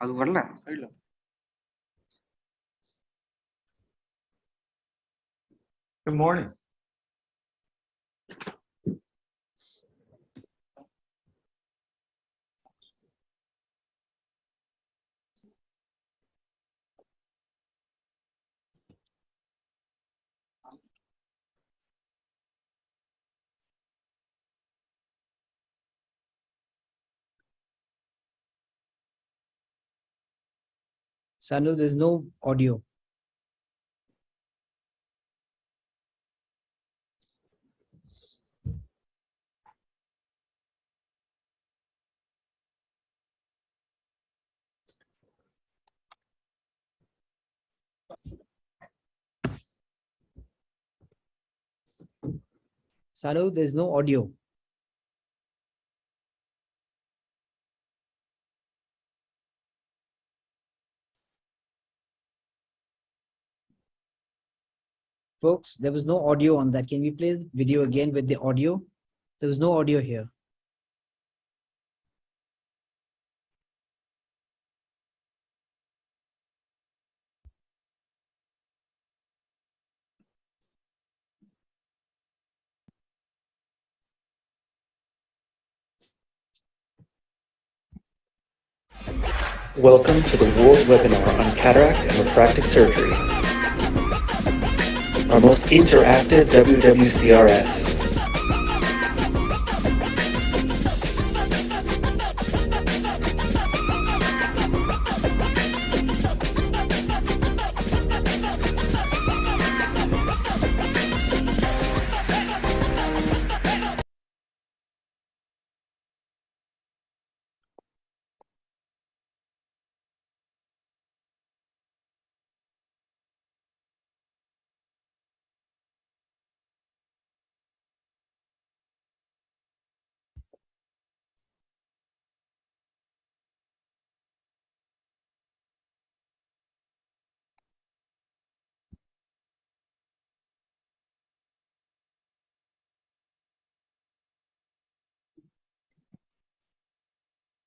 அது வரல. Good morning. Sanu, there's no audio. Sanu, there's no audio. Folks, there was no audio on that. Can we play the video again with the audio? There was no audio here. Welcome to the World Webinar on Cataract and Refractive Surgery, our most interactive WWCRS.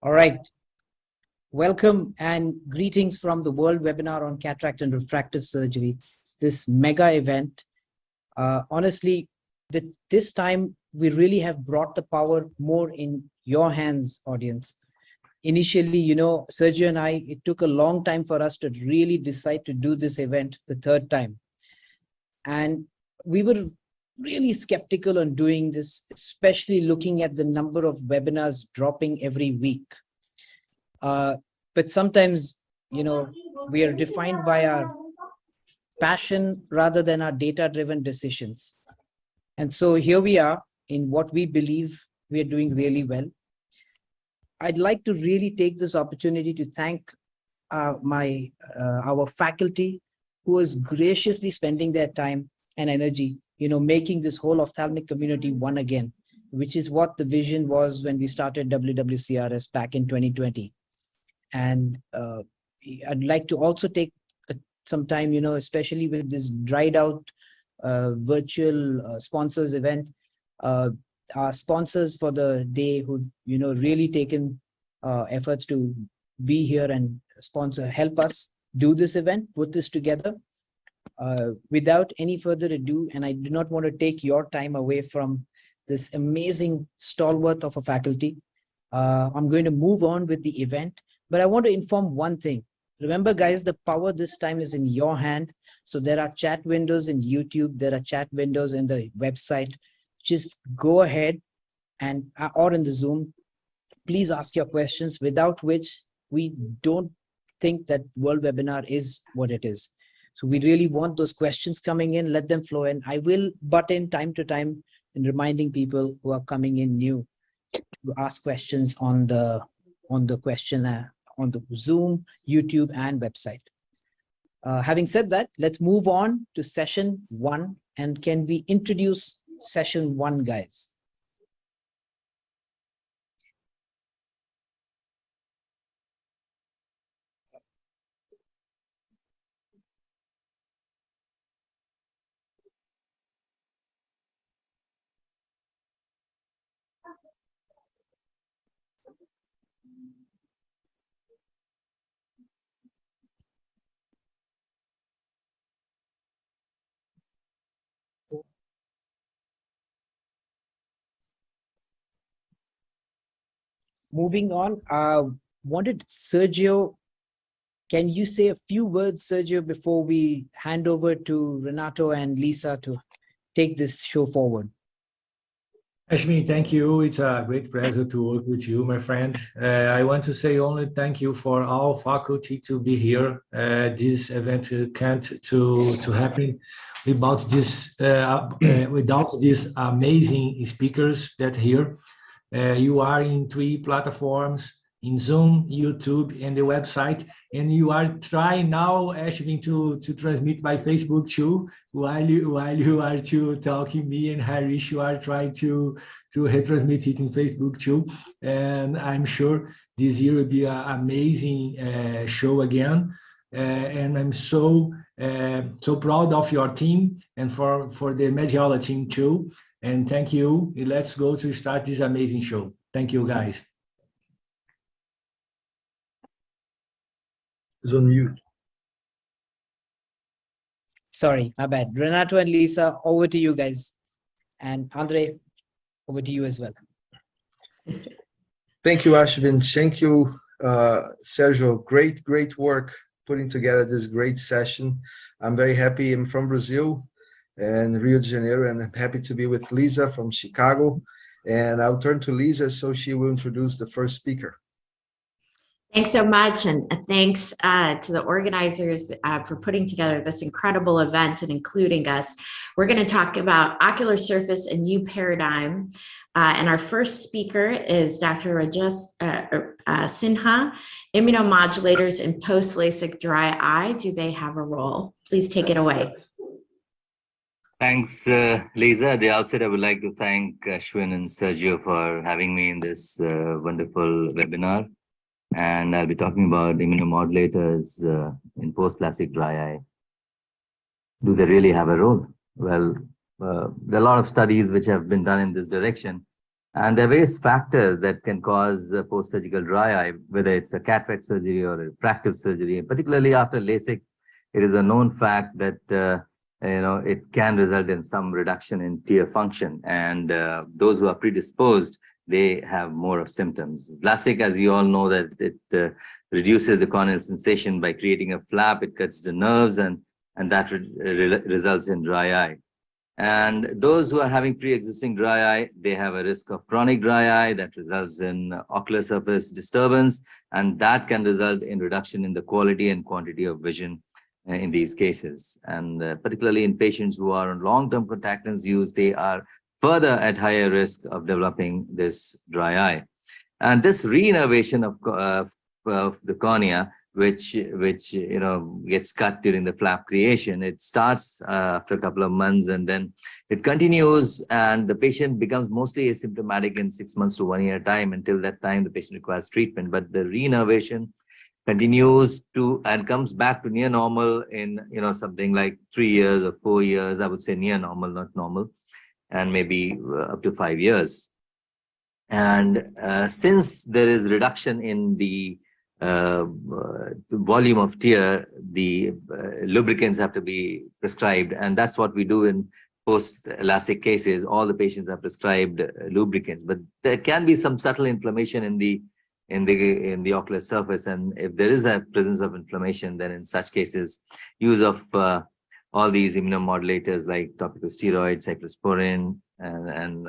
All right. Welcome and greetings from the World Webinar on Cataract and Refractive Surgery, this mega event. Honestly, this time we really have brought the power more in your hands, audience. Initially, you know, Sergio and I, it took a long time for us to really decide to do this event the third time. And we were really skeptical on doing this, especially looking at the number of webinars dropping every week. But sometimes, you know, we are defined by our passion rather than our data-driven decisions. And so here we are in what we believe we are doing really well. I'd like to really take this opportunity to thank our faculty who is graciously spending their time and energy, you know, making this whole ophthalmic community one again, which is what the vision was when we started WWCRS back in 2020. And I'd like to also take some time, you know, especially with this dried out virtual sponsors event, our sponsors for the day who, you know, really taken efforts to be here and help us do this event, put this together. Without any further ado, and I do not want to take your time away from this amazing stalwart of a faculty, I'm going to move on with the event. But I want to inform one thing. Remember, guys, the power this time is in your hand. So there are chat windows in YouTube. There are chat windows in the website. Just go ahead and, or in the Zoom, please ask your questions, without which we don't think that World Webinar is what it is. So we really want those questions coming in, let them flow in. I will butt in time to time in reminding people who are coming in new to ask questions on the questionnaire on the Zoom, YouTube, and website. Having said that, let's move on to session 1. And can we introduce session 1, guys? moving on, wanted Sergio. Can you say a few words, Sergio, before we hand over to Renato and Lisa to take this show forward? Ashwin, thank you. It's a great pleasure to work with you, my friend. I want to say only thank you for all faculty to be here. This event can't to happen without these amazing speakers that here. You are in 3 platforms, in Zoom, YouTube, and the website, and you are trying now, Ashwin, to transmit by Facebook too. While you are to talking, me and Harish, you are trying to retransmit it in Facebook too. And I'm sure this year will be an amazing show again. And I'm so proud of your team and for the Mediola team too. And thank you. Let's go to start this amazing show. Thank you, guys. Is on mute. Sorry, my bad. Renato and Lisa, over to you guys. And Andre, over to you as well. Thank you, Ashwin. Thank you, Sergio. Great work putting together this great session. I'm very happy. I'm from Brazil and Rio de Janeiro, and I'm happy to be with Lisa from Chicago. And I'll turn to Lisa so she will introduce the first speaker. Thanks so much, and thanks to the organizers for putting together this incredible event and including us. We're going to talk about ocular surface and new paradigm. And our first speaker is Dr. Rajesh Sinha. Immunomodulators in post-LASIK dry eye, do they have a role? Please take it away. Thanks, Lisa. At the outset, I would like to thank Ashwin and Sergio for having me in this wonderful webinar. And I'll be talking about immunomodulators in post-LASIK dry eye. Do they really have a role? Well, there are a lot of studies which have been done in this direction. And there are various factors that can cause post-surgical dry eye, whether it's a cataract surgery or a refractive surgery. And particularly after LASIK, it is a known fact that it can result in some reduction in tear function. And those who are predisposed, they have more of symptoms. LASIK, as you all know, that it reduces the corneal sensation by creating a flap. It cuts the nerves, and that results in dry eye. And those who are having pre-existing dry eye, they have a risk of chronic dry eye that results in ocular surface disturbance, and that can result in reduction in the quality and quantity of vision in these cases. And particularly in patients who are on long-term contact lens use, they are further at higher risk of developing this dry eye. And this reinnervation of the cornea, which gets cut during the flap creation, it starts after a couple of months, and then it continues, and the patient becomes mostly asymptomatic in 6 months to 1 year time. Until that time, the patient requires treatment, but the reinnervation continues to and comes back to near normal in something like 3 years or 4 years. I would say near normal, not normal, and maybe up to 5 years. And since there is reduction in the volume of tear, the lubricants have to be prescribed, and that's what we do in post-LASIK cases. All the patients are prescribed lubricants, but there can be some subtle inflammation in the ocular surface, and if there is a presence of inflammation, then in such cases, use of all these immunomodulators like topical steroids, cyclosporin, and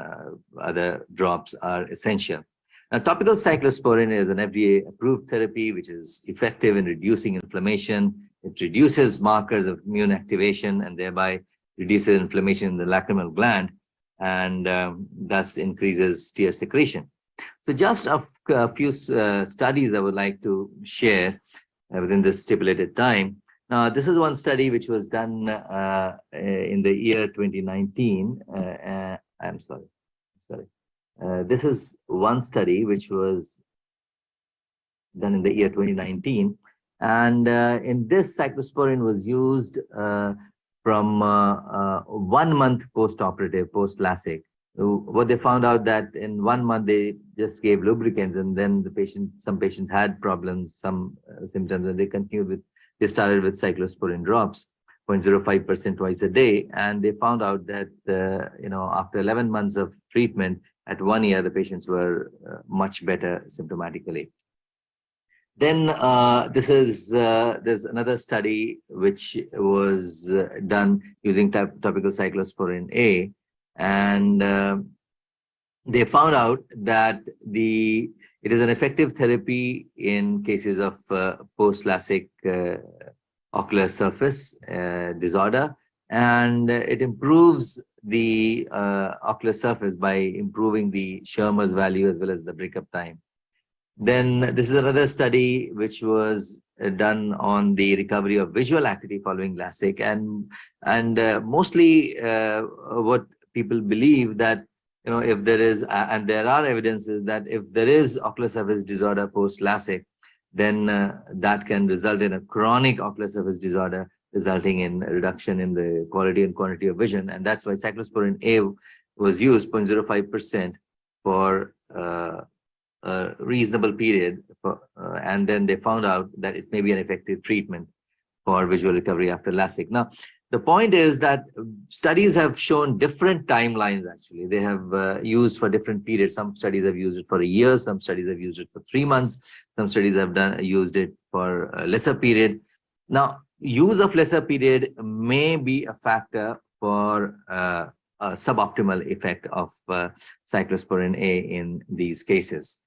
other drops are essential. Now, topical cyclosporin is an FDA-approved therapy which is effective in reducing inflammation. It reduces markers of immune activation and thereby reduces inflammation in the lacrimal gland, and thus increases tear secretion. So just a few studies I would like to share within this stipulated time. Now, this is one study which was done in the year 2019. I'm sorry. This is one study which was done in the year 2019. And in this, cyclosporin was used from 1 month post-operative, post-LASIK. What they found out that in 1 month, they just gave lubricants, and then some patients had problems, some symptoms, and they started with cyclosporin drops, 0.05% twice a day. And they found out that, after 11 months of treatment, at 1 year, the patients were much better symptomatically. Then there's another study which was done using topical cyclosporin A, and they found out that it is an effective therapy in cases of post-LASIK ocular surface disorder, and it improves the ocular surface by improving the Schirmer's value as well as the breakup time. Then this is another study which was done on the recovery of visual acuity following LASIK, and mostly what people believe that, if there is, and there are evidences that if there is ocular surface disorder post LASIK, then that can result in a chronic ocular surface disorder, resulting in a reduction in the quality and quantity of vision. And that's why cyclosporin A was used 0.05% for a reasonable period, and then they found out that it may be an effective treatment for visual recovery after LASIK. Now, the point is that studies have shown different timelines, actually. They have used for different periods. Some studies have used it for a year, some studies have used it for 3 months, some studies have used it for a lesser period. Now, use of lesser period may be a factor for a suboptimal effect of cyclosporin A in these cases.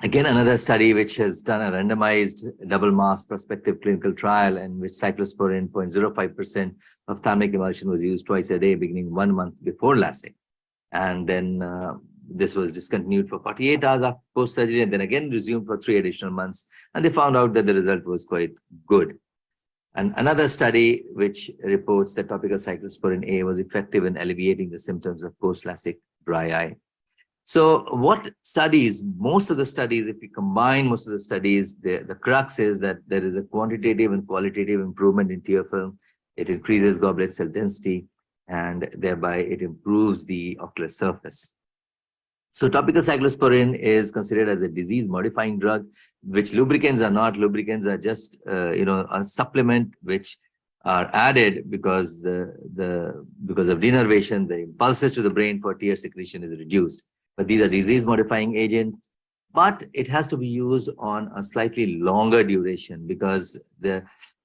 Again, another study which has done a randomized double-masked prospective clinical trial in which cyclosporin 0.05% ophthalmic emulsion was used twice a day beginning 1 month before LASIK. And then this was discontinued for 48 hours after post-surgery and then again resumed for 3 additional months. And they found out that the result was quite good. And another study which reports that topical cyclosporin A was effective in alleviating the symptoms of post-LASIK dry eye. So what studies, most of the studies, if we combine most of the studies, the crux is that there is a quantitative and qualitative improvement in tear film. It increases goblet cell density, and thereby it improves the ocular surface. So topical cyclosporin is considered as a disease-modifying drug, which lubricants are not. Lubricants are just, a supplement which are added because because of denervation, the impulses to the brain for tear secretion is reduced. But these are disease-modifying agents. But it has to be used on a slightly longer duration because,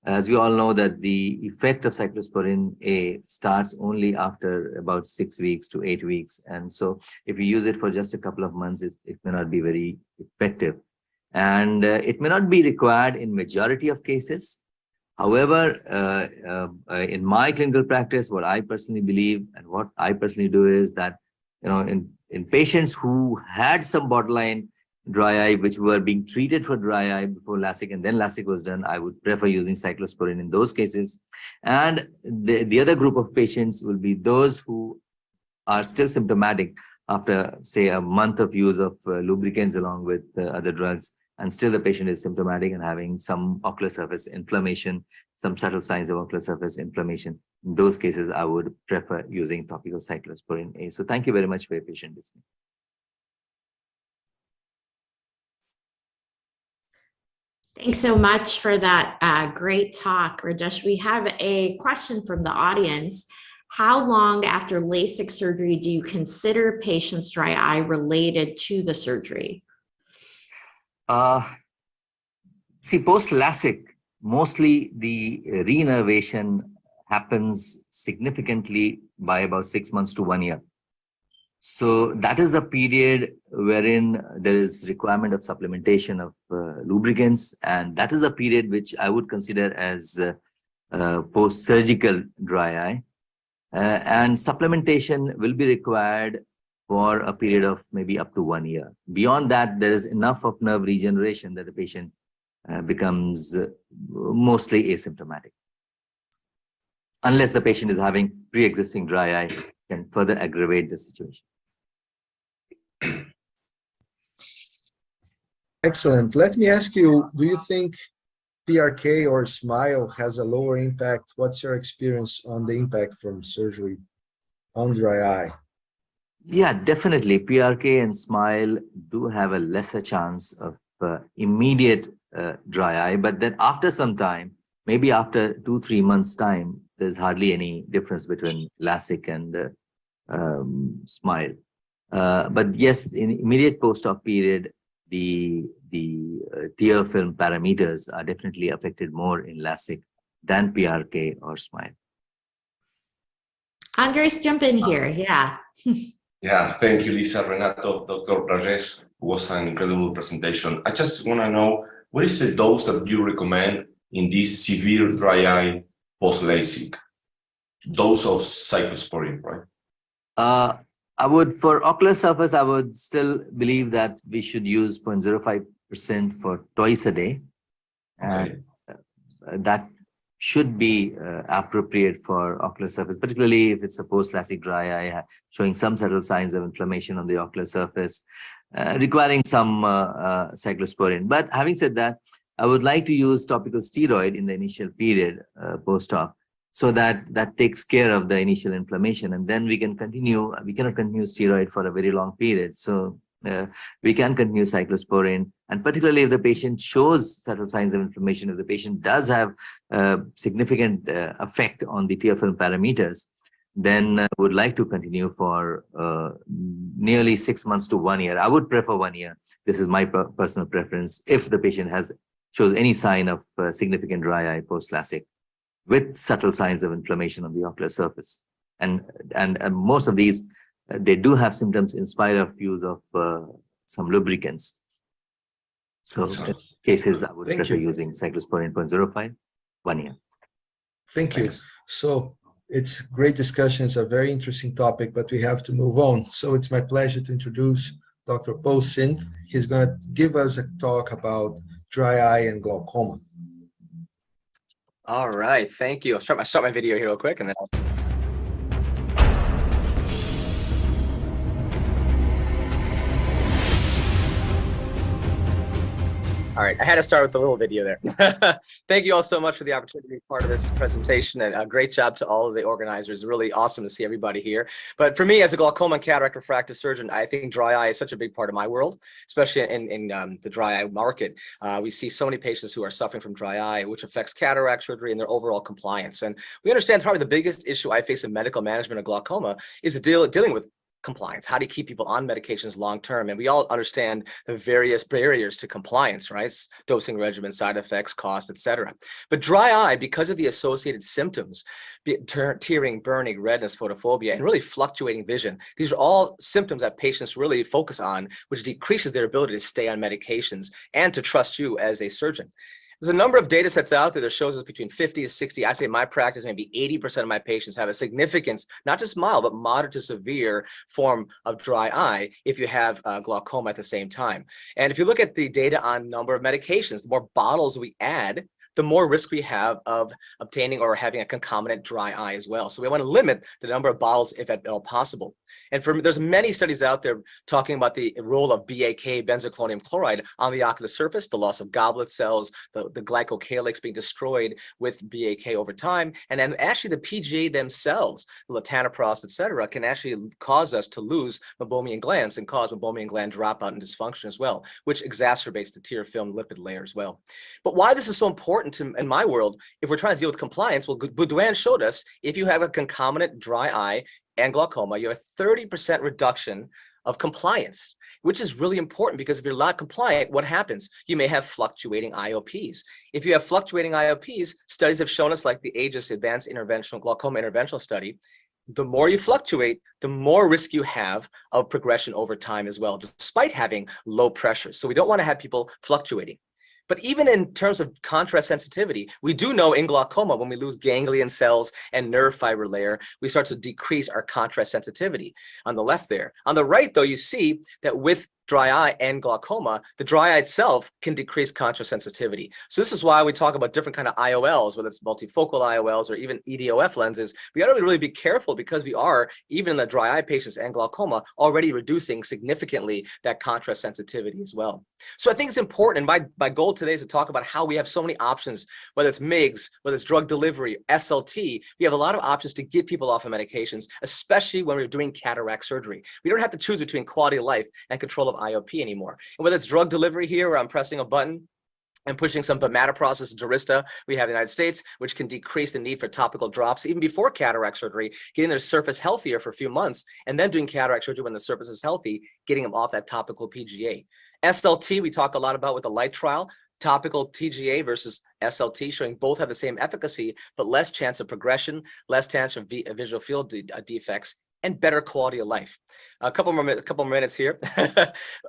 as we all know, that the effect of cyclosporin A starts only after about 6 weeks to 8 weeks. And so if you use it for just a couple of months, it may not be very effective. And it may not be required in majority of cases. However, in my clinical practice, what I personally believe and what I personally do is that, in patients who had some borderline dry eye, which were being treated for dry eye before LASIK and then LASIK was done, I would prefer using cyclosporin in those cases. And the other group of patients will be those who are still symptomatic after, say, a month of use of lubricants along with other drugs, and still the patient is symptomatic and having some ocular surface inflammation, some subtle signs of ocular surface inflammation. In those cases, I would prefer using topical cyclosporin A. So thank you very much for your patient listening. Thanks so much for that great talk, Rajesh. We have a question from the audience. How long after LASIK surgery do you consider patients' dry eye related to the surgery? See, post-LASIK, mostly the reinnervation happens significantly by about 6 months to 1 year. So that is the period wherein there is requirement of supplementation of lubricants, and that is a period which I would consider as post-surgical dry eye. And supplementation will be required for a period of maybe up to 1 year. Beyond that, there is enough of nerve regeneration that the patient becomes mostly asymptomatic. Unless the patient is having pre-existing dry eye, can further aggravate the situation. Excellent. Let me ask you, do you think PRK or SMILE has a lower impact? What's your experience on the impact from surgery on dry eye? Yeah, definitely. PRK and SMILE do have a lesser chance of immediate dry eye, but then after some time, maybe after 2-3 months' time, there's hardly any difference between LASIK and SMILE. But yes, in immediate post-op period, the tear film parameters are definitely affected more in LASIK than PRK or SMILE. Andres, jump in here. Yeah. Yeah, thank you, Lisa, Renato, Dr. Rajesh. It was an incredible presentation. I just want to know, what is the dose that you recommend in this severe dry eye post-LASIK? Dose of cyclosporine, right? I would, for ocular surface, I would still believe that we should use 0.05% for twice a day. And that should be appropriate for ocular surface, particularly if it's a post-LASIK dry eye, showing some subtle signs of inflammation on the ocular surface, requiring some cyclosporine. But having said that, I would like to use topical steroid in the initial period post-op, so that takes care of the initial inflammation, and then we can continue. We cannot continue steroid for a very long period, so we can continue cyclosporine. And particularly if the patient shows subtle signs of inflammation, if the patient does have significant effect on the tear film parameters, then would like to continue for nearly 6 months to 1 year. I would prefer 1 year. This is my personal preference. If the patient shows any sign of significant dry eye post-LASIK, with subtle signs of inflammation on the ocular surface. And most of these, they do have symptoms in spite of use of some lubricants. So in cases, I would prefer using cyclosporine 0.05, 1 year. Thank you. So it's great discussion. It's a very interesting topic, but we have to move on. So it's my pleasure to introduce Dr. Paul Sinth. He's going to give us a talk about dry eye and glaucoma. All right, thank you. I'll start my video here real quick, and then all right, I had to start with a little video there. Thank you all so much for the opportunity to be part of this presentation, and a great job to all of the organizers. Really awesome to see everybody here. But for me, as a glaucoma and cataract refractive surgeon, I think dry eye is such a big part of my world, especially in the dry eye market. We see so many patients who are suffering from dry eye, which affects cataract surgery and their overall compliance. And we understand probably the biggest issue I face in medical management of glaucoma is dealing with compliance. How do you keep people on medications long term? And we all understand the various barriers to compliance, right? Dosing regimen, side effects, cost, etc. But dry eye, because of the associated symptoms, tearing, burning, redness, photophobia, and really fluctuating vision, these are all symptoms that patients really focus on, which decreases their ability to stay on medications and to trust you as a surgeon. There's a number of data sets out there that shows us between 50 to 60, I say in my practice, maybe 80% of my patients have a significant, not just mild, but moderate to severe form of dry eye if you have glaucoma at the same time. And if you look at the data on number of medications, the more bottles we add, the more risk we have of obtaining or having a concomitant dry eye as well. So we want to limit the number of bottles if at all possible. And there's many studies out there talking about the role of BAK, benzalkonium chloride, on the ocular surface, the loss of goblet cells, the glycocalyx being destroyed with BAK over time. And then actually the PGA themselves, latanoprost, et cetera, can actually cause us to lose meibomian glands and cause meibomian gland dropout and dysfunction as well, which exacerbates the tear film lipid layer as well. But why this is so important in my world, if we're trying to deal with compliance, well, Boudouin showed us if you have a concomitant dry eye and glaucoma, you have a 30% reduction of compliance, which is really important because if you're not compliant, what happens? You may have fluctuating IOPs. If you have fluctuating IOPs, studies have shown us, like the AEGIS Advanced Interventional Glaucoma Interventional Study, the more you fluctuate, the more risk you have of progression over time as well, despite having low pressure. So we don't want to have people fluctuating. But even in terms of contrast sensitivity, we do know in glaucoma, when we lose ganglion cells and nerve fiber layer, we start to decrease our contrast sensitivity on the left there. On the right, though, you see that with dry eye and glaucoma, the dry eye itself can decrease contrast sensitivity. So this is why we talk about different kind of IOLs, whether it's multifocal IOLs or even EDOF lenses. We got to really be careful because we are, even in the dry eye patients and glaucoma, already reducing significantly that contrast sensitivity as well. So I think it's important, and my goal today is to talk about how we have so many options, whether it's MIGS, whether it's drug delivery, SLT. We have a lot of options to get people off of medications, especially when we're doing cataract surgery. We don't have to choose between quality of life and control of IOP anymore. And whether it's drug delivery here, where I'm pressing a button, and pushing some bimatoprost, Durysta, we have in the United States, which can decrease the need for topical drops even before cataract surgery, getting their surface healthier for a few months, and then doing cataract surgery when the surface is healthy, getting them off that topical PGA. SLT, we talk a lot about with the LIGHT trial, topical TGA versus SLT, showing both have the same efficacy, but less chance of progression, less chance of visual field defects, and better quality of life. A couple more minutes here.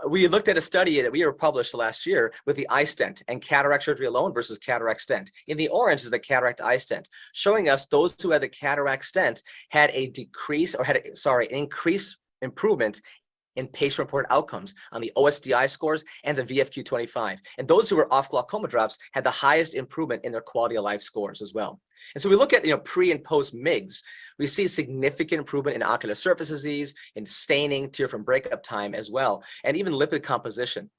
We looked at a study that we were published last year with the iStent and cataract surgery alone versus cataract stent. In the orange is the cataract iStent, showing us those who had the cataract stent had a decrease or had an increased improvement in patient-reported outcomes on the OSDI scores and the VFQ-25. And those who were off glaucoma drops had the highest improvement in their quality of life scores as well. And so we look at pre and post MIGS, we see significant improvement in ocular surface disease, in staining, tear film breakup time as well, and even lipid composition,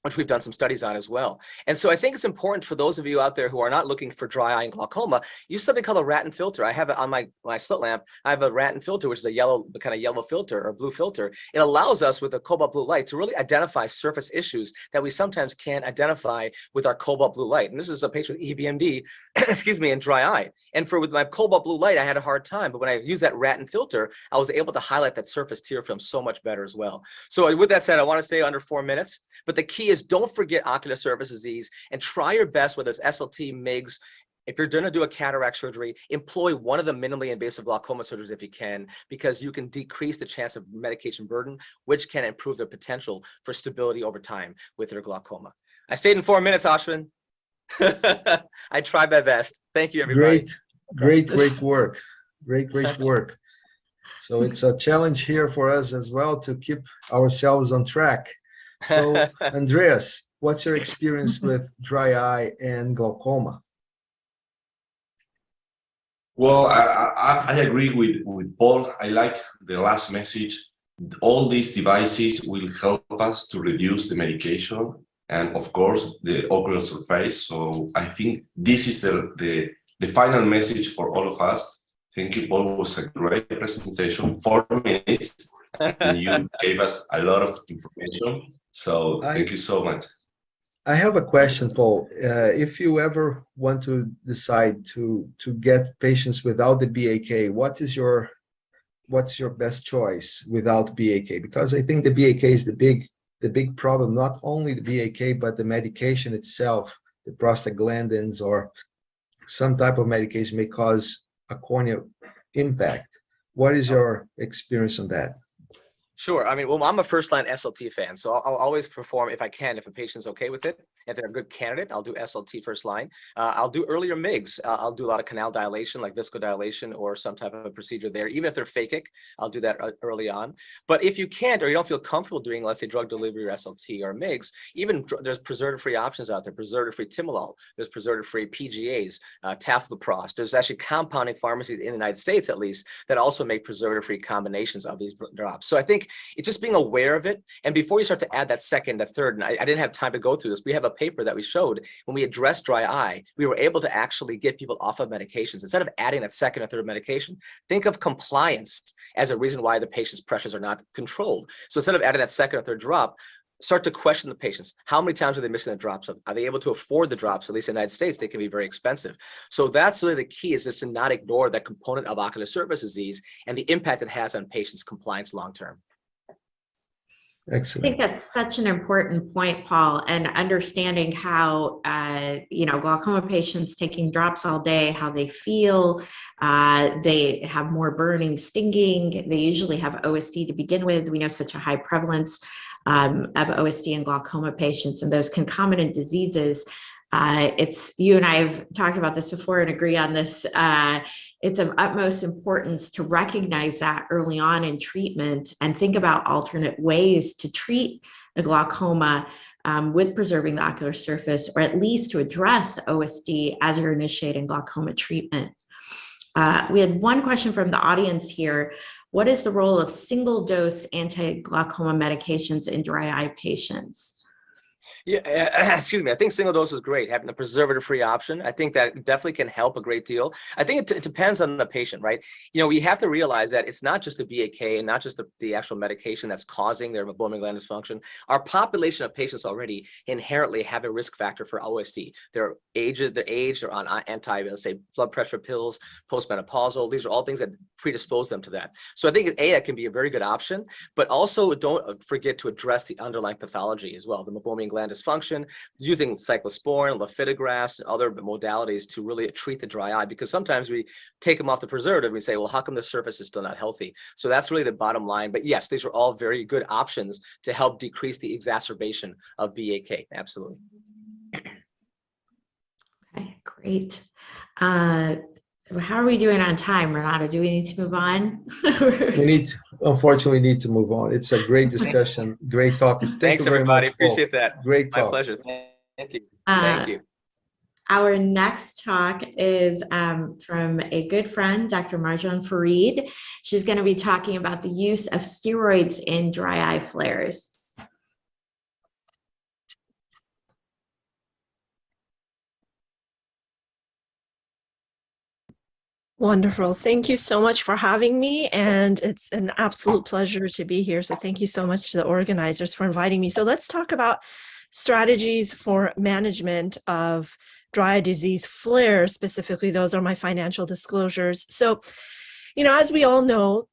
which we've done some studies on as well. And so I think it's important for those of you out there who are not looking for dry eye and glaucoma, use something called a Ratten filter. I have it on my slit lamp. I have a Ratten filter, which is a kind of yellow filter or blue filter. It allows us with a cobalt blue light to really identify surface issues that we sometimes can't identify with our cobalt blue light. And this is a patient with EBMD, excuse me, and dry eye. And with my cobalt blue light, I had a hard time. But when I used that Ratten filter, I was able to highlight that surface tear film so much better as well. So with that said, I want to stay under 4 minutes. But the key is don't forget ocular surface disease and try your best, whether it's SLT, MIGS. If you're going to do a cataract surgery, employ one of the minimally invasive glaucoma surgeries if you can, because you can decrease the chance of medication burden, which can improve their potential for stability over time with their glaucoma. I stayed in 4 minutes, Ashwin. I tried my best. Thank you, everybody. Great work. Great work. So it's a challenge here for us as well to keep ourselves on track. So, Andreas, what's your experience with dry eye and glaucoma? Well, I agree with Paul. I like the last message. All these devices will help us to reduce the medication and, of course, the ocular surface. So I think this is the final message for all of us. Thank you, Paul. It was a great presentation, 4 minutes, and you gave us a lot of information. So thank you so much. I have a question, Paul. If you ever want to decide to get patients without the BAK, what's your best choice without BAK? Because I think the BAK is the big problem, not only the BAK, but the medication itself, the prostaglandins or some type of medication may cause a corneal impact. What is your experience on that? Sure. I mean, well, I'm a first-line SLT fan, so I'll always perform if I can, if a patient's okay with it. If they're a good candidate, I'll do SLT first line. I'll do earlier MIGS. I'll do a lot of canal dilation, like viscodilation or some type of a procedure there. Even if they're phakic, I'll do that early on. But if you can't or you don't feel comfortable doing, let's say, drug delivery or SLT or MIGS, even there's preservative-free options out there, preservative-free timolol, there's preservative-free PGAs, tafloprost. There's actually compounding pharmacies in the United States, at least, that also make preservative-free combinations of these drops. So I think it's just being aware of it. And before you start to add that second, that third, and I didn't have time to go through this, we have a paper that we showed when we addressed dry eye, we were able to actually get people off of medications. Instead of adding that second or third medication, think of compliance as a reason why the patient's pressures are not controlled. So instead of adding that second or third drop, start to question the patients. How many times are they missing the drops? Are they able to afford the drops? At least in the United States, they can be very expensive. So that's really the key, is just to not ignore that component of ocular surface disease and the impact it has on patients' compliance long-term. Excellent. I think that's such an important point, Paul, and understanding how, glaucoma patients taking drops all day, how they feel, they have more burning, stinging. They usually have OSD to begin with. We know such a high prevalence of OSD in glaucoma patients and those concomitant diseases. You and I have talked about this before and agree on this. It's of utmost importance to recognize that early on in treatment and think about alternate ways to treat a glaucoma with preserving the ocular surface, or at least to address OSD as you're initiating glaucoma treatment. We had one question from the audience here. What is the role of single-dose anti-glaucoma medications in dry eye patients? Yeah, excuse me. I think single dose is great. Having the preservative-free option, I think that definitely can help a great deal. I think it depends on the patient, right? You know, we have to realize that it's not just the BAK and not just the actual medication that's causing their meibomian gland dysfunction. Our population of patients already inherently have a risk factor for OSD. Their age, they're on let's say, blood pressure pills, postmenopausal. These are all things that predispose them to that. So I think that can be a very good option, but also don't forget to address the underlying pathology as well, the meibomian gland dysfunction, using cyclosporin, lifitegrast, and other modalities to really treat the dry eye, because sometimes we take them off the preservative and we say, well, how come the surface is still not healthy? So that's really the bottom line. But yes, these are all very good options to help decrease the exacerbation of BAK. Absolutely. Okay, great. How are we doing on time, Renato? Do we need to move on? Unfortunately, need to move on. It's a great discussion, great talk. Thanks, you very everybody. much, Appreciate that. Great talk. My pleasure. Thank you. Thank you. Our next talk is from a good friend, Dr. Marjan Farid. She's going to be talking about the use of steroids in dry eye flares. Wonderful. Thank you so much for having me. And it's an absolute pleasure to be here. So thank you so much to the organizers for inviting me. So let's talk about strategies for management of dry eye disease flares. Specifically, those are my financial disclosures. So, as we all know,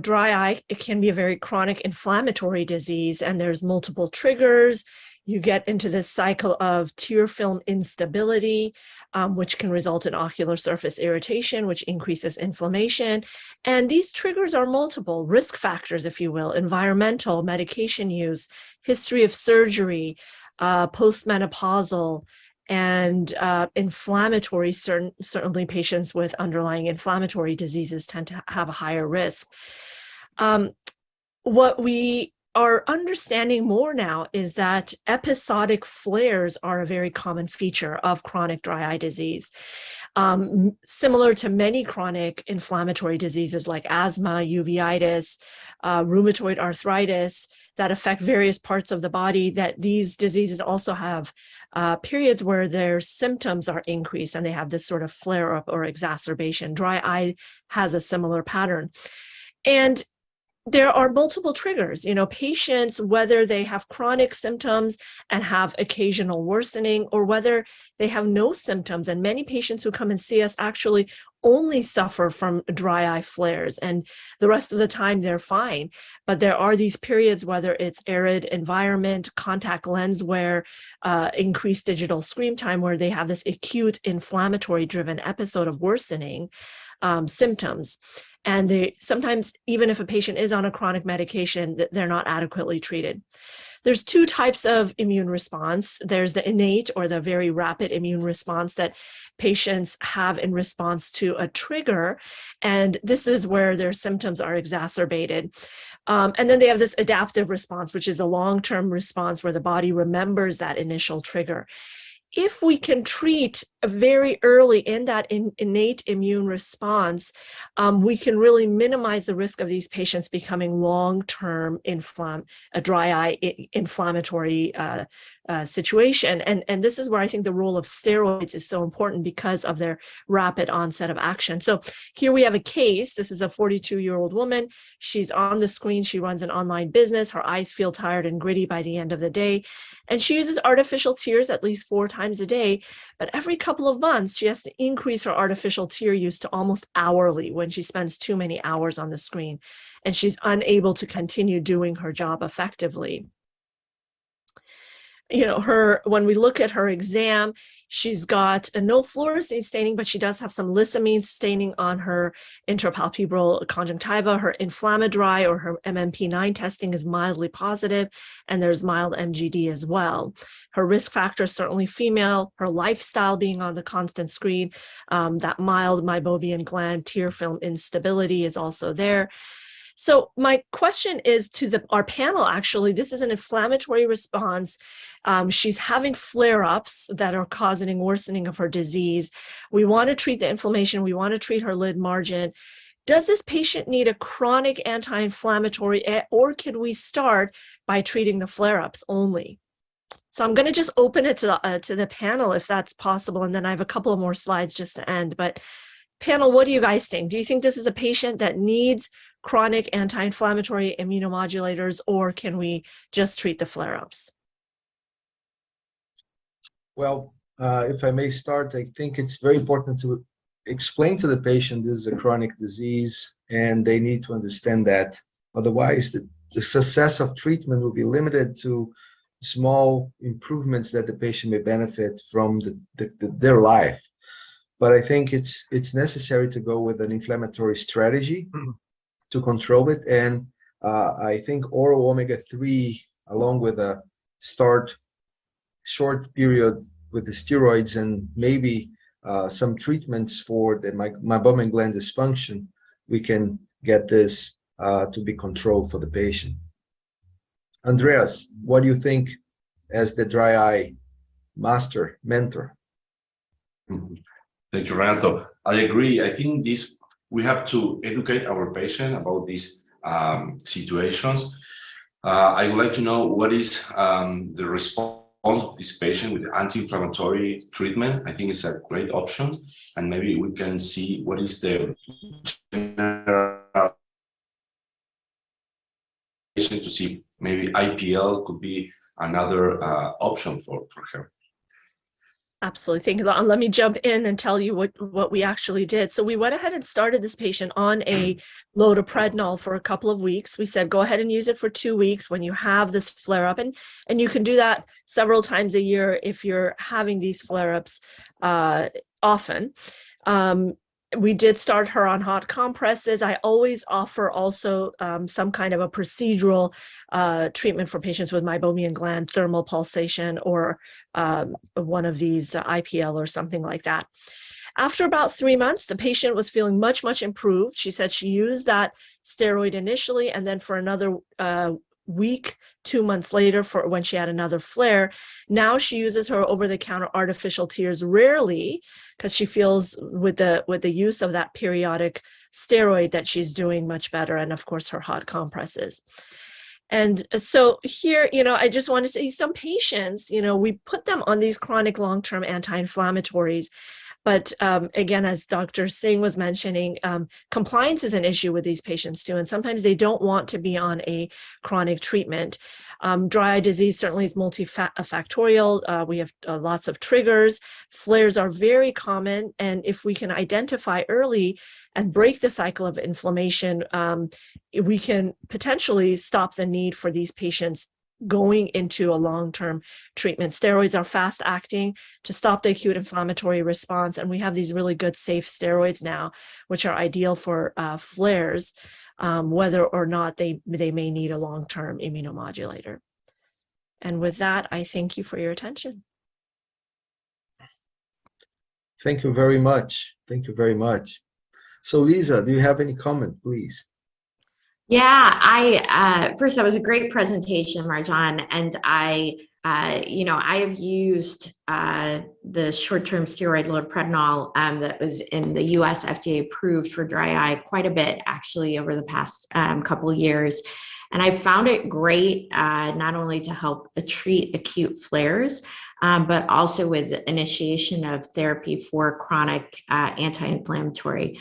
dry eye, it can be a very chronic inflammatory disease, and there's multiple triggers. You get into this cycle of tear film instability, which can result in ocular surface irritation, which increases inflammation. And these triggers are multiple risk factors, if you will: environmental, medication use, history of surgery, postmenopausal, and inflammatory. Certainly patients with underlying inflammatory diseases tend to have a higher risk. What we are understanding more now is that episodic flares are a very common feature of chronic dry eye disease. Similar to many chronic inflammatory diseases like asthma, uveitis, rheumatoid arthritis that affect various parts of the body, that these diseases also have periods where their symptoms are increased and they have this sort of flare-up or exacerbation. Dry eye has a similar pattern. And there are multiple triggers. Patients, whether they have chronic symptoms and have occasional worsening, or whether they have no symptoms. And many patients who come and see us actually only suffer from dry eye flares, and the rest of the time they're fine. But there are these periods, whether it's arid environment, contact lens wear, increased digital screen time, where they have this acute inflammatory driven episode of worsening symptoms. And they sometimes, even if a patient is on a chronic medication, they're not adequately treated. There's two types of immune response. There's the innate, or the very rapid immune response that patients have in response to a trigger. And this is where their symptoms are exacerbated. And then they have this adaptive response, which is a long-term response where the body remembers that initial trigger. If we can treat very early in that innate immune response, we can really minimize the risk of these patients becoming long-term dry eye inflammatory situation. And this is where I think the role of steroids is so important, because of their rapid onset of action. So here we have a case. This is a 42-year-old woman. She's on the screen. She runs an online business. Her eyes feel tired and gritty by the end of the day. And she uses artificial tears at least 4 times a day. But every couple of months, she has to increase her artificial tear use to almost hourly when she spends too many hours on the screen. And she's unable to continue doing her job effectively. When we look at her exam, she's got no fluorescein staining, but she does have some lissamine staining on her interpalpebral conjunctiva. Her inflammadry, or her MMP9 testing, is mildly positive, and there's mild MGD as well. Her risk factor is certainly female. Her lifestyle, being on the constant screen, that mild meibomian gland tear film instability is also there. So my question is to our panel, actually. This is an inflammatory response. She's having flare-ups that are causing worsening of her disease. We want to treat the inflammation. We want to treat her lid margin. Does this patient need a chronic anti-inflammatory, or could we start by treating the flare-ups only? So I'm going to just open it to the panel if that's possible, and then I have a couple of more slides just to end. But panel, what do you guys think? Do you think this is a patient that needs chronic anti-inflammatory immunomodulators, or can we just treat the flare-ups? Well, if I may start, I think it's very important to explain to the patient this is a chronic disease, and they need to understand that. Otherwise, the success of treatment will be limited to small improvements that the patient may benefit from their life. But I think it's necessary to go with an inflammatory strategy to control it. And I think oral omega-3, along with a short period with the steroids and maybe some treatments for the meibomian gland dysfunction, we can get this to be controlled for the patient. Andreas, what do you think as the dry eye mentor? Thank you, Renato. I agree. I think we have to educate our patient about these situations. I would like to know what is the response of this patient with anti-inflammatory treatment. I think it's a great option, and maybe we can see what is the general to see maybe IPL could be another option for her. Absolutely. Thank you. Let me jump in and tell you what we actually did. So we went ahead and started this patient on a loteprednol for a couple of weeks. We said, go ahead and use it for 2 weeks when you have this flare up. And you can do that several times a year if you're having these flare ups often. We did start her on hot compresses. I always offer also some kind of a procedural treatment for patients with meibomian gland thermal pulsation, or one of these IPL or something like that. After about 3 months, the patient was feeling much, much improved. She said she used that steroid initially, and then for another week, 2 months later, for when she had another flare. Now she uses her over-the-counter artificial tears rarely, because she feels with the use of that periodic steroid that she's doing much better, and of course her hot compresses. And so here, I just want to say some patients, we put them on these chronic long-term anti-inflammatories. But again, as Dr. Singh was mentioning, compliance is an issue with these patients too, and sometimes they don't want to be on a chronic treatment. Dry eye disease certainly is multifactorial. We have lots of triggers. Flares are very common, and if we can identify early and break the cycle of inflammation, we can potentially stop the need for these patients going into a long-term treatment. Steroids are fast-acting to stop the acute inflammatory response, and we have these really good, safe steroids now, which are ideal for flares, whether or not they may need a long-term immunomodulator. And with that, I thank you for your attention. Thank you very much. Thank you very much. So Lisa, do you have any comment, please? Yeah, first, that was a great presentation, Marjan, and I have used the short-term steroid loteprednol that was in the U.S. FDA approved for dry eye quite a bit, actually, over the past couple of years. And I found it great, not only to help treat acute flares, but also with initiation of therapy for chronic anti-inflammatory.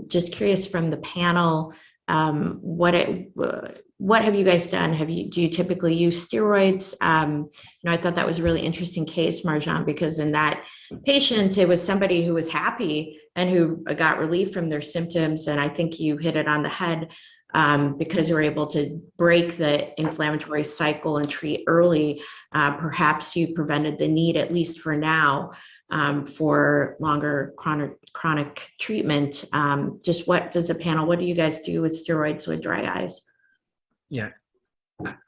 Just curious from the panel, what have you guys done? Do you typically use steroids? I thought that was a really interesting case, Marjan, because in that patient, it was somebody who was happy and who got relief from their symptoms. And I think you hit it on the head, because you were able to break the inflammatory cycle and treat early. Perhaps you prevented the need, at least for now, for longer chronic treatment. Just what does the panel, what do you guys do with steroids with dry eyes? Yeah,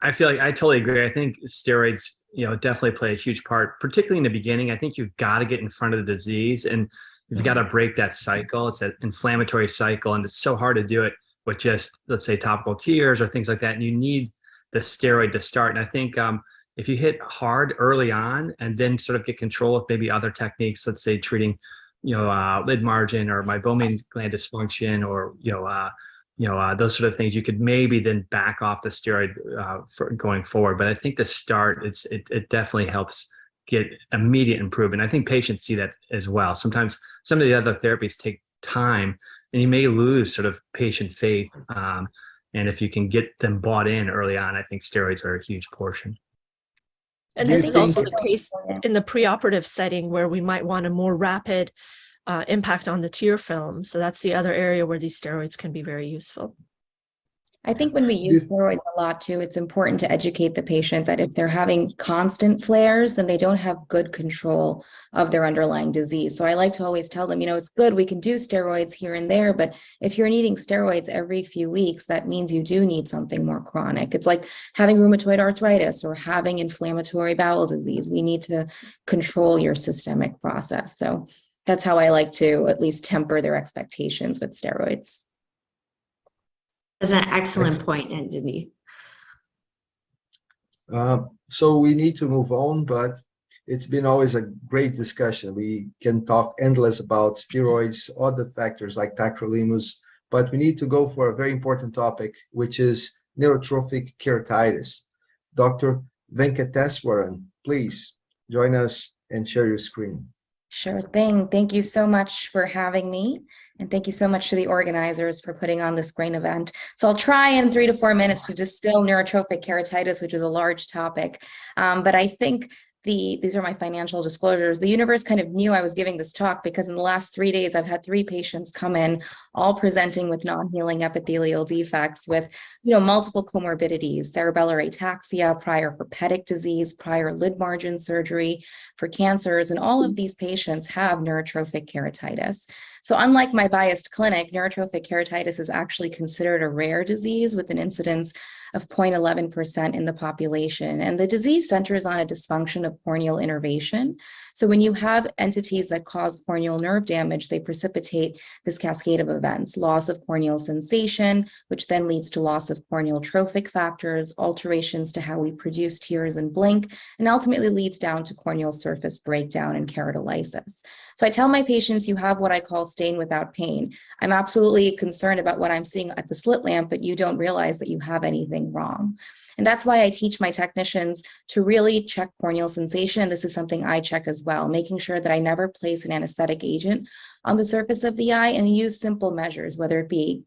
I feel like I totally agree. I think steroids, definitely play a huge part, particularly in the beginning. I think you've got to get in front of the disease, and you've got to break that cycle. It's an inflammatory cycle, and it's so hard to do it with just, let's say, topical tears or things like that. And you need the steroid to start. And I think if you hit hard early on and then sort of get control with maybe other techniques, let's say treating, lid margin or meibomian gland dysfunction, or, those sort of things, you could maybe then back off the steroid for going forward. But I think the start, it definitely helps get immediate improvement. I think patients see that as well. Sometimes some of the other therapies take time, and you may lose sort of patient faith. And if you can get them bought in early on, I think steroids are a huge portion. And this is also the case in the preoperative setting where we might want a more rapid impact on the tear film. So that's the other area where these steroids can be very useful. I think when we use steroids a lot too, it's important to educate the patient that if they're having constant flares, then they don't have good control of their underlying disease. So I like to always tell them, it's good, we can do steroids here and there, but if you're needing steroids every few weeks, that means you do need something more chronic. It's like having rheumatoid arthritis or having inflammatory bowel disease. We need to control your systemic process. So that's how I like to at least temper their expectations with steroids. That's an excellent point, Anjali. So we need to move on, but it's been always a great discussion. We can talk endless about steroids, other factors like tacrolimus, but we need to go for a very important topic, which is neurotrophic keratitis. Dr. Venkateswaran, please join us and share your screen. Sure thing. Thank you so much for having me. And thank you so much to the organizers for putting on this great event. So I'll try in 3 to 4 minutes to distill neurotrophic keratitis, which is a large topic. But I think these are my financial disclosures. The universe kind of knew I was giving this talk because in the last 3 days, I've had 3 patients come in, all presenting with non-healing epithelial defects with, multiple comorbidities, cerebellar ataxia, prior herpetic disease, prior lid margin surgery for cancers. And all of these patients have neurotrophic keratitis. So unlike my biased clinic, neurotrophic keratitis is actually considered a rare disease with an incidence of 0.11% in the population. And the disease centers on a dysfunction of corneal innervation. So when you have entities that cause corneal nerve damage, they precipitate this cascade of events: loss of corneal sensation, which then leads to loss of corneal trophic factors, alterations to how we produce tears and blink, and ultimately leads down to corneal surface breakdown and keratolysis. So I tell my patients, you have what I call stain without pain. I'm absolutely concerned about what I'm seeing at the slit lamp, but you don't realize that you have anything wrong. And that's why I teach my technicians to really check corneal sensation. This is something I check as well, making sure that I never place an anesthetic agent on the surface of the eye and use simple measures, whether it be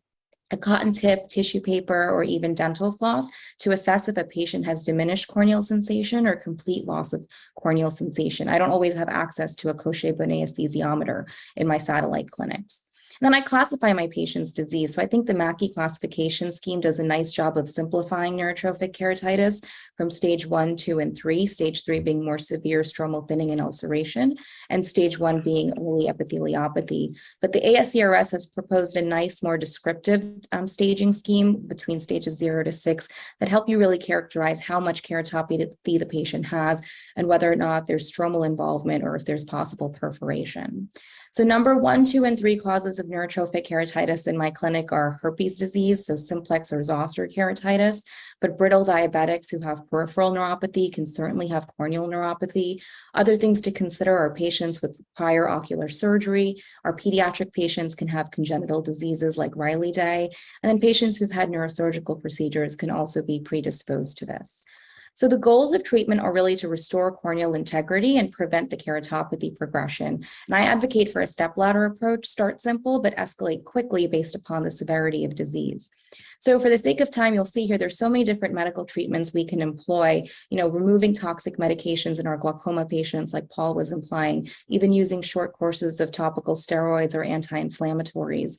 a cotton tip, tissue paper, or even dental floss to assess if a patient has diminished corneal sensation or complete loss of corneal sensation. I don't always have access to a Cochet-Bonnet anesthesiometer in my satellite clinics. And then I classify my patient's disease. So I think the Mackey classification scheme does a nice job of simplifying neurotrophic keratitis from stage 1, 2, and 3, stage 3 being more severe stromal thinning and ulceration, and stage 1 being early epitheliopathy. But the ASCRS has proposed a nice, more descriptive staging scheme between stages 0 to 6 that help you really characterize how much keratopathy the patient has and whether or not there's stromal involvement or if there's possible perforation. So number 1, 2, and 3 causes of neurotrophic keratitis in my clinic are herpes disease, so simplex or zoster keratitis, but brittle diabetics who have peripheral neuropathy can certainly have corneal neuropathy. Other things to consider are patients with prior ocular surgery. Our pediatric patients can have congenital diseases like Riley-Day, and then patients who've had neurosurgical procedures can also be predisposed to this. So the goals of treatment are really to restore corneal integrity and prevent the keratopathy progression. And I advocate for a stepladder approach: start simple, but escalate quickly based upon the severity of disease. So for the sake of time, you'll see here, there's so many different medical treatments we can employ, removing toxic medications in our glaucoma patients, like Paul was implying, even using short courses of topical steroids or anti-inflammatories.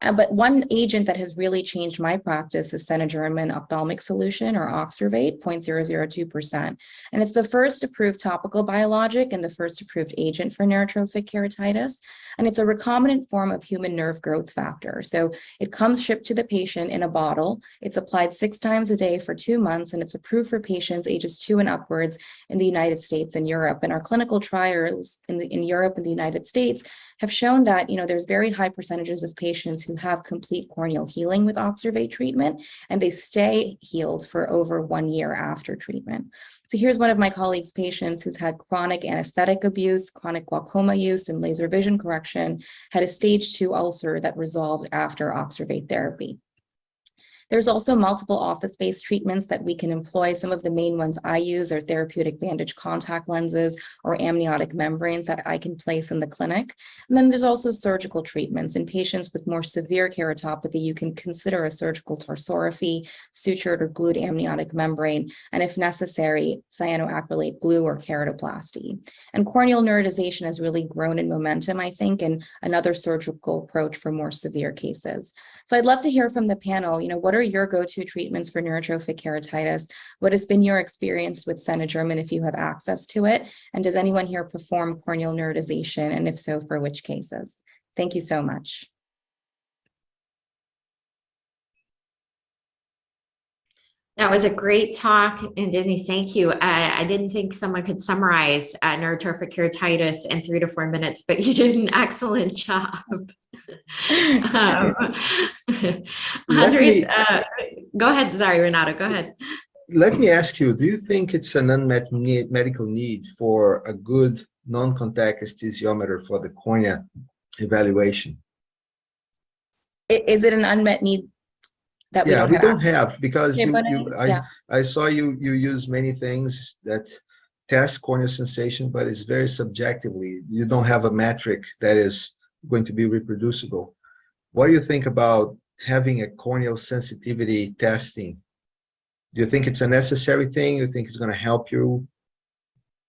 But one agent that has really changed my practice is Senagerman ophthalmic solution, or Oxervate, 0.002%. And it's the first approved topical biologic and the first approved agent for neurotrophic keratitis. And it's a recombinant form of human nerve growth factor. So it comes shipped to the patient in a bottle. It's applied 6 times a day for 2 months, and it's approved for patients ages 2 and upwards in the United States and Europe. And our clinical trials in Europe and the United States have shown that, there's very high percentages of patients who have complete corneal healing with Oxervate treatment, and they stay healed for over 1 year after treatment. So here's one of my colleagues' patients who's had chronic anesthetic abuse, chronic glaucoma use, and laser vision correction, had a stage 2 ulcer that resolved after Oxervate therapy. There's also multiple office-based treatments that we can employ. Some of the main ones I use are therapeutic bandage contact lenses or amniotic membranes that I can place in the clinic. And then there's also surgical treatments. In patients with more severe keratopathy, you can consider a surgical tarsorrhaphy, sutured or glued amniotic membrane, and if necessary, cyanoacrylate glue or keratoplasty. And corneal neurotization has really grown in momentum, I think, and another surgical approach for more severe cases. So I'd love to hear from the panel, what are your go-to treatments for neurotrophic keratitis? What has been your experience with Cenegermin if you have access to it? And does anyone here perform corneal neurotization? And if so, for which cases? Thank you so much. That was a great talk, and Denny, thank you. I didn't think someone could summarize neurotrophic keratitis in 3 to 4 minutes, but you did an excellent job. Andres, go ahead. Sorry, Renato, go ahead. Let me ask you, do you think it's an unmet medical need for a good non-contact aesthesiometer for the cornea evaluation? Is it an unmet need that we don't have, because okay, I saw you use many things that test corneal sensation, but it's very subjectively. You don't have a metric that is going to be reproducible. What do you think about having a corneal sensitivity testing? Do you think it's a necessary thing? You think it's going to help you?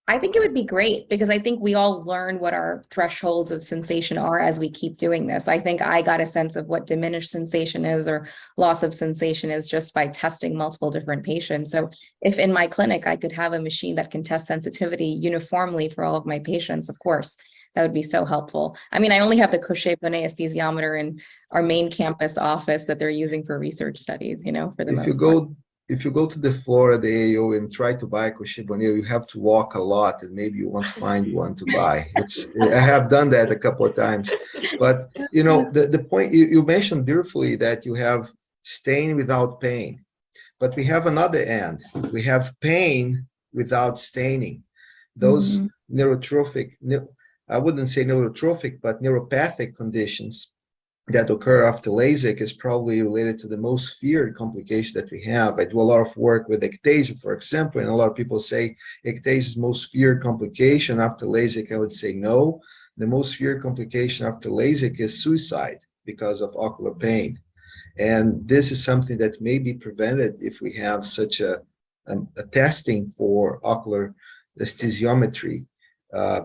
I think it would be great, because I think we all learn what our thresholds of sensation are as we keep doing this. I think I got a sense of what diminished sensation is or loss of sensation is just by testing multiple different patients. So if in my clinic I could have a machine that can test sensitivity uniformly for all of my patients, of course, that would be so helpful. I mean, I only have the Cochet-Bonnet aesthesiometer in our main campus office that they're using for research studies, for the most part. If you go to the floor at the AO and try to buy a Cochet-Bonnet, you have to walk a lot, and maybe you won't find one to buy. I have done that a couple of times. But, the point, you mentioned beautifully that you have stain without pain. But we have another end. We have pain without staining. Those neurotrophic, I wouldn't say neurotrophic, but neuropathic conditions that occur after LASIK is probably related to the most feared complication that we have. I do a lot of work with ectasia, for example, and a lot of people say ectasia is the most feared complication after LASIK. I would say no. The most feared complication after LASIK is suicide because of ocular pain. And this is something that may be prevented if we have such a testing for ocular aesthesiometry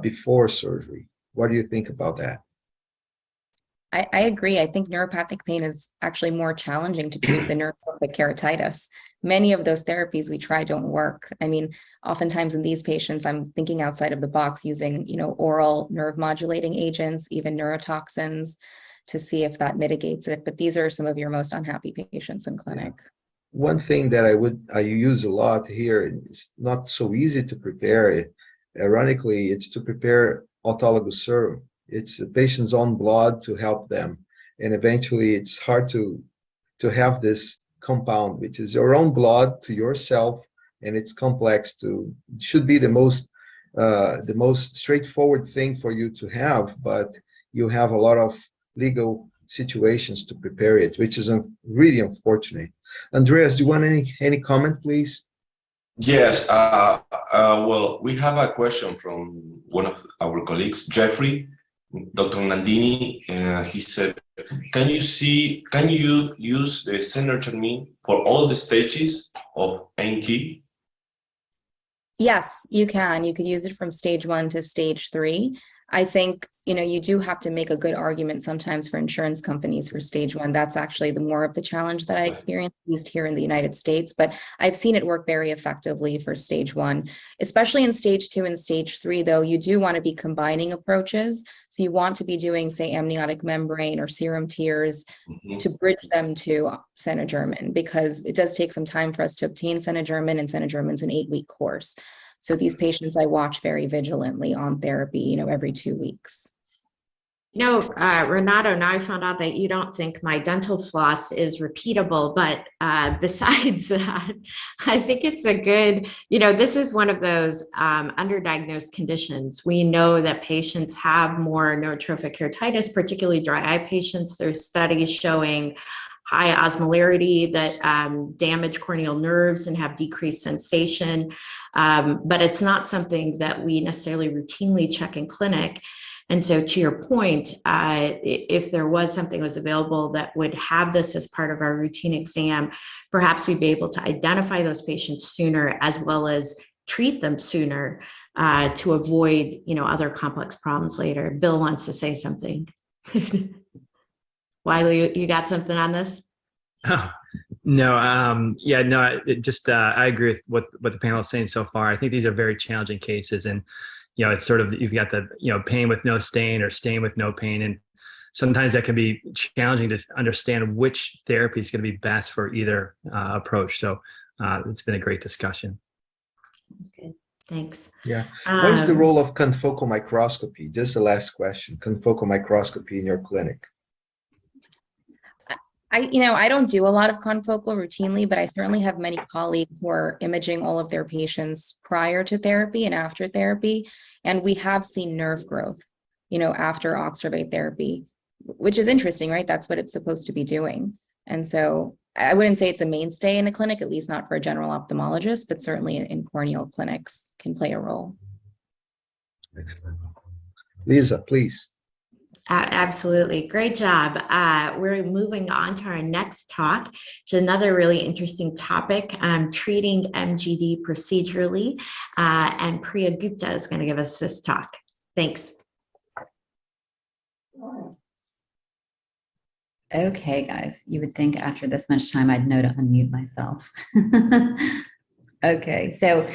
before surgery. What do you think about that? I agree. I think neuropathic pain is actually more challenging to treat than neurotrophic keratitis. Many of those therapies we try don't work. I mean, oftentimes in these patients, I'm thinking outside of the box using, oral nerve modulating agents, even neurotoxins, to see if that mitigates it. But these are some of your most unhappy patients in clinic. One thing that I use a lot here, it's not so easy to prepare it. Ironically, it's to prepare autologous serum. It's the patient's own blood to help them. And eventually it's hard to have this compound, which is your own blood to yourself. And it's complex should be the most straightforward thing for you to have, but you have a lot of legal situations to prepare it, which is really unfortunate. Andreas, do you want any comment, please? Yes. Well, we have a question from one of our colleagues, Jeffrey. Dr. Nandini, he said, can you use the Cenegermin for all the stages of Enkey? Yes, you can. You could use it from stage 1 to stage 3. I think, you do have to make a good argument sometimes for insurance companies for stage 1. That's actually the more of the challenge that I experienced, at least here in the United States. But I've seen it work very effectively for stage 1, especially in stage 2 and stage 3, though, you do want to be combining approaches. So you want to be doing, say, amniotic membrane or serum tears to bridge them to Cenegermin, because it does take some time for us to obtain Cenegermin, and Cenegermin's an 8-week course. So these patients I watch very vigilantly on therapy, every 2 weeks. Renato, now I found out that you don't think my dental floss is repeatable, but besides that, I think it's a good, this is one of those underdiagnosed conditions. We know that patients have more neurotrophic keratitis, particularly dry eye patients. There's studies showing high osmolarity that damage corneal nerves and have decreased sensation. But it's not something that we necessarily routinely check in clinic. And so to your point, if there was something that was available that would have this as part of our routine exam, perhaps we'd be able to identify those patients sooner as well as treat them sooner to avoid, other complex problems later. Bill wants to say something. Wiley, you got something on this? Oh, no, I agree with what the panel is saying so far. I think these are very challenging cases, and it's sort of, you've got the pain with no stain or stain with no pain, and sometimes that can be challenging to understand which therapy is going to be best for either approach. So it's been a great discussion. Okay, thanks. Yeah. What is the role of confocal microscopy? Just the last question. Confocal microscopy in your clinic. I don't do a lot of confocal routinely, but I certainly have many colleagues who are imaging all of their patients prior to therapy and after therapy. And we have seen nerve growth, after Oxervate therapy, which is interesting, right? That's what it's supposed to be doing. And so I wouldn't say it's a mainstay in a clinic, at least not for a general ophthalmologist, but certainly in corneal clinics can play a role. Excellent. Lisa, please. Absolutely. Great job. We're moving on to our next talk, which is another really interesting topic, treating MGD procedurally. And Priya Gupta is going to give us this talk. Thanks. Okay, guys, you would think after this much time I'd know to unmute myself. Okay, so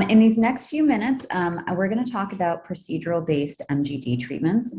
in these next few minutes, we're going to talk about procedural-based MGD treatments.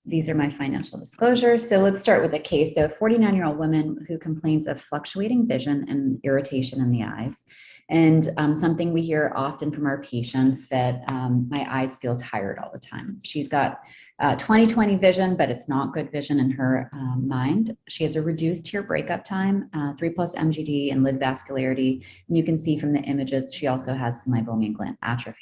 These are my financial disclosures. So let's start with a case. So a 49-year-old woman who complains of fluctuating vision and irritation in the eyes. And something we hear often from our patients that my eyes feel tired all the time. She's got 20/20 vision, but it's not good vision in her mind. She has a reduced tear breakup time, 3+ MGD and lid vascularity. And you can see from the images, she also has meibomian gland atrophy.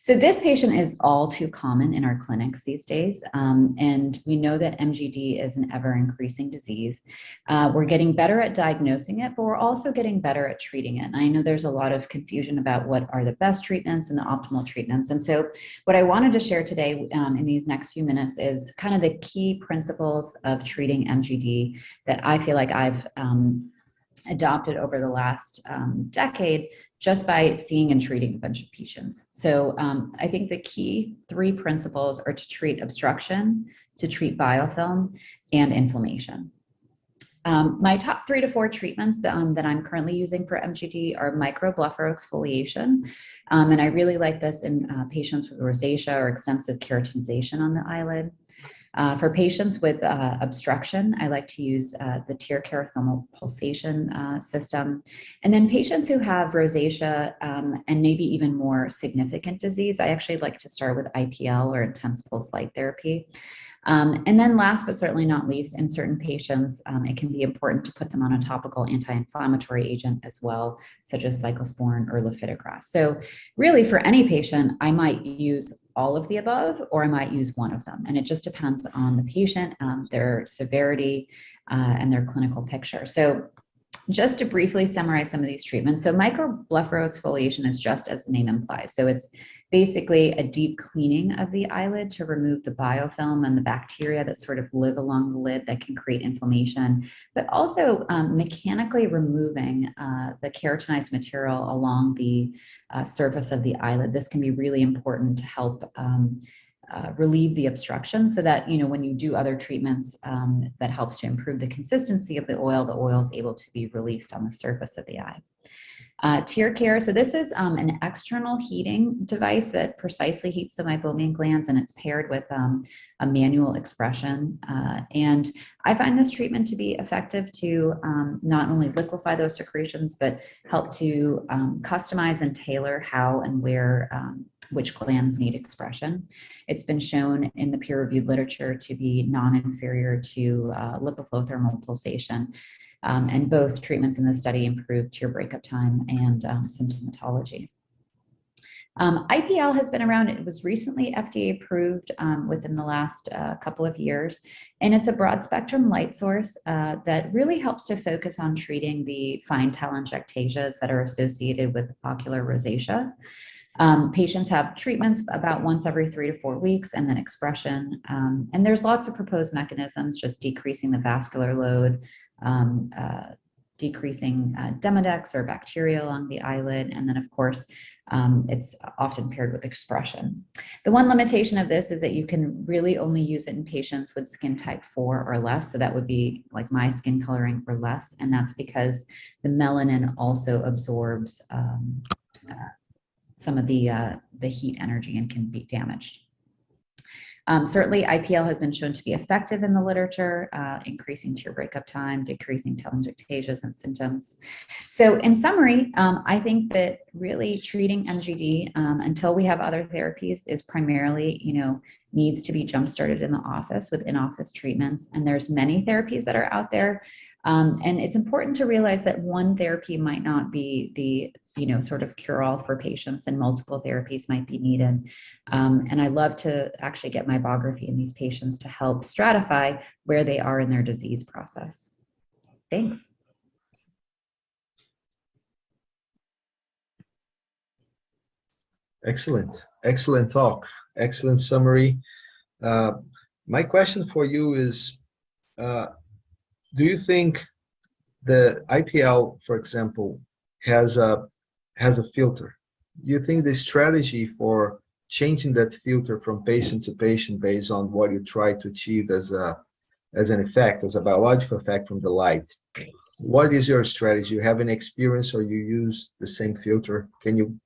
So this patient is all too common in our clinics these days, and we know that MGD is an ever-increasing disease. We're getting better at diagnosing it, but we're also getting better at treating it. And I know there's a lot of confusion about what are the best treatments and the optimal treatments. And so what I wanted to share today in these next few minutes is kind of the key principles of treating MGD that I feel like I've adopted over the last decade, just by seeing and treating a bunch of patients. So I think the key 3 principles are to treat obstruction, to treat biofilm, and inflammation. My top 3 to 4 treatments that I'm currently using for MGD are microblepharoexfoliation. And I really like this in patients with rosacea or extensive keratinization on the eyelid. For patients with obstruction, I like to use the TearCare thermal pulsation system. And then patients who have rosacea and maybe even more significant disease, I actually like to start with IPL or intense pulse light therapy. And then last but certainly not least, in certain patients, it can be important to put them on a topical anti-inflammatory agent as well, such as cyclosporin or lifitegrast. So really for any patient, I might use all of the above, or I might use one of them. And it just depends on the patient, their severity, and their clinical picture. So just to briefly summarize some of these treatments. So microblepharoexfoliation is just as the name implies. So it's basically a deep cleaning of the eyelid to remove the biofilm and the bacteria that sort of live along the lid that can create inflammation, but also mechanically removing the keratinized material along the surface of the eyelid. This can be really important to help relieve the obstruction so that, when you do other treatments, that helps to improve the consistency of the oil is able to be released on the surface of the eye. TearCare, so this is an external heating device that precisely heats the meibomian glands, and it's paired with a manual expression. And I find this treatment to be effective to not only liquefy those secretions, but help to customize and tailor how and where which glands need expression. It's been shown in the peer-reviewed literature to be non-inferior to lipoflow thermal pulsation. And both treatments in the study improved tear breakup time and symptomatology. IPL has been around. It was recently FDA approved within the last couple of years. And it's a broad spectrum light source that really helps to focus on treating the fine telangiectasias that are associated with ocular rosacea. Patients have treatments about once every 3 to 4 weeks and then expression. And there's lots of proposed mechanisms, just decreasing the vascular load, decreasing Demodex or bacteria along the eyelid. And then of course, it's often paired with expression. The one limitation of this is that you can really only use it in patients with skin type 4 or less. So that would be like my skin coloring or less. And that's because the melanin also absorbs some of the heat energy and can be damaged. Certainly, IPL has been shown to be effective in the literature, increasing tear breakup time, decreasing telangiectasias and symptoms. So in summary, I think that really treating MGD until we have other therapies is primarily, needs to be jump-started in the office with in-office treatments. And there's many therapies that are out there. And it's important to realize that one therapy might not be the sort of cure-all for patients, and multiple therapies might be needed. And I love to actually get mybography in these patients to help stratify where they are in their disease process. Thanks. Excellent. Excellent talk. Excellent summary. My question for you is, do you think the IPL, for example, has a filter? Do you think the strategy for changing that filter from patient to patient based on what you try to achieve as an effect, as a biological effect from the light? What is your strategy? You have any experience, or you use the same filter? Can you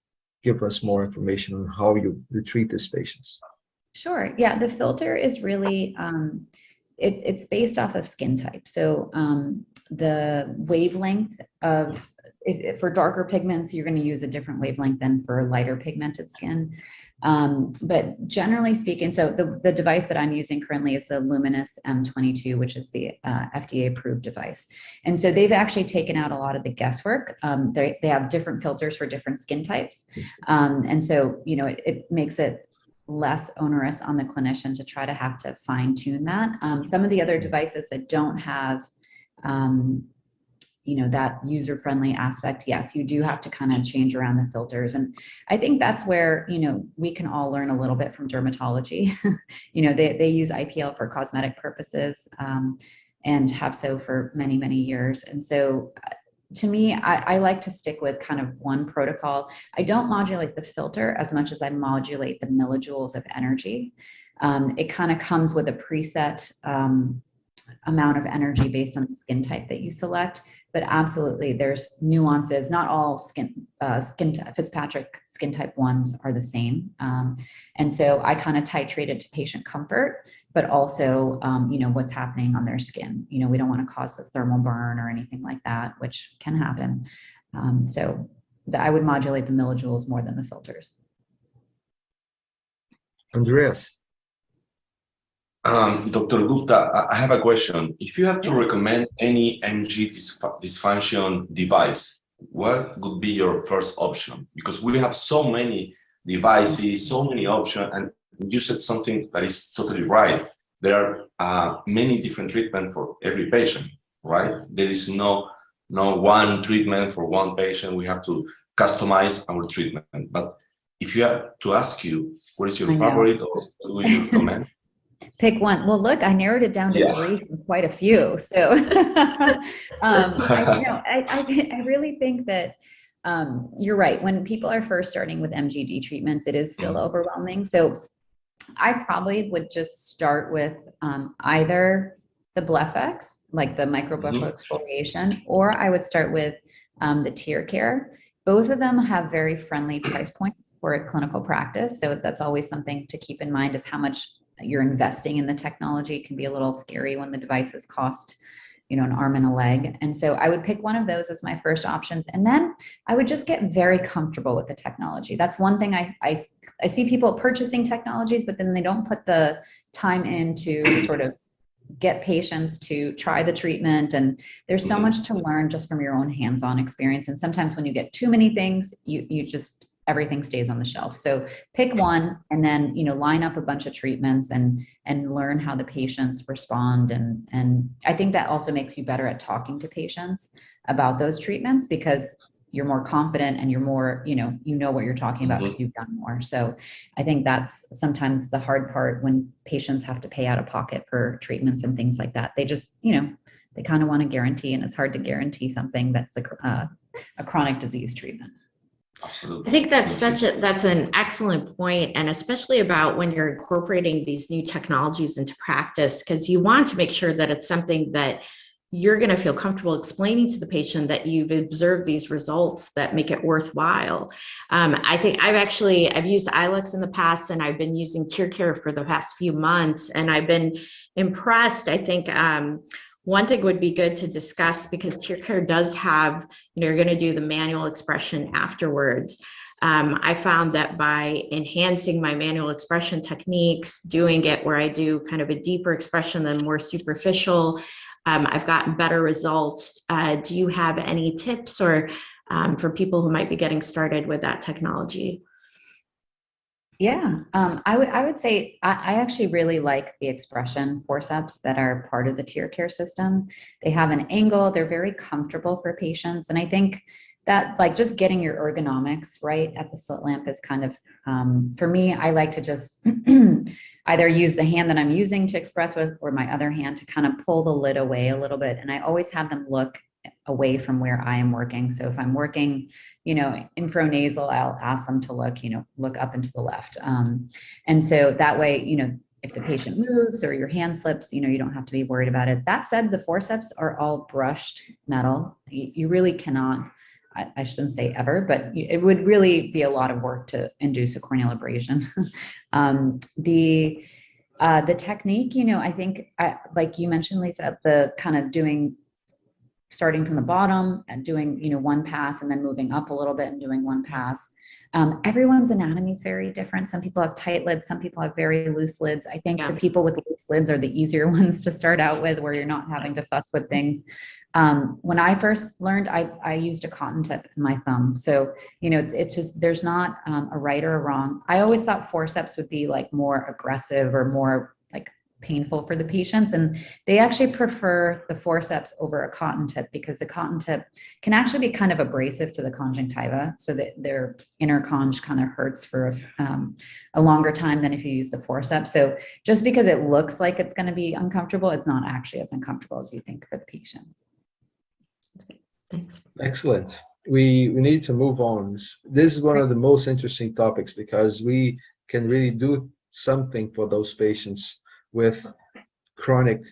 give us more information on how you treat these patients? Sure. Yeah, the filter is really, it's based off of skin type. So the wavelength of, for darker pigments, you're going to use a different wavelength than for lighter pigmented skin. But generally speaking, so the device that I'm using currently is the Luminous M22, which is the FDA approved device. And so they've actually taken out a lot of the guesswork. They have different filters for different skin types. And so, it makes it less onerous on the clinician to try to have to fine tune that. Some of the other devices that don't have, that user-friendly aspect, yes, you do have to kind of change around the filters. And I think that's where, we can all learn a little bit from dermatology. They use IPL for cosmetic purposes and have so for many, many years. And so to me, I like to stick with kind of one protocol. I don't modulate the filter as much as I modulate the millijoules of energy. It kind of comes with a preset amount of energy based on the skin type that you select. But absolutely, there's nuances. Not all Fitzpatrick skin type 1s are the same. And so I kind of titrate it to patient comfort, but also, what's happening on their skin. We don't want to cause a thermal burn or anything like that, which can happen. So I would modulate the millijoules more than the filters. Andreas. Dr. Gupta, I have a question. If you have to recommend any MG dysfunction device, what would be your first option? Because we have so many devices, so many options, and you said something that is totally right. There are many different treatments for every patient, right? There is no one treatment for one patient. We have to customize our treatment. But if you have to ask you, what is your favorite, or what would you recommend? Pick one. Well, look, I narrowed it down to 3 from quite a few. So I really think that you're right. When people are first starting with MGD treatments, it is still overwhelming. So I probably would just start with either the BlephEx, like the microblephoexfoliation, or I would start with the TearCare. Both of them have very friendly price points for a clinical practice. So that's always something to keep in mind, is how much you're investing in the technology. It can be a little scary when the devices cost, an arm and a leg. And so I would pick one of those as my first options. And then I would just get very comfortable with the technology. That's one thing I see people purchasing technologies, but then they don't put the time in to sort of get patients to try the treatment. And there's so much to learn just from your own hands-on experience. And sometimes when you get too many things, you just everything stays on the shelf. So pick one and then, line up a bunch of treatments and learn how the patients respond. And I think that also makes you better at talking to patients about those treatments, because you're more confident and you're more, you know what you're talking about because you've done more. So I think that's sometimes the hard part when patients have to pay out of pocket for treatments and things like that. They just, they kind of want a guarantee, and it's hard to guarantee something that's a chronic disease treatment. Absolutely. I think that's an excellent point, and especially about when you're incorporating these new technologies into practice, because you want to make sure that it's something that you're going to feel comfortable explaining to the patient, that you've observed these results that make it worthwhile. I think I've used iLux in the past, and I've been using TearCare for the past few months, and I've been impressed. I think one thing would be good to discuss, because TearCare does have, you're going to do the manual expression afterwards. I found that by enhancing my manual expression techniques, doing it where I do kind of a deeper expression than more superficial, I've gotten better results. Do you have any tips or for people who might be getting started with that technology? Yeah, I would say I actually really like the expression forceps that are part of the TearCare system. They have an angle, they're very comfortable for patients. And I think that just getting your ergonomics right at the slit lamp is kind of, for me, I like to just either use the hand that I'm using to express with, or my other hand to kind of pull the lid away a little bit. And I always have them look away from where I am working. So if I'm working, infranasal, I'll ask them to look up and to the left. And so that way, if the patient moves or your hand slips, you don't have to be worried about it. That said, the forceps are all brushed metal. You really cannot, I shouldn't say ever, but it would really be a lot of work to induce a corneal abrasion. The technique, I think, like you mentioned, Lisa, the kind of starting from the bottom and doing, one pass and then moving up a little bit and doing one pass. Everyone's anatomy is very different. Some people have tight lids, some people have very loose lids. I think the people with loose lids are the easier ones to start out with, where you're not having to fuss with things. When I first learned, I used a cotton tip in my thumb. So, it's just, there's not a right or a wrong. I always thought forceps would be more aggressive or more painful for the patients, and they actually prefer the forceps over a cotton tip, because the cotton tip can actually be kind of abrasive to the conjunctiva, so that their inner conj kind of hurts for a longer time than if you use the forceps. So just because it looks like it's going to be uncomfortable, it's not actually as uncomfortable as you think for the patients. Thanks. Excellent. We need to move on. This is one of the most interesting topics, because we can really do something for those patients with chronic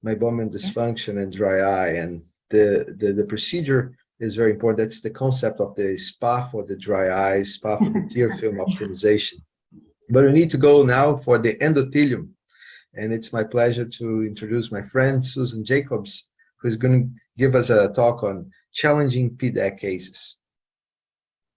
meibomian dysfunction and dry eye. And the procedure is very important. That's the concept of the SPA for the dry eye, SPA for the tear film optimization. But we need to go now for the endothelium. And it's my pleasure to introduce my friend, Susan Jacobs, who's going to give us a talk on challenging PDAC cases.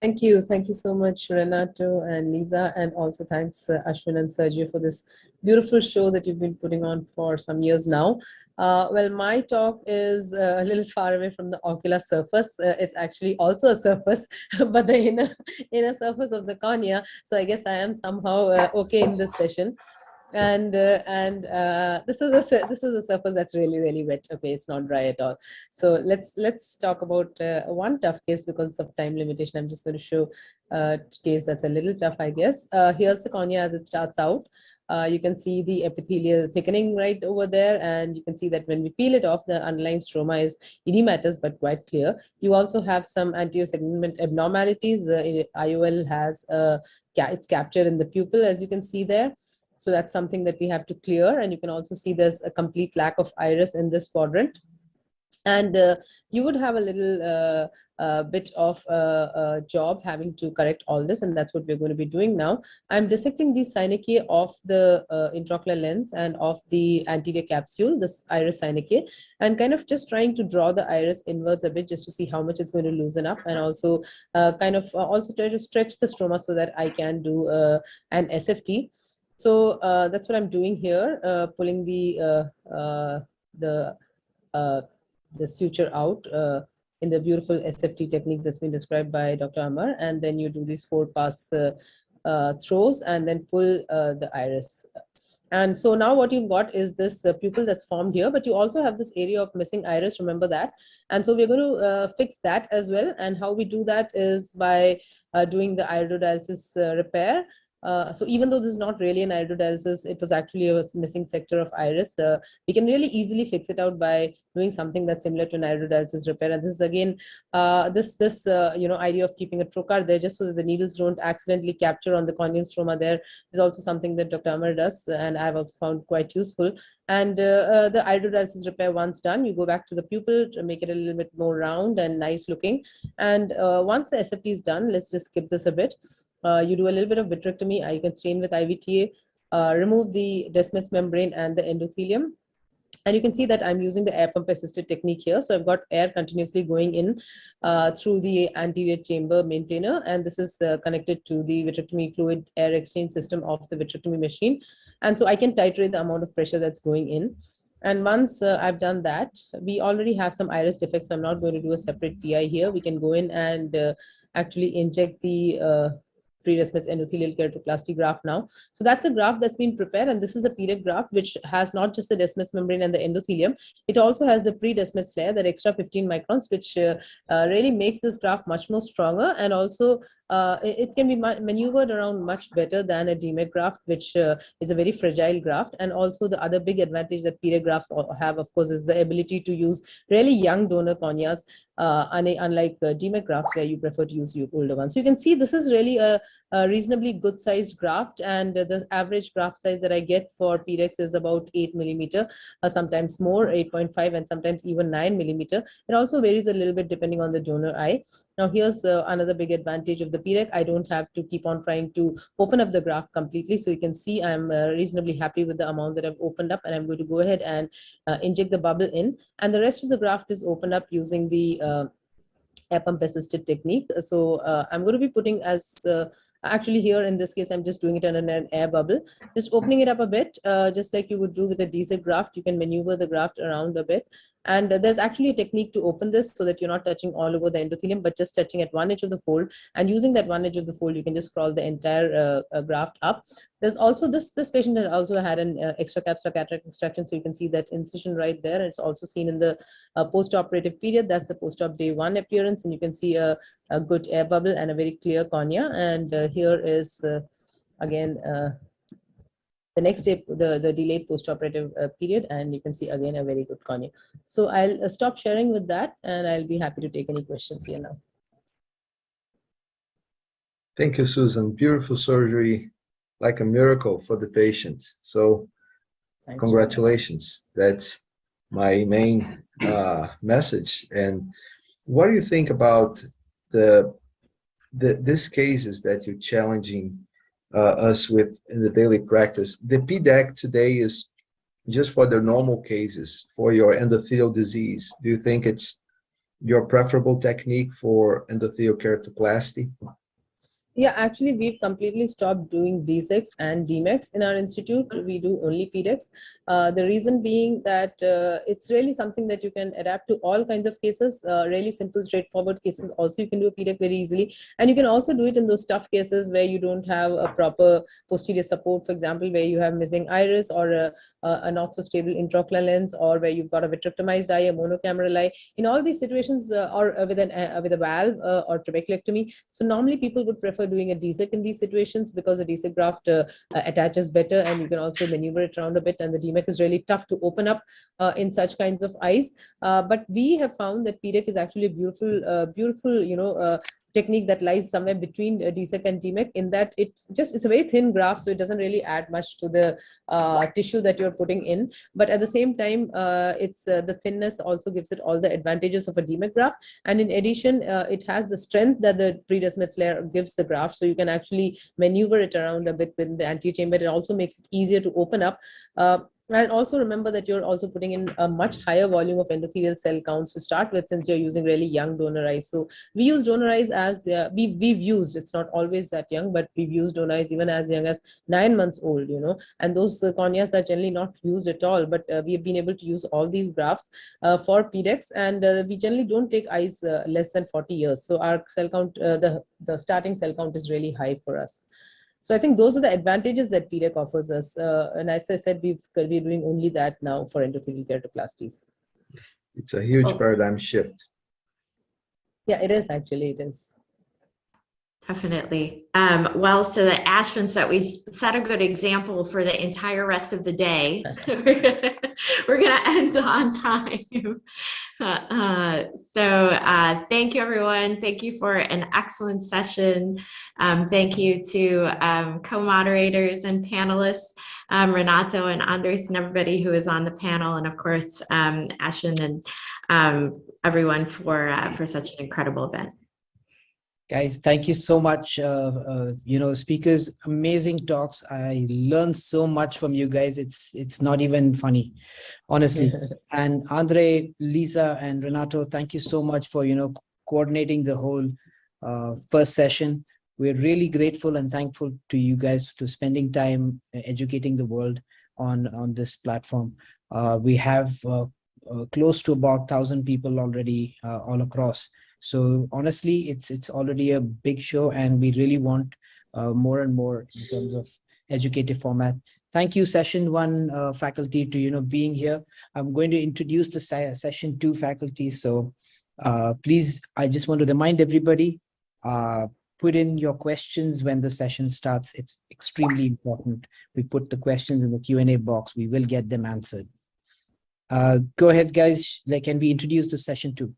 Thank you. Thank you so much, Renato and Lisa, and also thanks Ashwin and Sergio for this beautiful show that you've been putting on for some years now. Well, my talk is a little far away from the ocular surface. It's actually also a surface, but the inner surface of the cornea. So I guess I am somehow okay in this session. And this is a surface that's really wet. Okay, it's not dry at all. So let's talk about one tough case. Because of time limitation, I'm just going to show a case that's a little tough, I guess. Here's the cornea as it starts out. You can see the epithelial thickening right over there, and you can see that when we peel it off, the underlying stroma is edematous but quite clear. You also have some anterior segment abnormalities. The IOL has it's captured in the pupil, as you can see there. So that's something that we have to clear. And you can also see there's a complete lack of iris in this quadrant. And you would have a little bit of a job having to correct all this. And that's what we're going to be doing now. I'm dissecting the synechiae of the intraocular lens and of the anterior capsule, this iris synechiae, and kind of just trying to draw the iris inwards a bit just to see how much it's going to loosen up, and also also try to stretch the stroma so that I can do an SFT. So that's what I'm doing here, pulling the suture out in the beautiful SFT technique that's been described by Dr. Amar. And then you do these 4-pass throws and then pull the iris. And so now what you've got is this pupil that's formed here, but you also have this area of missing iris, remember that. And so we're going to fix that as well. And how we do that is by doing the iridodialysis repair. So even though this is not really an iridodialysis, it was actually a missing sector of iris. We can really easily fix it out by doing something that's similar to an iridodialysis repair. And this is again, this idea of keeping a trocar there just so that the needles don't accidentally capture on the corneal stroma there is also something that Dr. Amar does, and I've also found quite useful. And the iridodialysis repair, once done, you go back to the pupil to make it a little bit more round and nice looking. And once the SFT is done, let's just skip this a bit. You do a little bit of vitrectomy. You can stain with IVTA, remove the Descemet's membrane and the endothelium. And you can see that I'm using the air pump assisted technique here. So I've got air continuously going in through the anterior chamber maintainer. And this is connected to the vitrectomy fluid air exchange system of the vitrectomy machine. And so I can titrate the amount of pressure that's going in. And once I've done that, we already have some iris defects. So I'm not going to do a separate PI here. We can go in and actually inject the pre-Descemet's endothelial keratoplasty graft now. So that's a graft that's been prepared, and this is a PDEC graft which has not just the Descemet's membrane and the endothelium, it also has the pre-Descemet's layer, that extra 15 microns, which really makes this graft much more stronger, and also it can be maneuvered around much better than a DMEC graft, which is a very fragile graft. And also the other big advantage that PDEC grafts have, of course, is the ability to use really young donor corneas, unlike DMEC grafts where you prefer to use older ones. So you can see this is really a reasonably good sized graft, and the average graft size that I get for PDEX is about 8 millimeter, sometimes more, 8.5, and sometimes even 9 millimeter. It also varies a little bit depending on the donor eye. Now here's another big advantage of the PDEC. I don't have to keep on trying to open up the graft completely. So you can see I'm reasonably happy with the amount that I've opened up, and I'm going to go ahead and inject the bubble in, and the rest of the graft is opened up using the air pump assisted technique. So I'm going to be putting actually here in this case, I'm just doing it on an air bubble, just opening it up a bit, just like you would do with a DZIP graft. You can maneuver the graft around a bit. And there's actually a technique to open this so that you're not touching all over the endothelium, but just touching at one edge of the fold. And using that one edge of the fold, you can just crawl the entire graft up. There's also this patient that also had an extracapsular cataract extraction. So you can see that incision right there. And it's also seen in the post-operative period. That's the post-op day 1 appearance. And you can see a good air bubble and a very clear cornea. And here is, again, the next day, the delayed post-operative period, and you can see again a very good cornea. So I'll stop sharing with that, and I'll be happy to take any questions here now. Thank you, Susan. Beautiful surgery, like a miracle for the patient. So thanks, congratulations. That's my main message. And what do you think about these cases that you're challenging us with in the daily practice? The PDEC today is just for the normal cases, for your endothelial disease. Do you think it's your preferable technique for endothelial keratoplasty? Yeah, actually, we've completely stopped doing DZEX and DMEX in our institute. We do only PDEX. The reason being that it's really something that you can adapt to all kinds of cases, really simple, straightforward cases. Also, you can do a PDEC very easily. And you can also do it in those tough cases where you don't have a proper posterior support, for example, where you have missing iris or a not so stable intraocular lens, or where you've got a vitrectomized eye, a monocameral eye. In all these situations, or with a valve or trabeculectomy. So normally people would prefer doing a DZEC in these situations because the DZEC graft attaches better, and you can also maneuver it around a bit. And the DMEC is really tough to open up in such kinds of eyes. But we have found that PDEC is actually a beautiful, technique that lies somewhere between DZEC and DMEC, in that it's a very thin graft, so it doesn't really add much to the tissue that you're putting in. But at the same time, the thinness also gives it all the advantages of a DMEC graft. And in addition, it has the strength that the pre-Descemet's layer gives the graft, so you can actually maneuver it around a bit within the anterior chamber. It also makes it easier to open up. And also remember that you're also putting in a much higher volume of endothelial cell counts to start with, since you're using really young donor eyes. So we use donor eyes as we've used, it's not always that young, but we've used donor eyes even as young as 9 months old, you know, and those corneas are generally not used at all. But we have been able to use all these grafts for PDEX, and we generally don't take eyes less than 40 years. So our cell count, the starting cell count is really high for us. So I think those are the advantages that PDEC offers us. And as I said, we're doing only that now for endothelial keratoplasties. It's a huge paradigm shift. Yeah, it is actually, it is. Definitely. Well, so the Ashwin set, we set a good example for the entire rest of the day. We're gonna end on time. Thank you, everyone. Thank you for an excellent session. Thank you to co-moderators and panelists, Renato and Andres, and everybody who is on the panel, and of course, Ashwin and everyone for such an incredible event. Guys, thank you so much. Speakers, amazing talks. I learned so much from you guys. It's not even funny, honestly. And Andre, Lisa, and Renato, thank you so much for coordinating the whole first session. We're really grateful and thankful to you guys for spending time educating the world on this platform. We have close to about 1,000 people already all across. So honestly, it's already a big show, and we really want more and more in terms of educative format. Thank you, Session 1 faculty, to being here. I'm going to introduce the Session 2 faculty. So please, I just want to remind everybody, put in your questions when the session starts. It's extremely important. We put the questions in the Q&A box. We will get them answered. Go ahead, guys. Can we introduce the Session 2?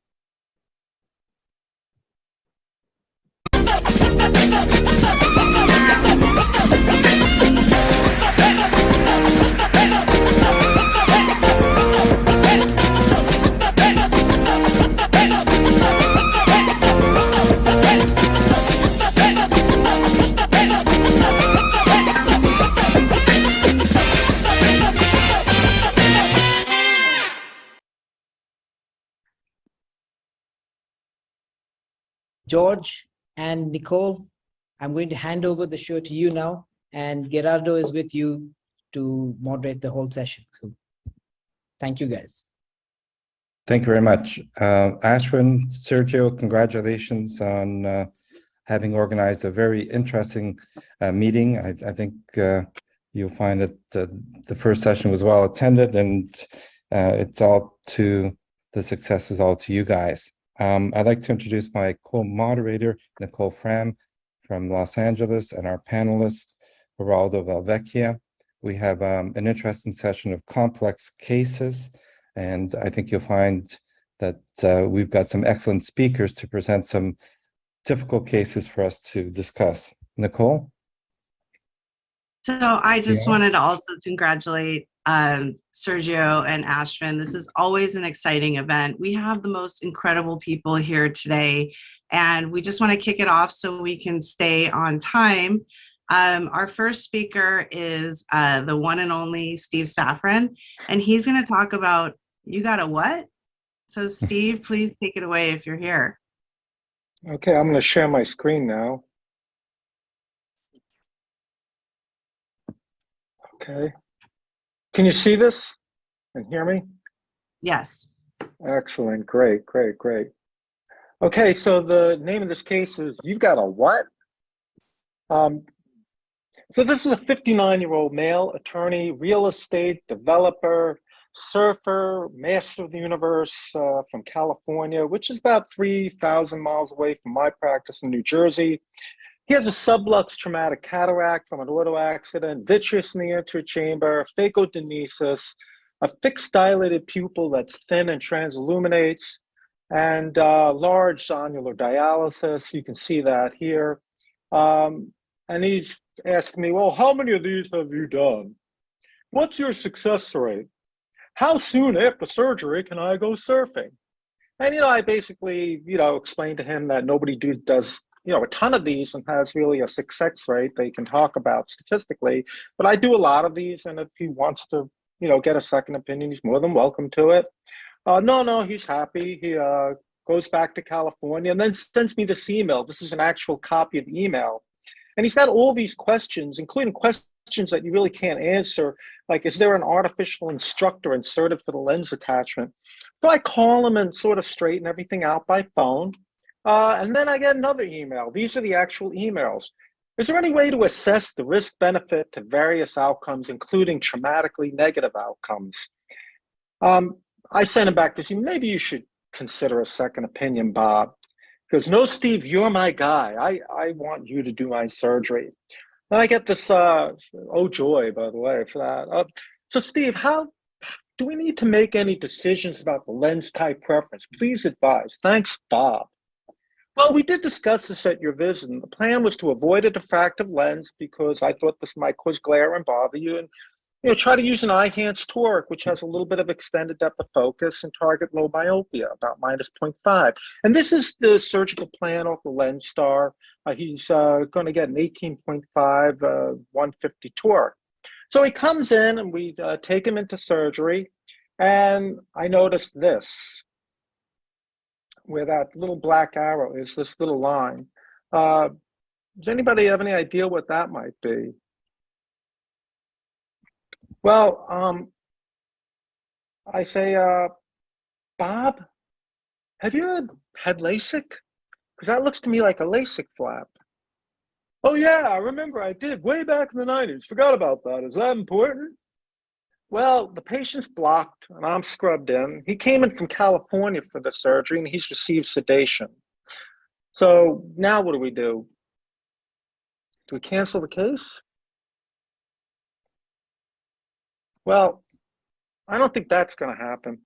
George and Nicole, I'm going to hand over the show to you now, and Gerardo is with you to moderate the whole session. So thank you, guys. Thank you very much. Ashwin, Sergio, congratulations on having organized a very interesting meeting. I think you'll find that the first session was well attended, and it's all to the success is all to you guys. I'd like to introduce my co-moderator, Nicole Fram from Los Angeles, and our panelist, Geraldo Valvecchia. We have an interesting session of complex cases, and I think you'll find that we've got some excellent speakers to present some difficult cases for us to discuss. Nicole? So I just wanted to also congratulate Sergio and Ashwin. This is always an exciting event. We have the most incredible people here today, and we just want to kick it off so we can stay on time. Our first speaker is the one and only Steve Safran, and he's going to talk about, you got a what? So Steve, please take it away if you're here. Okay, I'm going to share my screen now. Okay. Can you see this and hear me? Yes. Excellent. Great, great, great. Okay, so the name of this case is You Got a What? So this is a 59-year-old male attorney, real estate developer, surfer, master of the universe from California, which is about 3,000 miles away from my practice in New Jersey. He has a sublux traumatic cataract from an auto accident, vitreous in the anterior chamber, phacodenesis, a fixed dilated pupil that's thin and transilluminates, and large zonular dialysis. You can see that here. And he's asking me, well, how many of these have you done? What's your success rate? How soon after surgery can I go surfing? And, I basically, explained to him that nobody does a ton of these and has really a success rate they can talk about statistically, but I do a lot of these, and if he wants to, get a second opinion, he's more than welcome to it. No, he's happy. He goes back to California and then sends me this email. This is an actual copy of the email. And he's got all these questions, including questions that you really can't answer, like, is there an artificial instructor inserted for the lens attachment? So I call him and sort of straighten everything out by phone. And then I get another email. These are the actual emails. Is there any way to assess the risk benefit to various outcomes, including traumatically negative outcomes? I sent him back to see, maybe you should consider a second opinion, Bob. He goes, no, Steve, you're my guy. I want you to do my surgery. Then I get this, oh joy, by the way, for that. So Steve, how do we need to make any decisions about the lens type preference? Please advise. Thanks, Bob. Well, we did discuss this at your visit, and the plan was to avoid a diffractive lens because I thought this might cause glare and bother you, and try to use an Eyhance toric, which has a little bit of extended depth of focus and target low myopia, about -0.5. And this is the surgical plan off the LensStar. He's going to get an 18.5 150 toric. So he comes in and we take him into surgery, and I noticed this, where that little black arrow is, this little line. Does anybody have any idea what that might be? Well, I say, Bob, have you had LASIK? Because that looks to me like a LASIK flap. Oh yeah, I remember I did way back in the 90s. Forgot about that. Is that important? Well, the patient's blocked and I'm scrubbed in. He came in from California for the surgery and he's received sedation. So now what do we do? Do we cancel the case? Well, I don't think that's going to happen.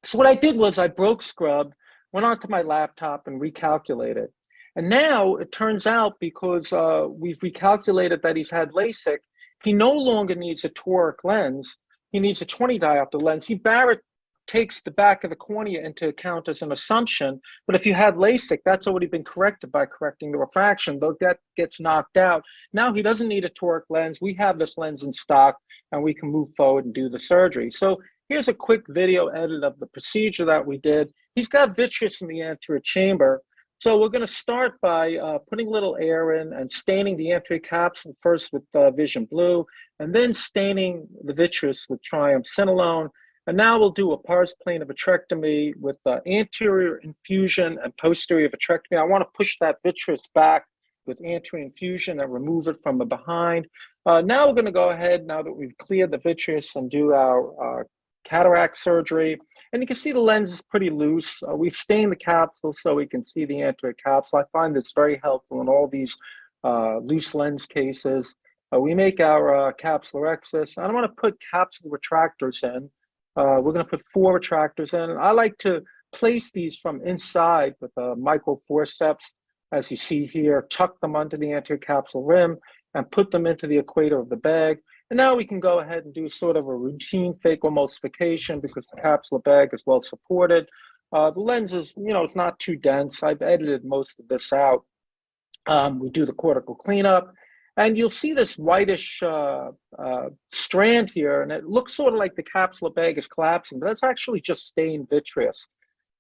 So what I did was I broke scrub, went onto my laptop and recalculated. And now it turns out, because we've recalculated that he's had LASIK, he no longer needs a toric lens. He needs a 20 diopter lens. See, Barrett takes the back of the cornea into account as an assumption, but if you had LASIK, that's already been corrected by correcting the refraction. That gets knocked out. Now he doesn't need a toric lens. We have this lens in stock, and we can move forward and do the surgery. So here's a quick video edit of the procedure that we did. He's got vitreous in the anterior chamber. So we're going to start by putting a little air in and staining the anterior capsule first with Vision Blue, and then staining the vitreous with Triumph-Cinolone. And now we'll do a pars plana vitrectomy with anterior infusion and posterior vitrectomy. I want to push that vitreous back with anterior infusion and remove it from the behind. Now we're going to go ahead, now that we've cleared the vitreous, and do our cataract surgery. And you can see the lens is pretty loose. We've stained the capsule so we can see the anterior capsule. I find it's very helpful in all these loose lens cases. We make our capsulorhexis, and I want to put capsule retractors in. We're going to put 4 retractors in. I like to place these from inside with a micro forceps, as you see here, tuck them under the anterior capsule rim and put them into the equator of the bag. And now we can go ahead and do sort of a routine phacoemulsification because the capsular bag is well supported. The lens is, it's not too dense. I've edited most of this out. We do the cortical cleanup. And you'll see this whitish strand here, and it looks sort of like the capsular bag is collapsing, but that's actually just stained vitreous.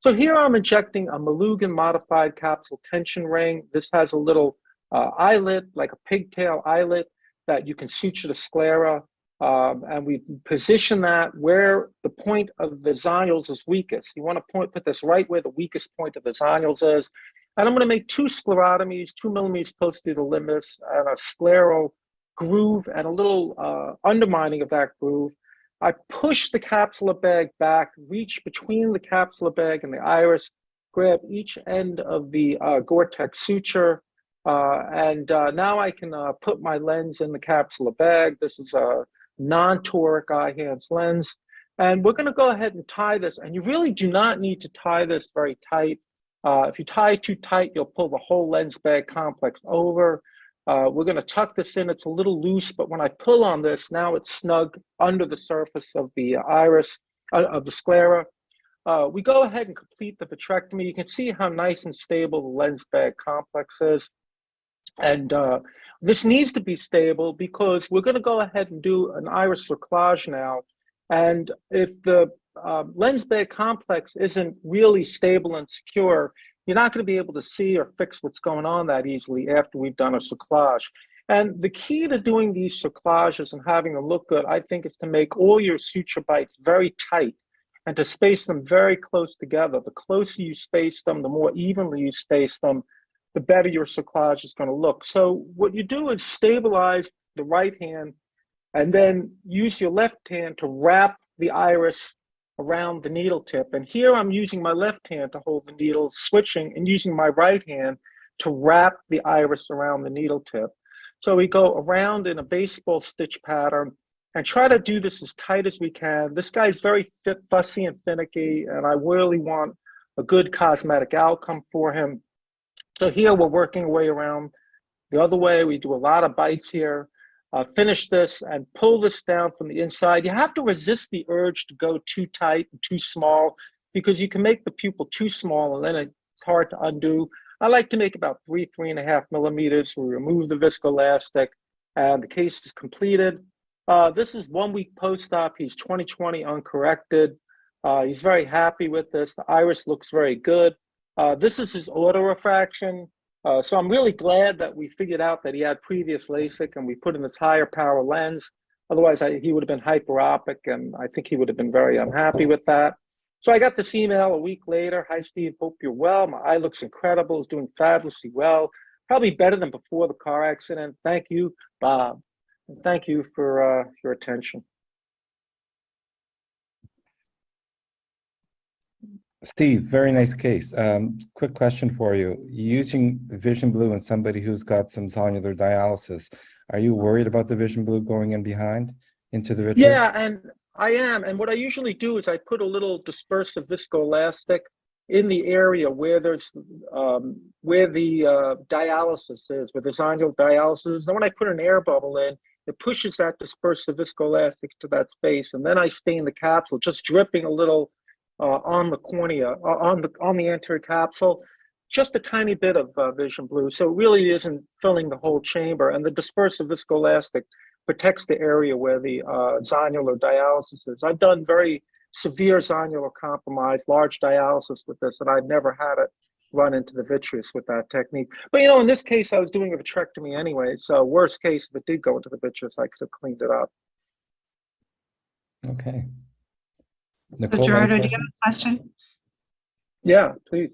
So here I'm injecting a Malugan modified capsule tension ring. This has a little eyelet, like a pigtail eyelet, that you can suture the sclera. And we position that where the point of the zonules is weakest. You want to put this right where the weakest point of the zonules is. And I'm going to make 2 sclerotomies, 2 millimeters posterior to the limbus, and a scleral groove and a little undermining of that groove. I push the capsular bag back, reach between the capsular bag and the iris, grab each end of the Gore-Tex suture, and now I can put my lens in the capsular bag. This is a non-toric Eyhance lens. And we're going to go ahead and tie this. And you really do not need to tie this very tight. If you tie too tight, you'll pull the whole lens bag complex over. We're going to tuck this in. It's a little loose, but when I pull on this, now it's snug under the surface of the iris, of the sclera. We go ahead and complete the vitrectomy. You can see how nice and stable the lens bag complex is. And this needs to be stable because we're going to go ahead and do an iris cerclage now. And if the lens bag complex isn't really stable and secure, you're not going to be able to see or fix what's going on that easily after we've done a cerclage. And the key to doing these cerclages and having them look good, I think, is to make all your suture bites very tight and to space them very close together. The closer you space them, the more evenly you space them, the better your cerclage is going to look. So what you do is stabilize the right hand and then use your left hand to wrap the iris around the needle tip. And here I'm using my left hand to hold the needle, switching and using my right hand to wrap the iris around the needle tip. So we go around in a baseball stitch pattern and try to do this as tight as we can. This guy's very fussy and finicky, and I really want a good cosmetic outcome for him. So here we're working our way around the other way. We do a lot of bites here. Finish this and pull this down from the inside. You have to resist the urge to go too tight and too small because you can make the pupil too small and then it's hard to undo. I like to make about 3.5 millimeters. We remove the viscoelastic and the case is completed. This is 1 week post-op. He's 20/20 uncorrected. He's very happy with this. The iris looks very good. This is his autorefraction. So I'm really glad that we figured out that he had previous LASIK and we put in this higher power lens. Otherwise, he would have been hyperopic, and I think he would have been very unhappy with that. So I got this email a week later. Hi, Steve. Hope you're well. My eye looks incredible. It's doing fabulously well. Probably better than before the car accident. Thank you, Bob. And thank you for your attention. Steve, very nice case. Quick question for you. Using Vision Blue in somebody who's got some zonular dialysis, are you worried about the Vision Blue going in behind into the vitreous? Yeah, and I am. And what I usually do is I put a little dispersive viscoelastic in the area where there's where the dialysis is, where the zonular dialysis is. Then when I put an air bubble in, it pushes that dispersive viscoelastic to that space, and then I stain the capsule, just dripping a little on the cornea, on the anterior capsule, just a tiny bit of Vision Blue. So it really isn't filling the whole chamber, and the dispersive viscoelastic protects the area where the zonular dialysis is. I've done very severe zonular compromise, large dialysis with this, and I've never had it run into the vitreous with that technique. But you know, in this case, I was doing a vitrectomy anyway, so worst case, if it did go into the vitreous, I could have cleaned it up. Okay. So Nicole, Gerardo, do you have a question? Yeah, please.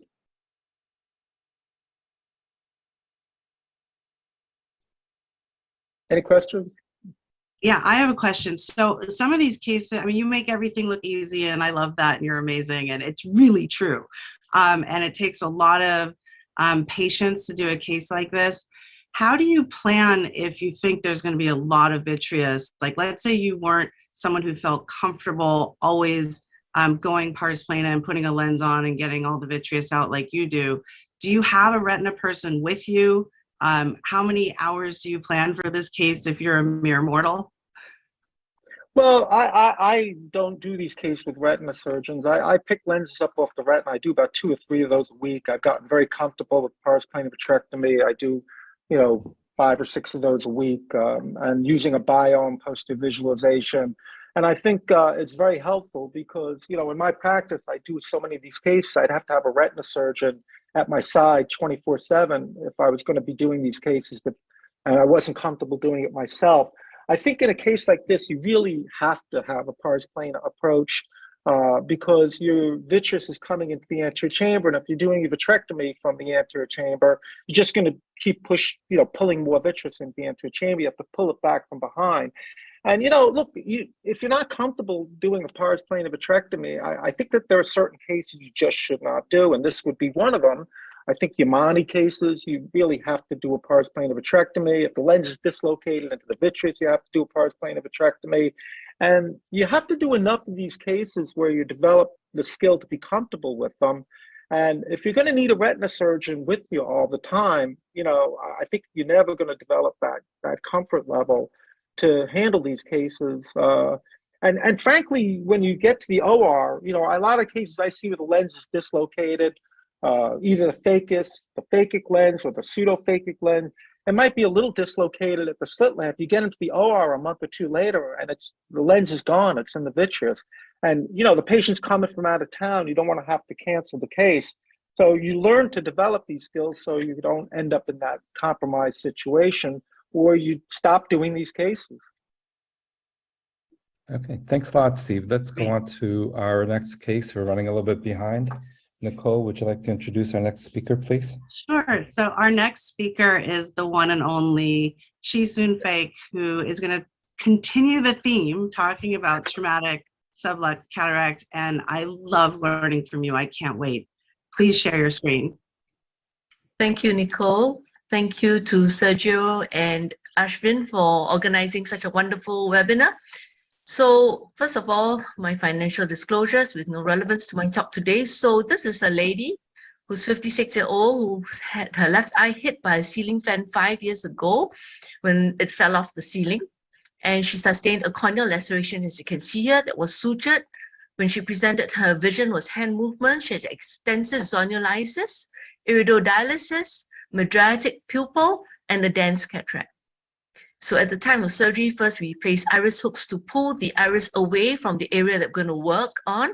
Any questions? Yeah, I have a question. So some of these cases, I mean, you make everything look easy, and I love that, and you're amazing, and it's really true. And it takes a lot of patience to do a case like this. How do you plan if you think there's going to be a lot of vitreous? Like, let's say you weren't someone who felt comfortable always going pars plana and putting a lens on and getting all the vitreous out like you do. Do you have a retina person with you? How many hours do you plan for this case if you're a mere mortal? Well, I don't do these cases with retina surgeons. I pick lenses up off the retina. I do about 2 or 3 of those a week. I've gotten very comfortable with pars plana vitrectomy. I do, you know, 5 or 6 of those a week, and using a bio and posterior visualization. And I think it's very helpful because, you know, in my practice, I do so many of these cases, I'd have to have a retina surgeon at my side 24/7 if I was going to be doing these cases, and I wasn't comfortable doing it myself. I think in a case like this, you really have to have a pars plana approach because your vitreous is coming into the anterior chamber, and if you're doing a vitrectomy from the anterior chamber, you're just going to keep pulling more vitreous into the anterior chamber. You have to pull it back from behind. And, you know, look, if you're not comfortable doing a pars plana vitrectomy, I think that there are certain cases you just should not do, and this would be one of them. I think Yamane cases, you really have to do a pars plana vitrectomy. If the lens is dislocated into the vitreous, you have to do a pars plana vitrectomy. And you have to do enough of these cases where you develop the skill to be comfortable with them. And if you're going to need a retina surgeon with you all the time, you know, I think you're never going to develop that comfort level to handle these cases. And frankly, when you get to the OR, you know, a lot of cases I see where the lens is dislocated, either the phakic lens or the pseudophakic lens, It might be a little dislocated at the slit lamp. You get into the OR a month or two later, and the lens is gone. It's in the vitreous. And, the patient's coming from out of town. You don't want to have to cancel the case. So you learn to develop these skills so you don't end up in that compromised situation or you stop doing these cases. Okay, thanks a lot, Steve. Let's go on to our next case. We're running a little bit behind. Nicole, would you like to introduce our next speaker, please? Sure. So our next speaker is the one and only Chi Soon Faik, who is going to continue the theme talking about traumatic subluxed cataract. And I love learning from you. I can't wait. Please share your screen. Thank you, Nicole. Thank you to Sergio and Ashwin for organizing such a wonderful webinar. So first of all, my financial disclosures with no relevance to my talk today. So this is a lady who's 56-year-old who had her left eye hit by a ceiling fan 5 years ago when it fell off the ceiling. And she sustained a corneal laceration, as you can see here, that was sutured. When she presented, her vision was hand movement. She had extensive zonulisis, iridodialysis, mydriatic pupil, and a dense cataract. So at the time of surgery, first we placed iris hooks to pull the iris away from the area that we're going to work on.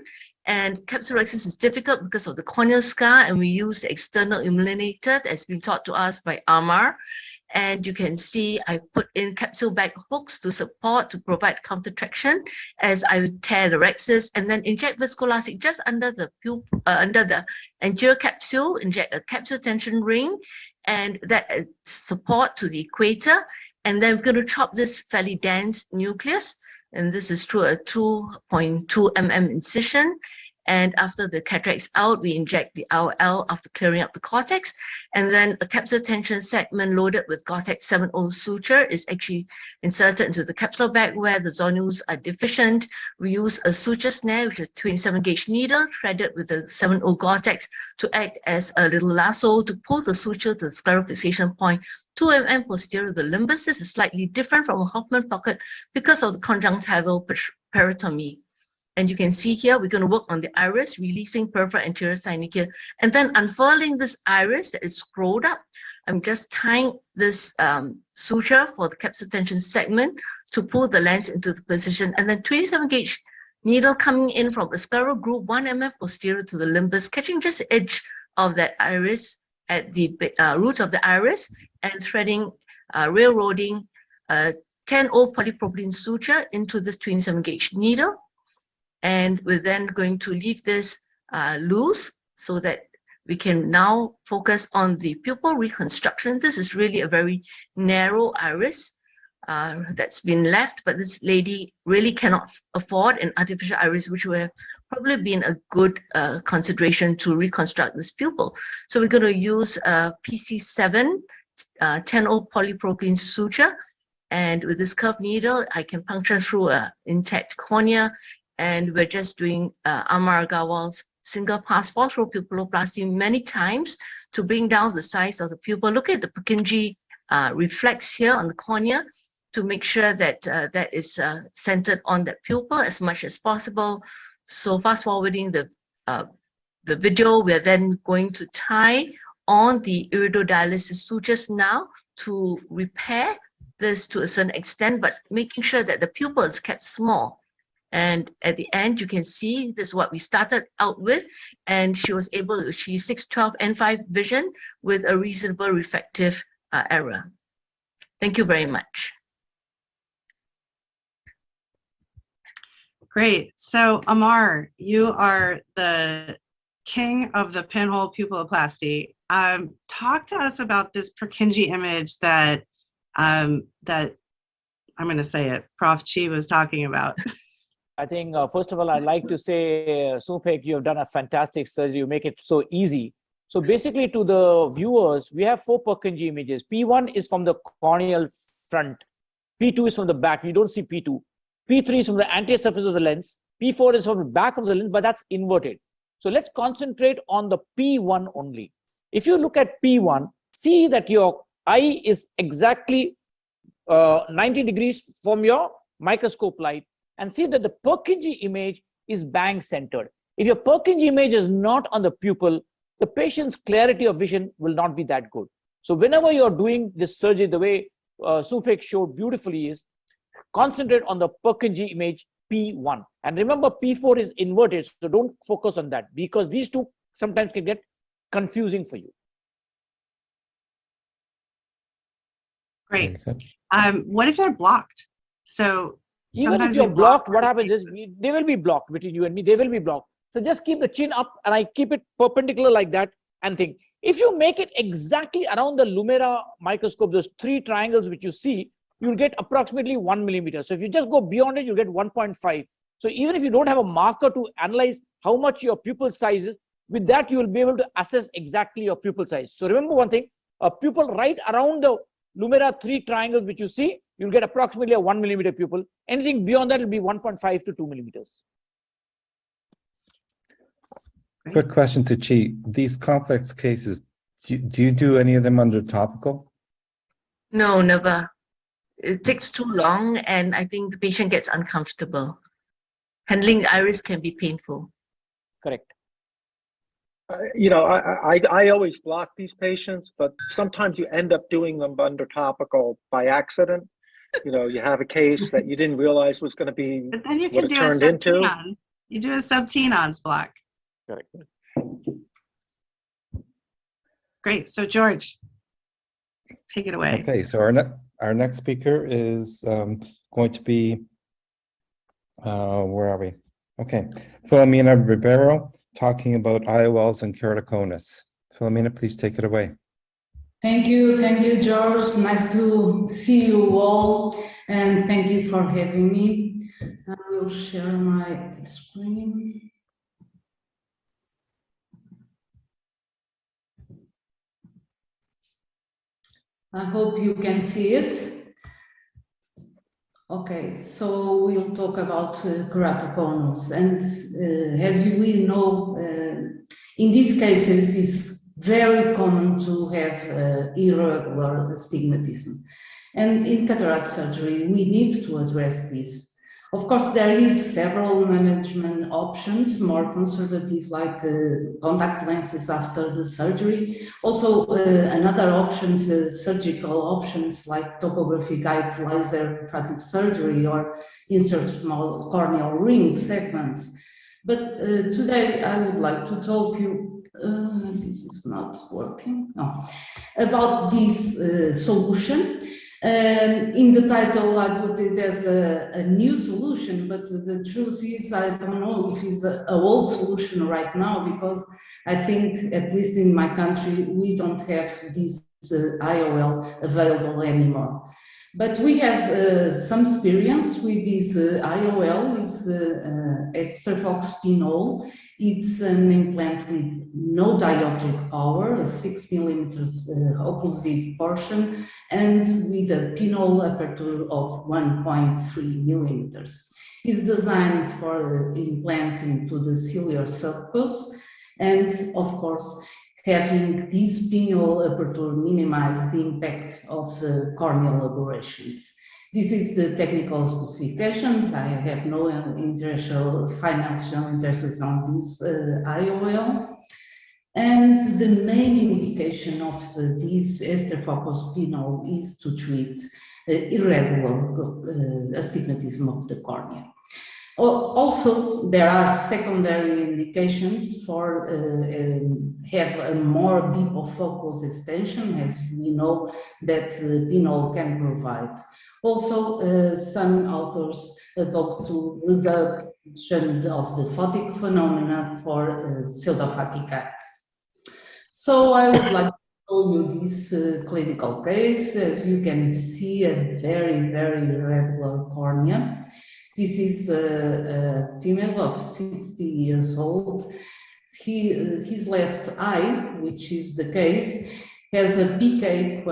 And capsulorhexis is difficult because of the corneal scar, and we use the external illuminator that's been taught to us by Amar. And you can see I've put in capsule bag hooks to support, to provide counter traction as I would tear the rhexis, and then inject viscoelastic just under the under the anterior capsule, inject a capsule tension ring, and that support to the equator. And then we're going to chop this fairly dense nucleus, and this is through a 2.2 mm incision. And after the cataract's out, we inject the IOL after clearing up the cortex. And then a capsule tension segment loaded with Gore-Tex 7.0 suture is actually inserted into the capsular bag where the zonules are deficient. We use a suture snare, which is 27 gauge needle threaded with the 7.0 Gore-Tex to act as a little lasso to pull the suture to the scleral fixation point 2 mm posterior to the limbus. This is slightly different from a Hoffman pocket because of the conjunctival peritomy. And you can see here, we're going to work on the iris, releasing peripheral anterior synechia, and then unfurling this iris that is scrolled up. I'm just tying this suture for the capsule tension segment to pull the lens into the position, and then 27 gauge needle coming in from a scleral groove 1 mm posterior to the limbus, catching just the edge of that iris at the root of the iris, and threading, railroading 10-0 polypropylene suture into this 27 gauge needle. And we're then going to leave this loose so that we can now focus on the pupil reconstruction. This is really a very narrow iris that's been left, but this lady really cannot afford an artificial iris, which would have probably been a good consideration to reconstruct this pupil. So we're going to use PC7 10-0 polypropylene suture. And with this curved needle, I can puncture through an intact cornea. And we're just doing Amar Agarwal's single pass phosphoropupilloplasty many times to bring down the size of the pupil. Look at the Purkinje reflex here on the cornea to make sure that that is centered on that pupil as much as possible. So fast forwarding the video, we're then going to tie on the iridodialysis sutures now to repair this to a certain extent, but making sure that the pupil is kept small. And at the end, you can see this is what we started out with, and she was able to achieve 6/12 N5 vision with a reasonable refractive error. Thank you very much. Great. So Amar, you are the king of the pinhole pupilloplasty. Talk to us about this Purkinje image that that I'm going to say it, Prof. Chi was talking about. I think, first of all, I'd like to say, Soon Faik, you have done a fantastic surgery. You make it so easy. So basically, to the viewers, we have 4 Purkinje images. P1 is from the corneal front. P2 is from the back. You don't see P2. P3 is from the anterior surface of the lens. P4 is from the back of the lens, but that's inverted. So let's concentrate on the P1 only. If you look at P1, see that your eye is exactly 90 degrees from your microscope light, and see that the Purkinje image is bang centered. If your Purkinje image is not on the pupil, the patient's clarity of vision will not be that good. So whenever you're doing this surgery, the way Soupek showed beautifully is concentrate on the Purkinje image P1. And remember, P4 is inverted, so don't focus on that because these two sometimes can get confusing for you. Great. What if they're blocked? So even if you're blocked, what happens is they will be blocked between you and me. They will be blocked. So just keep the chin up, and I keep it perpendicular like that, and think. If you make it exactly around the Lumira microscope, those three triangles which you see, you'll get approximately 1 millimeter. So if you just go beyond it, you'll get 1.5. So even if you don't have a marker to analyze how much your pupil size is, with that you will be able to assess exactly your pupil size. So remember one thing, a pupil right around the Lumira three triangles which you see, you'll get approximately a 1 millimeter pupil. Anything beyond that will be 1.5 to 2 millimeters. Quick question to Chi. These complex cases, do you do any of them under topical? No, never. It takes too long, and I think the patient gets uncomfortable. Handling the iris can be painful. Correct. You know, I always block these patients, but sometimes you end up doing them under topical by accident. You know, you have a case that you didn't realize was going to be But then you what can it do turned a into. subtenon. You do a subtenons block. Correct. Great. So George, take it away. Okay, so our next speaker is going to be, where are we? Okay, Filomena Ribeiro, talking about IOLs and keratoconus. Filomena, please take it away. Thank you, George. Nice to see you all, and thank you for having me. I will share my screen. I hope you can see it. Okay, so we'll talk about keratoconus, and as we know, in these cases, it's very common to have irregular astigmatism, and in cataract surgery, we need to address this. Of course, there is several management options, more conservative, like contact lenses after the surgery. Also, another options, surgical options like topographic guide laser refractive surgery or insert small corneal ring segments. But today I would like to talk you, this is not working, no, about this solution. In the title, I put it as a new solution, but the truth is, I don't know if it's an old solution right now, because I think, at least in my country, we don't have this IOL available anymore. But we have some experience with this IOL, is Extrafox Pinhole. It's an implant with no dioptric power, a 6 millimeters occlusive portion, and with a pinhole aperture of 1.3 millimeters. It's designed for implanting to the ciliary surface, and of course, having this pinhole aperture minimize the impact of corneal aberrations. This is the technical specifications. I have no financial interests on this IOL. And the main indication of this Extrafox pinhole is to treat irregular astigmatism of the cornea. Also, there are secondary indications for have a more deep focus extension, as we know that the pinhole can provide. Also, some authors talk to reduction of the photic phenomena for pseudophakic eyes. So I would like to show you this clinical case. As you can see, a very, very irregular cornea. This is a female of 60 years old. His left eye, which is the case, has a PK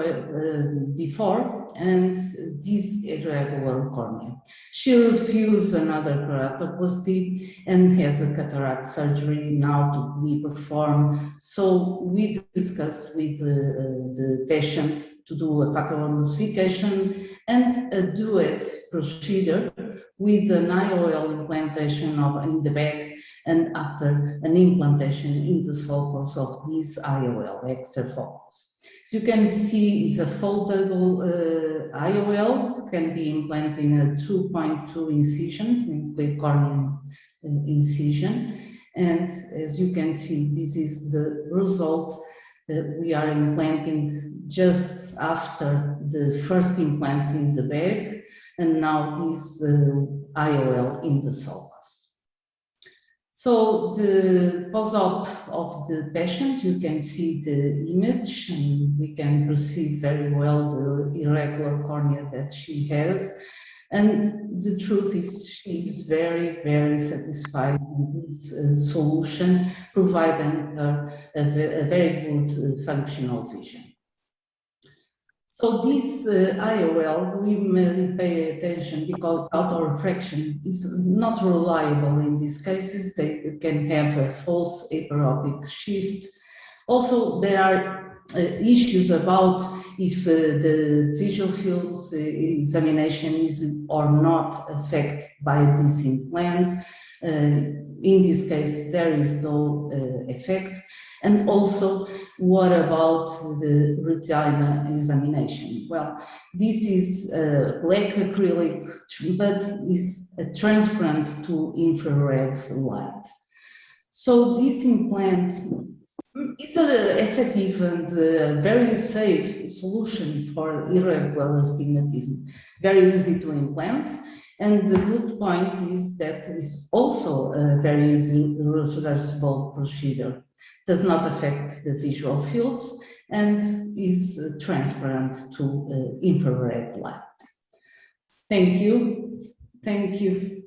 before and this irregular cornea. She refused another keratoplasty and has a cataract surgery now to be performed. So we discussed with the patient to do a phacoemulsification and a duet procedure with an IOL implantation in the back and after an implantation in the sulcus of this IOL Extrafox. As you can see, it's a foldable IOL, can be implanted in a 2.2 incisions, in clear corneal incision. And as you can see, this is the result that we are implanting just after the first implant in the bag, and now this IOL in the sulcus. So the post-op of the patient, you can see the image, and we can perceive very well the irregular cornea that she has. And the truth is, she is very, very satisfied with this solution, providing her a very good functional vision. So this IOL, we may pay attention because autorefraction is not reliable in these cases. They can have a false aperopic shift. Also, there are issues about if the visual fields examination is or not affected by this implant. In this case, there is no effect. And also, what about the retina examination? Well, this is black acrylic, but is a transparent to infrared light. So this implant is an effective and very safe solution for irregular astigmatism. Very easy to implant. And the good point is that it's also a very easy reversible procedure. Does not affect the visual fields and is transparent to infrared light. Thank you. Thank you.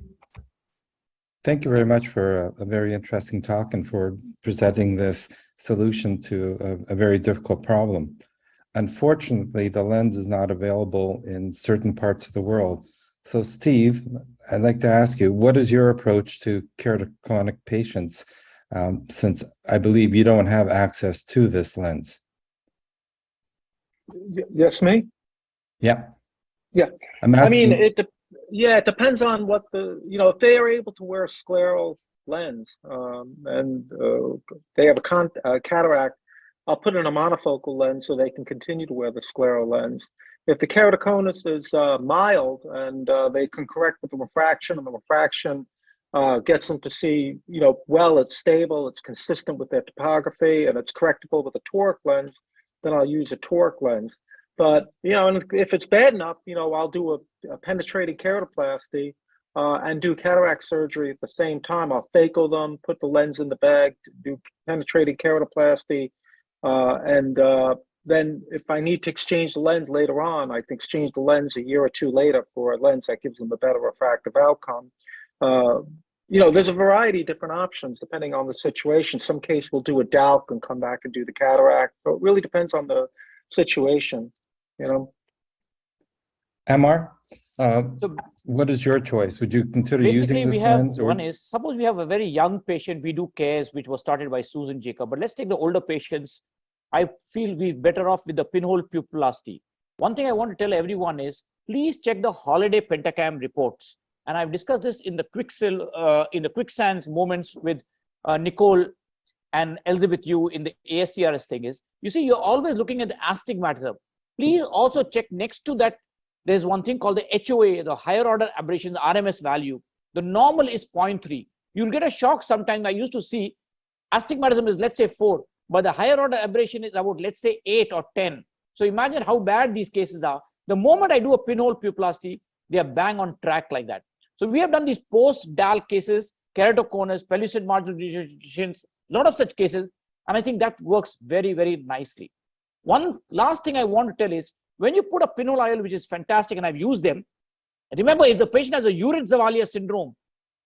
Thank you very much for a very interesting talk and for presenting this solution to a very difficult problem. Unfortunately, the lens is not available in certain parts of the world. So Steve, I'd like to ask you, what is your approach to keratoconic patients, since I believe you don't have access to this lens? Yes, me? Yeah. Yeah. I'm asking, I mean, it depends on what if they are able to wear a scleral lens and they have a cataract, I'll put in a monofocal lens so they can continue to wear the scleral lens. If the keratoconus is mild and they can correct with the refraction, and the refraction gets them to see, well, it's stable, it's consistent with their topography, and it's correctable with a toric lens, then I'll use a toric lens. But, and if it's bad enough, I'll do a penetrating keratoplasty and do cataract surgery at the same time. I'll phaco them, put the lens in the bag, do penetrating keratoplasty, and then if I need to exchange the lens later on, I can exchange the lens a year or two later for a lens that gives them a better refractive outcome. There's a variety of different options depending on the situation. Some case we'll do a DALC and come back and do the cataract. So it really depends on the situation, Amar, what is your choice? Would you consider using this lens? Or? One is, suppose we have a very young patient, we do CARES, which was started by Susan Jacob, but let's take the older patients. I feel we're better off with the pinhole pupillasty. One thing I want to tell everyone is, please check the Holiday Pentacam reports. And I've discussed this in the Quicksands moments with Nicole and Elizabeth Yu in the ASCRS thing is, you see, you're always looking at the astigmatism. Please also check next to that, there's one thing called the HOA, the higher order aberration, the RMS value. The normal is 0.3. You'll get a shock sometimes. I used to see astigmatism is, let's say, 4. But the higher order aberration is about, let's say, 8 or 10. So imagine how bad these cases are. The moment I do a pinhole pupillasty, they are bang on track like that. So we have done these post-DAL cases, keratoconus, pellucid marginal degenerations, a lot of such cases. And I think that works very, very nicely. One last thing I want to tell is, when you put a pinhole IOL, which is fantastic, and I've used them, remember, if the patient has a Uritz-Zavalia syndrome,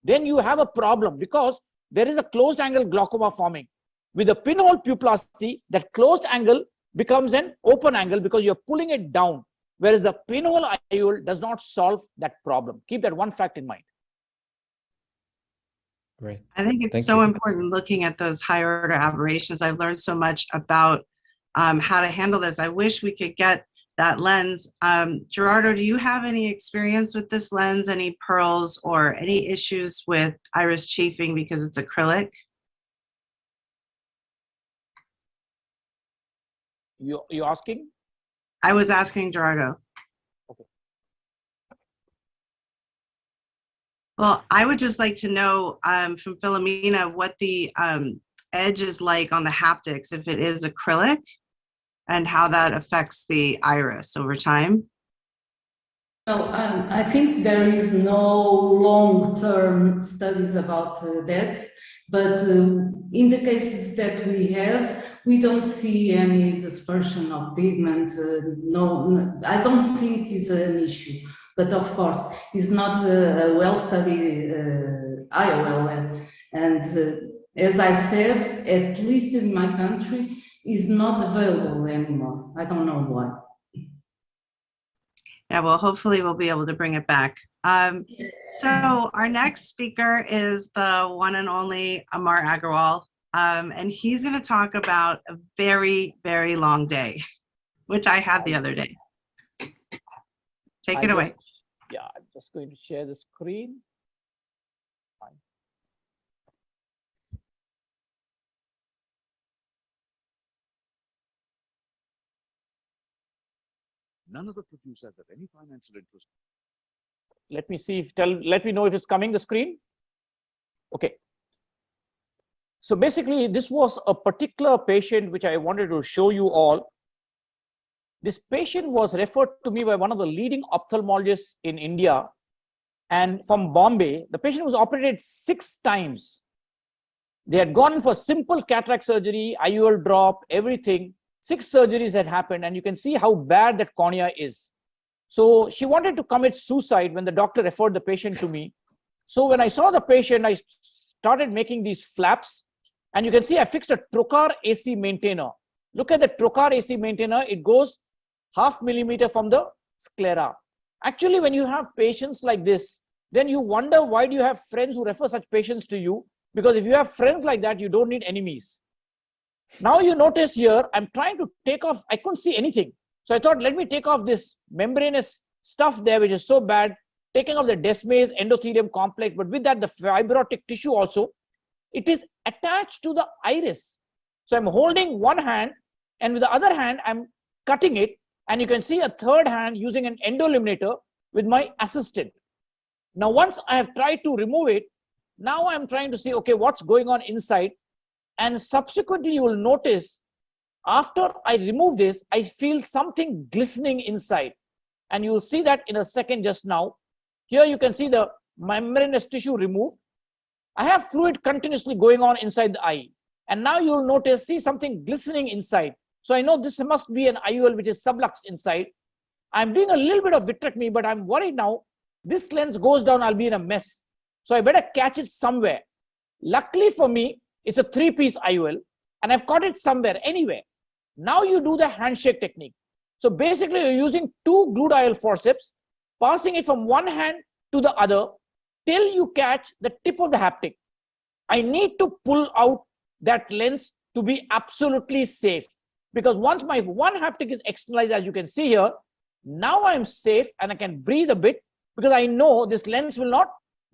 then you have a problem because there is a closed angle glaucoma forming. With a pinhole pupillasty, that closed angle becomes an open angle because you're pulling it down, whereas the pinhole IOL does not solve that problem. Keep that one fact in mind. Great. I think it's so important looking at those higher order aberrations. I've learned so much about how to handle this. I wish we could get that lens. Gerardo, do you have any experience with this lens, any pearls or any issues with iris chafing because it's acrylic? You asking? I was asking Drago. Okay. Well, I would just like to know from Philomena what the edge is like on the haptics, if it is acrylic, and how that affects the iris over time. Well, I think there is no long-term studies about that, but in the cases that we have, we don't see any dispersion of pigment. No, I don't think is an issue. But of course, it's not a well-studied IOL, and as I said, at least in my country, is not available anymore. I don't know why. Yeah, well, hopefully we'll be able to bring it back. So our next speaker is the one and only Amar Agrawal, and he's going to talk about a very, very long day, which I had the other day. Take it away. Yeah, I'm just going to share the screen. Fine. None of the producers have any financial interest. Let me see if let me know if it's coming the screen. Okay. So basically, this was a particular patient which I wanted to show you all. This patient was referred to me by one of the leading ophthalmologists in India, and from Bombay. The patient was operated 6 times. They had gone for simple cataract surgery, IOL drop, everything. 6 surgeries had happened, and you can see how bad that cornea is. So she wanted to commit suicide when the doctor referred the patient to me. So when I saw the patient, I started making these flaps, and you can see I fixed a trocar AC maintainer. Look at the trocar AC maintainer. It goes 0.5 millimeter from the sclera. Actually, when you have patients like this, then you wonder why do you have friends who refer such patients to you? Because if you have friends like that, you don't need enemies. Now you notice here, I'm trying to take off, I couldn't see anything. So I thought, let me take off this membranous stuff there, which is so bad, taking off the desmase endothelium complex, but with that, the fibrotic tissue also, it is attached to the iris. So I'm holding one hand, and with the other hand, I'm cutting it, and you can see a third hand using an endoeliminator with my assistant. Now, once I have tried to remove it, now I'm trying to see, okay, what's going on inside? And subsequently, you will notice after I remove this, I feel something glistening inside. And you will see that in a second just now. Here you can see the membranous tissue removed. I have fluid continuously going on inside the eye. And now you will notice, see something glistening inside. So I know this must be an IOL which is subluxed inside. I'm doing a little bit of vitrectomy, but I'm worried now. This lens goes down, I'll be in a mess. So I better catch it somewhere. Luckily for me, it's a 3-piece IOL, and I've caught it somewhere, anywhere. Now you do the handshake technique. So basically, you're using 2 glued IOL forceps, passing it from one hand to the other till you catch the tip of the haptic. I need to pull out that lens to be absolutely safe, because once my one haptic is externalized, as you can see here, now I'm safe and I can breathe a bit because I know this lens will not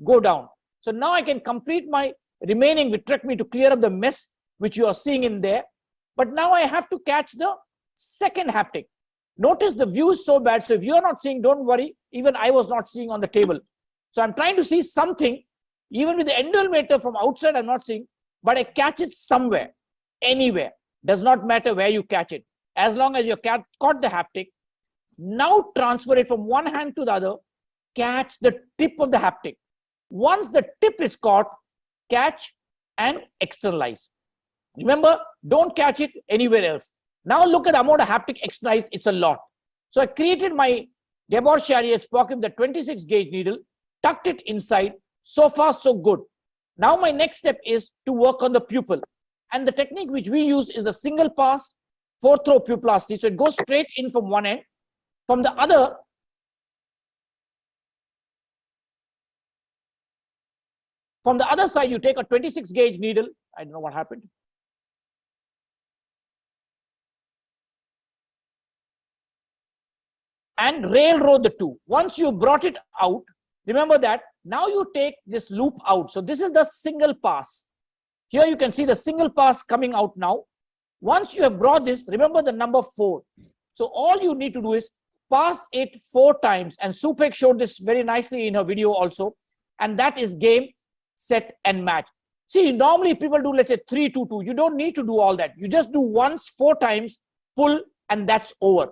go down. So now I can complete my remaining vitrectomy to clear up the mess which you are seeing in there. But now I have to catch the second haptic. Notice the view is so bad. So if you're not seeing, don't worry. Even I was not seeing on the table. So I'm trying to see something. Even with the endoeliminator from outside, I'm not seeing. But I catch it somewhere, anywhere. Does not matter where you catch it. As long as you caught the haptic. Now transfer it from one hand to the other. Catch the tip of the haptic. Once the tip is caught, catch and externalize. Remember, don't catch it anywhere else. Now look at the amount of haptic externalized. It's a lot. So I created my Debord Charrier Spock with the 26 gauge needle, tucked it inside. So far, so good. Now my next step is to work on the pupil. And the technique which we use is the single pass 4-throw pupillasty. So it goes straight in from one end. From the other, side, you take a 26 gauge needle. I don't know what happened. And railroad the two. Once you brought it out, remember that now you take this loop out. So this is the single pass. Here you can see the single pass coming out now. Once you have brought this, remember the number 4. So all you need to do is pass it 4 times. And Supek showed this very nicely in her video also. And that is game, set, and match. See, normally people do, let's say 3, 2, 2. You don't need to do all that. You just do once 4 times, pull, and that's over.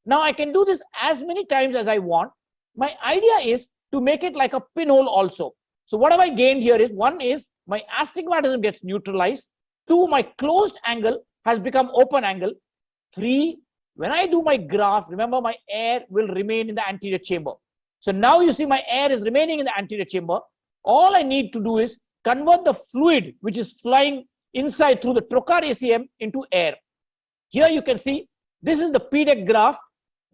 Now I can do this as many times as I want. My idea is to make it like a pinhole also. So what have I gained here is, 1 is my astigmatism gets neutralized. 2, my closed angle has become open angle. 3, when I do my graph, remember my air will remain in the anterior chamber. So now you see my air is remaining in the anterior chamber. All I need to do is convert the fluid which is flying inside through the trocar ACM into air. Here you can see, this is the PDEC graph.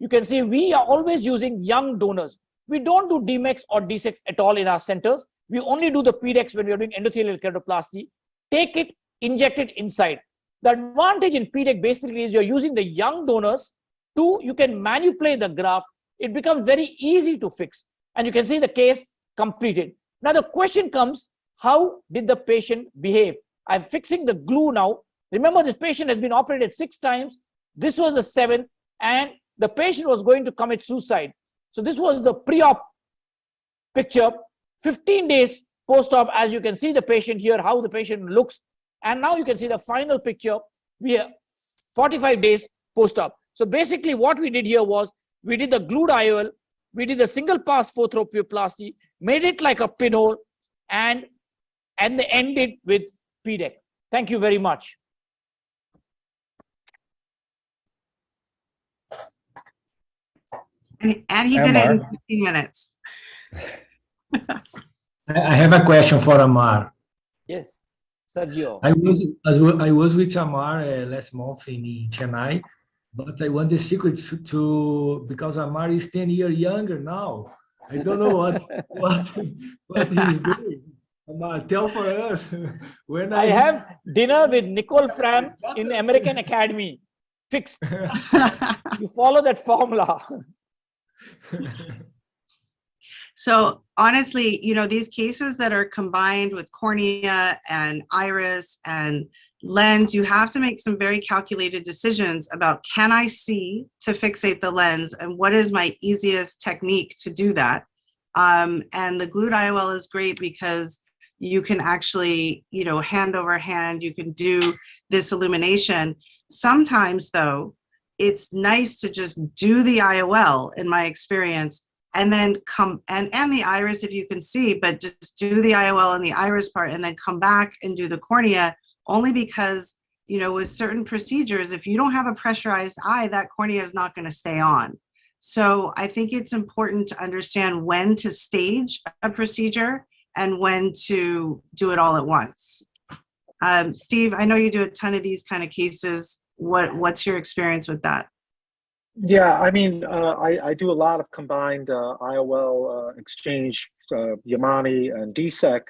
You can see we are always using young donors. We don't do DMEX or D6 at all in our centers. We only do the PDEX when we are doing endothelial keratoplasty. Take it, inject it inside. The advantage in PDEC basically is you're using the young donors. 2, you can manipulate the graft. It becomes very easy to fix. And you can see the case completed. Now the question comes, how did the patient behave? I'm fixing the glue now. Remember, this patient has been operated 6 times. This was the 7th, and the patient was going to commit suicide. So this was the pre-op picture. 15 days post-op, as you can see the patient here, how the patient looks. And now you can see the final picture. We have 45 days post-op. So basically what we did here was, we did the glued IOL, we did the single pass photoplasty, made it like a pinhole, and they ended with PDEC. Thank you very much. And he did it in 15 minutes. I have a question for Amar. Yes, Sergio. I was with Amar last month in Chennai, but I want the secret to because Amar is 10 years younger now. I don't know what he's doing. Amar, tell for us. When I have dinner with Nicole Fram in the American Academy. Fixed. You follow that formula. So honestly, you know, these cases that are combined with cornea and iris and lens, you have to make some very calculated decisions about, can I see to fixate the lens, and what is my easiest technique to do that? And the glued IOL is great because you can actually, you know, hand over hand, you can do this illumination. Sometimes though, it's nice to just do the IOL, in my experience, and then come and the iris if you can see, but just do the IOL and the iris part and then come back and do the cornea, only because, you know, with certain procedures, if you don't have a pressurized eye, that cornea is not going to stay on. So I think it's important to understand when to stage a procedure and when to do it all at once. Steve, I know you do a ton of these kind of cases. What's your experience with that? Yeah, I mean, I do a lot of combined IOL exchange, Yamani and DSEC,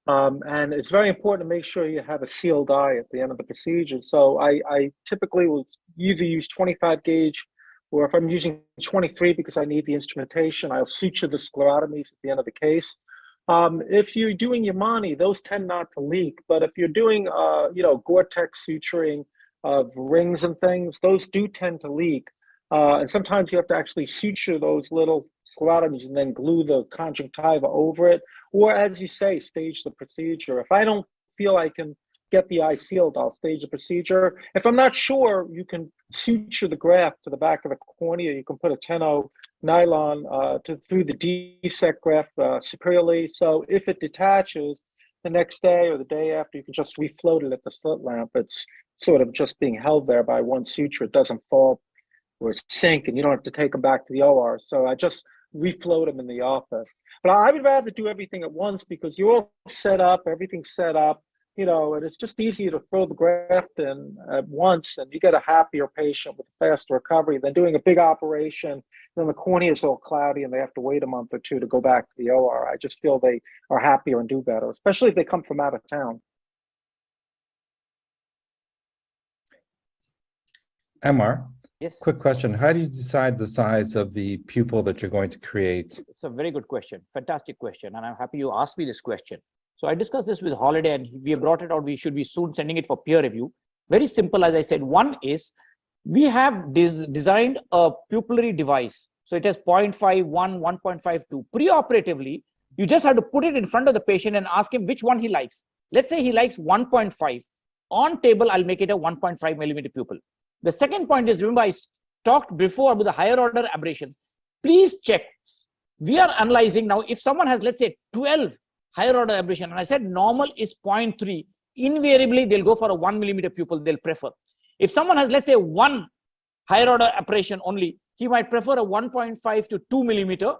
and it's very important to make sure you have a sealed eye at the end of the procedure. So I typically will either use 25 gauge, or if I'm using 23 because I need the instrumentation, I'll suture the sclerotomies at the end of the case. If you're doing Yamani, those tend not to leak, but if you're doing, you know, Gore-Tex suturing of rings and things, those do tend to leak. And sometimes you have to actually suture those little sclerotomies and then glue the conjunctiva over it. Or as you say, stage the procedure. If I don't feel I can get the eye sealed, I'll stage the procedure. If I'm not sure, you can suture the graft to the back of the cornea. You can put a 10-0 nylon through the DSEC graft superiorly. So if it detaches the next day or the day after, you can just refloat it at the slit lamp. It's sort of just being held there by one suture. It doesn't fall or sink, and you don't have to take them back to the OR. So I just refloat them in the office. But I would rather do everything at once because you're all set up, everything's set up, you know, and it's just easier to throw the graft in at once, and you get a happier patient with a faster recovery than doing a big operation. Then the cornea is all cloudy and they have to wait a month or two to go back to the OR. I just feel they are happier and do better, especially if they come from out of town. Amar, yes. Quick question. How do you decide the size of the pupil that you're going to create? It's a very good question. Fantastic question. And I'm happy you asked me this question. So I discussed this with Holiday and we have brought it out. We should be soon sending it for peer review. Very simple, as I said. One is we have designed a pupillary device. So it has 0.5, 1, 1.52. Preoperatively, you just have to put it in front of the patient and ask him which one he likes. Let's say he likes 1.5. On table, I'll make it a 1.5 millimeter pupil. The second point is, remember I talked before about the higher order aberration. Please check. We are analyzing now, if someone has, let's say, 12 higher order aberration, and I said normal is 0.3, invariably they'll go for a 1 millimeter pupil, they'll prefer. If someone has, let's say, 1 higher order aberration only, he might prefer a 1.5 to 2 millimeter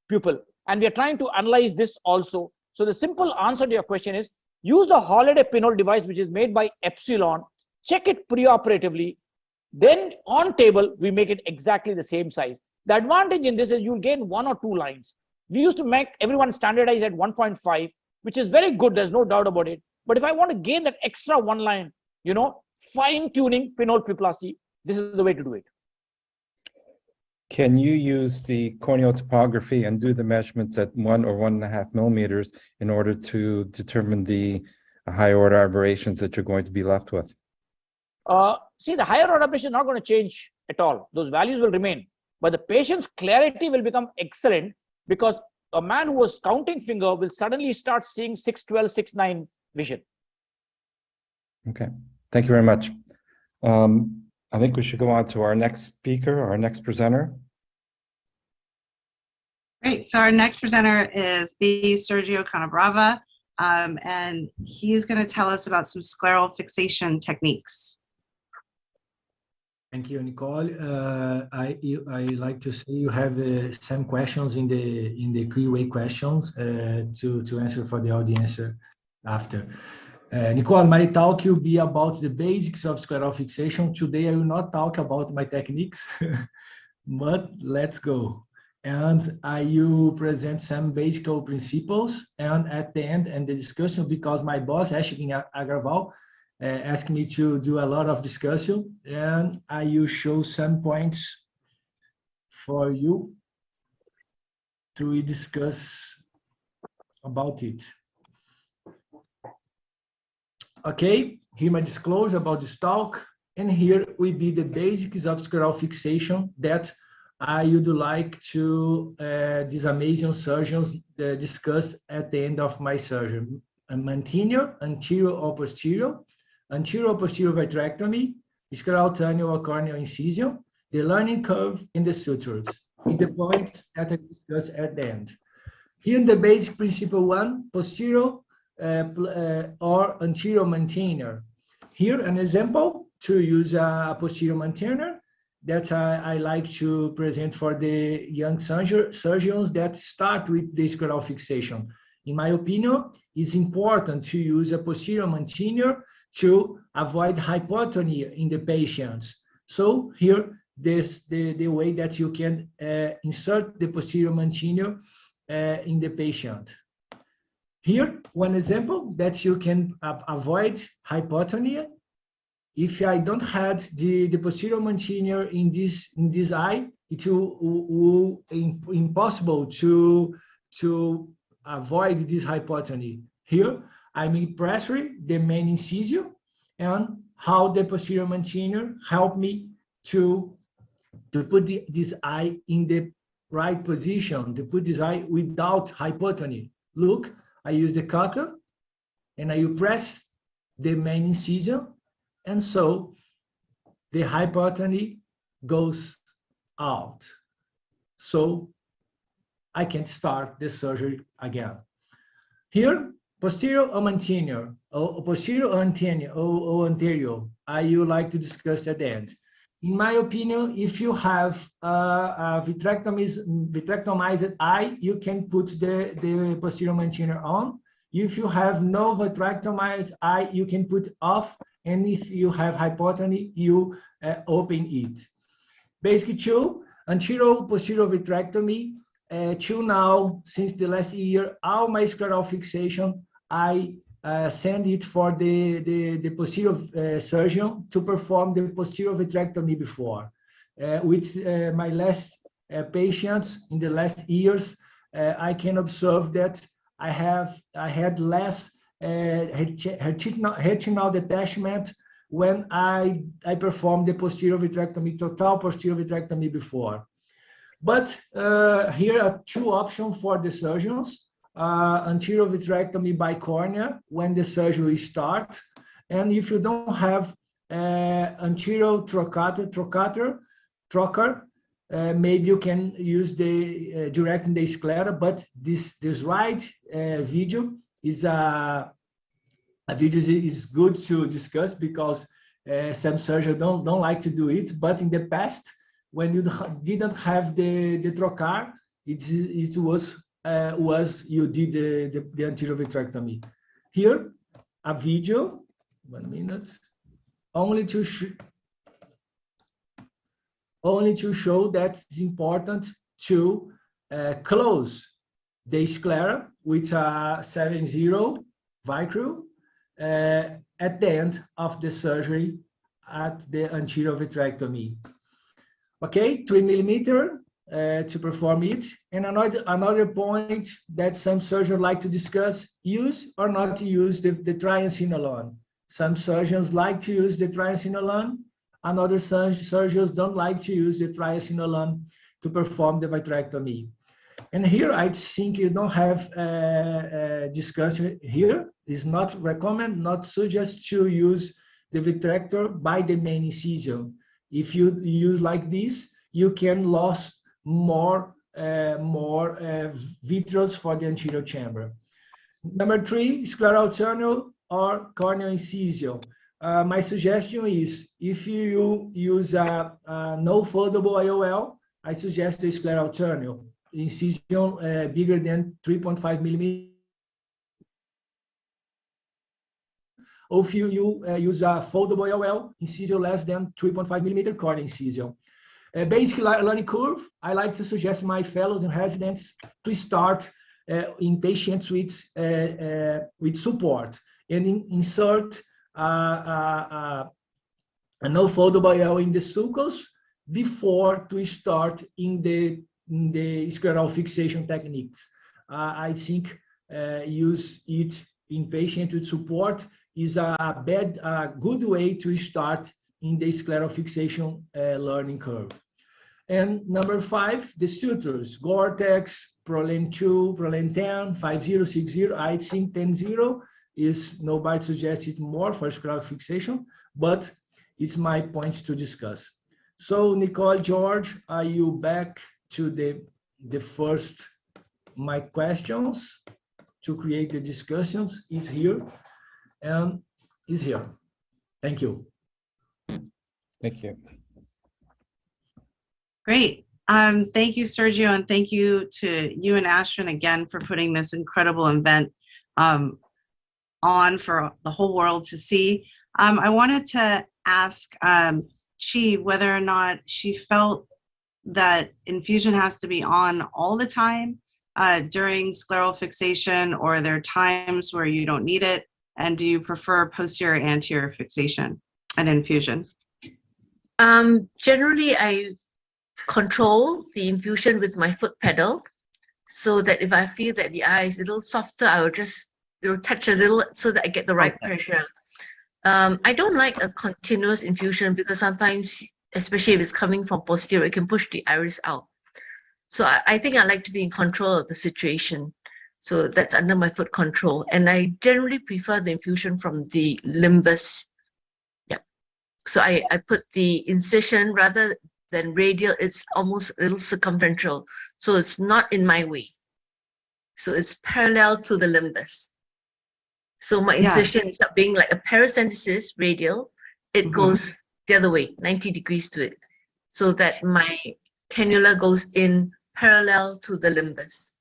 pupil. And we are trying to analyze this also. So the simple answer to your question is, use the Holiday pinhole device, which is made by Epsilon, check it preoperatively, then on table, we make it exactly the same size. The advantage in this is you'll gain 1 or 2 lines. We used to make everyone standardize at 1.5, which is very good, there's no doubt about it. But if I want to gain that extra 1 line, fine-tuning pinhole pupillasty, this is the way to do it. Can you use the corneal topography and do the measurements at 1 or 1.5 millimeters in order to determine the higher order aberrations that you're going to be left with? See, the higher order aberration is not going to change at all. Those values will remain. But the patient's clarity will become excellent because a man who was counting finger will suddenly start seeing 612, 6.9 vision. Okay, thank you very much. I think we should go on to our next speaker, our next presenter. Great. So our next presenter is the Sergio Canabrava, and he's going to tell us about some scleral fixation techniques. Thank you, Nicole. I like to say you have some questions in the Q&A questions to answer for the audience after. Nicole, my talk will be about the basics of scleral fixation. Today, I will not talk about my techniques, but let's go. And I will present some basic principles. And at the end, and the discussion, because my boss, Ashwin Agarwal, asked me to do a lot of discussion, and I will show some points for you to discuss about it. Okay, here my disclosure about this talk, and here will be the basics of scleral fixation that I would like to these amazing surgeons discuss at the end of my surgery. A mantinea, anterior or posterior vitrectomy, scleral tunnel or corneal incision, the learning curve, and the sutures, with the points that I discussed at the end. Here in the basic principle 1, posterior or anterior maintainer. Here an example to use a posterior maintainer that I like to present for the young surgeons that start with the scleral fixation. In my opinion, it's important to use a posterior maintainer to avoid hypotony in the patients. So here, the way that you can insert the posterior maintainer in the patient. Here, one example that you can avoid hypotony. If I don't have the posterior maintainer in this eye, it will impossible to avoid this hypotony. Here, I'm impressing the main incision and how the posterior maintainer help me to put this eye in the right position, to put this eye without hypotony. Look, I use the cutter and I press the main incision, and so the hypotony goes out. So I can start the surgery again. Here, posterior or anterior, or posterior or anterior, I would like to discuss at the end. In my opinion, if you have a vitrectomized eye, you can put the posterior maintainer on. If you have no vitrectomized eye, you can put off. And if you have hypotony, you open it. Basically, two, anterior posterior vitrectomy. Till now, since the last year, all my scleral fixation, I send it for the posterior surgeon to perform the posterior vitrectomy before. With my last patients in the last years, I can observe that I had less retinal detachment when I performed the posterior vitrectomy, total posterior vitrectomy before. But here are two options for the surgeons. Anterior vitrectomy by cornea when the surgery starts. And if you don't have anterior trocar, maybe you can use the directing the sclera, but this right video is a video is good to discuss because some surgeons don't like to do it. But in the past, when you didn't have the trocar, it was you did the anterior vitrectomy. Here, a video, 1 minute, only to show that it's important to close the sclera with a 7-0 Vicryl at the end of the surgery at the anterior vitrectomy. Okay, 3 millimeter to perform it. And another point that some surgeons like to discuss, use or not to use the triamcinolone. Some surgeons like to use the triamcinolone, and other surgeons don't like to use the triamcinolone to perform the vitrectomy. And here, I think you don't have discussion here. It's not recommend, not suggest to use the vitrector by the main incision. If you use like this, you can lose more vitreous for the anterior chamber. Number 3, scleral tunnel or corneal incision. My suggestion is, if you use a no foldable IOL, I suggest the scleral tunnel incision bigger than 3.5 millimeters. Or if you use a foldable IOL, incision less than 3.5 millimeter corneal incision. Basic learning curve, I like to suggest my fellows and residents to start in patients with support and insert a no foldable IOL in the sulcus before to start in the scleral fixation techniques. I think use it in patient with support is a good way to start in the scleral fixation learning curve. And number 5, the sutures, Gore-Tex, Prolene 2, Prolene 10, 50, 60. I think 10-0 is nobody suggested more for scleral fixation, but it's my point to discuss. So Nicole, George, are you back to the first, my questions to create the discussions is here and is here. Thank you. Thank you. Great. Thank you, Sergio, and thank you to you and Ashwin again for putting this incredible event on for the whole world to see. I wanted to ask Chi whether or not she felt that infusion has to be on all the time during scleral fixation, or are there times where you don't need it? And do you prefer posterior anterior fixation and infusion? Generally, I control the infusion with my foot pedal, so that if I feel that the eye is a little softer, I will just touch a little so that I get the right pressure. I don't like a continuous infusion because sometimes, especially if it's coming from posterior, it can push the iris out. So I think I like to be in control of the situation. So that's under my foot control. And I generally prefer the infusion from the limbus. Yeah. So I put the incision rather than radial, it's almost a little circumferential. So it's not in my way. So it's parallel to the limbus. So my incision is not being like a paracentesis radial. It goes the other way, 90 degrees to it, so that my cannula goes in parallel to the limbus.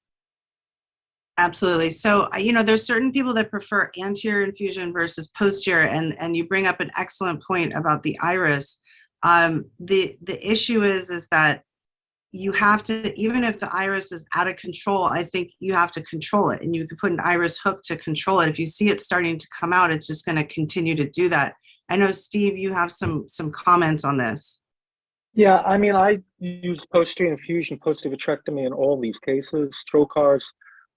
Absolutely. So, there's certain people that prefer anterior infusion versus posterior, and you bring up an excellent point about the iris. The issue is that you have to, even if the iris is out of control, I think you have to control it, and you can put an iris hook to control it. If you see it starting to come out, it's just going to continue to do that. I know, Steve, you have some comments on this. Yeah, I mean, I use posterior infusion, posterior vitrectomy in all these cases, trocars,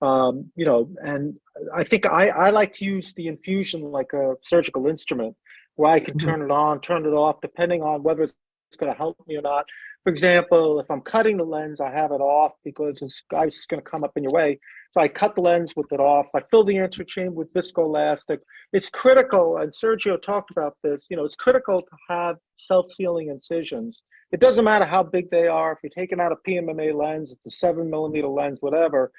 and I think I like to use the infusion like a surgical instrument. where I can turn it on, turn it off, depending on whether it's going to help me or not. For example, if I'm cutting the lens, I have it off because this guy's going to come up in your way. So I cut the lens with it off. I fill the anterior chamber with viscoelastic. It's critical, and Sergio talked about this, it's critical to have self-sealing incisions. It doesn't matter how big they are. If you're taking out a PMMA lens, it's a 7mm lens, whatever.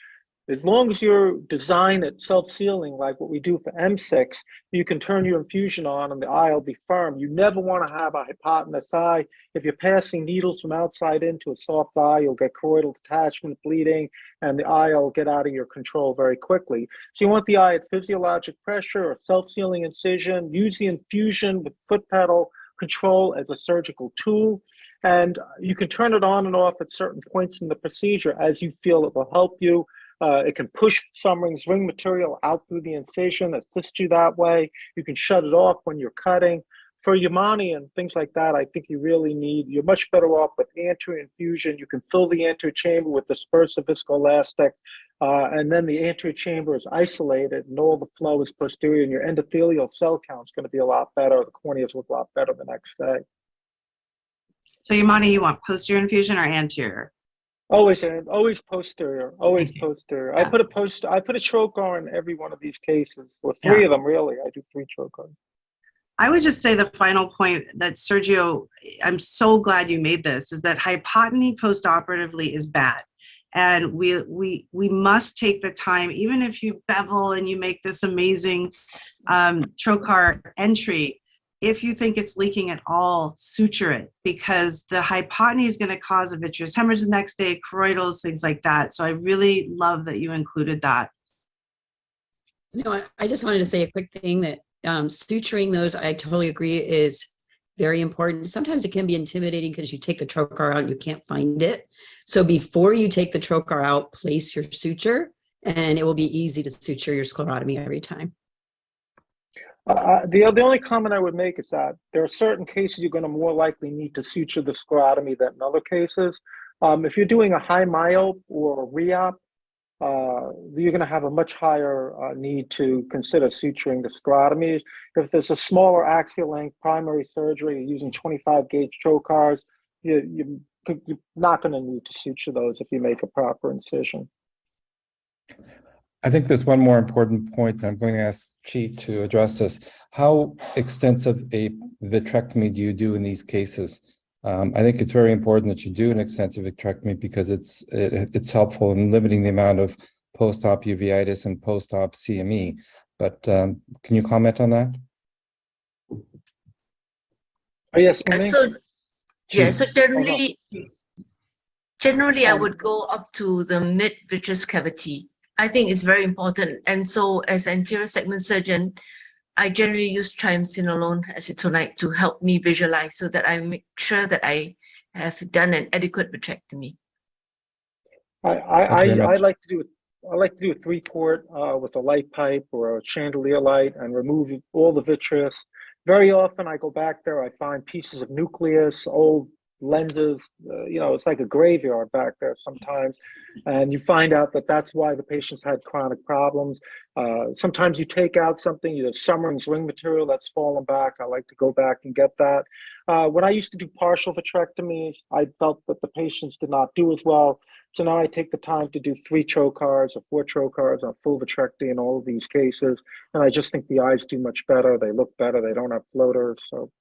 As long as you're designed at self-sealing, like what we do for M6, you can turn your infusion on and the eye will be firm. You never want to have a hypotenuse eye. If you're passing needles from outside into a soft eye, you'll get choroidal detachment, bleeding, and the eye will get out of your control very quickly. So you want the eye at physiologic pressure or self-sealing incision. Use the infusion with foot pedal control as a surgical tool. And you can turn it on and off at certain points in the procedure as you feel it will help you. It can push Summering's ring material out through the incision, assist you that way. You can shut it off when you're cutting. For Yamane and things like that, I think you're much better off with anterior infusion. You can fill the anterior chamber with dispersive viscoelastic, and then the anterior chamber is isolated and all the flow is posterior, and your endothelial cell count is going to be a lot better. The corneas look a lot better the next day. So Yamane, you want posterior infusion or anterior? Always posterior, always posterior. Yeah. I put a trocar in every one of these cases, or three of them really. I do 3 trocars. I would just say the final point that Sergio, I'm so glad you made this, is that hypotony postoperatively is bad. And we must take the time, even if you bevel and you make this amazing trocar entry, if you think it's leaking at all, suture it, because the hypotony is going to cause a vitreous hemorrhage the next day, choroidals, things like that. So I really love that you included that. I just wanted to say a quick thing that suturing those, I totally agree, is very important. Sometimes it can be intimidating because you take the trocar out and you can't find it. So before you take the trocar out, place your suture, and it will be easy to suture your sclerotomy every time. The only comment I would make is that there are certain cases you're going to more likely need to suture the sclerotomy than in other cases. If you're doing a high myope or a re-op, you're going to have a much higher need to consider suturing the sclerotomy. If there's a smaller axial length primary surgery, you're using 25 gauge trocars, you're not going to need to suture those if you make a proper incision. I think there's one more important point that I'm going to ask Chi to address this. How extensive a vitrectomy do you do in these cases? I think it's very important that you do an extensive vitrectomy because it's helpful in limiting the amount of post-op uveitis and post-op CME. But can you comment on that? Oh, yes. So generally I would go up to the mid vitreous cavity. I think it's very important. And so as an anterior segment surgeon, I generally use triamcinolone acetonide to help me visualize so that I make sure that I have done an adequate vitrectomy. I like to do a 3-quart with a light pipe or a chandelier light and remove all the vitreous. Very often I go back there, I find pieces of nucleus, old lenses, it's like a graveyard back there sometimes, and you find out that that's why the patients had chronic problems. Sometimes you take out something, Summering's ring material that's fallen back. I like to go back and get that. When I used to do partial vitrectomies, I felt that the patients did not do as well. So now I take the time to do 3 trocars or 4 trocars on full vitrectomy in all of these cases. And I just think the eyes do much better. They look better. They don't have floaters. So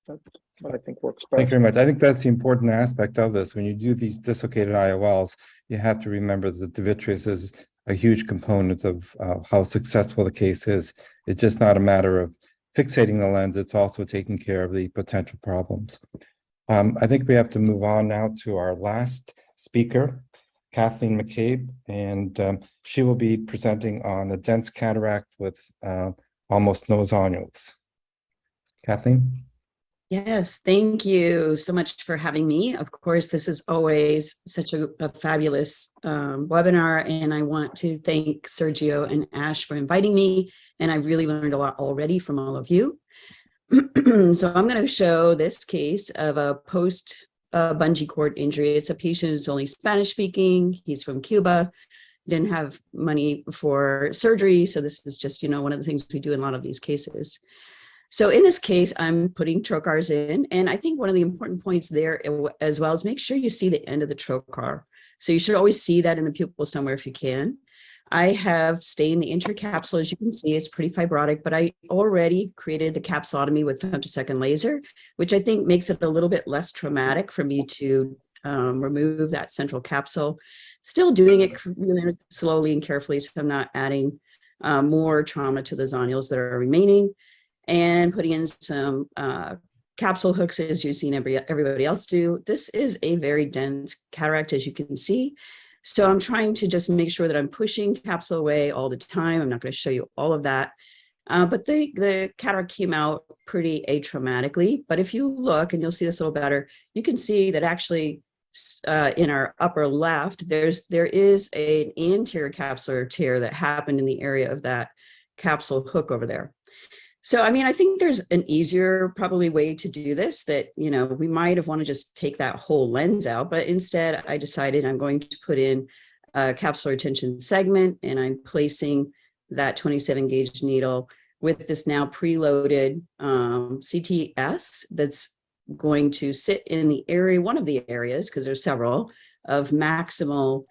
that's what I think works best. Thank you very much. I think that's the important aspect of this. When you do these dislocated IOLs, you have to remember that the vitreous is a huge component of how successful the case is. It's just not a matter of fixating the lens. It's also taking care of the potential problems. I think we have to move on now to our last speaker, Kathleen McCabe, and she will be presenting on a dense cataract with almost no zonules. Kathleen? Yes, thank you so much for having me. Of course, this is always such a fabulous webinar, and I want to thank Sergio and Ash for inviting me, and I really learned a lot already from all of you. So I'm going to show this case of a post bungee cord injury. It's a patient who's only Spanish speaking. He's from Cuba, didn't have money for surgery, so this is just, one of the things we do in a lot of these cases. So in this case, I'm putting trocars in. And I think one of the important points there as well is make sure you see the end of the trocar. So you should always see that in the pupil somewhere if you can. I have stained the intercapsule. As you can see, it's pretty fibrotic, but I already created a capsulotomy with femtosecond laser, which I think makes it a little bit less traumatic for me to remove that central capsule. Still doing it really slowly and carefully, so I'm not adding more trauma to the zonules that are remaining, and putting in some capsule hooks as you've seen everybody else do. This is a very dense cataract, as you can see. So I'm trying to just make sure that I'm pushing capsule away all the time. I'm not going to show you all of that. But the cataract came out pretty atraumatically. But if you look, and you'll see this a little better, you can see that actually in our upper left, there is an anterior capsular tear that happened in the area of that capsule hook over there. So, I mean, I think there's an easier probably way to do this that, you know, we might have wanted to just take that whole lens out, but instead I decided I'm going to put in a capsular retention segment, and I'm placing that 27 gauge needle with this now preloaded CTS that's going to sit in the area, one of the areas, because there's several, of maximal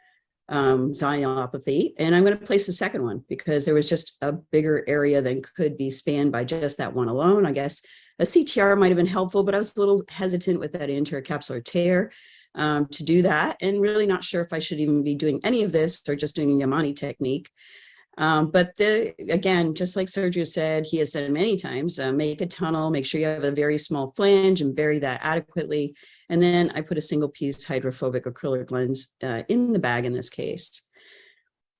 zonulopathy. And I'm going to place the second one because there was just a bigger area than could be spanned by just that one alone. I guess a CTR might have been helpful, but I was a little hesitant with that anterior capsular tear to do that, and really not sure if I should even be doing any of this or just doing a Yamane technique. But again, just like Sergio said, he has said many times, make a tunnel, make sure you have a very small flange and bury that adequately. And then I put a single piece hydrophobic acrylic lens in the bag in this case.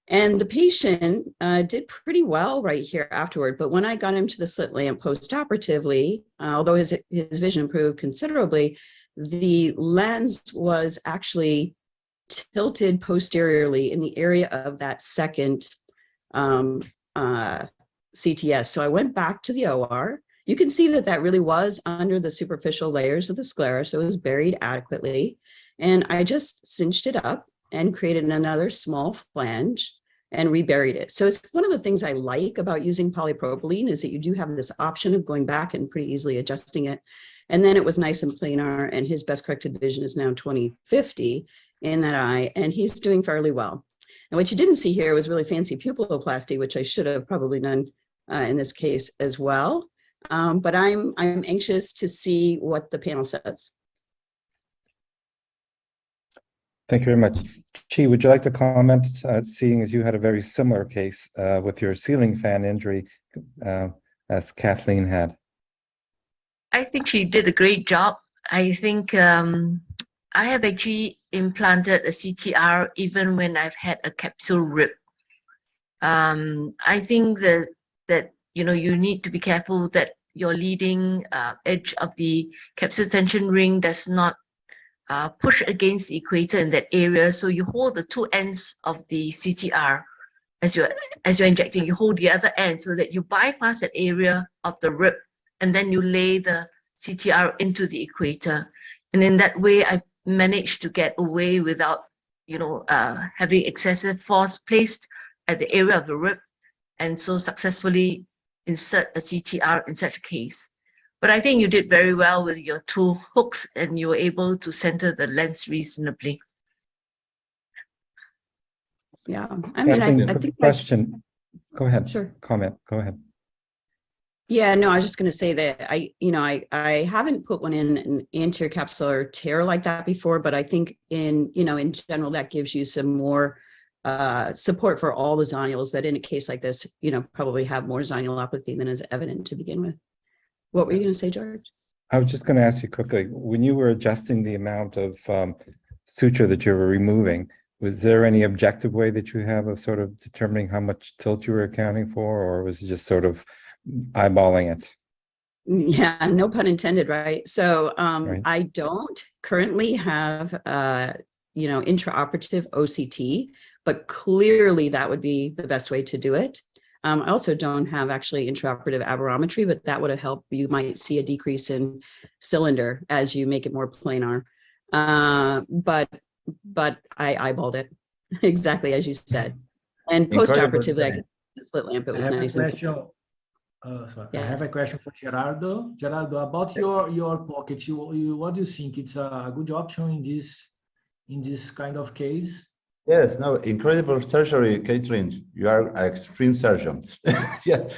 And the patient did pretty well right here afterward. But when I got him to the slit lamp post-operatively, although his vision improved considerably, the lens was actually tilted posteriorly in the area of that second CTS. So I went back to the OR. You can see that that really was under the superficial layers of the sclera, so it was buried adequately. And I just cinched it up and created another small flange and reburied it. So it's one of the things I like about using polypropylene is that you do have this option of going back and pretty easily adjusting it. And then it was nice and planar, and his best corrected vision is now 20/50 in that eye, and he's doing fairly well. And what you didn't see here was really fancy pupilloplasty, which I should have probably done in this case as well. But I'm anxious to see what the panel says. Thank you very much. Chi, would you like to comment, seeing as you had a very similar case with your ceiling fan injury as Kathleen had? I think she did a great job. I think I have actually implanted a CTR even when I've had a capsule rip. I think that you know, you need to be careful that your leading edge of the capsular tension ring does not push against the equator in that area. So you hold the two ends of the CTR as you're injecting. You hold the other end so that you bypass that area of the rip, and then you lay the CTR into the equator. And in that way, I managed to get away without, you know, having excessive force placed at the area of the rip, and so successfully insert a CTR in such a case. But I think you did very well with your two hooks, and you were able to center the lens reasonably. Yeah, I mean, I think question. Go ahead. Sure. Comment. Go ahead. Yeah, no, I was just going to say that I haven't put one in an anterior capsular tear like that before, but I think in general that gives you some more support for all the zonules that in a case like this, probably have more zonulopathy than is evident to begin with. What were you going to say, George? I was just going to ask you quickly, when you were adjusting the amount of suture that you were removing, was there any objective way that you have of sort of determining how much tilt you were accounting for, or was it just sort of eyeballing it? Yeah, no pun intended, right? So Right. I don't currently have intraoperative OCT, but clearly that would be the best way to do it. I also don't have actually intraoperative aberrometry, but that would have helped. You might see a decrease in cylinder as you make it more planar. But I eyeballed it exactly as you said. And Incredible. post-operatively, I guess the slit lamp, it was I have nice. a question. Sorry. Yes. I have a question for Gerardo. Gerardo, about your pocket, what do you think? It's a good option in this kind of case? Yes, no, incredible surgery, Catherine. You are an extreme surgeon. Yeah,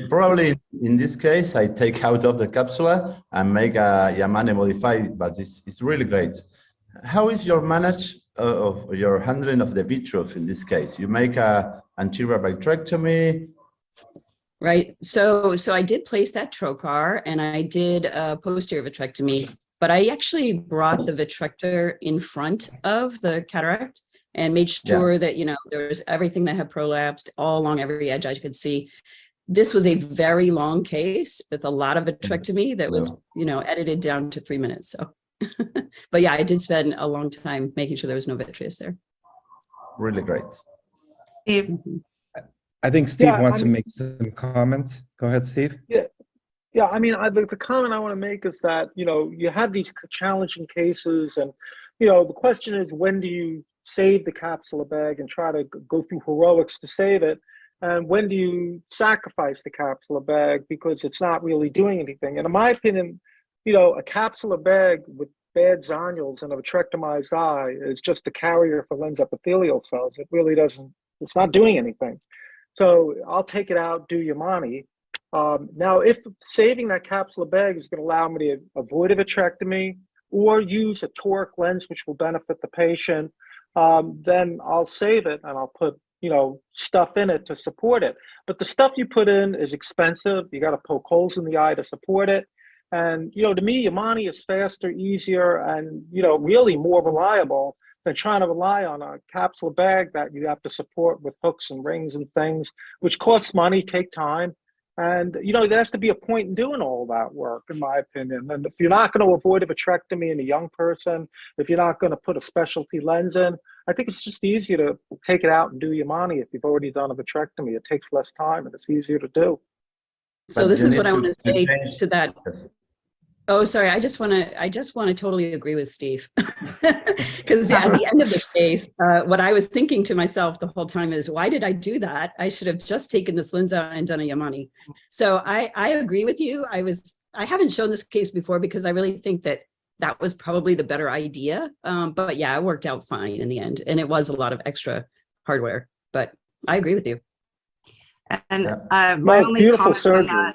probably in this case, I take out of the capsule and make a Yamane modified, but it's really great. How is your manage of your handling of the vitreous in this case? You make a anterior vitrectomy. Right. So I did place that trocar and I did a posterior vitrectomy, but I actually brought the vitrector in front of the cataract and made sure that, you know, there was everything that had prolapsed all along every edge I could see. This was a very long case with a lot of vitrectomy that was, you know, edited down to 3 minutes. So, but yeah, I did spend a long time making sure there was no vitreous there. Really great. I think Steve wants to make some comments. Go ahead, Steve. Yeah. I mean, the comment I want to make is that, you know, you have these challenging cases and, you know, the question is, when do you save the capsular bag and try to go through heroics to save it? And when do you sacrifice the capsular bag because it's not really doing anything? And in my opinion, you know, a capsular bag with bad zonules and a vitrectomized eye is just a carrier for lens epithelial cells. It really doesn't, it's not doing anything. So I'll take it out, do Yamane. Now, if saving that capsular bag is going to allow me to avoid a vitrectomy or use a toric lens, which will benefit the patient, then I'll save it and I'll put, you know, stuff in it to support it. But the stuff you put in is expensive. You got to poke holes in the eye to support it. And, you know, to me, Yamane is faster, easier, and, you know, really more reliable than trying to rely on a capsule bag that you have to support with hooks and rings and things, which costs money, take time. And, you know, there has to be a point in doing all that work, in my opinion. And if you're not going to avoid a vitrectomy in a young person, if you're not going to put a specialty lens in, I think it's just easier to take it out and do Yamane if you've already done a vitrectomy. It takes less time and it's easier to do. So this is what I want to say to that. Oh, sorry. I just want to totally agree with Steve, because at the end of the case, what I was thinking to myself the whole time is, why did I do that? I should have just taken this lens out and done a Yamane. So I agree with you. I haven't shown this case before because I really think that was probably the better idea. But yeah, it worked out fine in the end, and it was a lot of extra hardware. But I agree with you. And my only comment on that.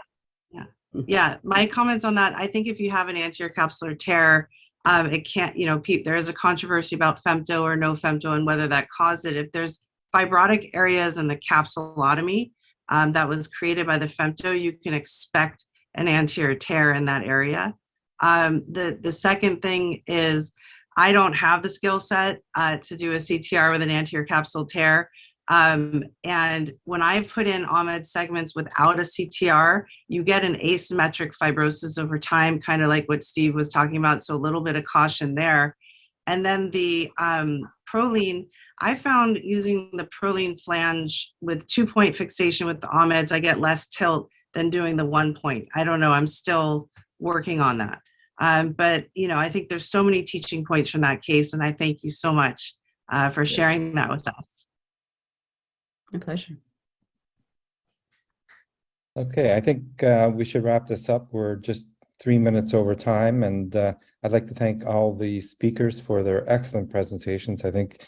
Yeah, my comments on that, I think if you have an anterior capsular tear, it can't, you know, there is a controversy about femto or no femto and whether that caused it. If there's fibrotic areas in the capsulotomy that was created by the femto, you can expect an anterior tear in that area. The second thing is, I don't have the skill set to do a CTR with an anterior capsule tear. And when I put in OMED segments without a CTR, you get an asymmetric fibrosis over time, kind of like what Steve was talking about. So a little bit of caution there. And then the Prolene, I found using the Prolene flange with 2-point fixation with the OMEDs, I get less tilt than doing the 1-point. I don't know. I'm still working on that. But, you know, I think there's so many teaching points from that case. And I thank you so much for sharing that with us. My pleasure. Okay, I think we should wrap this up. We're just 3 minutes over time, and I'd like to thank all the speakers for their excellent presentations. I think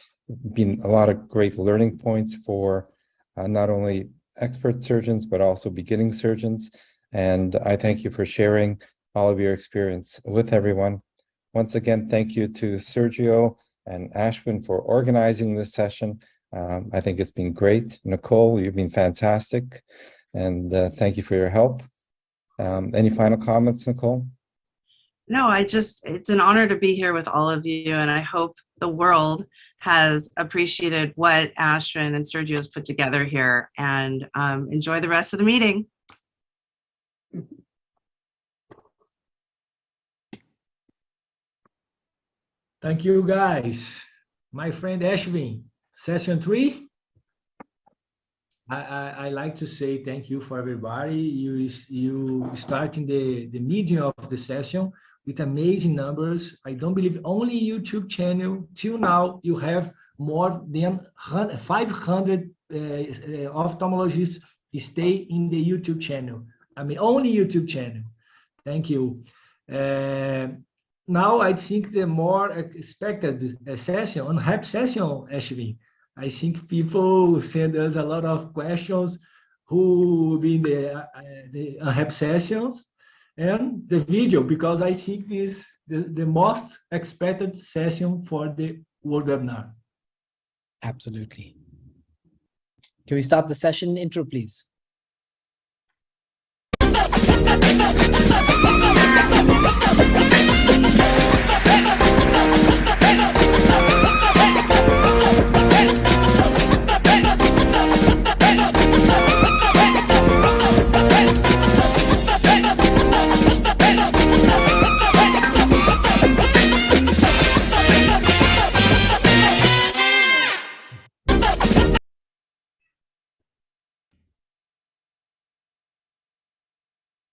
been a lot of great learning points for not only expert surgeons, but also beginning surgeons. And I thank you for sharing all of your experience with everyone. Once again, thank you to Sergio and Ashwin for organizing this session. I think it's been great. Nicole, you've been fantastic. And thank you for your help. Any final comments, Nicole? No, it's an honor to be here with all of you. And I hope the world has appreciated what Ashwin and Sergio has put together here, and enjoy the rest of the meeting. Thank you, guys. My friend Ashwin, session 3. I like to say thank you for everybody. You starting the medium of the session with amazing numbers. I don't believe only YouTube channel till now you have more than 500 ophthalmologists stay in the YouTube channel. I mean, only YouTube channel. Thank you. Now I think the more expected session, unhappy session, Ashwin. I think people send us a lot of questions who will be in the unhappy sessions and the video, because I think this the most expected session for the World Webinar. Absolutely. Can we start the session intro, please?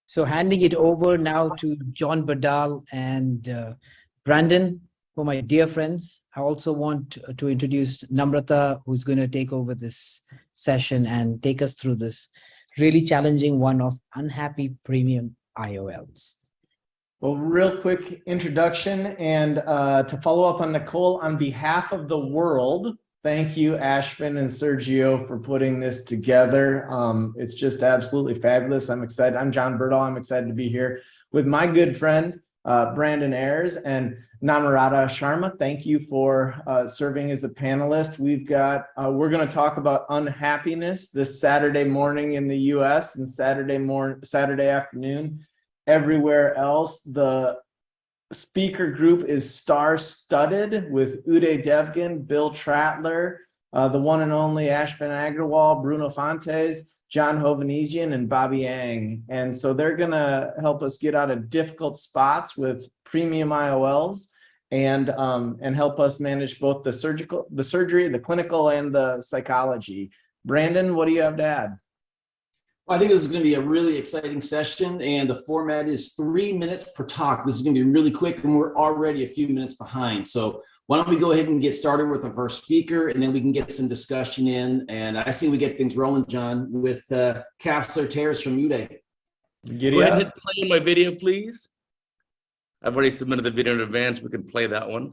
So handing it over now to John Badal and Brandon, for my dear friends. I also want to introduce Namrata, who's going to take over this session and take us through this really challenging one of unhappy premium IOLs. Well, real quick introduction, and to follow up on Nicole, on behalf of the world, thank you, Ashwin and Sergio, for putting this together. It's just absolutely fabulous. I'm excited. I'm John Berdahl. I'm excited to be here with my good friend, Brandon Ayers, and Namrata Sharma. Thank you for serving as a panelist. We're going to talk about unhappiness this Saturday morning in the US and Saturday afternoon everywhere else. The speaker group is star-studded with Uday Devgan, Bill Trattler, the one and only Ashwin Agrawal, Bruno Fontes, John Hovnesian, and Bobby Ang. And so they're going to help us get out of difficult spots with premium IOLs and help us manage both the surgery, the clinical, and the psychology. Brandon, what do you have to add? Well, I think this is going to be a really exciting session, and the format is 3 minutes per talk. This is going to be really quick, and we're already a few minutes behind. So why don't we go ahead and get started with our first speaker, and then we can get some discussion in. And I see we get things rolling, John, with capsular tears from Uday. Go ahead and hit play my video, please. I've already submitted the video in advance. We can play that one.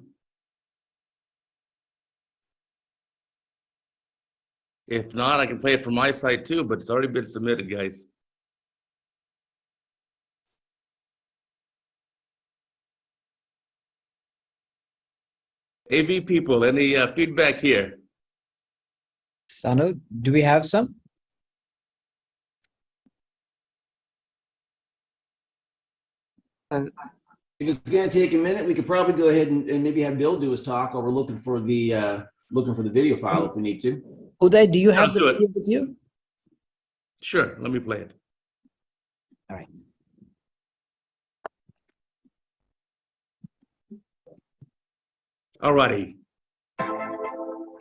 If not, I can play it from my side too, but it's already been submitted, guys. AV people, any feedback here? Sanu, do we have some? If it's going to take a minute, we could probably go ahead and maybe have Bill do his talk, or we're looking for the video file if we need to. Uday, do you have the video with you? Sure, let me play it. All right. All righty.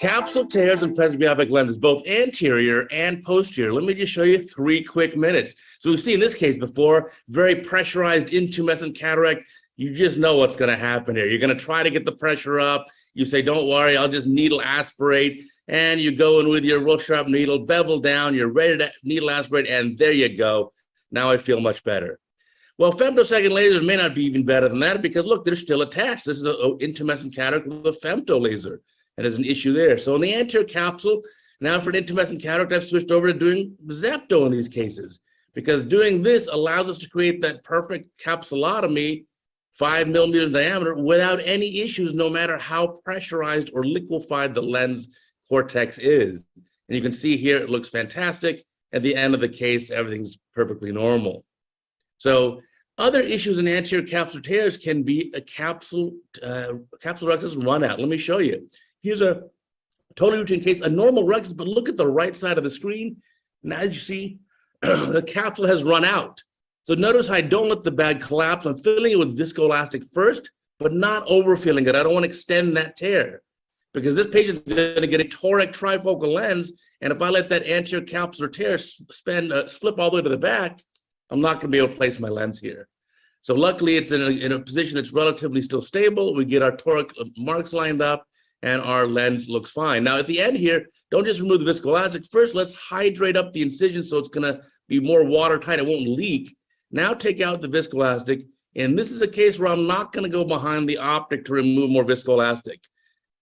Capsule tears in presbyopic lenses, both anterior and posterior. Let me just show you 3 quick minutes. So we've seen this case before, very pressurized intumescent cataract. You just know what's going to happen here. You're going to try to get the pressure up. You say, don't worry, I'll just needle aspirate. And you go in with your real sharp needle, bevel down, you're ready to needle aspirate, and there you go. Now I feel much better. Well, femtosecond lasers may not be even better than that because, look, they're still attached. This is an intumescent cataract with a femto laser, and there's an issue there. So in the anterior capsule, now for an intumescent cataract, I've switched over to doing Zepto in these cases because doing this allows us to create that perfect capsulotomy, 5 millimeters in diameter, without any issues, no matter how pressurized or liquefied the lens cortex is. And you can see here, it looks fantastic. At the end of the case, everything's perfectly normal. So other issues in anterior capsular tears can be a capsule rhexis run out. Let me show you. Here's a totally routine case, a normal rhexis, but look at the right side of the screen. Now you see the capsule has run out. So notice how I don't let the bag collapse. I'm filling it with viscoelastic first, but not overfilling it. I don't want to extend that tear, because this patient's going to get a toric trifocal lens, and if I let that anterior capsular tear flip all the way to the back, I'm not going to be able to place my lens here. So luckily, it's in a position that's relatively still stable. We get our toric marks lined up, and our lens looks fine. Now, at the end here, don't just remove the viscoelastic. First, let's hydrate up the incision so it's going to be more watertight, it won't leak. Now take out the viscoelastic, and this is a case where I'm not going to go behind the optic to remove more viscoelastic.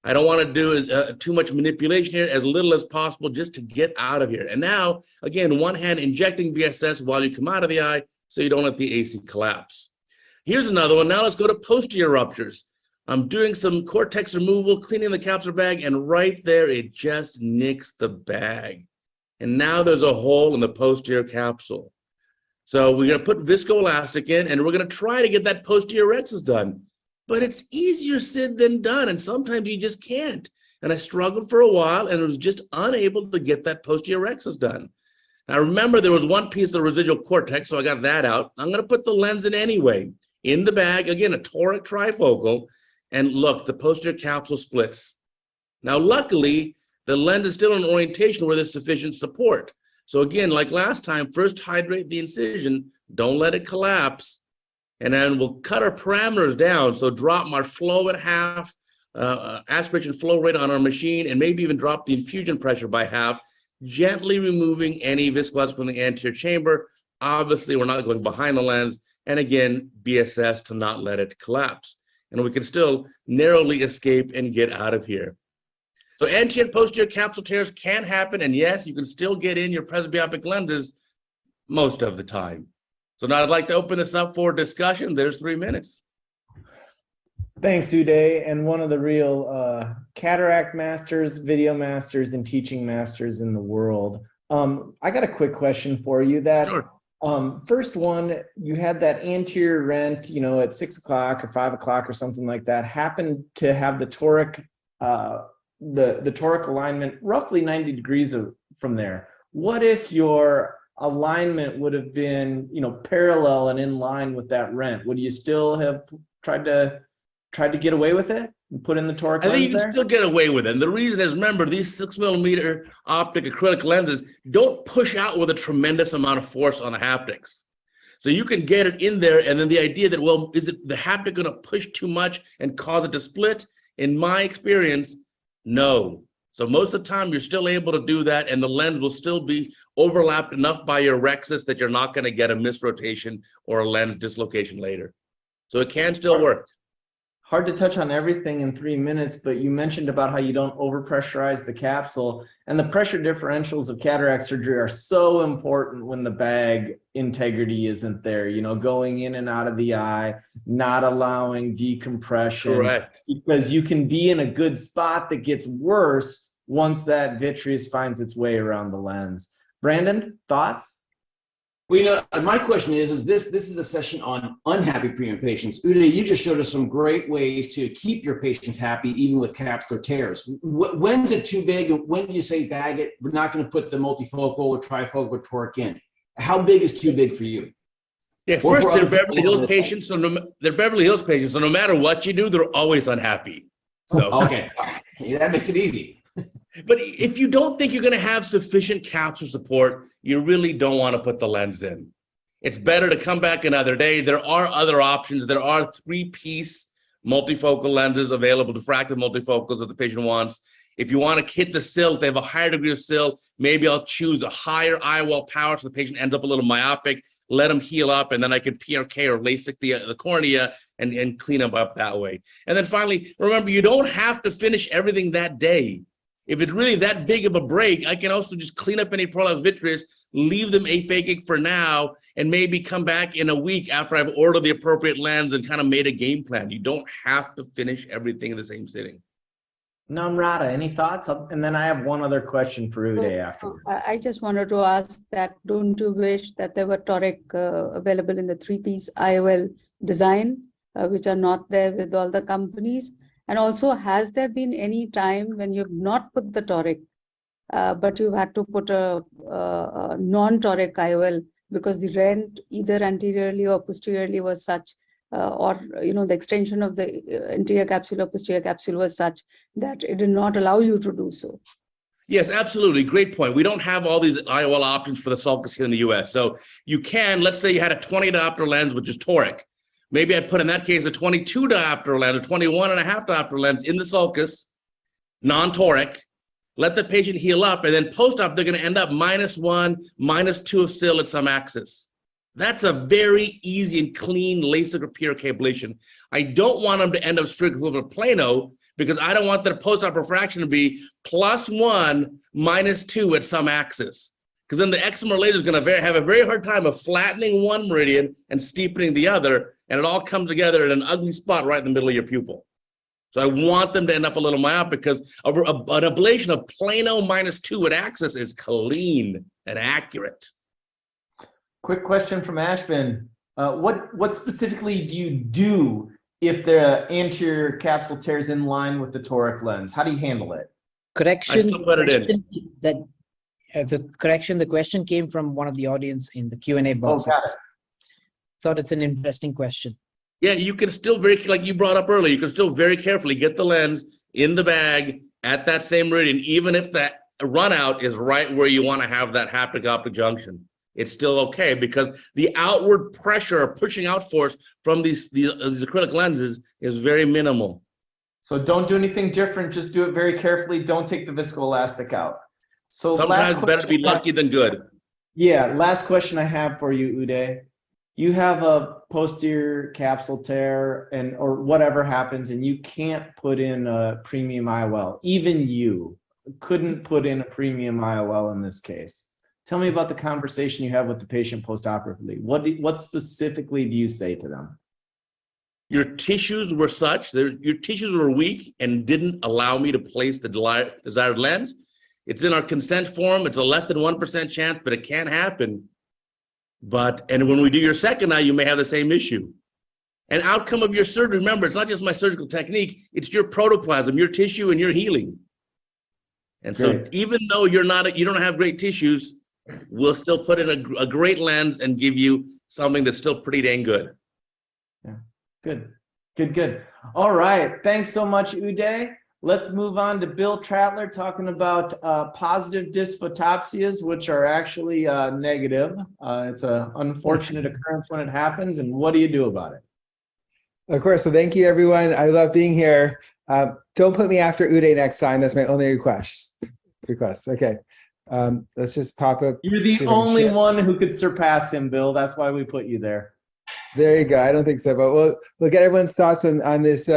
I don't want to do too much manipulation here, as little as possible, just to get out of here. And now, again, one hand injecting BSS while you come out of the eye so you don't let the AC collapse. Here's another one. Now let's go to posterior ruptures. I'm doing some cortex removal, cleaning the capsular bag, and right there, it just nicks the bag. And now there's a hole in the posterior capsule. So we're going to put viscoelastic in, and we're going to try to get that posterior rhexis done. But it's easier said than done, and sometimes you just can't. And I struggled for a while, and I was just unable to get that posterior rhexis done. Now remember, there was one piece of residual cortex, so I got that out. I'm going to put the lens in anyway. In the bag, again, a toric trifocal, and look, the posterior capsule splits. Now, luckily, the lens is still in an orientation where there's sufficient support. So again, like last time, first hydrate the incision, don't let it collapse, and then we'll cut our parameters down. So drop our flow at half, aspiration flow rate on our machine, and maybe even drop the infusion pressure by half, gently removing any viscoelastic from the anterior chamber. Obviously, we're not going behind the lens, and again, BSS to not let it collapse. And we can still narrowly escape and get out of here. So anterior and posterior capsule tears can happen, and yes, you can still get in your presbyopic lenses most of the time. So now I'd like to open this up for discussion. There's 3 minutes. Thanks, Uday, and one of the real cataract masters, video masters, and teaching masters in the world. I got a quick question for you. Sure. First one, you had that anterior rent, at 6 o'clock or 5 o'clock or something like that, happened to have the toric, the toric alignment roughly 90 degrees from there. What if your alignment would have been, parallel and in line with that rent? Would you still have tried to get away with it and put in the toric lens? I think you there? can still get away with it. And the reason is, remember, these 6mm optic acrylic lenses don't push out with a tremendous amount of force on the haptics. So you can get it in there, and then the idea that, well, is it the haptic going to push too much and cause it to split? In my experience, no. So most of the time, you're still able to do that, and the lens will still be overlapped enough by your rhexis that you're not going to get a misrotation or a lens dislocation later. So it can still work. Hard to touch on everything in 3 minutes, but you mentioned about how you don't overpressurize the capsule, and the pressure differentials of cataract surgery are so important when the bag integrity isn't there, going in and out of the eye, not allowing decompression. Correct. Because you can be in a good spot that gets worse once that vitreous finds its way around the lens. Brandon, thoughts? Well, my question is this is a session on unhappy premium patients. Uday, you just showed us some great ways to keep your patients happy, even with capsular tears. When's it too big? When do you say bag it? We're not going to put the multifocal or trifocal or toric in. How big is too big for you? Yeah, first, they're Beverly Hills patients, so no matter what you do, they're always unhappy. So okay, that makes it easy. But if you don't think you're going to have sufficient capsular support, you really don't want to put the lens in. It's better to come back another day. There are other options. There are 3-piece multifocal lenses available, diffractive multifocals that the patient wants. If you want to hit the sill, if they have a higher degree of sill, maybe I'll choose a higher eye wall power so the patient ends up a little myopic, let them heal up, and then I can PRK or LASIK the cornea and clean them up that way. And then finally, remember, you don't have to finish everything that day. If it's really that big of a break, I can also just clean up any prolapse vitreous, leave them aphakic for now, and maybe come back in a week after I've ordered the appropriate lens and kind of made a game plan. You don't have to finish everything in the same sitting. Namrata, any thoughts? And then I have one other question for Uday after. I just wanted to ask that, don't you wish that there were toric available in the 3-piece IOL design, which are not there with all the companies? And also, has there been any time when you've not put the toric, but you've had to put a non-toric IOL because the rent either anteriorly or posteriorly was such, or the extension of the anterior capsule or posterior capsule was such that it did not allow you to do so? Yes, absolutely. Great point. We don't have all these IOL options for the sulcus here in the US. So you can, let's say you had a 20 diopter lens, which is toric. Maybe I'd put in that case a 22 diopter lens, a 21.5 diopter lens in the sulcus, non-toric, let the patient heal up, and then post-op, they're going to end up -1, -2 of SIL at some axis. That's a very easy and clean LASIK or PRK ablation. I don't want them to end up strictly with plano, because I don't want the post-op refraction to be +1, -2 at some axis. Because then the excimer laser is going to have a very hard time of flattening one meridian and steepening the other, and it all comes together in an ugly spot right in the middle of your pupil. So I want them to end up a little myopic, because an ablation of plano -2 at axis is clean and accurate. Quick question from Ashvin. What specifically do you do if the anterior capsule tears in line with the toric lens? How do you handle it? Correction. I still put it in. The question came from one of the audience in the Q&A box. Oh, got it. Thought it's an interesting question. Yeah, you can still like you brought up earlier, you can still very carefully get the lens in the bag at that same meridian, even if that run out is right where you want to have that haptic-optic junction. It's still okay, because the outward pressure or pushing out force from these acrylic lenses is very minimal. So don't do anything different. Just do it very carefully. Don't take the viscoelastic out. So sometimes better to be lucky than good. Yeah, last question I have for you, Uday. You have a posterior capsule tear or whatever happens, and you can't put in a premium IOL. Even you couldn't put in a premium IOL in this case. Tell me about the conversation you have with the patient postoperatively. What specifically do you say to them? Your tissues were such, your tissues were weak and didn't allow me to place the desired lens. It's in our consent form. It's a less than 1% chance, but it can happen. And when we do your second eye, you may have the same issue. An outcome of your surgery, remember, it's not just my surgical technique, it's your protoplasm, your tissue, and your healing. And so even though you don't have great tissues, we'll still put in a great lens and give you something that's still pretty dang good. Yeah, good. All right, thanks so much, Uday. Let's move on to Bill Trattler talking about positive dysphotopsias, which are actually negative. It's an unfortunate occurrence when it happens, and what do you do about it? Of course, so thank you, everyone. I love being here. Don't put me after Uday next time. That's my only request. Okay. Let's just pop up. You're the only one who could surpass him, Bill. That's why we put you there. There you go. I don't think so, but we'll get everyone's thoughts on this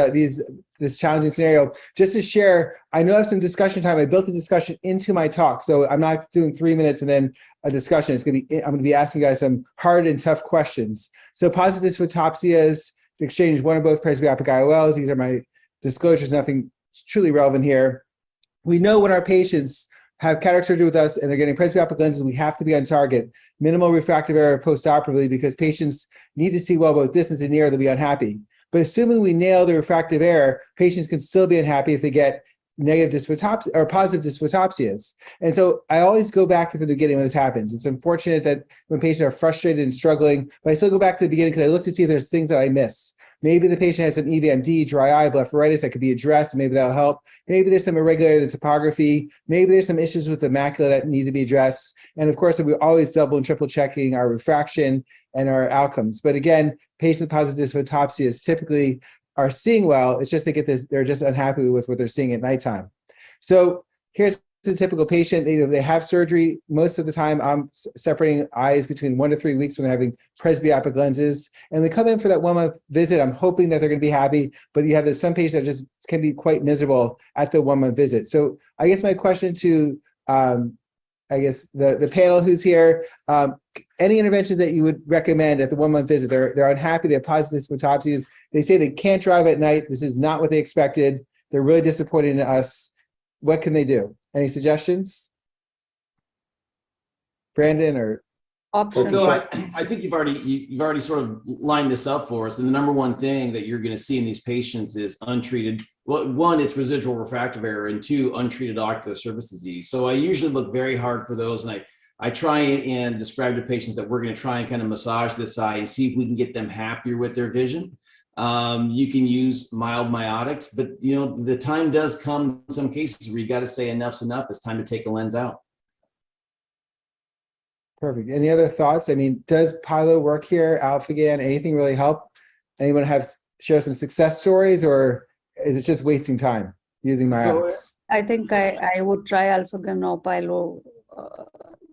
this challenging scenario. Just to share, I know I have some discussion time. I built the discussion into my talk, so I'm not doing 3 minutes and then a discussion. I'm going to be asking you guys some hard and tough questions. So positive dysphotopsias, exchange one or both presbyopic IOLs. These are my disclosures. Nothing truly relevant here. We know when our patients have cataract surgery with us and they're getting presbyopic lenses, we have to be on target. Minimal refractive error postoperatively, because patients need to see well both distance and near, they'll be unhappy. But assuming we nail the refractive error, patients can still be unhappy if they get negative dysphotopsia or positive dysphotopsias. And so I always go back to the beginning when this happens. It's unfortunate that when patients are frustrated and struggling, but I still go back to the beginning because I look to see if there's things that I missed. Maybe the patient has some EVMD, dry eye, blepharitis that could be addressed, and maybe that'll help. Maybe there's some irregularity in the topography. Maybe there's some issues with the macula that need to be addressed. And of course, we're always double and triple checking our refraction and our outcomes. But again, patients with positive dysphotopsias typically are seeing well. It's just they're just unhappy with what they're seeing at nighttime. So here's the typical patient. They have surgery. Most of the time, I'm separating eyes between 1 to 3 weeks when they're having presbyopic lenses. And they come in for that 1 month visit. I'm hoping that they're going to be happy, but you have some patients that just can be quite miserable at the 1 month visit. So I guess my question to the panel who's here, any interventions that you would recommend at the 1 month visit? They're unhappy, they're positive dysphotopsias. They say they can't drive at night. This is not what they expected. They're really disappointed in us. What can they do? Any suggestions? Brandon or options? Bill, I think you've already sort of lined this up for us. And the number one thing that you're going to see in these patients is untreated. Well, 1, it's residual refractive error, and 2, untreated ocular surface disease. So I usually look very hard for those, and I try and describe to patients that we're going to try and kind of massage this eye and see if we can get them happier with their vision. You can use mild miotics, but the time does come in some cases where you got to say enough's enough. It's time to take a lens out. Perfect. Any other thoughts? I mean, does Pilo work here? Alphagan, anything really help? Anyone share some success stories, or is it just wasting time? using my eyes? I think I would try Alphagun or Pilo,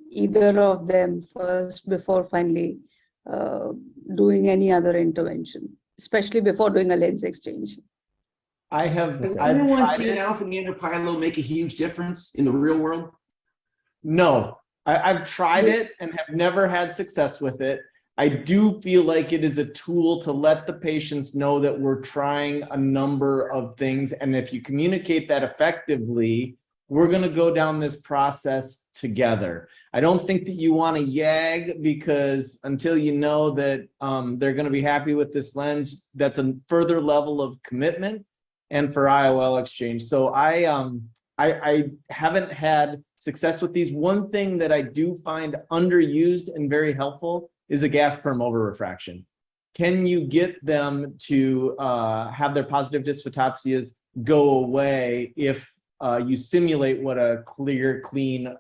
either of them first before finally doing any other intervention, especially before doing a lens exchange. Has anyone seen Alphagun or Pilo make a huge difference in the real world? No, I've tried it and have never had success with it. I do feel like it is a tool to let the patients know that we're trying a number of things. And if you communicate that effectively, we're going to go down this process together. I don't think that you want to yag, because until you know that they're going to be happy with this lens, that's a further level of commitment and for IOL exchange. So I haven't had success with these. One thing that I do find underused and very helpful is a gas perm over refraction. Can you get them to have their positive dysphotopsias go away if you simulate what a clear, clean,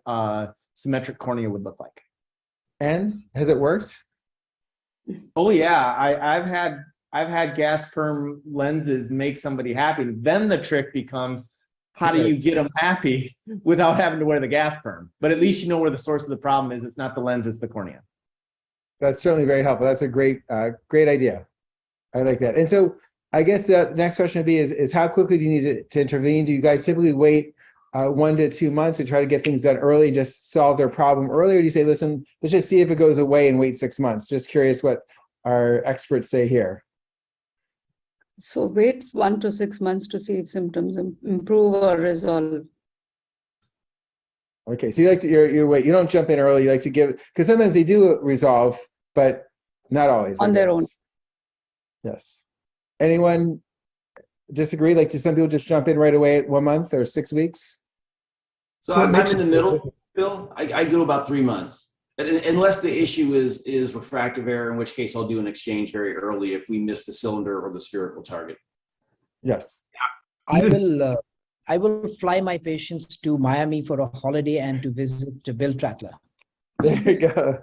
symmetric cornea would look like? And has it worked? Oh yeah, I've had gas perm lenses make somebody happy. Then the trick becomes, how do you get them happy without having to wear the gas perm? But at least you know where the source of the problem is. It's not the lens, it's the cornea. That's certainly very helpful. That's a great idea. I like that. And so I guess the next question would be is how quickly do you need to intervene? Do you guys typically wait 1 to 2 months to try to get things done early, just solve their problem early? Or do you say, listen, let's just see if it goes away and wait 6 months? Just curious what our experts say here. So wait 1 to 6 months to see if symptoms improve or resolve. Okay, so you like to you wait. You don't jump in early. You like to give, because sometimes they do resolve, but not always. On their own. Yes. Anyone disagree? Like, do some people just jump in right away at 1 month or 6 weeks? So I'm in the middle, Bill. I go about 3 months, unless the issue is refractive error, in which case I'll do an exchange very early if we miss the cylinder or the spherical target. Yes. I will fly my patients to Miami for a holiday and to visit Bill Trattler. There you go.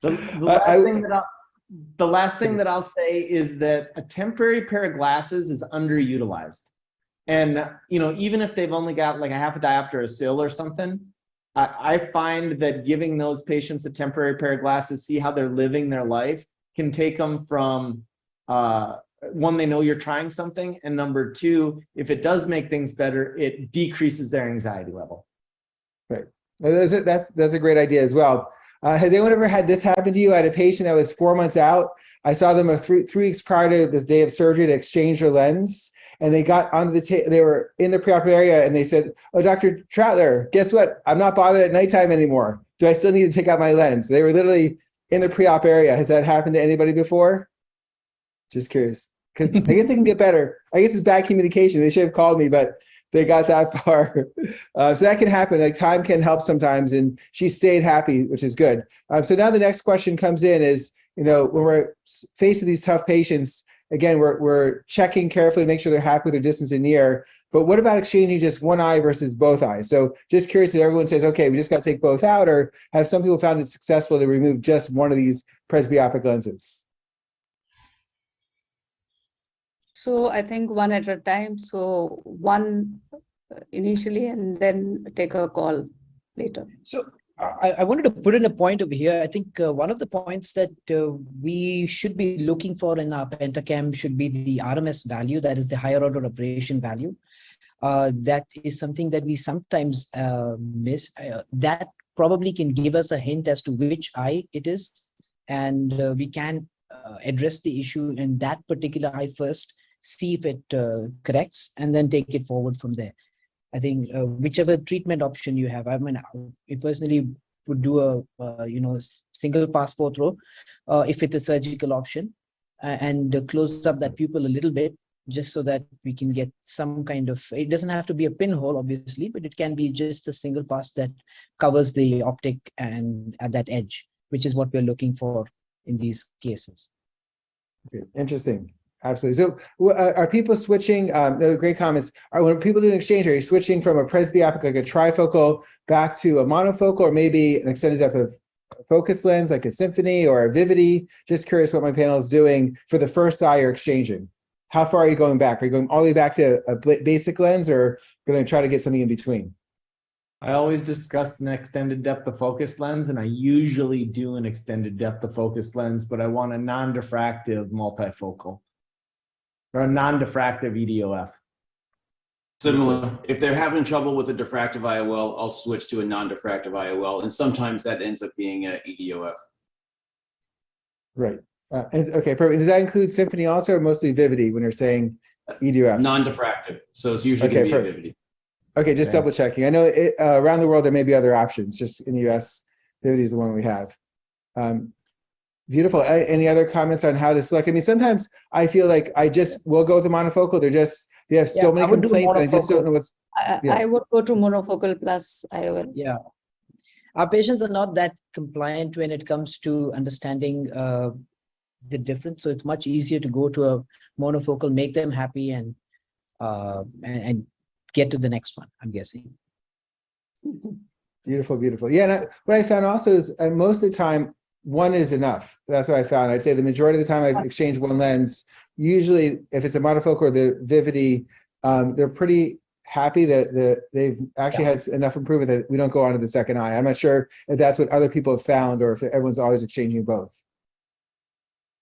The last thing that I'll say is that a temporary pair of glasses is underutilized. And, even if they've only got like a half a diopter of sil or something, I find that giving those patients a temporary pair of glasses, see how they're living their life, can take them from, one, they know you're trying something, and number two, if it does make things better, it decreases their anxiety level. Right. That's a great idea as well. Has anyone ever had this happen to you? I had a patient that was 4 months out. I saw them 3 weeks prior to the day of surgery to exchange their lens, and they got onto the they were in the pre-op area, and they said, "Oh, Dr. Trattler, guess what? I'm not bothered at nighttime anymore. Do I still need to take out my lens?" They were literally in the pre-op area. Has that happened to anybody before? Just curious, because I guess they can get better. I guess it's bad communication. They should have called me, but they got that far. So that can happen. Like, time can help sometimes, and she stayed happy, which is good. So now the next question comes in is, when we're faced with these tough patients, again, we're checking carefully to make sure they're happy with their distance and near. But what about exchanging just one eye versus both eyes? So just curious if everyone says, okay, we just got to take both out, or have some people found it successful to remove just one of these presbyopic lenses? So I think one at a time. So one initially, and then take a call later. So I wanted to put in a point over here. I think one of the points that we should be looking for in our Pentacam should be the RMS value, that is the higher order aberration value. That is something that we sometimes miss. That probably can give us a hint as to which eye it is, and we can address the issue in that particular eye first, see if it corrects, and then take it forward from there. I think whichever treatment option you have, I personally would do a single pass 4th row if it's a surgical option, and close up that pupil a little bit, just so that we can get some kind of, it doesn't have to be a pinhole obviously, but it can be just a single pass that covers the optic and at that edge, which is what we're looking for in these cases. Okay. Interesting. Absolutely. So are people switching, great comments, when people do an exchange, are you switching from a presbyopic, like a trifocal, back to a monofocal, or maybe an extended depth of focus lens, like a Symphony or a Vivity? Just curious what my panel is doing for the first eye you're exchanging. How far are you going back? Are you going all the way back to a basic lens, or going to try to get something in between? I always discuss an extended depth of focus lens, and I usually do an extended depth of focus lens, but I want a non-diffractive multifocal or a non-diffractive EDOF. Similar. If they're having trouble with a diffractive IOL, I'll switch to a non-diffractive IOL, and sometimes that ends up being a EDOF. Right. Okay, perfect. Does that include Symphony also, or mostly Vivity when you're saying EDOF? Non-diffractive, so it's usually going to be a Vivity. Okay, just double checking. I know around the world there may be other options. Just in the US, Vivity is the one we have. Beautiful. Any other comments on how to select? I mean, sometimes I feel like I just will go with the monofocal. They have so many complaints, and I just don't know what's. I would go to monofocal plus IOL. Yeah. Our patients are not that compliant when it comes to understanding the difference. So it's much easier to go to a monofocal, make them happy, and get to the next one, I'm guessing. Beautiful, beautiful. Yeah, and what I found also is most of the time, one is enough. That's what I found. I'd say the majority of the time I've exchanged one lens. Usually, if it's a monofocal or the Vivity, they're pretty happy that they've actually had enough improvement that we don't go on to the second eye. I'm not sure if that's what other people have found or if everyone's always exchanging both.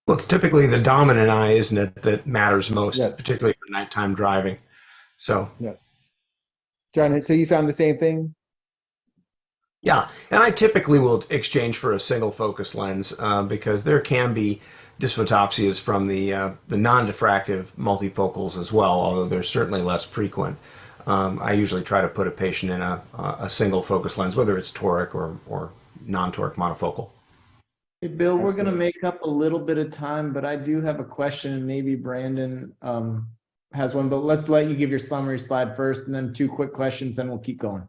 Well, it's typically the dominant eye, isn't it, that matters most, particularly for nighttime driving. So yes. John, so you found the same thing? Yeah, and I typically will exchange for a single focus lens because there can be dysphotopsias from the non-diffractive multifocals as well, although they're certainly less frequent. I usually try to put a patient in a single focus lens, whether it's toric or non-toric monofocal. Hey, Bill, we're going to make up a little bit of time, but I do have a question, and maybe Brandon has one, but let's let you give your summary slide first, and then 2 quick questions, then we'll keep going.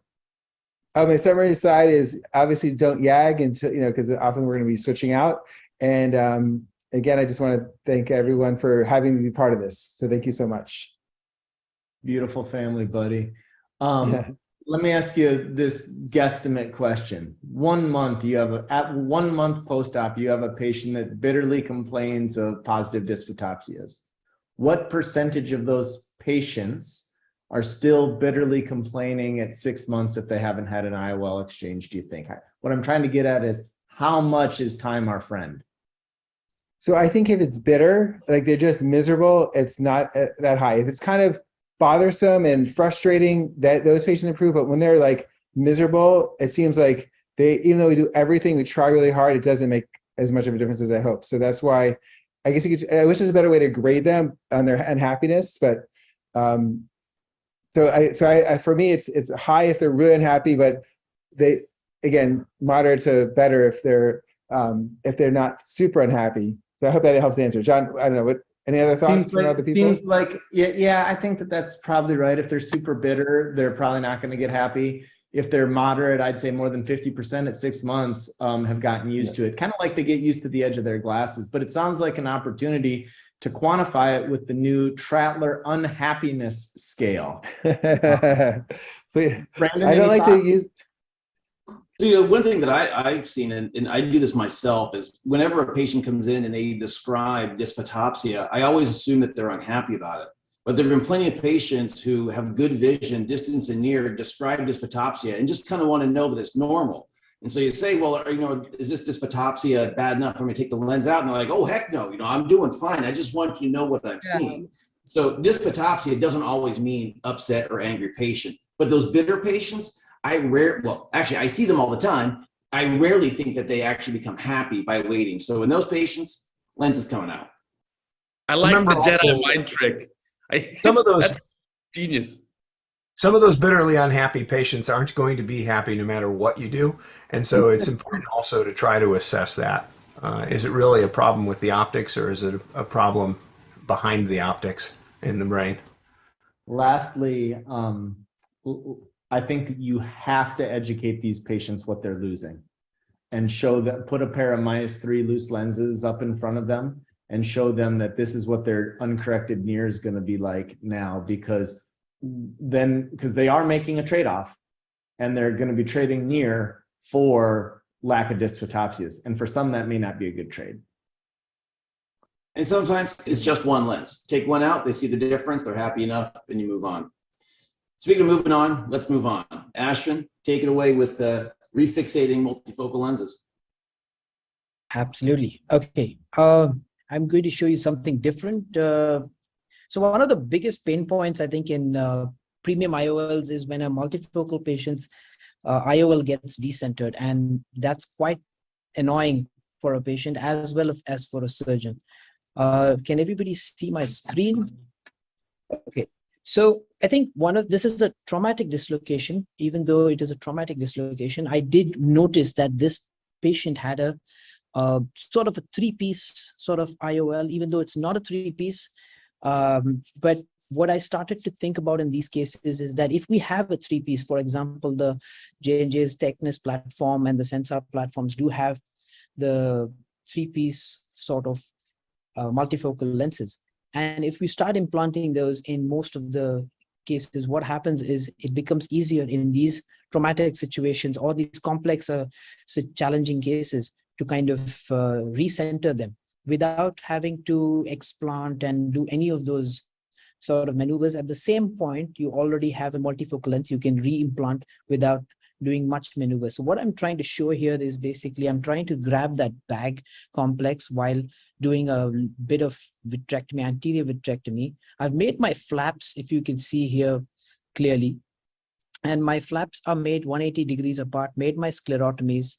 My summary slide is obviously don't yag until, because often we're going to be switching out. And again, I just want to thank everyone for having me be part of this. So thank you so much. Beautiful family, buddy. Let me ask you this guesstimate question. 1 month, at 1 month post-op, you have a patient that bitterly complains of positive dysphotopsias. What percentage of those patients are still bitterly complaining at 6 months if they haven't had an IOL exchange, do you think? What I'm trying to get at is how much is time our friend? So I think if it's bitter, like they're just miserable, it's not that high. If it's kind of bothersome and frustrating, that those patients improve. But when they're like miserable, it seems like even though we do everything, we try really hard, it doesn't make as much of a difference as I hope. So that's why I guess I wish there's a better way to grade them on their unhappiness, but for me, it's high if they're really unhappy, but they, again, moderate to better if they're not super unhappy. So I hope that helps answer. John, I don't know, any other thoughts from other people? Seems like, yeah, I think that's probably right. If they're super bitter, they're probably not going to get happy. If they're moderate, I'd say more than 50% at 6 months have gotten used to it. Kind of like they get used to the edge of their glasses. But it sounds like an opportunity to quantify it with the new Trattler unhappiness scale. Brandon, I don't like to use. So, one thing that I've seen, and I do this myself, is whenever a patient comes in and they describe dysphotopsia, I always assume that they're unhappy about it. But there have been plenty of patients who have good vision, distance and near, describe dysphotopsia and just kind of want to know that it's normal. And so you say, well, is this dysphotopsia bad enough for me to take the lens out? And they're like, oh, heck no, I'm doing fine. I just want you to know what I'm seeing. So dysphotopsia doesn't always mean upset or angry patient. But those bitter patients, I see them all the time. I rarely think that they actually become happy by waiting. So in those patients, lens is coming out. I like the Jedi mind trick. Some of those that's genius. Some of those bitterly unhappy patients aren't going to be happy no matter what you do. And so it's important also to try to assess that. Is it really a problem with the optics, or is it a problem behind the optics in the brain? Lastly, I think that you have to educate these patients what they're losing and put a pair of -3 loose lenses up in front of them and show them that this is what their uncorrected near is going to be like now, because they are making a trade-off and they're going to be trading near for lack of dysphotopsias. And for some, that may not be a good trade. And sometimes it's just one lens. Take one out, they see the difference, they're happy enough, and you move on. Speaking of moving on, let's move on. Ashwin, take it away with refixating multifocal lenses. Absolutely. Okay. I'm going to show you something different. So one of the biggest pain points, I think, in premium IOLs is when a multifocal patient's IOL gets decentered, and that's quite annoying for a patient as well as for a surgeon. Can everybody see my screen? Okay. So I think this is a traumatic dislocation. Even though it is a traumatic dislocation, I did notice that this patient had a sort of a three-piece sort of IOL, even though it's not a three-piece. But what I started to think about in these cases is that if we have a three-piece, for example, the J&J's Tecnis platform and the Sensar platforms do have the three-piece sort of multifocal lenses. And if we start implanting those in most of the cases, what happens is it becomes easier in these traumatic situations or these complex challenging cases to kind of recenter them without having to explant and do any of those sort of maneuvers. At the same point, you already have a multifocal lens you can re-implant without doing much maneuver. So what I'm trying to show here is basically I'm trying to grab that bag complex while doing a bit of vitrectomy, anterior vitrectomy. I've made my flaps, if you can see here clearly, and my flaps are made 180 degrees apart, made my sclerotomies,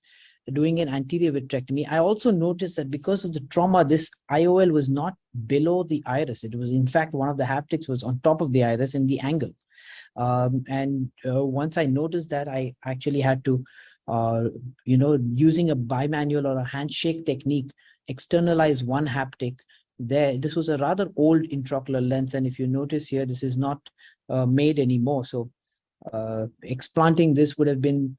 doing an anterior vitrectomy. I also noticed that because of the trauma, this IOL was not below the iris. It was, in fact, one of the haptics was on top of the iris in the angle. Once I noticed that, I actually had to, using a bimanual or a handshake technique, externalize one haptic there. This was a rather old intraocular lens, and if you notice here, this is not made anymore. So explanting this would have been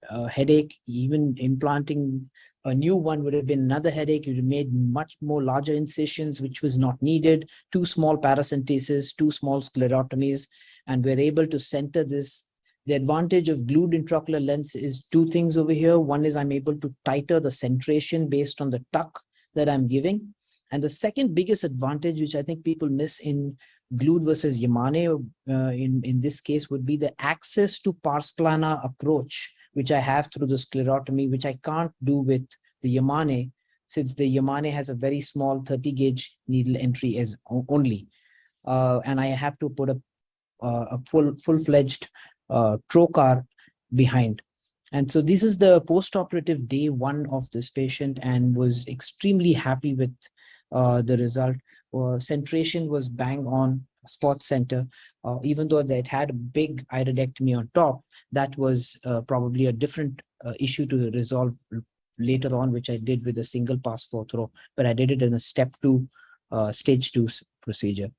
a headache. Even implanting a new one would have been another headache. It made much more larger incisions, which was not needed, 2 small paracenteses, 2 small sclerotomies, and we're able to center this. The advantage of glued intraocular lens is 2 things over here. One is I'm able to tighter the centration based on the tuck that I'm giving. And the second biggest advantage, which I think people miss in glued versus Yamane in this case, would be the access to pars plana approach, which I have through the sclerotomy, which I can't do with the Yamane, since the Yamane has a very small 30 gauge needle entry as only. And I have to put a full-fledged trocar behind. And so this is the post-operative day 1 of this patient, and was extremely happy with the result. Centration was bang on, spot center. Even though it had a big iridectomy on top, that was probably a different issue to resolve later on, which I did with a single pass 4th row, but I did it in a step 2, stage 2 procedure.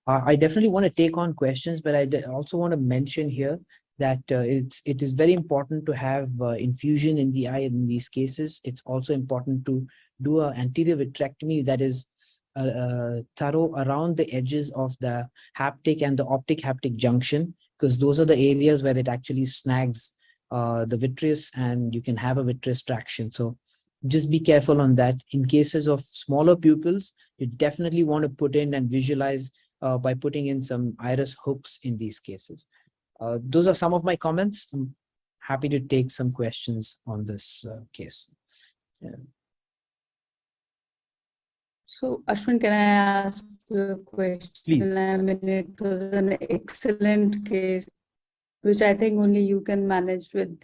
I definitely want to take on questions, but I also want to mention here that it is very important to have infusion in the eye in these cases. It's also important to do an anterior vitrectomy that is thorough around the edges of the haptic and the optic haptic junction, because those are the areas where it actually snags the vitreous and you can have a vitreous traction. So just be careful on that. In cases of smaller pupils, you definitely want to put in and visualize by putting in some iris hooks in these cases. Those are some of my comments. I'm happy to take some questions on this case. Yeah. So, Ashwin, can I ask you a question? Please. I mean, it was an excellent case, which I think only you can manage with,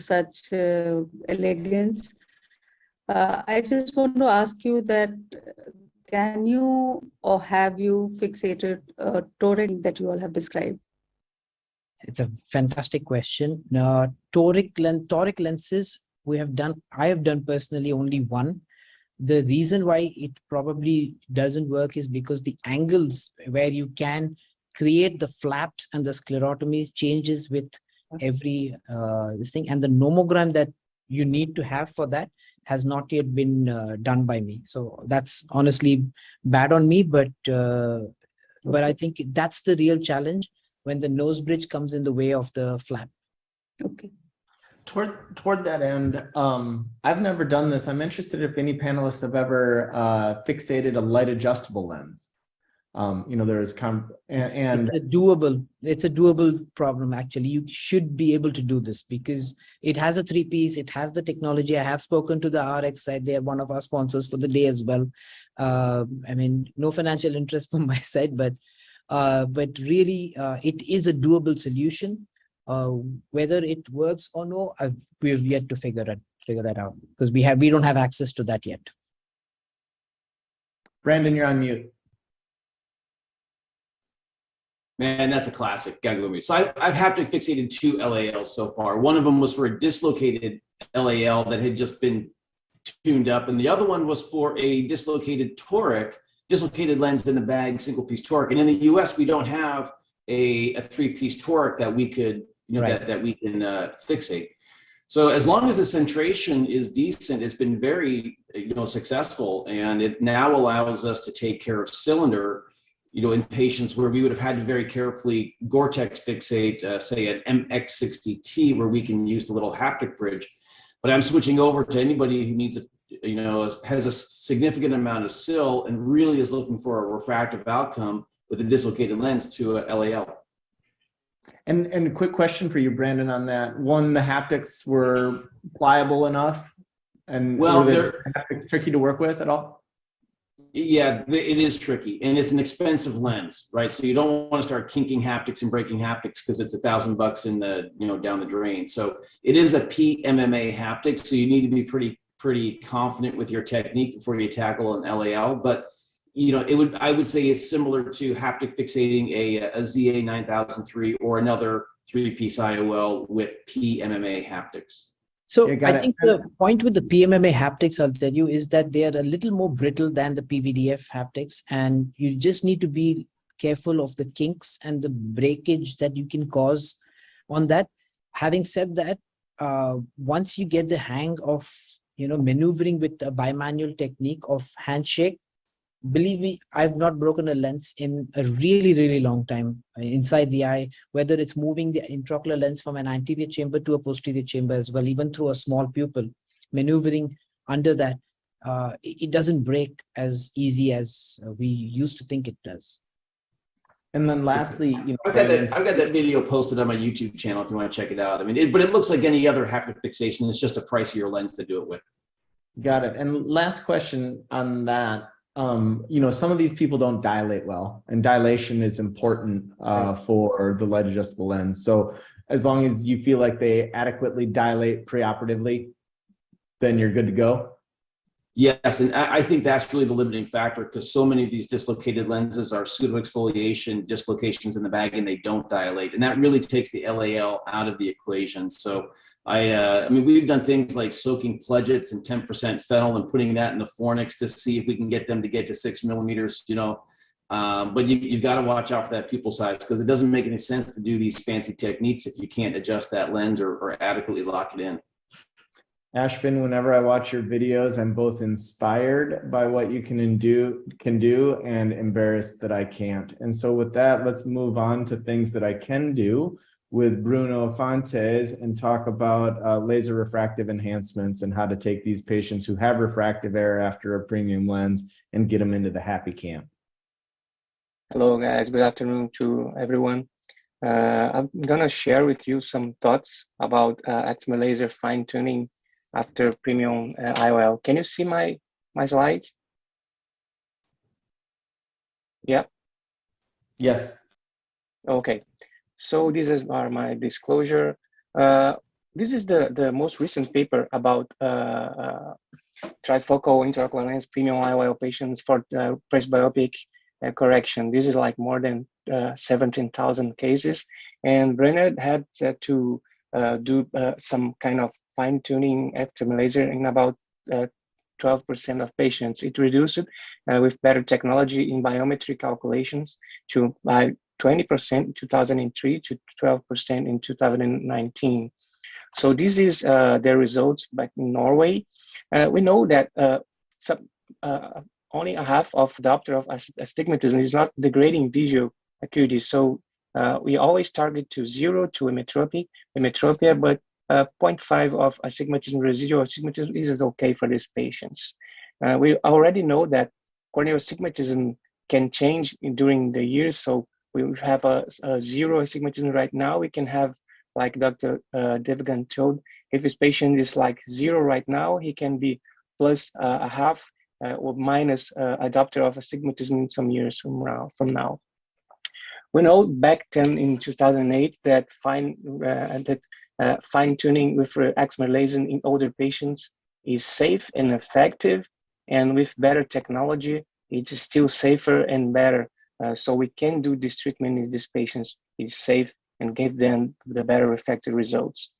such elegance. I just want to ask you that, can you or have you fixated a toric that you all have described? It's a fantastic question. Toric lenses, I have done personally only one. The reason why it probably doesn't work is because the angles where you can create the flaps and the sclerotomies changes with every this thing, and the nomogram that you need to have for that has not yet been done by me. So that's honestly bad on me, but I think that's the real challenge, when the nose bridge comes in the way of the flap. Okay. Toward that end, I've never done this. I'm interested if any panelists have ever fixated a light adjustable lens. There's it's a doable problem. Actually, you should be able to do this because it has a 3-piece, it has the technology. I have spoken to the RX side. They are one of our sponsors for the day as well. No financial interest from my side, but really it is a doable solution. Whether it works or no, we've yet to figure that out because we don't have access to that yet. Brandon, you're on mute. Man, that's a classic. Gotta go with me. So I've haptic fixated 2 LALs so far. One of them was for a dislocated LAL that had just been tuned up, and the other one was for a dislocated lens in the bag, single piece toric. And in the US, we don't have a 3-piece toric that we could, that we can fixate. So as long as the centration is decent, it's been very, successful, and it now allows us to take care of cylinder, in patients where we would have had to very carefully Gore-Tex fixate, say an MX60T, where we can use the little haptic bridge. But I'm switching over to anybody who needs has a significant amount of SIL and really is looking for a refractive outcome with a dislocated lens to a LAL. And a quick question for you, Brandon, on that. One, the haptics were pliable enough, and were the haptics tricky to work with at all? Yeah, it is tricky, and it's an expensive lens, right? So you don't want to start kinking haptics and breaking haptics because it's $1,000 in the down the drain. So it is a PMMA haptic, so you need to be pretty confident with your technique before you tackle an LAL. But I would say it's similar to haptic fixating a ZA 9003 or another 3-piece IOL with PMMA haptics. So I think the point with the PMMA haptics, I'll tell you, is that they are a little more brittle than the PVDF haptics, and you just need to be careful of the kinks and the breakage that you can cause on that. Having said that, once you get the hang of maneuvering with a bimanual technique of handshake, believe me, I've not broken a lens in a really, really long time inside the eye, whether it's moving the intraocular lens from an anterior chamber to a posterior chamber as well, even through a small pupil, maneuvering under that, it doesn't break as easy as we used to think it does. And then lastly, I've got that video posted on my YouTube channel if you want to check it out. But it looks like any other haptic fixation. It's just a pricier lens to do it with. Got it. And last question on that. Some of these people don't dilate well, and dilation is important for the light adjustable lens. So as long as you feel like they adequately dilate preoperatively, then you're good to go. Yes, and I think that's really the limiting factor, because so many of these dislocated lenses are pseudoexfoliation dislocations in the bag, and they don't dilate, and that really takes the LAL out of the equation. So we've done things like soaking pledgets in 10% phenol and putting that in the fornix to see if we can get them to get to 6 millimeters, but you've got to watch out for that pupil size, because it doesn't make any sense to do these fancy techniques if you can't adjust that lens or adequately lock it in. Ashvin, whenever I watch your videos, I'm both inspired by what you can do and embarrassed that I can't. And so with that, let's move on to things that I can do with Bruno Fontes and talk about laser refractive enhancements and how to take these patients who have refractive error after a premium lens and get them into the happy camp. Hello guys, good afternoon to everyone. I'm gonna share with you some thoughts about excimer laser fine tuning after premium IOL. Can you see my slides? Yeah. Yes. Okay. So this is my disclosure. This is the most recent paper about trifocal intraocular lens premium IOL patients for presbyopic correction. This is like more than 17,000 cases, and Brenner had to do some kind of fine-tuning excimer laser in about 12% of patients. It reduced with better technology in biometry calculations to 20% in 2003 to 12% in 2019. So this is the results back in Norway. We know that only a half of diopter of astigmatism is not degrading visual acuity. So we always target to 0 to emetropia, but 0.5 of astigmatism, residual astigmatism is okay for these patients. We already know that corneal astigmatism can change during the years. So we have a zero astigmatism right now. We can have, like Dr. Devgan showed, if his patient is like 0 right now, he can be plus a half or minus adopter of astigmatism in some years from now. We know back then in 2008 that fine-tuning with excimer laser in older patients is safe and effective, and with better technology, it is still safer and better. So we can do this treatment in these patients. It's safe and give them the better effective results.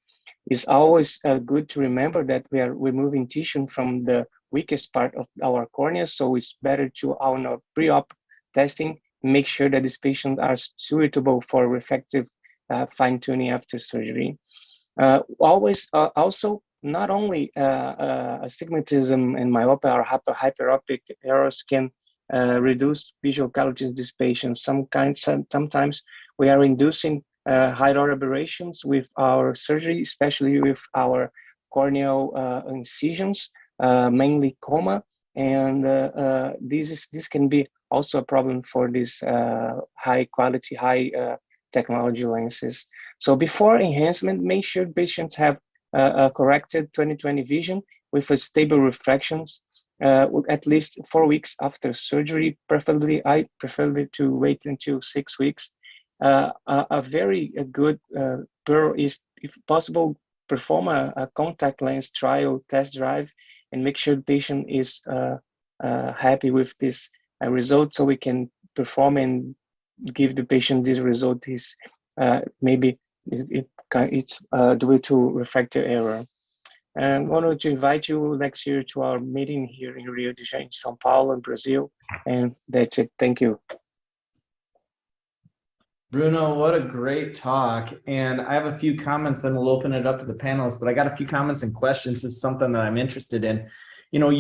It's always good to remember that we are removing tissue from the weakest part of our cornea, so it's better to, our pre-op testing, make sure that these patients are suitable for effective fine-tuning after surgery. Also, not only astigmatism and myopia or hyperopic errors can reduce visual acuity in these patients. Sometimes we are inducing high-order aberrations with our surgery, especially with our corneal incisions, mainly coma, and this can be also a problem for these high-quality, high-technology lenses. So before enhancement, make sure patients have a corrected 20/20 vision with a stable refractions at least 4 weeks after surgery. Preferably, I prefer to wait until 6 weeks. A very good pearl is, if possible, perform a contact lens trial test drive and make sure the patient is happy with this result, so we can perform and give the patient this result. Is maybe it's due to refractive error. And I wanted to invite you next year to our meeting here in Rio de Janeiro, São Paulo, and Brazil. And that's it. Thank you. Bruno, what a great talk. And I have a few comments, then we'll open it up to the panelists, but I got a few comments and questions. This is something that I'm interested in. You know,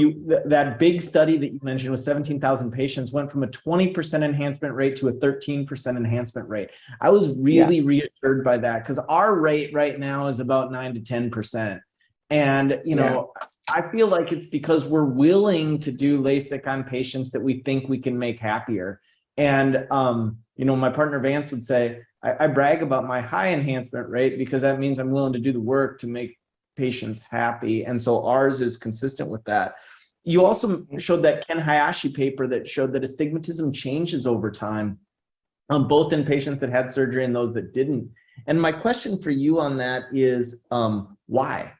that big study that you mentioned with 17,000 patients went from a 20% enhancement rate to a 13% enhancement rate. I was really reassured by that, because our rate right now is about 9 to 10%. And, you know, I feel like it's because we're willing to do LASIK on patients that we think we can make happier. And, you know, my partner Vance would say, I brag about my high enhancement rate because that means I'm willing to do the work to make patients happy. And so ours is consistent with that. You also showed that Ken Hayashi paper that showed that astigmatism changes over time, both in patients that had surgery and those that didn't. And my question for you on that is, why?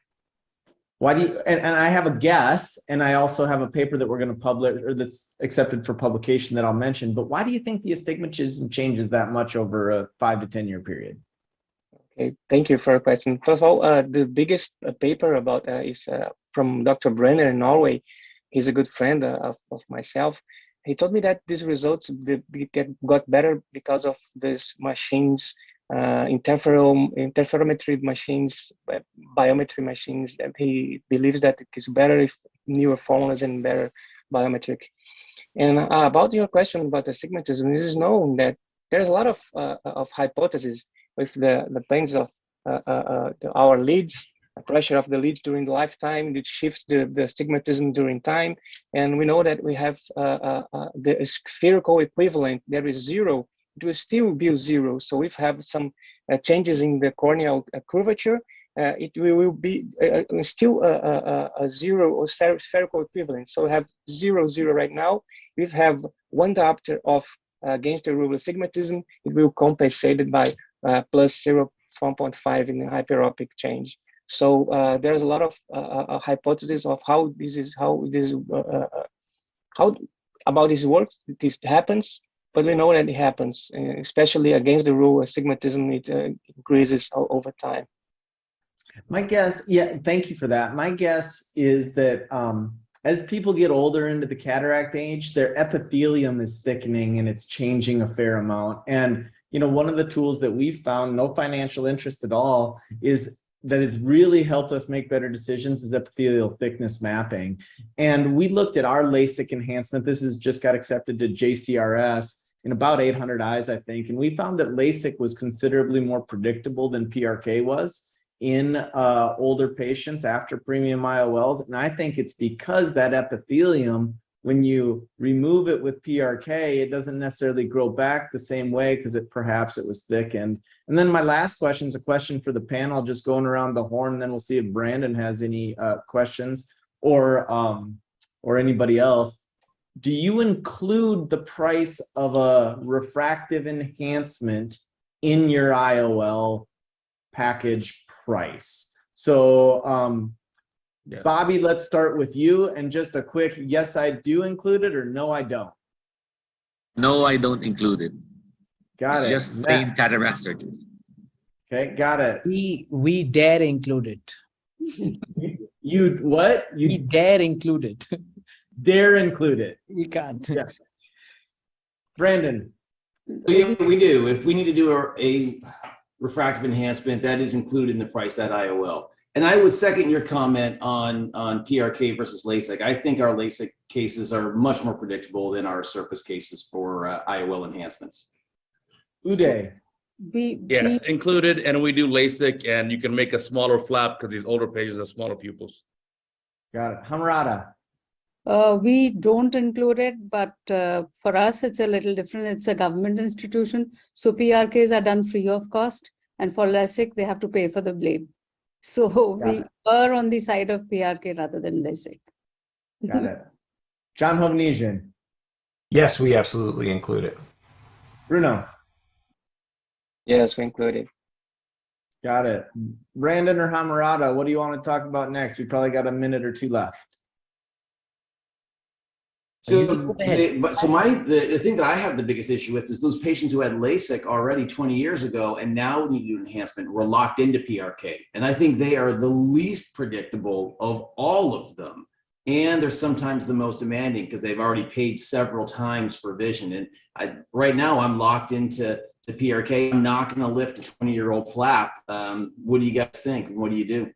Why do you, and I have a guess, and I also have a paper that we're going to publish, or that's accepted for publication, that I'll mention, but why do you think the astigmatism changes that much over a 5 to 10 year period? Okay, thank you for your question. First of all, the biggest paper about is from Dr. Brenner in Norway. He's a good friend of myself. He told me that these results got better because of these machines, interferometry machines, biometry machines, that he believes that it's better if newer formulas and better biometric. And about your question about astigmatism, it is known that there's a lot of hypotheses with the pains of our leads, the pressure of the leads during the lifetime, it shifts the astigmatism during time. And we know that we have the spherical equivalent, there is 0, it will still be 0. So if we have some changes in the corneal curvature, it will be still a 0 or spherical equivalent. So we have 0, 0 right now. We have 1 diopter of against the rule of astigmatism, it will compensate it by plus 0.5 in the hyperopic change. So there's a lot of hypotheses of how about this works. This happens, but we know that it happens, especially against the rule. Astigmatism, it increases over time. My guess, thank you for that. My guess is that as people get older into the cataract age, their epithelium is thickening and it's changing a fair amount. And you know, one of the tools that we've found, no financial interest at all, is that has really helped us make better decisions is epithelial thickness mapping. And we looked at our LASIK enhancement. This has just got accepted to JCRS in about 800 eyes, I think. And we found that LASIK was considerably more predictable than PRK was in older patients after premium IOLs. And I think it's because that epithelium when you remove it with PRK, it doesn't necessarily grow back the same way because perhaps it was thickened. And then my last question is a question for the panel, just going around the horn, and then we'll see if Brandon has any questions or anybody else. Do you include the price of a refractive enhancement in your IOL package price? So, Yes. Bobby, let's start with you, and just a quick yes, I do include it, or no, I don't. No, I don't include it. Got It's it. just plain cataract surgery. Okay, got it. We dare include it. You what? We dare include it. Dare include it. We can't. Yeah. Brandon. Yeah, we do. If we need to do a refractive enhancement, that is included in the price, that IOL. And I would second your comment on PRK versus LASIK. I think our LASIK cases are much more predictable than our surface cases for IOL enhancements. Uday. Yes, included, and we do LASIK, and you can make a smaller flap because these older patients have smaller pupils. Got it. Hamrata. We don't include it, but for us, it's a little different. It's a government institution. So PRKs are done free of cost. And for LASIK, they have to pay for the blade. So we are on the side of PRK rather than LASIK. Got it. John Hovnesian. Yes, we absolutely include it. Bruno. Yes, we include it. Got it. Brandon or Hamrata, what do you want to talk about next? We probably got a minute or two left. So, the thing that I have the biggest issue with is those patients who had LASIK already 20 years ago and now need to do enhancement were locked into PRK. And I think they are the least predictable of all of them. And they're sometimes the most demanding because they've already paid several times for vision. And right now I'm locked into PRK. I'm not going to lift a 20-year-old flap. What do you guys think? What do you do?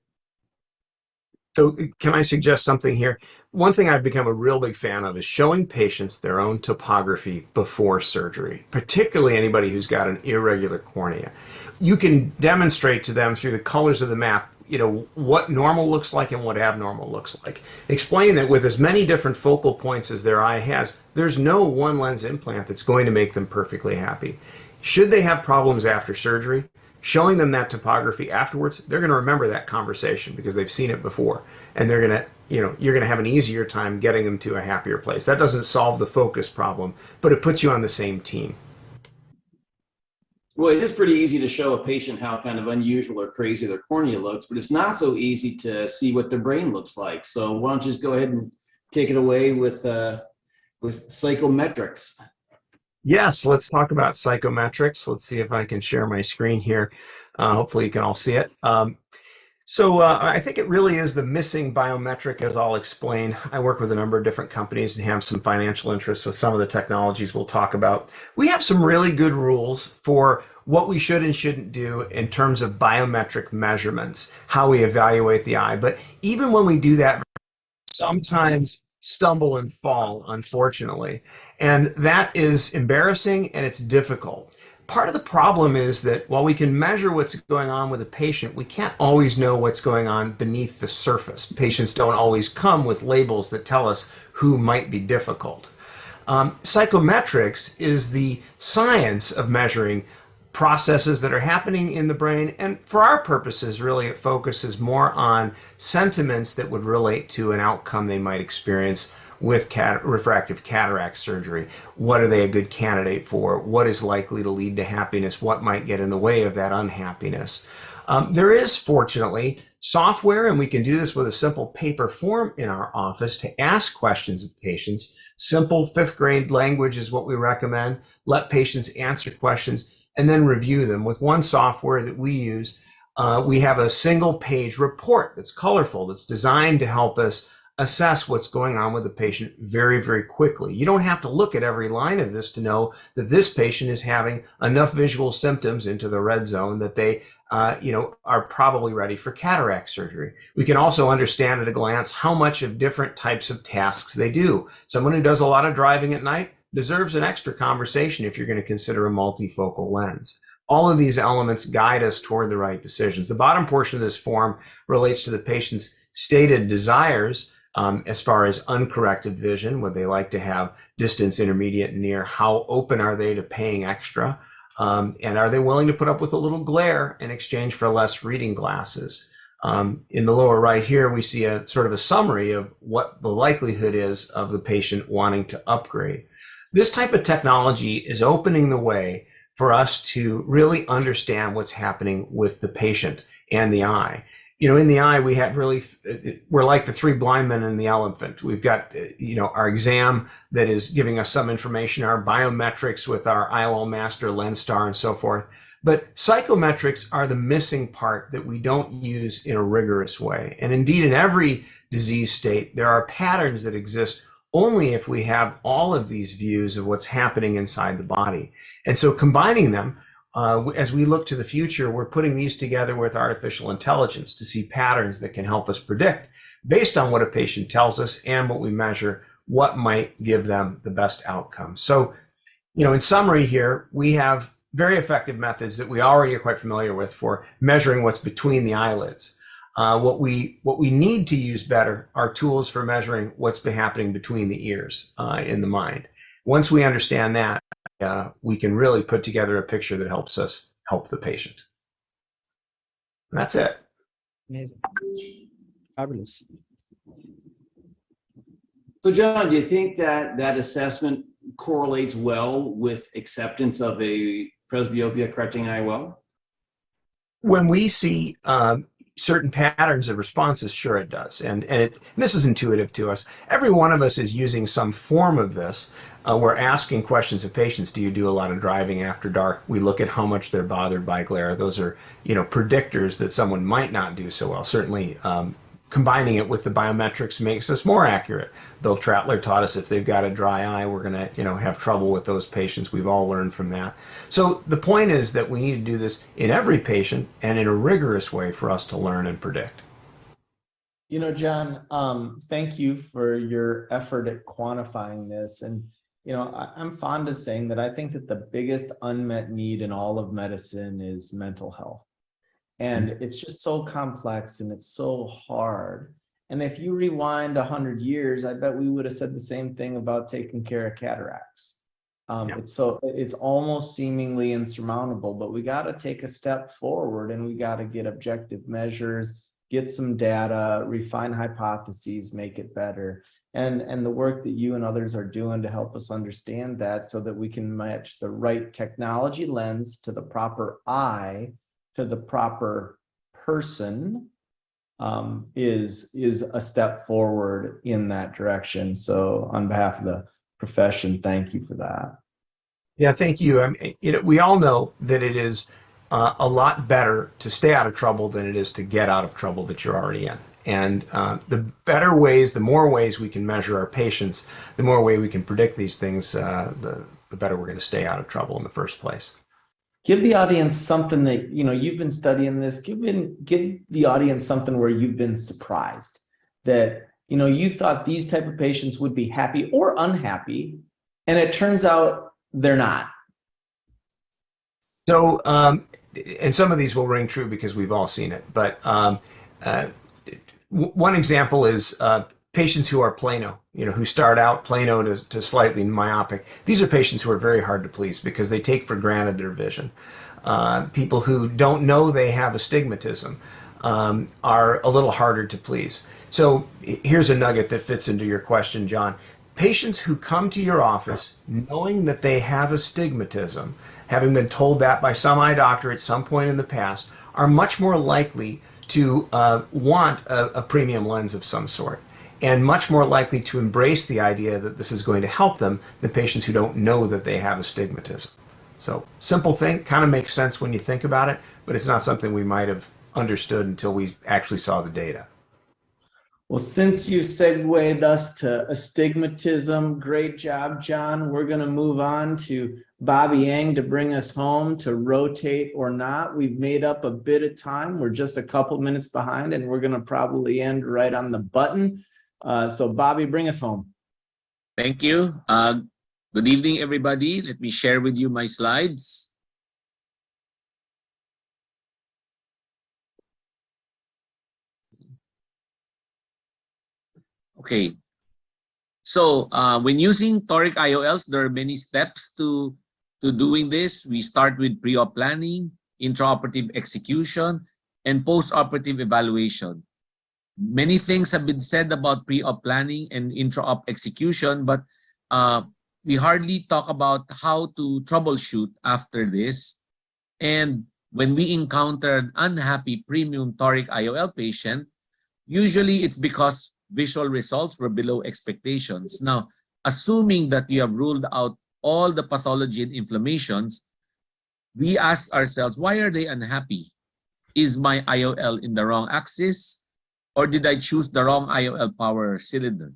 So can I suggest something here? One thing I've become a real big fan of is showing patients their own topography before surgery, particularly anybody who's got an irregular cornea. You can demonstrate to them through the colors of the map, what normal looks like and what abnormal looks like. Explain that with as many different focal points as their eye has, there's no one lens implant that's going to make them perfectly happy. Should they have problems after surgery, showing them that topography afterwards, they're going to remember that conversation because they've seen it before. And they're going to, you're going to have an easier time getting them to a happier place. That doesn't solve the focus problem, but it puts you on the same team. Well, it is pretty easy to show a patient how kind of unusual or crazy their cornea looks, but it's not so easy to see what their brain looks like. So why don't you just go ahead and take it away with psychometrics? Yes, let's talk about psychometrics. Let's see if I can share my screen here. Hopefully you can all see it. So I think it really is the missing biometric, as I'll explain. I work with a number of different companies and have some financial interests with some of the technologies we'll talk about. We have some really good rules for what we should and shouldn't do in terms of biometric measurements, how we evaluate the eye. But even when we do that, sometimes stumble and fall, unfortunately. And that is embarrassing and it's difficult. Part of the problem is that while we can measure what's going on with a patient, we can't always know what's going on beneath the surface. Patients don't always come with labels that tell us who might be difficult. Psychometrics is the science of measuring processes that are happening in the brain, and for our purposes, really, it focuses more on sentiments that would relate to an outcome they might experience with refractive cataract surgery. What are they a good candidate for? What is likely to lead to happiness? What might get in the way of that unhappiness? There is, fortunately, software, and we can do this with a simple paper form in our office to ask questions of patients. Simple 5th grade language is what we recommend. Let patients answer questions and then review them. With one software that we use, we have a single page report that's colorful, that's designed to help us assess what's going on with the patient very, very quickly. You don't have to look at every line of this to know that this patient is having enough visual symptoms into the red zone that they are probably ready for cataract surgery. We can also understand at a glance how much of different types of tasks they do. Someone who does a lot of driving at night deserves an extra conversation if you're going to consider a multifocal lens. All of these elements guide us toward the right decisions. The bottom portion of this form relates to the patient's stated desires. As far as uncorrected vision, would they like to have distance, intermediate, and near? How open are they to paying extra? And are they willing to put up with a little glare in exchange for less reading glasses? In the lower right here, we see a sort of a summary of what the likelihood is of the patient wanting to upgrade. This type of technology is opening the way for us to really understand what's happening with the patient and the eye. You know, in the eye, we're like the three blind men and the elephant. We've got, our exam that is giving us some information, our biometrics with our IOL Master, LensStar, and so forth. But psychometrics are the missing part that we don't use in a rigorous way. And indeed, in every disease state, there are patterns that exist only if we have all of these views of what's happening inside the body. And so combining them, as we look to the future, we're putting these together with artificial intelligence to see patterns that can help us predict, based on what a patient tells us and what we measure, what might give them the best outcome. So, in summary here, we have very effective methods that we already are quite familiar with for measuring what's between the eyelids. What we need to use better are tools for measuring what's been happening between the ears in the mind. Once we understand that, we can really put together a picture that helps us help the patient. And that's it. Amazing. Fabulous. So John, do you think that that assessment correlates well with acceptance of a presbyopia correcting IOL? When we see certain patterns of responses, sure it does. And this is intuitive to us. Every one of us is using some form of this. We're asking questions of patients. Do you do a lot of driving after dark? We look at how much they're bothered by glare. Those are, predictors that someone might not do so well. Certainly, combining it with the biometrics makes us more accurate. Bill Trattler taught us if they've got a dry eye, we're going to, have trouble with those patients. We've all learned from that. So the point is that we need to do this in every patient and in a rigorous way for us to learn and predict. John, thank you for your effort at quantifying this. And, I'm fond of saying that I think that the biggest unmet need in all of medicine is mental health. And it's just so complex and it's so hard. And if you rewind 100 years, I bet we would have said the same thing about taking care of cataracts. It's almost seemingly insurmountable, but we got to take a step forward and we got to get objective measures, get some data, refine hypotheses, make it better. And the work that you and others are doing to help us understand that so that we can match the right technology lens to the proper eye, to the proper person, is a step forward in that direction. So on behalf of the profession, thank you for that. Yeah, thank you. We all know that it is a lot better to stay out of trouble than it is to get out of trouble that you're already in. And the better ways, the more ways we can measure our patients, the more way we can predict these things, the better we're going to stay out of trouble in the first place. Give the audience something that, you've been studying this, give the audience something where you've been surprised that, you thought these type of patients would be happy or unhappy, and it turns out they're not. So, and some of these will ring true because we've all seen it, but one example is patients who are plano, who start out plano to slightly myopic. These are patients who are very hard to please because they take for granted their vision. People who don't know they have astigmatism are a little harder to please. So here's a nugget that fits into your question, John. Patients who come to your office knowing that they have astigmatism, having been told that by some eye doctor at some point in the past, are much more likely to want a premium lens of some sort, and much more likely to embrace the idea that this is going to help them than patients who don't know that they have astigmatism. So simple thing, kind of makes sense when you think about it, but it's not something we might have understood until we actually saw the data. Well, since you segued us to astigmatism, great job, John. We're going to move on to Bobby Yang to bring us home to rotate or not. We've made up a bit of time. We're just a couple minutes behind, and we're going to probably end right on the button. So Bobby, bring us home. Thank you. Good evening, everybody. Let me share with you my slides. Okay. So when using toric IOLs, there are many steps to doing this. We start with pre-op planning, intraoperative execution, and post-operative evaluation. Many things have been said about pre-op planning and intra-op execution, but we hardly talk about how to troubleshoot after this. And when we encounter an unhappy premium toric IOL patient, usually it's because visual results were below expectations. Now, assuming that you have ruled out all the pathology and inflammations, we ask ourselves, why are they unhappy? Is my IOL in the wrong axis? Or did I choose the wrong IOL power cylinder?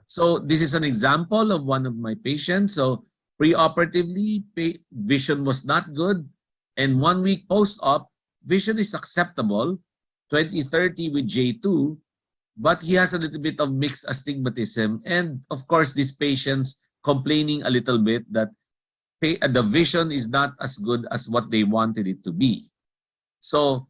So this is an example of one of my patients. So preoperatively, vision was not good. And 1 week post-op, vision is acceptable, 20/30 with J2, but he has a little bit of mixed astigmatism. And of course, this patient's complaining a little bit that the vision is not as good as what they wanted it to be. So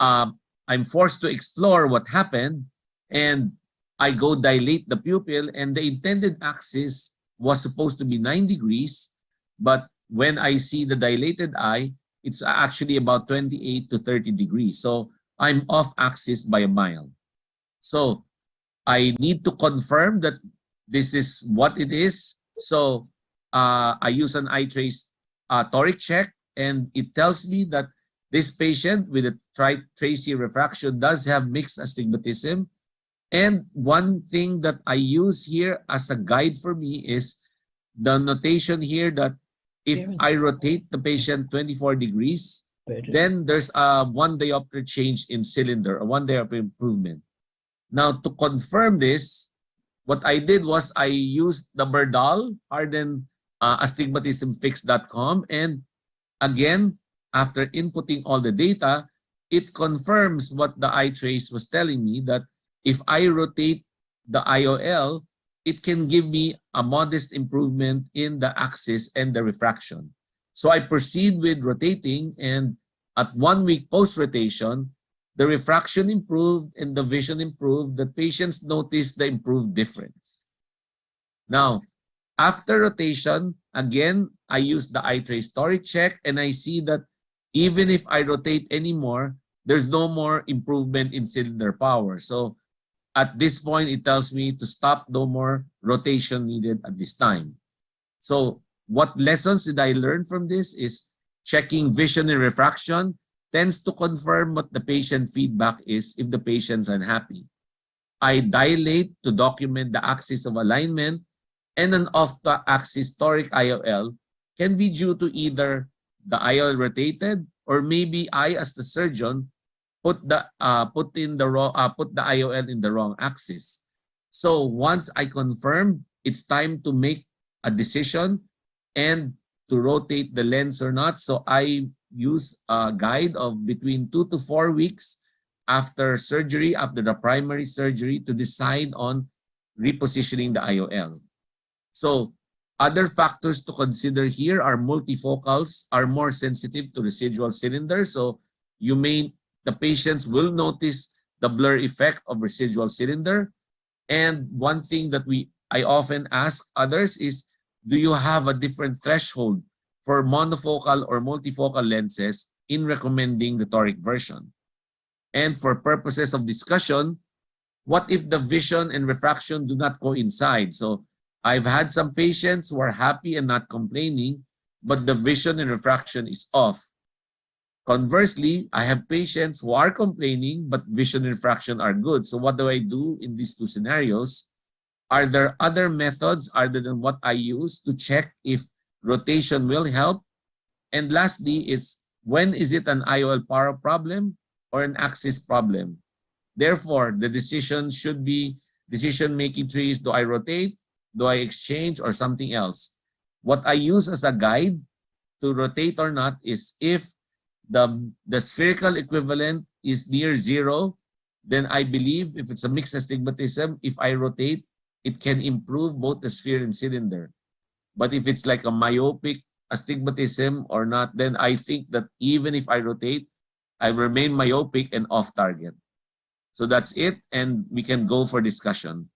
I'm forced to explore what happened, and I go dilate the pupil, and the intended axis was supposed to be 9 degrees, but when I see the dilated eye, it's actually about 28 to 30 degrees. So I'm off axis by a mile. So I need to confirm that this is what it is. So I use an iTrace toric check, and it tells me that this patient with a Tracy refraction does have mixed astigmatism. And one thing that I use here as a guide for me is the notation here that if I rotate the patient 24 degrees, then there's a 1 diopter change in cylinder, a 1 diopter improvement. Now, to confirm this, what I did was I used the Berdal, Harden astigmatismfix.com, and again, after inputting all the data, it confirms what the iTrace was telling me, that if I rotate the IOL, it can give me a modest improvement in the axis and the refraction. So I proceed with rotating, and at 1 week post-rotation, the refraction improved and the vision improved. The patients noticed the improved difference. Now, after rotation, again, I use the iTrace toric check, and I see that even if I rotate anymore, there's no more improvement in cylinder power. So at this point, it tells me to stop, no more rotation needed at this time. So what lessons did I learn from this is checking vision and refraction tends to confirm what the patient feedback is if the patient's unhappy. I dilate to document the axis of alignment, and an off-axis toric IOL can be due to either the IOL rotated, or maybe I, as the surgeon, put the IOL in the wrong axis. So once I confirm, it's time to make a decision and to rotate the lens or not. So I use a guide of between 2 to 4 weeks after surgery, after the primary surgery, to decide on repositioning the IOL. So other factors to consider here are multifocals are more sensitive to residual cylinder. So the patients will notice the blur effect of residual cylinder. And one thing that I often ask others is, do you have a different threshold for monofocal or multifocal lenses in recommending the toric version? And for purposes of discussion, what if the vision and refraction do not coincide? So I've had some patients who are happy and not complaining, but the vision and refraction is off. Conversely, I have patients who are complaining, but vision and refraction are good. So what do I do in these two scenarios? Are there other methods other than what I use to check if rotation will help? And lastly is, when is it an IOL power problem or an axis problem? Therefore, the decision should be, decision-making tree is, do I rotate, do I exchange, or something else? What I use as a guide to rotate or not is if the spherical equivalent is near 0, then I believe if it's a mixed astigmatism, if I rotate, it can improve both the sphere and cylinder. But if it's like a myopic astigmatism or not, then I think that even if I rotate, I remain myopic and off target. So that's it, and we can go for discussion.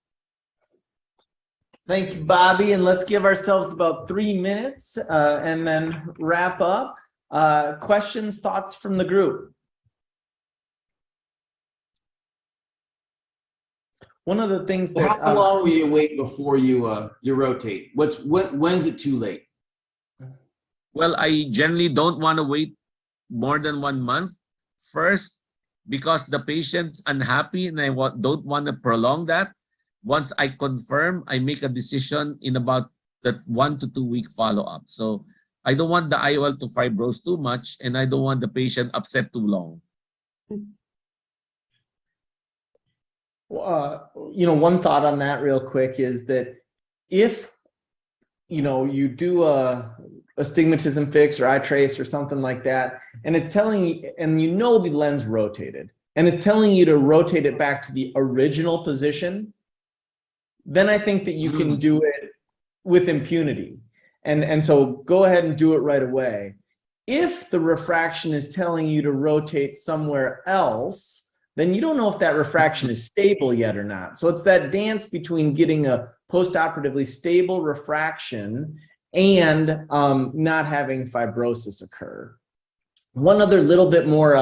Thank you, Bobby. And let's give ourselves about 3 minutes and then wrap up. Questions, thoughts from the group? One of the things that how long will you wait before you rotate? When's it too late? Well, I generally don't want to wait more than 1 month. First, because the patient's unhappy and I don't want to prolong that. Once I confirm, I make a decision in about that 1 to 2 week follow-up. So I don't want the IOL to fibrose too much, and I don't want the patient upset too long. One thought on that real quick is that if, you do a astigmatism fix or eye trace or something like that, and it's telling you, and the lens rotated, and it's telling you to rotate it back to the original position, then I think that you can do it with impunity. And so go ahead and do it right away. If the refraction is telling you to rotate somewhere else, then you don't know if that refraction is stable yet or not. So it's that dance between getting a postoperatively stable refraction and not having fibrosis occur. One other little bit more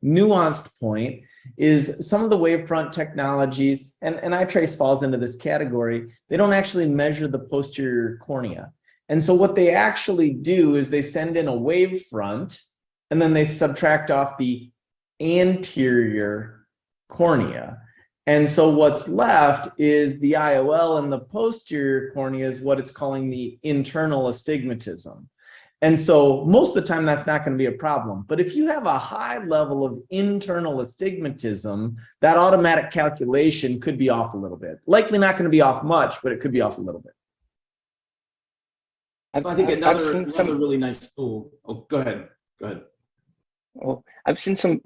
nuanced point is some of the wavefront technologies, and eye trace falls into this category, they don't actually measure the posterior cornea. And so what they actually do is they send in a wavefront and then they subtract off the anterior cornea. And so what's left is the IOL, and the posterior cornea is what it's calling the internal astigmatism. And so most of the time that's not going to be a problem. But if you have a high level of internal astigmatism, that automatic calculation could be off a little bit. Likely not going to be off much, but it could be off a little bit. I think another really nice tool. Oh, go ahead. Oh, I've seen some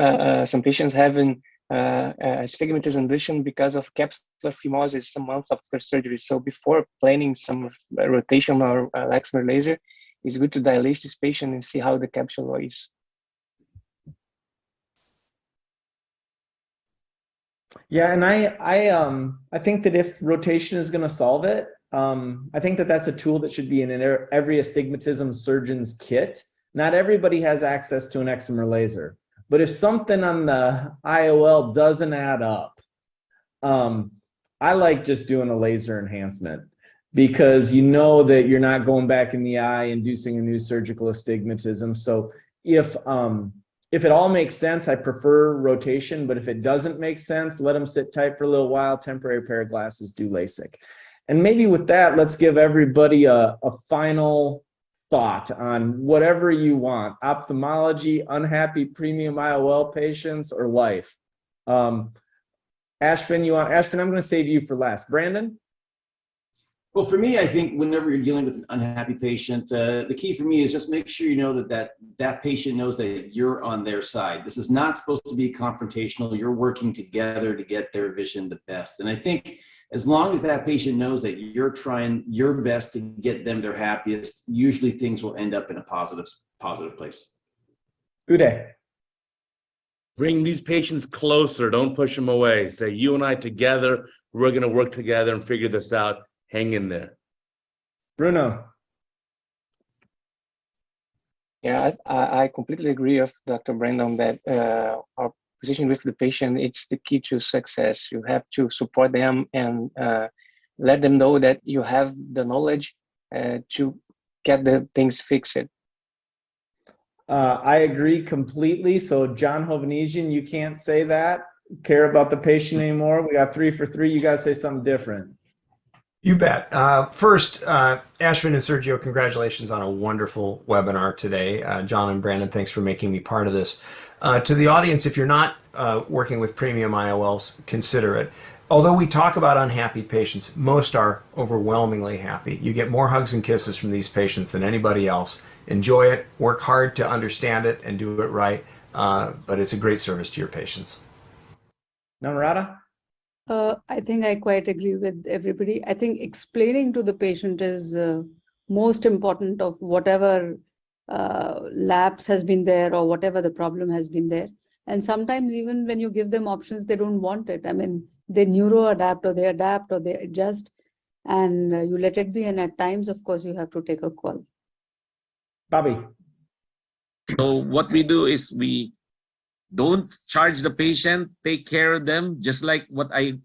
patients having astigmatism vision because of capsular phimosis some months after surgery. So before planning some rotation or excimer laser, it's good to dilate this patient and see how the capsule is. Yeah, and I think that if rotation is going to solve it, I think that that's a tool that should be in every astigmatism surgeon's kit. Not everybody has access to an excimer laser, but if something on the IOL doesn't add up, I like just doing a laser enhancement, because you know that you're not going back in the eye inducing a new surgical astigmatism. So if it all makes sense, I prefer rotation, but if it doesn't make sense, let them sit tight for a little while, temporary pair of glasses, do LASIK. And maybe with that, let's give everybody a final thought on whatever you want: ophthalmology, unhappy premium IOL patients, or life. Ashvin, Ashvin, I'm going to save you for last. Brandon? Well, for me, I think whenever you're dealing with an unhappy patient, the key for me is just make sure you know that patient knows that you're on their side. This is not supposed to be confrontational. You're working together to get their vision the best. And I think as long as that patient knows that you're trying your best to get them their happiest, usually things will end up in a positive place. Uday. Bring these patients closer. Don't push them away. Say, you and I together, we're going to work together and figure this out. Hang in there. Bruno. Yeah, I completely agree with Dr. Brandon that our position with the patient, it's the key to success. You have to support them and let them know that you have the knowledge to get the things fixed. I agree completely. So John Hovnesian, you can't say that. Care about the patient anymore. We got 3 for 3. You guys say something different. You bet. First, Ashvin and Sergio, congratulations on a wonderful webinar today. John and Brandon, thanks for making me part of this. To the audience, if you're not working with premium IOLs, consider it. Although we talk about unhappy patients, most are overwhelmingly happy. You get more hugs and kisses from these patients than anybody else. Enjoy it, work hard to understand it and do it right, but it's a great service to your patients. Namrata? I think I quite agree with everybody. I think explaining to the patient is most important of whatever lapse has been there or whatever the problem has been there. And sometimes even when you give them options, they don't want it. I mean, they neuro adapt or they adjust, and you let it be. And at times, of course, you have to take a call. Bobby. So what we do is we don't charge the patient, take care of them, just like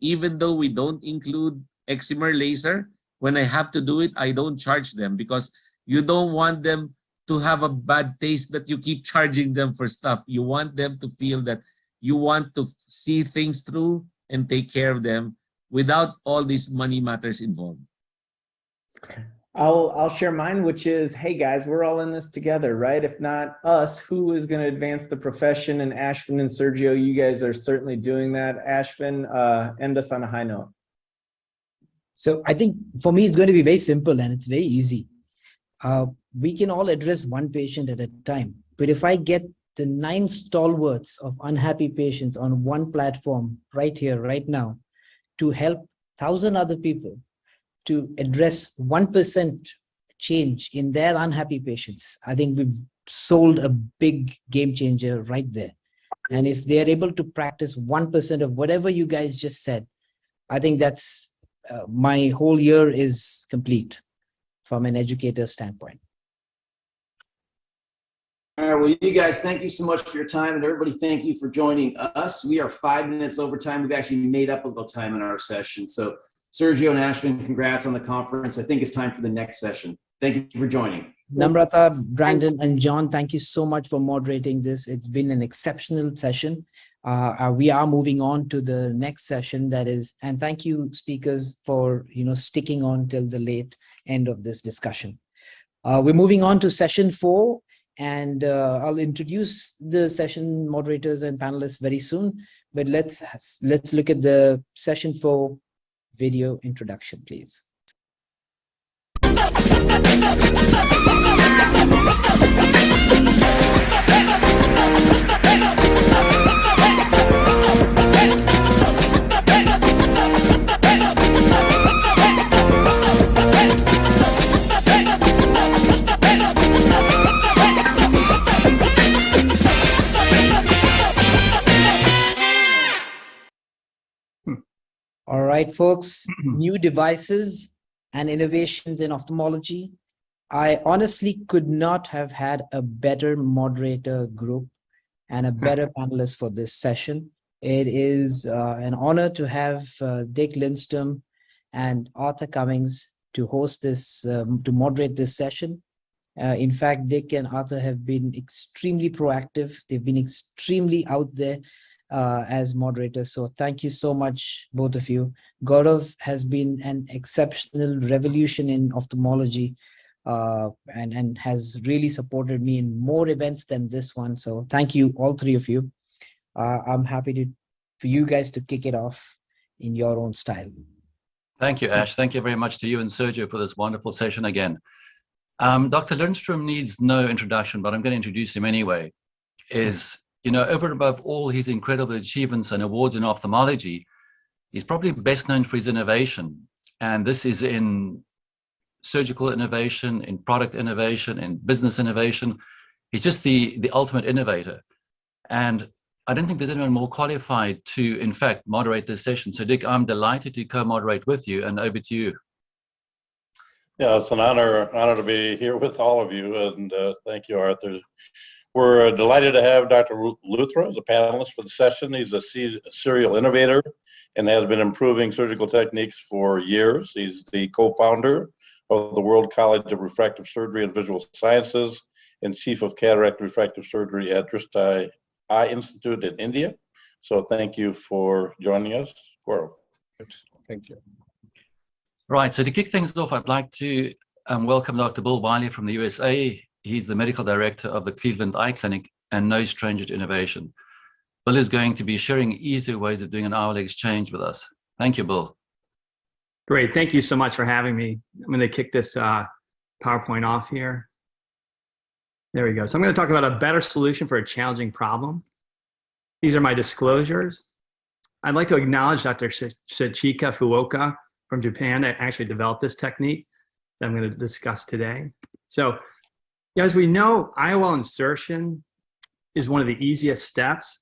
even though we don't include excimer laser, when I have to do it, I don't charge them, because you don't want them to have a bad taste that you keep charging them for stuff. You want them to feel that you want to see things through and take care of them without all these money matters involved. I'll share mine, which is, hey guys, we're all in this together, right? If not us, who is going to advance the profession? And Ashvin and Sergio, you guys are certainly doing that. Ashvin, end us on a high note. So I think for me, it's going to be very simple and it's very easy. We can all address one patient at a time. But if I get the 9 stalwarts of unhappy patients on one platform right here, right now, to help 1,000 other people to address 1% change in their unhappy patients, I think we've sold a big game changer right there. And if they're able to practice 1% of whatever you guys just said, I think that's my whole year is complete from an educator standpoint. All right, well, you guys, thank you so much for your time, and everybody, thank you for joining us. We are 5 minutes over time. We've actually made up a little time in our session. So Sergio and Ashvin, congrats on the conference. I think it's time for the next session. Thank you for joining. Namrata, Brandon, and John, thank you so much for moderating this. It's been an exceptional session. We are moving on to the next session, that is, and thank you speakers for sticking on till the late end of this discussion. We're moving on to session 4, and I'll introduce the session moderators and panelists very soon. But let's look at the session 4 video introduction, please. All right, folks, new devices and innovations in ophthalmology. I honestly could not have had a better moderator group and a better panelist for this session. It is an honor to have Dick Lindstrom and Arthur Cummings to host this, to moderate this session. In fact, Dick and Arthur have been extremely proactive. They've been extremely out there as moderators. So thank you so much, both of you. Gaurav has been an exceptional revolution in ophthalmology and has really supported me in more events than this one. So thank you, all 3 of you. I'm happy for you guys to kick it off in your own style. Thank you, Ash. Thank you very much to you and Sergio for this wonderful session again. Dr. Lindstrom needs no introduction, but I'm going to introduce him anyway. Over and above all his incredible achievements and awards in ophthalmology, he's probably best known for his innovation. And this is in surgical innovation, in product innovation, in business innovation. He's just the ultimate innovator. And I don't think there's anyone more qualified to, in fact, moderate this session. So, Dick, I'm delighted to co-moderate with you, and over to you. Yeah, it's an honor to be here with all of you, and thank you, Arthur. We're delighted to have Dr. Luthra as a panelist for the session. He's a serial innovator and has been improving surgical techniques for years. He's the co-founder of the World College of Refractive Surgery and Visual Sciences and chief of cataract refractive surgery at Drishti Eye Institute in India. So thank you for joining us. Gaurav. Thank you. Right, so to kick things off, I'd like to welcome Dr. Bill Wiley from the USA. He's the medical director of the Cleveland Eye Clinic and no stranger to innovation. Bill is going to be sharing easier ways of doing an hourly exchange with us. Thank you, Bill. Great. Thank you so much for having me. I'm going to kick this PowerPoint off here. There we go. So I'm going to talk about a better solution for a challenging problem. These are my disclosures. I'd like to acknowledge Dr. Sachika Fuoka from Japan that actually developed this technique that I'm going to discuss today. So, as we know, IOL insertion is one of the easiest steps,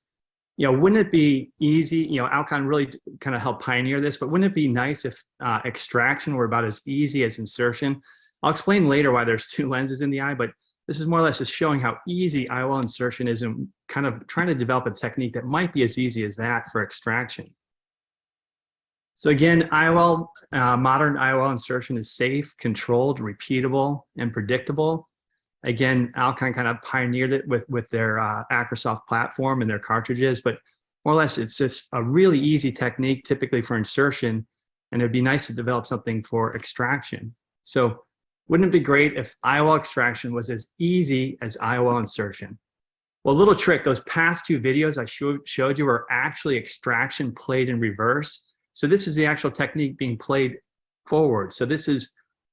wouldn't it be easy, Alcon really kind of helped pioneer this, but wouldn't it be nice if extraction were about as easy as insertion? I'll explain later why there's two lenses in the eye, but this is more or less just showing how easy IOL insertion is and kind of trying to develop a technique that might be as easy as that for extraction. So again, modern IOL insertion is safe, controlled, repeatable, and predictable. Again, Alcon kind of pioneered it with their Acrosoft platform and their cartridges, but more or less it's just a really easy technique typically for insertion, and it'd be nice to develop something for extraction. So wouldn't it be great if IOL extraction was as easy as IOL insertion? Well, a little trick, those past two videos I showed you were actually extraction played in reverse. So this is the actual technique being played forward. So this is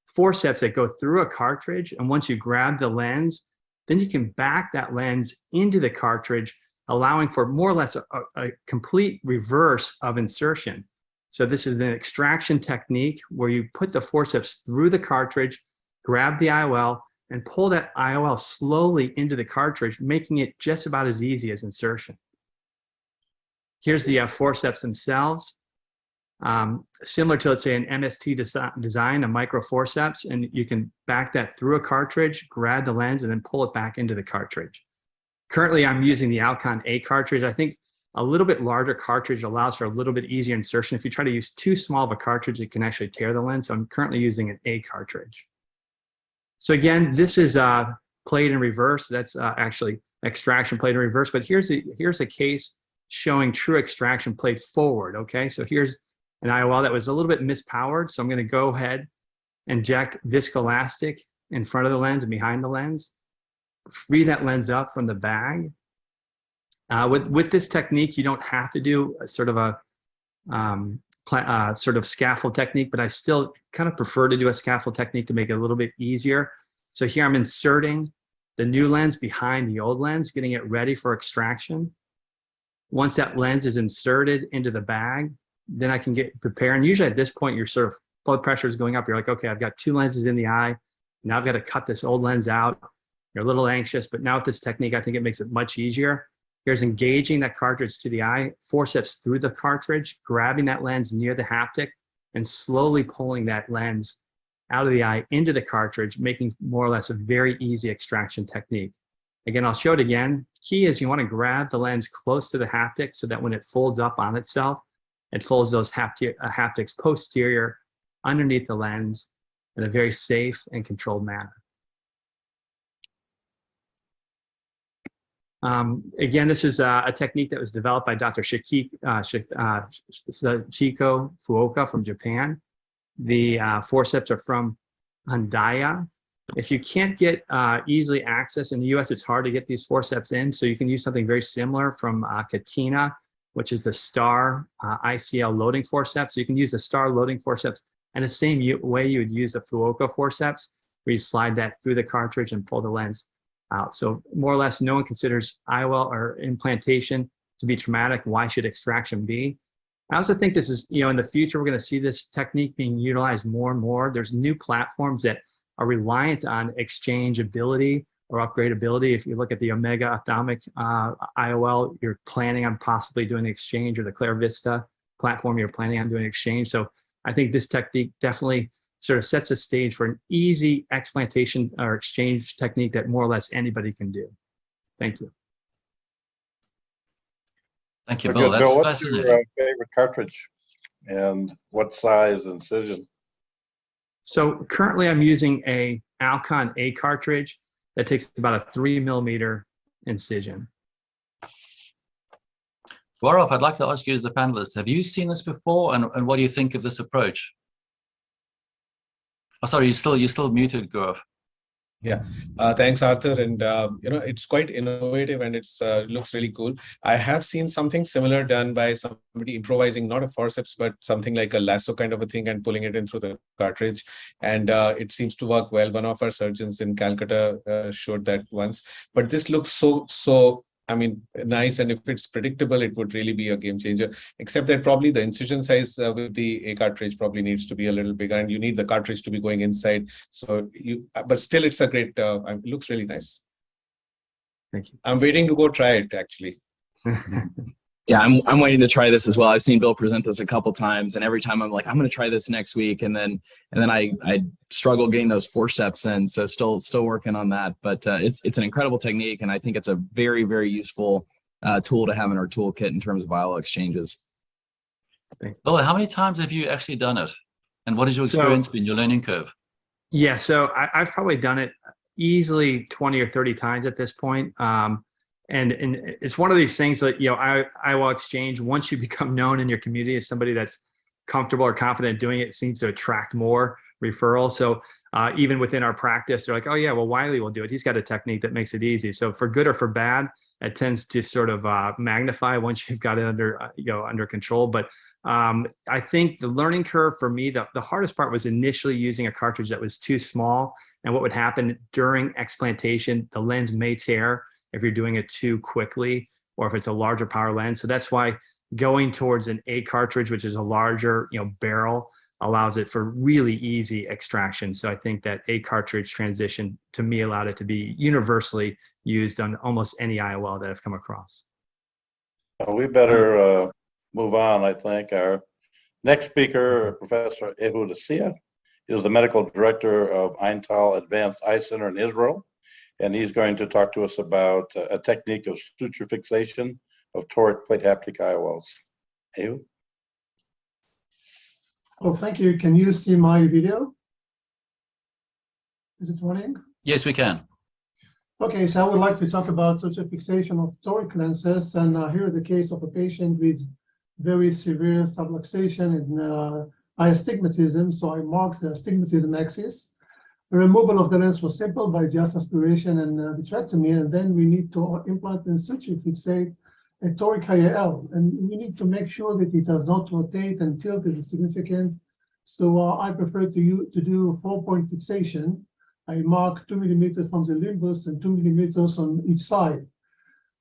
forceps that go through a cartridge, and once you grab the lens, then you can back that lens into the cartridge, allowing for more or less a complete reverse of insertion. So this is an extraction technique where you put the forceps through the cartridge, grab the IOL, and pull that IOL slowly into the cartridge, making it just about as easy as insertion. Here's the forceps themselves. Similar to, let's say, an MST design, a micro forceps, and you can back that through a cartridge, grab the lens, and then pull it back into the cartridge. Currently, I'm using the Alcon A cartridge. I think a little bit larger cartridge allows for a little bit easier insertion. If you try to use too small of a cartridge, it can actually tear the lens. So I'm currently using an A cartridge. So again, this is played in reverse. That's actually extraction played in reverse. But here's a case showing true extraction played forward. Okay, so here's an IOL that was a little bit mispowered. So I'm going to go ahead and inject viscoelastic in front of the lens and behind the lens. Free that lens up from the bag. With this technique, you don't have to do a sort of a sort of scaffold technique, but I still kind of prefer to do a scaffold technique to make it a little bit easier. So here I'm inserting the new lens behind the old lens, getting it ready for extraction. Once that lens is inserted into the bag, then I can get prepared. And usually at this point, your sort of blood pressure is going up. You're like, okay, I've got two lenses in the eye. Now I've got to cut this old lens out. You're a little anxious, but now with this technique, I think it makes it much easier. Here's engaging that cartridge to the eye, forceps through the cartridge, grabbing that lens near the haptic, and slowly pulling that lens out of the eye into the cartridge, making more or less a very easy extraction technique. Again, I'll show it again. Key is you want to grab the lens close to the haptic so that when it folds up on itself, it folds those haptics posterior underneath the lens in a very safe and controlled manner. Again, this is a technique that was developed by Dr. Chico Fuoka from Japan. The forceps are from Handaya. If you can't get easily access in the US, it's hard to get these forceps in, so you can use something very similar from Katina, which is the STAR ICL loading forceps. So you can use the STAR loading forceps in the same way you would use the Fuoka forceps, where you slide that through the cartridge and pull the lens out. So more or less, no one considers IOL or implantation to be traumatic. Why should extraction be? I also think this is, in the future, we're going to see this technique being utilized more and more. There's new platforms that are reliant on exchangeability or upgradability. If you look at the Omega ophthalmic IOL, you're planning on possibly doing exchange, or the ClearVista platform, you're planning on doing exchange. So I think this technique definitely sort of sets the stage for an easy explantation or exchange technique that more or less anybody can do. Thank you. Thank you, Okay, Bill. That's Bill, what's fascinating. your favorite cartridge and what size incision? So currently I'm using a Alcon A cartridge that takes about a 3mm incision. Gaurav, I'd like to ask you as the panelist, have you seen this before, and what do you think of this approach? Oh, sorry, you're still muted, Gaurav. Yeah, thanks, Arthur. And it's quite innovative, and it's looks really cool. I have seen something similar done by somebody improvising, not a forceps, but something like a lasso kind of a thing, and pulling it in through the cartridge. And it seems to work well. One of our surgeons in Calcutta showed that once. But this looks so nice, and if it's predictable, it would really be a game changer. Except that probably the incision size with the A cartridge probably needs to be a little bigger, and you need the cartridge to be going inside. So but still, it's a great. It looks really nice. Thank you. I'm waiting to go try it actually. Yeah, I'm waiting to try this as well. I've seen Bill present this a couple times, and every time I'm like, I'm going to try this next week, and then I struggle getting those forceps in. So still working on that. But it's an incredible technique, and I think it's a very, very useful tool to have in our toolkit in terms of IOL exchanges. Bill, how many times have you actually done it, and what has your experience been, your learning curve? Yeah, so I've probably done it easily 20 or 30 times at this point. And it's one of these things that, IOL exchange, once you become known in your community as somebody that's comfortable or confident doing it, seems to attract more referrals. So even within our practice, they're like, oh yeah, well, Wiley will do it. He's got a technique that makes it easy. So for good or for bad, it tends to sort of magnify once you've got it under control. But I think the learning curve for me, the hardest part was initially using a cartridge that was too small. And what would happen during explantation, the lens may tear if you're doing it too quickly, or if it's a larger power lens. So that's why going towards an A cartridge, which is a larger, barrel, allows it for really easy extraction. So I think that A cartridge transition to me allowed it to be universally used on almost any IOL that I've come across. We better move on, I think. Our next speaker, Professor Ehud Asiya, is the medical director of Eintal Advanced Eye Center in Israel. And he's going to talk to us about a technique of suture fixation of toric plate haptic IOLs. Ehud? Oh, thank you. Can you see my video? Is it running? Yes, we can. Okay, so I would like to talk about suture fixation of toric lenses. And here is the case of a patient with very severe subluxation and eye astigmatism. So I marked the astigmatism axis. The removal of the lens was simple by just aspiration and vitrectomy, and then we need to implant and suture fixate a toric IOL, and we need to make sure that it does not rotate and tilt is significant. So I prefer to do 4-point fixation. I mark 2 millimeters from the limbus and 2 millimeters on each side.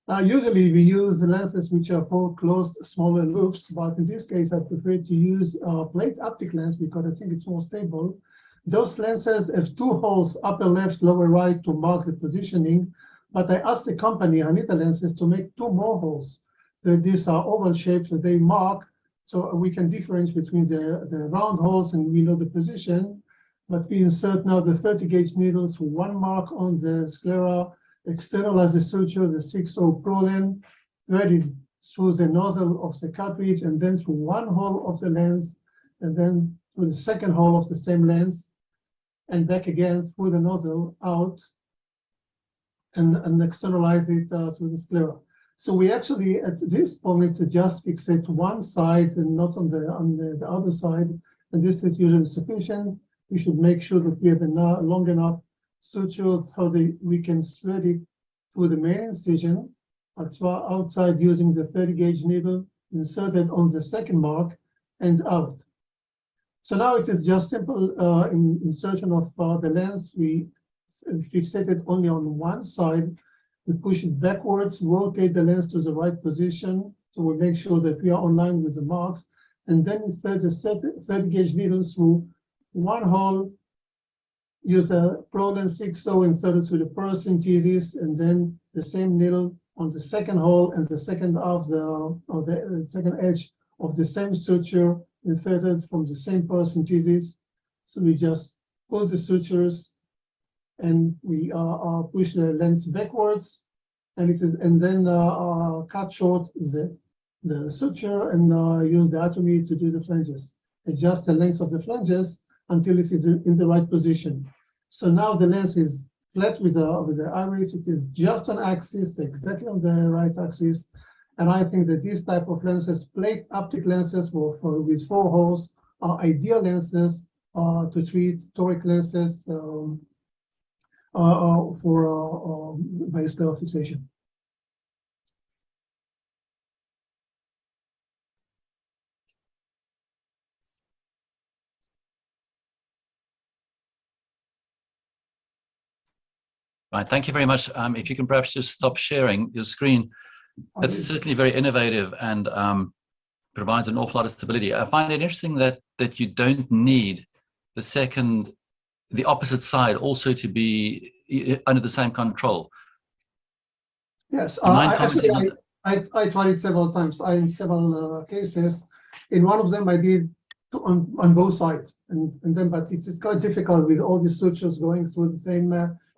Usually we use lenses which are for closed smaller loops, but in this case I prefer to use plate optic lens because I think it's more stable. Those lenses have 2 holes, upper left, lower right, to mark the positioning. But I asked the company, Hanita Lenses, to make 2 more holes. These are oval shapes that they mark, so we can differentiate between the round holes and we know the position. But we insert now the 30-gauge needles with 1 mark on the sclera, externalize the suture, the 6-0 Prolene, thread it through the nozzle of the cartridge, and then through 1 hole of the lens, and then through the second hole of the same lens, and back again through the nozzle out, and externalize it through the sclera. So we actually, at this point, just fixate one side and not on the other side, and this is usually sufficient. We should make sure that we have enough, long enough suture so that we can thread it through the main incision, outside using the 30-gauge needle, inserted on the second mark, and out. So now it is just simple insertion of the lens. We fixate it only on one side. We push it backwards, rotate the lens to the right position. So we make sure that we are on line with the marks. And then insert the 30-gauge needle through 1 hole, use a Prolene 6-0 inserted through the paracentesis, and then the same needle on the second hole and the second the second edge of the same suture, inserted from the same paracentesis. So we just pull the sutures and we push the lens backwards, and then cut short the suture and use the atomy to do the flanges. Adjust the length of the flanges until it is in the right position. So now the lens is flat with the iris. It is just on axis, exactly on the right axis. And I think that this type of lenses, plate optic lenses with 4 holes, are ideal lenses to treat toric lenses for bioscleral fixation. Right, thank you very much. If you can perhaps just stop sharing your screen. That's certainly very innovative and provides an awful lot of stability. I find it interesting that you don't need the opposite side also to be under the same control. Yes, I tried it several times. In several cases. In one of them, I did on both sides, and then but it's quite difficult with all these sutures going through the same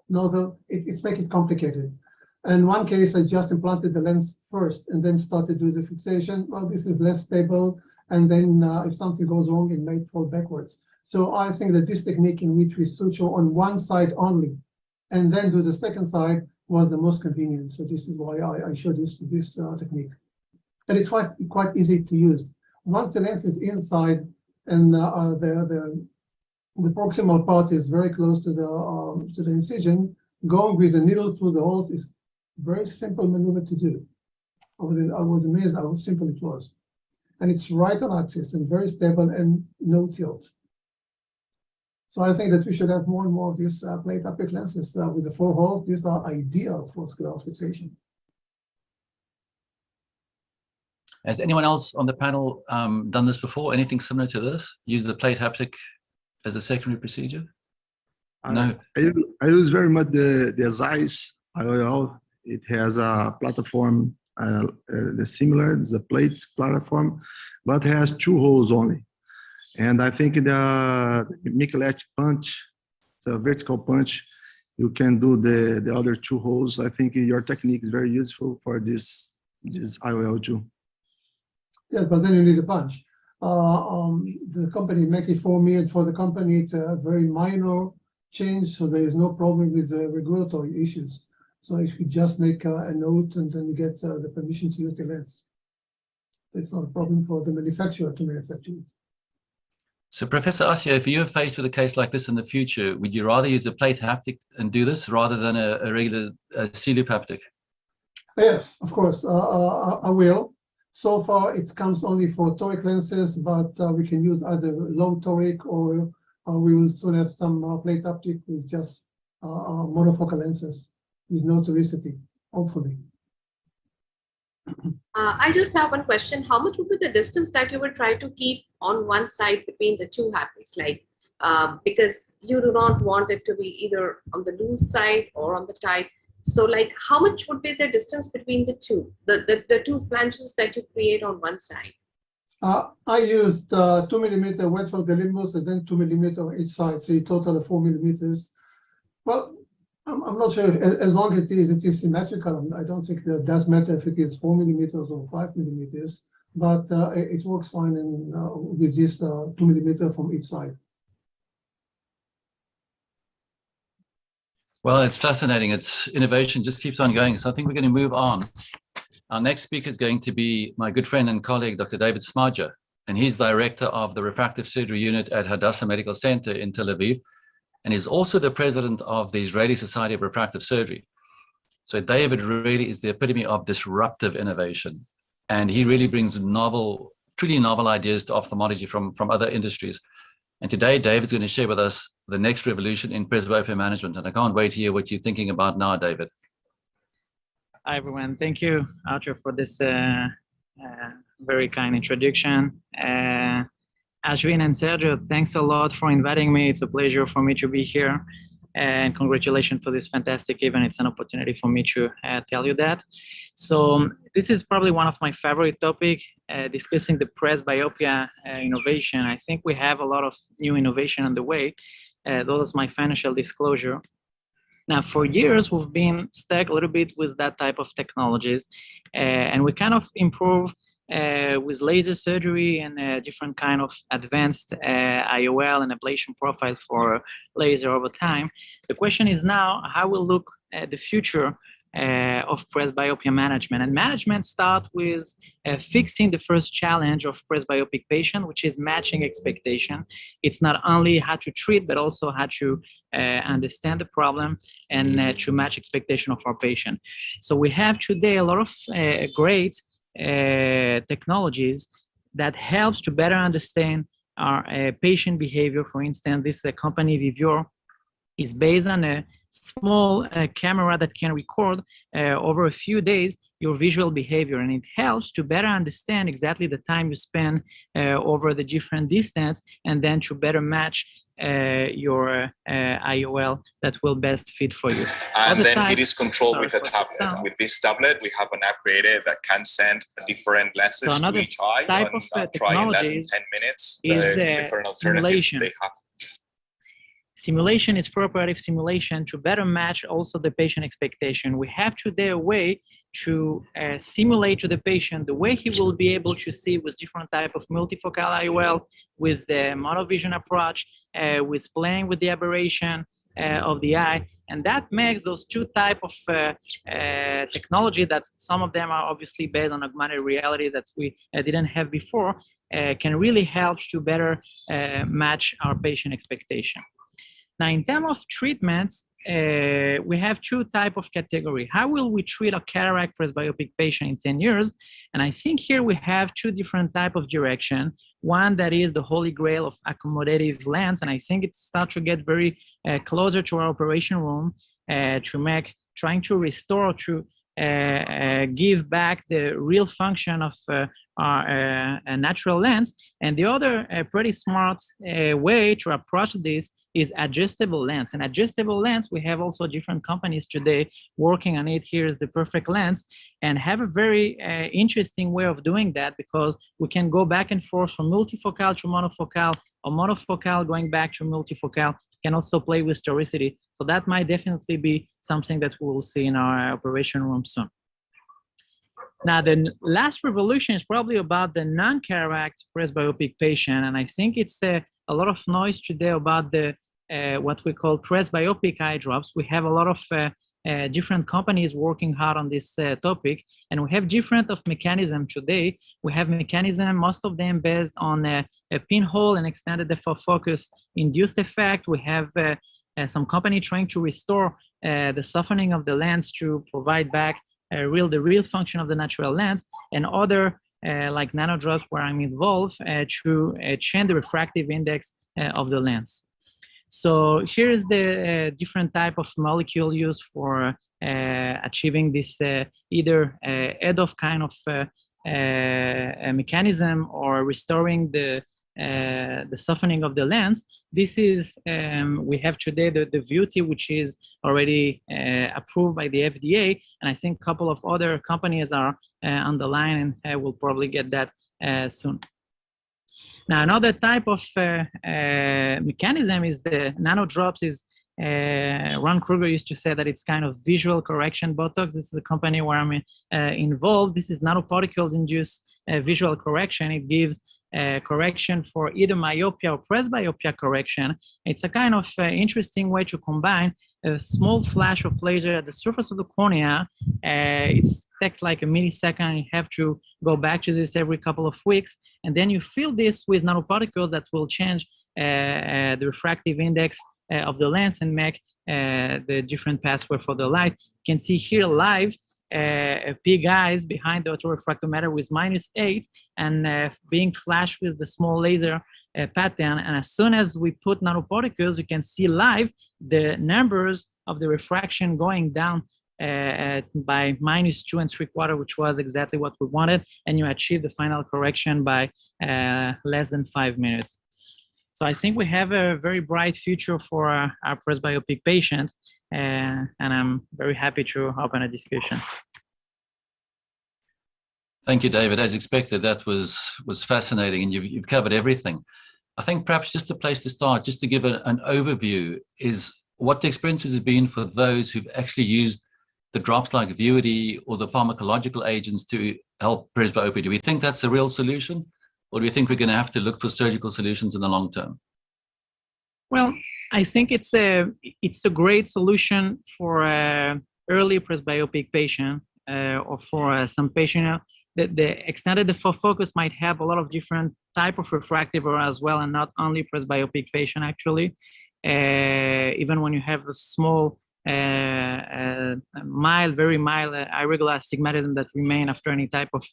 nozzle. It's making it complicated. And one case, I just implanted the lens first and then started doing the fixation. Well, this is less stable, and then if something goes wrong, it may fall backwards. So I think that this technique in which we suture on one side only, and then do the second side was the most convenient. So this is why I showed this technique, and it's quite easy to use. Once the lens is inside and the proximal part is very close to the incision, going with the needle through the holes is very simple maneuver to do. I was amazed how simple it was, and it's right on axis and very stable and no tilt. So I think that we should have more and more of these plate epic lenses with the 4 holes. These are ideal for scleral fixation. Has anyone else on the panel done this before? Anything similar to this? Use the plate haptic as a secondary procedure? No. I use very much the Zeiss IOL. It has a platform, similar, it's a plate platform, but has 2 holes only. And I think the Michelette punch, it's a vertical punch, you can do the other 2 holes. I think your technique is very useful for this IOL too. Yes, but then you need a punch. The company make it for me, and for the company, it's a very minor change, so there is no problem with the regulatory issues. So if you just make a note and then you get the permission to use the lens, it's not a problem for the manufacturer to manufacture it. So Professor Assia, if you're faced with a case like this in the future, would you rather use a plate haptic and do this rather than a regular C-loop haptic? Yes, of course, I will. So far, it comes only for toric lenses, but we can use either low toric, or we will soon have some plate haptic with just monofocal lenses with no toricity, hopefully. I just have one question. How much would be the distance that you would try to keep on one side between the 2 haptics? Like, because you do not want it to be either on the loose side or on the tight. So like, how much would be the distance between the 2, the 2 flanges that you create on one side? I used 2mm wet for the limbus and then 2mm on each side, so a total of 4mm. Well, I'm not sure, as long as it is symmetrical. I don't think that does matter if it is 4mm or 5mm, but it works fine with this 2mm from each side. Well, it's fascinating. It's innovation just keeps on going. So I think we're going to move on. Our next speaker is going to be my good friend and colleague, Dr. David Smadja, and he's director of the refractive surgery unit at Hadassah Medical Center in Tel Aviv, and is also the president of the Israeli Society of Refractive Surgery. So David really is the epitome of disruptive innovation, and he really brings truly novel ideas to ophthalmology from other industries. And today, David's going to share with us the next revolution in presbyopia management. And I can't wait to hear what you're thinking about now, David. Hi, everyone. Thank you, Arthur, for this very kind introduction. Ashwin and Sergio, thanks a lot for inviting me. It's a pleasure for me to be here. And congratulations for this fantastic event. It's an opportunity for me to tell you that. So this is probably one of my favorite topics, discussing the presbyopia innovation. I think we have a lot of new innovation on the way. That was my financial disclosure. Now, for years, we've been stuck a little bit with that type of technologies, and we kind of improve with laser surgery and different kind of advanced IOL and ablation profile for laser over time. The question is now, how will look at the future of presbyopia management? And management start with fixing the first challenge of presbyopic patient, which is matching expectation. It's not only how to treat, but also how to understand the problem and to match expectation of our patient. So we have today a lot of great technologies that helps to better understand our patient behavior. For instance, this company Vivior is based on a small camera that can record over a few days your visual behavior, and it helps to better understand exactly the time you spend over the different distance, and then to better match your IOL that will best fit for you. And Other then side, it is controlled sorry with a for the tablet. sound. With this tablet, we have an upgraded that can send different lenses So to another each eye type and of try in less than technologies 10 minutes is the different alternatives simulation. they have. Simulation is preoperative simulation to better match also the patient expectation. We have today a way to simulate to the patient the way he will be able to see with different type of multifocal IOL, with the monovision approach, with playing with the aberration of the eye. And that makes those two type of technology, that some of them are obviously based on augmented reality that we didn't have before, can really help to better match our patient expectation. Now, in terms of treatments, we have two type of category. How will we treat a cataract presbyopic patient in 10 years? And I think here we have two different type of direction. One that is the holy grail of accommodative lens, and I think it starts to get very closer to our operation room to make, trying to restore, to give back the real function of our natural lens. And the other pretty smart way to approach this is adjustable lens. And adjustable lens, we have also different companies today working on it. Here's the perfect lens, and have a very interesting way of doing that, because we can go back and forth from multifocal to monofocal, or monofocal going back to multifocal. Can also play with historicity. So that might definitely be something that we will see in our operation room soon. Now, the last revolution is probably about the non-cataract presbyopic patient. And I think it's a lot of noise today about the what we call presbyopic eye drops. We have a lot of different companies working hard on this topic, and we have different of mechanism today. We have mechanism, most of them based on a pinhole and extended depth focus induced effect. We have some company trying to restore the softening of the lens to provide back the real function of the natural lens, and other like nanodrops where I'm involved to change the refractive index of the lens. So here's the different type of molecule used for achieving this either EDOF kind of mechanism, or restoring the softening of the lens. This is, we have today the Vuity, which is already approved by the FDA, and I think a couple of other companies are on the line, and will probably get that soon. Now, another type of mechanism is the nanodrops. Is Ron Kruger used to say that it's kind of visual correction Botox. This is a company where I'm involved. This is nanoparticles induced visual correction. It gives correction for either myopia or presbyopia correction. It's a kind of interesting way to combine a small flash of laser at the surface of the cornea. It takes like a millisecond. You have to go back to this every couple of weeks. And then you fill this with nanoparticles that will change the refractive index of the lens and make the different pathway for the light. You can see here live big eyes behind the autorefractometer with -8 and being flashed with the small laser pattern. And as soon as we put nanoparticles, you can see live the numbers of the refraction going down by -2 3/4, which was exactly what we wanted. And you achieve the final correction by less than 5 minutes. So I think we have a very bright future for our presbyopic patients, and I'm very happy to open a discussion. Thank you, David. As expected, that was fascinating, and you've covered everything. I think perhaps just a place to start, just to give an overview, is what the experiences have been for those who've actually used the drops like Vuity or the pharmacological agents to help presbyopia. Do we think that's the real solution? Or do you think we're going to have to look for surgical solutions in the long term? Well, I think it's a great solution for early presbyopic patient or for some patient. The extended depth focus might have a lot of different type of refractive error as well, and not only presbyopic patient actually. Even when you have a small, very mild irregular astigmatism that remain after any type of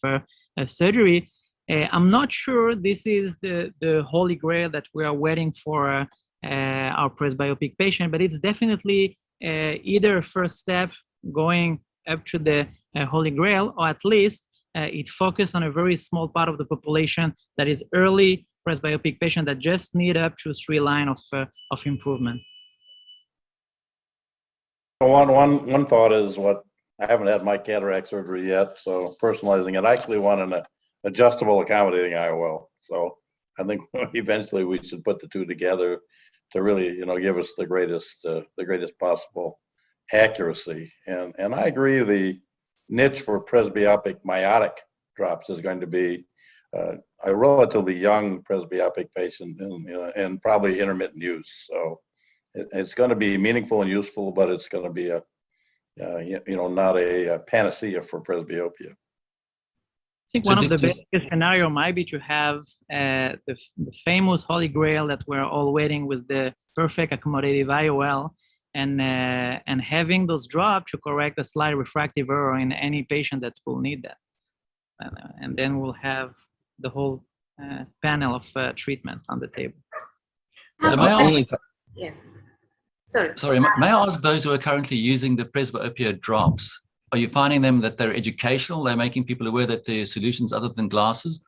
surgery. I'm not sure this is the holy grail that we are waiting for our presbyopic patient, but it's definitely either first step going up to the Holy Grail, or at least it focused on a very small part of the population that is early presbyopic patient that just need up to 3 lines of improvement. One thought is what I haven't had my cataract surgery yet, so personalizing it. I actually want an adjustable accommodating IOL. So I think eventually we should put the two together to really, give us the greatest possible accuracy. And I agree, the niche for presbyopic miotic drops is going to be a relatively young presbyopic patient and probably intermittent use. So it's going to be meaningful and useful, but it's going to be not a panacea for presbyopia. I think one of the best case scenario might be to have the famous Holy Grail that we're all waiting with, the perfect accommodative IOL, and having those drops to correct a slight refractive error in any patient that will need that. And then we'll have the whole panel of treatment on the table. So may I ask, Yeah. Sorry, may I ask those who are currently using the presbyopia drops, are you finding them that they're educational, they're making people aware that there are solutions other than glasses,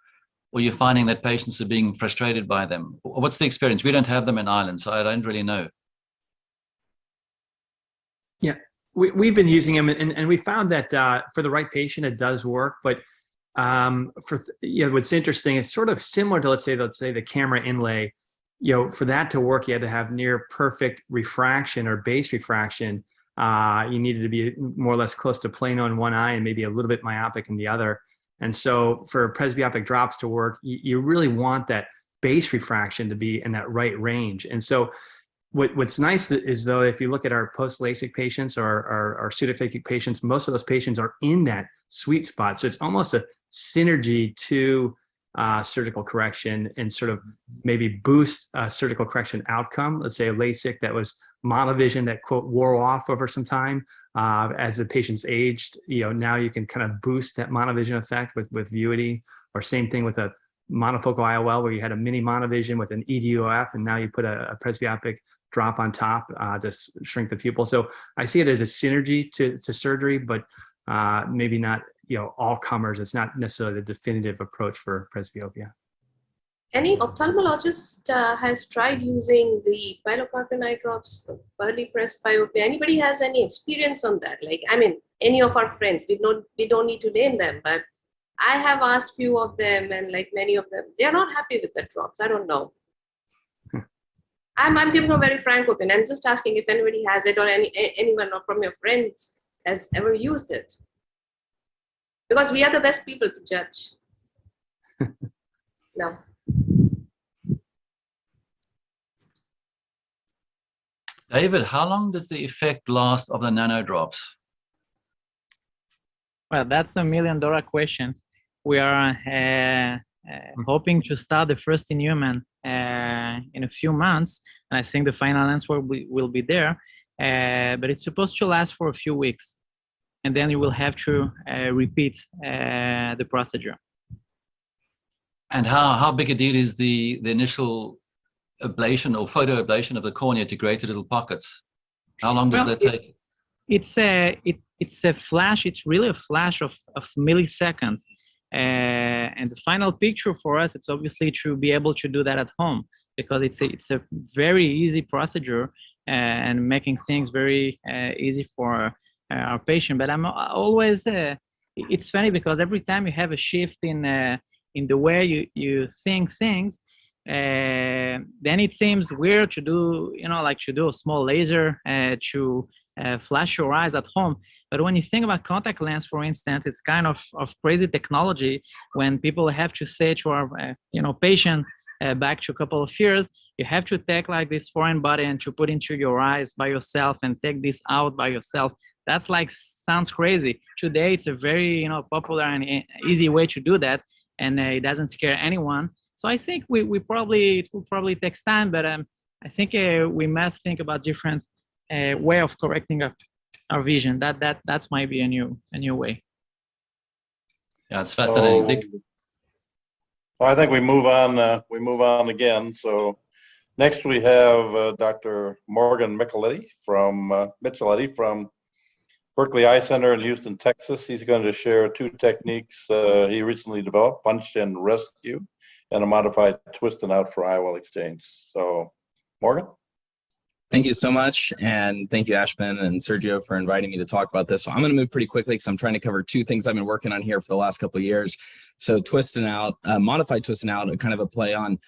or you're finding that patients are being frustrated by them? What's the experience? We don't have them in Ireland, so I don't really know. Yeah, we've been using them, and we found that for the right patient, it does work. But what's interesting is sort of similar to let's say the camera inlay. For that to work, you had to have near perfect refraction or base refraction. You needed to be more or less close to plano in one eye and maybe a little bit myopic in the other. And so for presbyopic drops to work, you really want that base refraction to be in that right range. And so what's nice is, though, if you look at our post-LASIK patients or our pseudophakic patients, most of those patients are in that sweet spot. So it's almost a synergy to surgical correction and sort of maybe boost surgical correction outcome. Let's say a LASIK that was monovision that, quote, wore off over some time as the patient's aged. Now you can kind of boost that monovision effect with Vuity, or same thing with a monofocal IOL where you had a mini monovision with an EDOF, and now you put a presbyopic drop on top to shrink the pupil. So I see it as a synergy to surgery, but maybe not all comers. It's not necessarily the definitive approach for presbyopia. Any ophthalmologist has tried using the pilocarpine eye drops for early presbyopia? Anybody has any experience on that? Any of our friends, we don't need to name them, but I have asked few of them, and many of them, they're not happy with the drops. I don't know. I'm giving a very frank opinion. I'm just asking if anybody has it, or anyone from your friends has ever used it. Because we are the best people to judge. No. David, how long does the effect last of the nano drops? Well, that's $1 million question. We are hoping to start the first in human in a few months, and I think the final answer will be there. But it's supposed to last for a few weeks, and then you will have to repeat the procedure. And how big a deal is the initial ablation or photoablation of the cornea to create the little pockets? How long does that take? It's a flash. It's really a flash of milliseconds. And the final picture for us, it's obviously to be able to do that at home, because it's a very easy procedure and making things very easy for our patient. But I'm always, it's funny because every time you have a shift in the way you think things, then it seems weird to do, to do a small laser to flash your eyes at home. But when you think about contact lens, for instance, it's kind of crazy technology when people have to say to our patient back to a couple of years, you have to take this foreign body and to put into your eyes by yourself and take this out by yourself. That's sounds crazy. Today, it's a very popular and easy way to do that, and it doesn't scare anyone. So I think it will probably take time, but I think we must think about different way of correcting our vision. That's might be a new way. Yeah, it's fascinating. Well, I think we move on. We move on again. So Next, we have Dr. Morgan Micheletti from Berkeley Eye Center in Houston, Texas. He's going to share 2 techniques he recently developed, punch and rescue, and a modified twist and out for IOL exchange. So, Morgan? Thank you so much. And thank you, Ashvin and Sergio, for inviting me to talk about this. So I'm going to move pretty quickly because I'm trying to cover 2 things I've been working on here for the last couple of years. So twist and out, modified twist and out, kind of a play on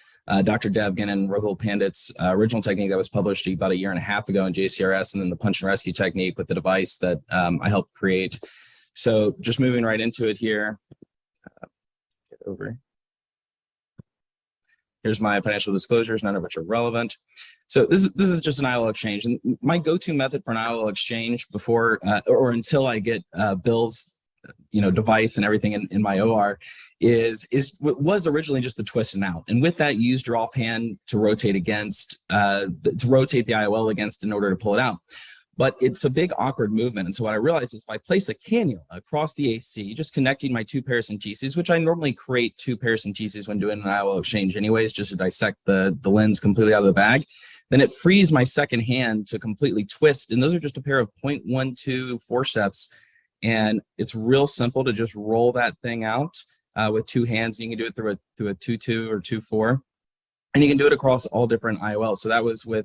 Dr. Devgan and Rahul Pandit's original technique that was published about 1.5 years ago in JCRS, and then the punch and rescue technique with the device that I helped create. So just moving right into it here. Get over. Here's my financial disclosures, none of which are relevant. So this is just an IOL exchange. And my go-to method for an IOL exchange before or until I get Bill's device and everything in my OR was originally just the twist and out. And with that, you used your offhand to rotate against, to rotate the IOL against in order to pull it out. But it's a big awkward movement. And so what I realized is if I place a cannula across the AC, just connecting my 2 paracenteses, which I normally create 2 paracenteses when doing an IOL exchange anyways, just to dissect the lens completely out of the bag, then it frees my second hand to completely twist. And those are just a pair of 0.12 forceps. And it's real simple to just roll that thing out with 2 hands. You can do it through a 2.2 or 2.4. And you can do it across all different IOLs. So that was with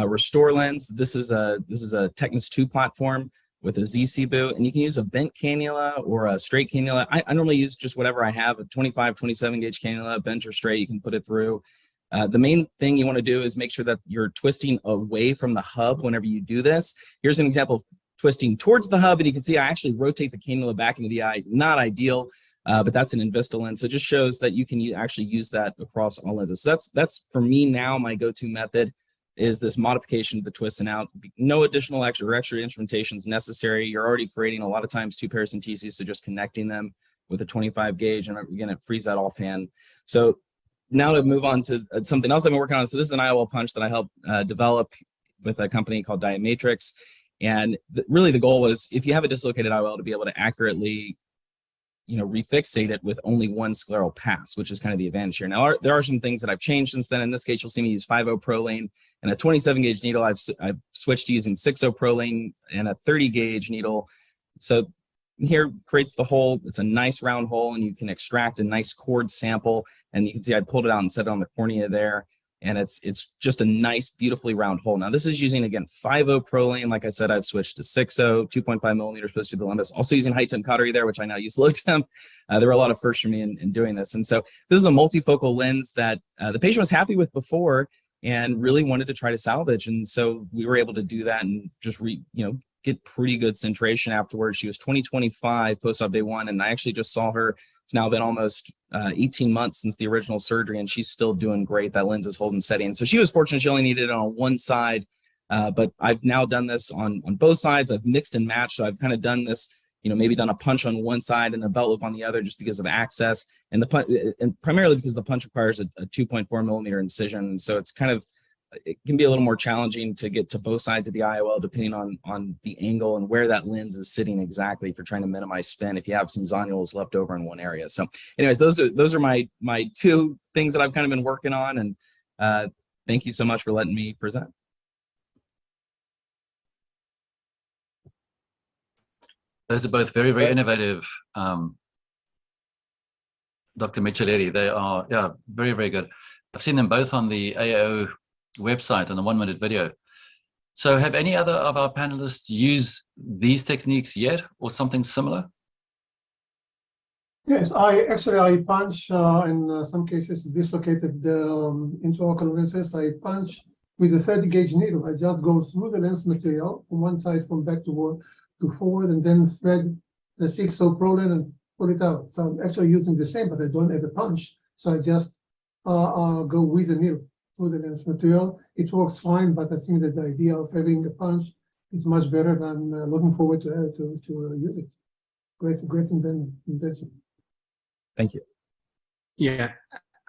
Restore lens. This is a Technics 2 platform with a ZC boot, and you can use a bent cannula or a straight cannula. I normally use just whatever I have, a 25, 27 gauge cannula, bent or straight, you can put it through. The main thing you want to do is make sure that you're twisting away from the hub whenever you do this. Here's an example of twisting towards the hub, and you can see I actually rotate the cannula back into the eye. Not ideal, but that's an Invista lens. So it just shows that you can actually use that across all lenses. So that's for me now, my go-to method is this modification of the twist and out. No additional extra instrumentation is necessary. You're already creating a lot of times 2 paracenteses, so just connecting them with a 25 gauge, and again, it frees that offhand. So now to move on to something else I've been working on. So this is an IOL punch that I helped develop with a company called Diamatrix. And really the goal was, if you have a dislocated IOL, to be able to accurately refixate it with only 1 scleral pass, which is kind of the advantage here. Now, there are some things that I've changed since then. In this case, you'll see me use 5.0 Prolane and a 27 gauge needle. I've switched to using 6.0 Prolane and a 30 gauge needle. So here creates the hole. It's a nice round hole, and you can extract a nice cord sample. And you can see I pulled it out and set it on the cornea there. And it's just a nice, beautifully round hole. Now, this is using, again, 5.0 Prolane. Like I said, I've switched to 6.0, 2.5 millimeters supposed to the Olympus. Also using high temp cautery there, which I now use low temp. There were a lot of firsts for me in doing this. And so this is a multifocal lens that the patient was happy with before and really wanted to try to salvage. And so we were able to do that and just get pretty good centration afterwards. She was 20/25 post-op day 1, and I actually just saw her. It's now been almost 18 months since the original surgery, and she's still doing great. That lens is holding steady. And so she was fortunate. She only needed it on one side, but I've now done this on both sides. I've mixed and matched. So I've kind of done this, maybe done a punch on one side and a belt loop on the other just because of access. And and primarily because the punch requires a 2.4 millimeter incision. And so it can be a little more challenging to get to both sides of the IOL depending on the angle and where that lens is sitting exactly if you're trying to minimize spin, if you have some zonules left over in one area. So anyways, those are my 2 things that I've kind of been working on, and thank you so much for letting me present. Those are both very, very innovative. Dr. Micheletti, they are, very, very good. I've seen them both on the AAO website on a 1-minute video. So have any other of our panelists used these techniques yet or something similar? Yes, I punch in some cases dislocated intraocular lenses. I punch with a 30 gauge needle. I just go through the lens material from one side from back to forward, and then thread the 6.0 Prolane and pull it out. So I'm actually using the same, but I don't have a punch. So I just go with the needle through the lens material. It works fine, but I think that the idea of having a punch is much better than looking forward to use it. Great invention. Thank you. Yeah,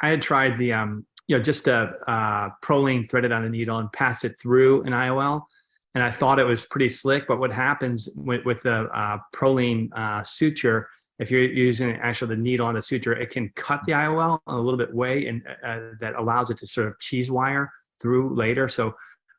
I had tried the just a Prolane threaded on a needle and passed it through an IOL, and I thought it was pretty slick. But what happens with the Prolane suture, if you're using actually the needle on the suture, it can cut the IOL a little bit way, and that allows it to sort of cheese wire through later. So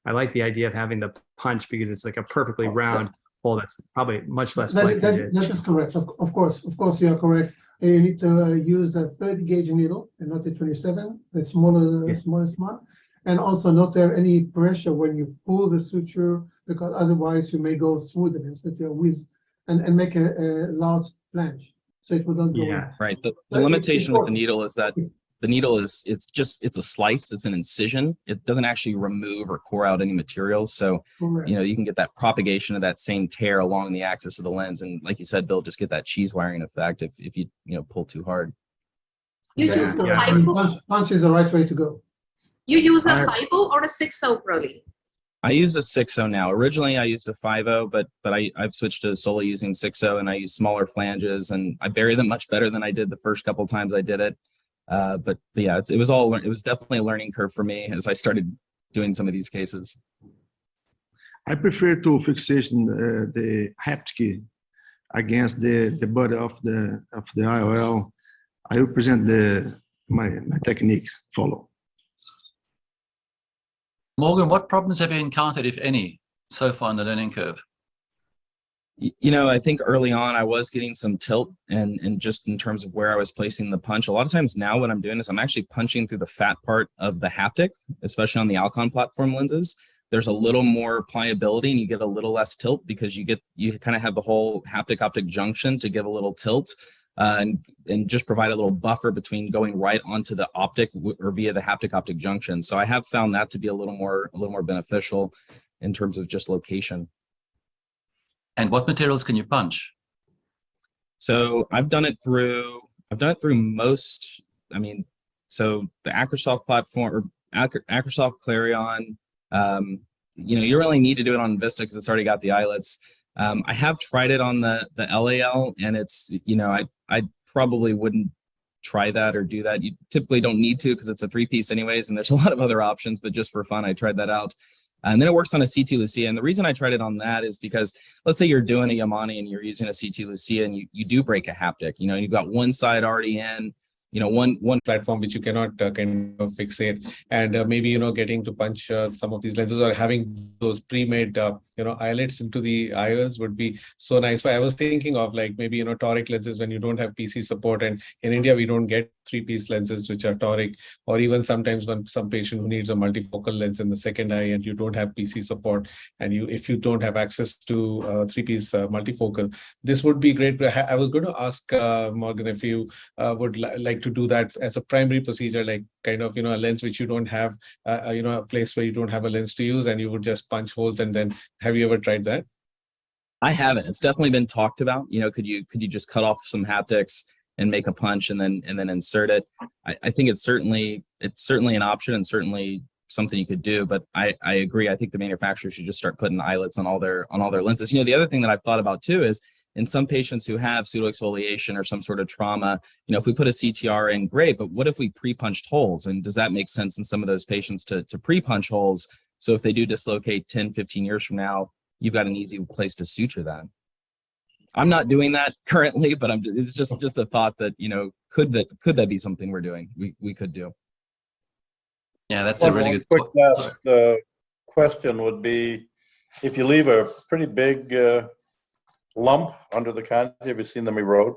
I like the idea of having the punch because it's like a perfectly round hole that's probably much less likely to. That is correct. Of course, you are correct. You need to use a 30 gauge needle and not the 27, the smallest one. And also not have any pressure when you pull the suture, because otherwise you may go through the lens with your whiz and make a large flange. So it will not go in. Right. The limitation with the needle is that the needle it's a slice, it's an incision. It doesn't actually remove or core out any materials. So, Correct. you can get that propagation of that same tear along the axis of the lens. And like you said, Bill, just get that cheese wiring effect if you pull too hard. You use a FIBO? Punch is the right way to go. You use a FIBO or a 6.0 Broly? I use a 6.0 now. Originally, I used a 5.0, but I've switched to solely using 6.0, and I use smaller flanges, and I bury them much better than I did the first couple times I did it. But yeah, it was definitely a learning curve for me as I started doing some of these cases. I prefer to fixation the haptic against the body of the IOL. I will present my techniques follow. Morgan, what problems have you encountered, if any, so far in the learning curve? I think early on I was getting some tilt and just in terms of where I was placing the punch. A lot of times now what I'm doing is I'm actually punching through the fat part of the haptic, especially on the Alcon platform lenses. There's a little more pliability and you get a little less tilt because you kind of have the whole haptic optic junction to give a little tilt. And just provide a little buffer between going right onto the optic or via the haptic optic junction. So I have found that to be a little more beneficial in terms of just location. And what materials can you punch? So I've done it through most. So the Acrosoft platform or Acrosoft Clarion. You really need to do it on Vista because it's already got the eyelets. I have tried it on the LAL, and it's, I probably wouldn't try that or do that. You typically don't need to because it's a 3-piece anyways, and there's a lot of other options, but just for fun, I tried that out. And then it works on a CT Lucia. And the reason I tried it on that is because let's say you're doing a Yamane and you're using a CT Lucia and you do break a haptic, you've got one side already in, one platform which you cannot kind of fixate, and maybe getting to punch some of these lenses or having those pre-made eyelets into the IOLs would be so nice. So I was thinking of like maybe toric lenses when you don't have PC support, and in India we don't get 3-piece lenses which are toric, or even sometimes when some patient who needs a multifocal lens in the second eye and you don't have PC support, and if you don't have access to 3-piece multifocal, this would be great. I was going to ask Morgan if you would like to do that as a primary procedure, like kind of a lens which you don't have a place where you don't have a lens to use and you would just punch holes. And then have you ever tried that? I haven't. It's definitely been talked about. Could you just cut off some haptics and make a punch and then insert it? I think it's certainly an option and certainly something you could do, but I agree. I think the manufacturers should just start putting eyelets on all their lenses. The other thing that I've thought about too is in some patients who have pseudoexfoliation or some sort of trauma, if we put a CTR in, great, but what if we pre-punched holes? And does that make sense in some of those patients to pre-punch holes? So if they do dislocate 10, 15 years from now, you've got an easy place to suture that. I'm not doing that currently, but it's just a thought that, could that be something we're doing? We could do. Yeah, that's a really good quick last question would be, if you leave a pretty big lump under the conjunctiva, have you seen them erode?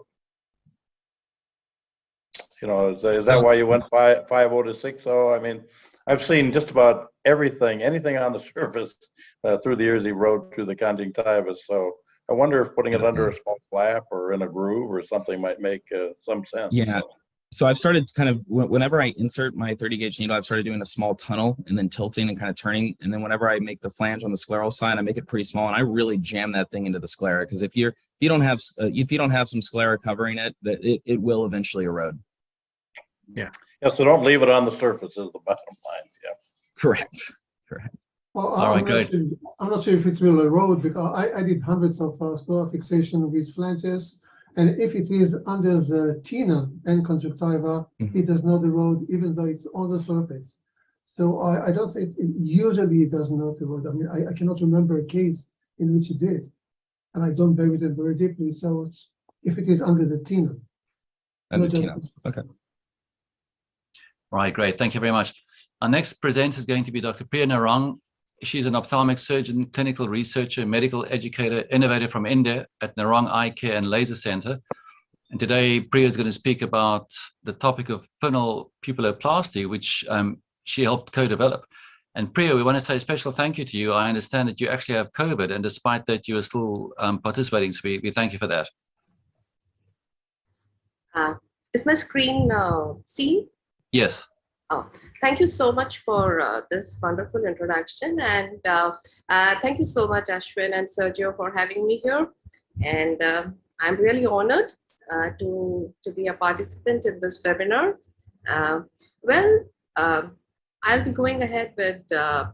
Is that why you went 5.0 to 6.0? I mean, I've seen just about anything on the surface through the years erode through the conjunctiva. So I wonder if putting it under a small flap or in a groove or something might make some sense. Yeah. So I've started kind of, whenever I insert my 30 gauge needle, I've started doing a small tunnel and then tilting and kind of turning. And then whenever I make the flange on the scleral side, I make it pretty small and I really jam that thing into the sclera. Because if you don't have some sclera covering it, it will eventually erode. Yeah. So don't leave it on the surface is the bottom line. Yeah. Correct. Well, all right, good. I'm not sure if it will erode because I did hundreds of sclera fixation with flanges. And if it is under the tenon and conjunctiva, it does not erode, even though it's on the surface. So I don't say usually it does not erode. I mean, I cannot remember a case in which it did, and I don't bury them very deeply. So if it is under the tenon. Under the tenon. Okay. Right, great. Thank you very much. Our next presenter is going to be Dr. Priya Narang. She's an ophthalmic surgeon, clinical researcher, medical educator, innovator from India at Narang Eye Care and Laser Center. And today, Priya is going to speak about the topic of pinhole pupilloplasty, which she helped co-develop. And Priya, we want to say a special thank you to you. I understand that you actually have COVID, and despite that, you are still participating. So we thank you for that. Is my screen seen? Yes. Oh, thank you so much for this wonderful introduction, and thank you so much, Ashwin and Sergio, for having me here. And I'm really honored to be a participant in this webinar. I'll be going ahead with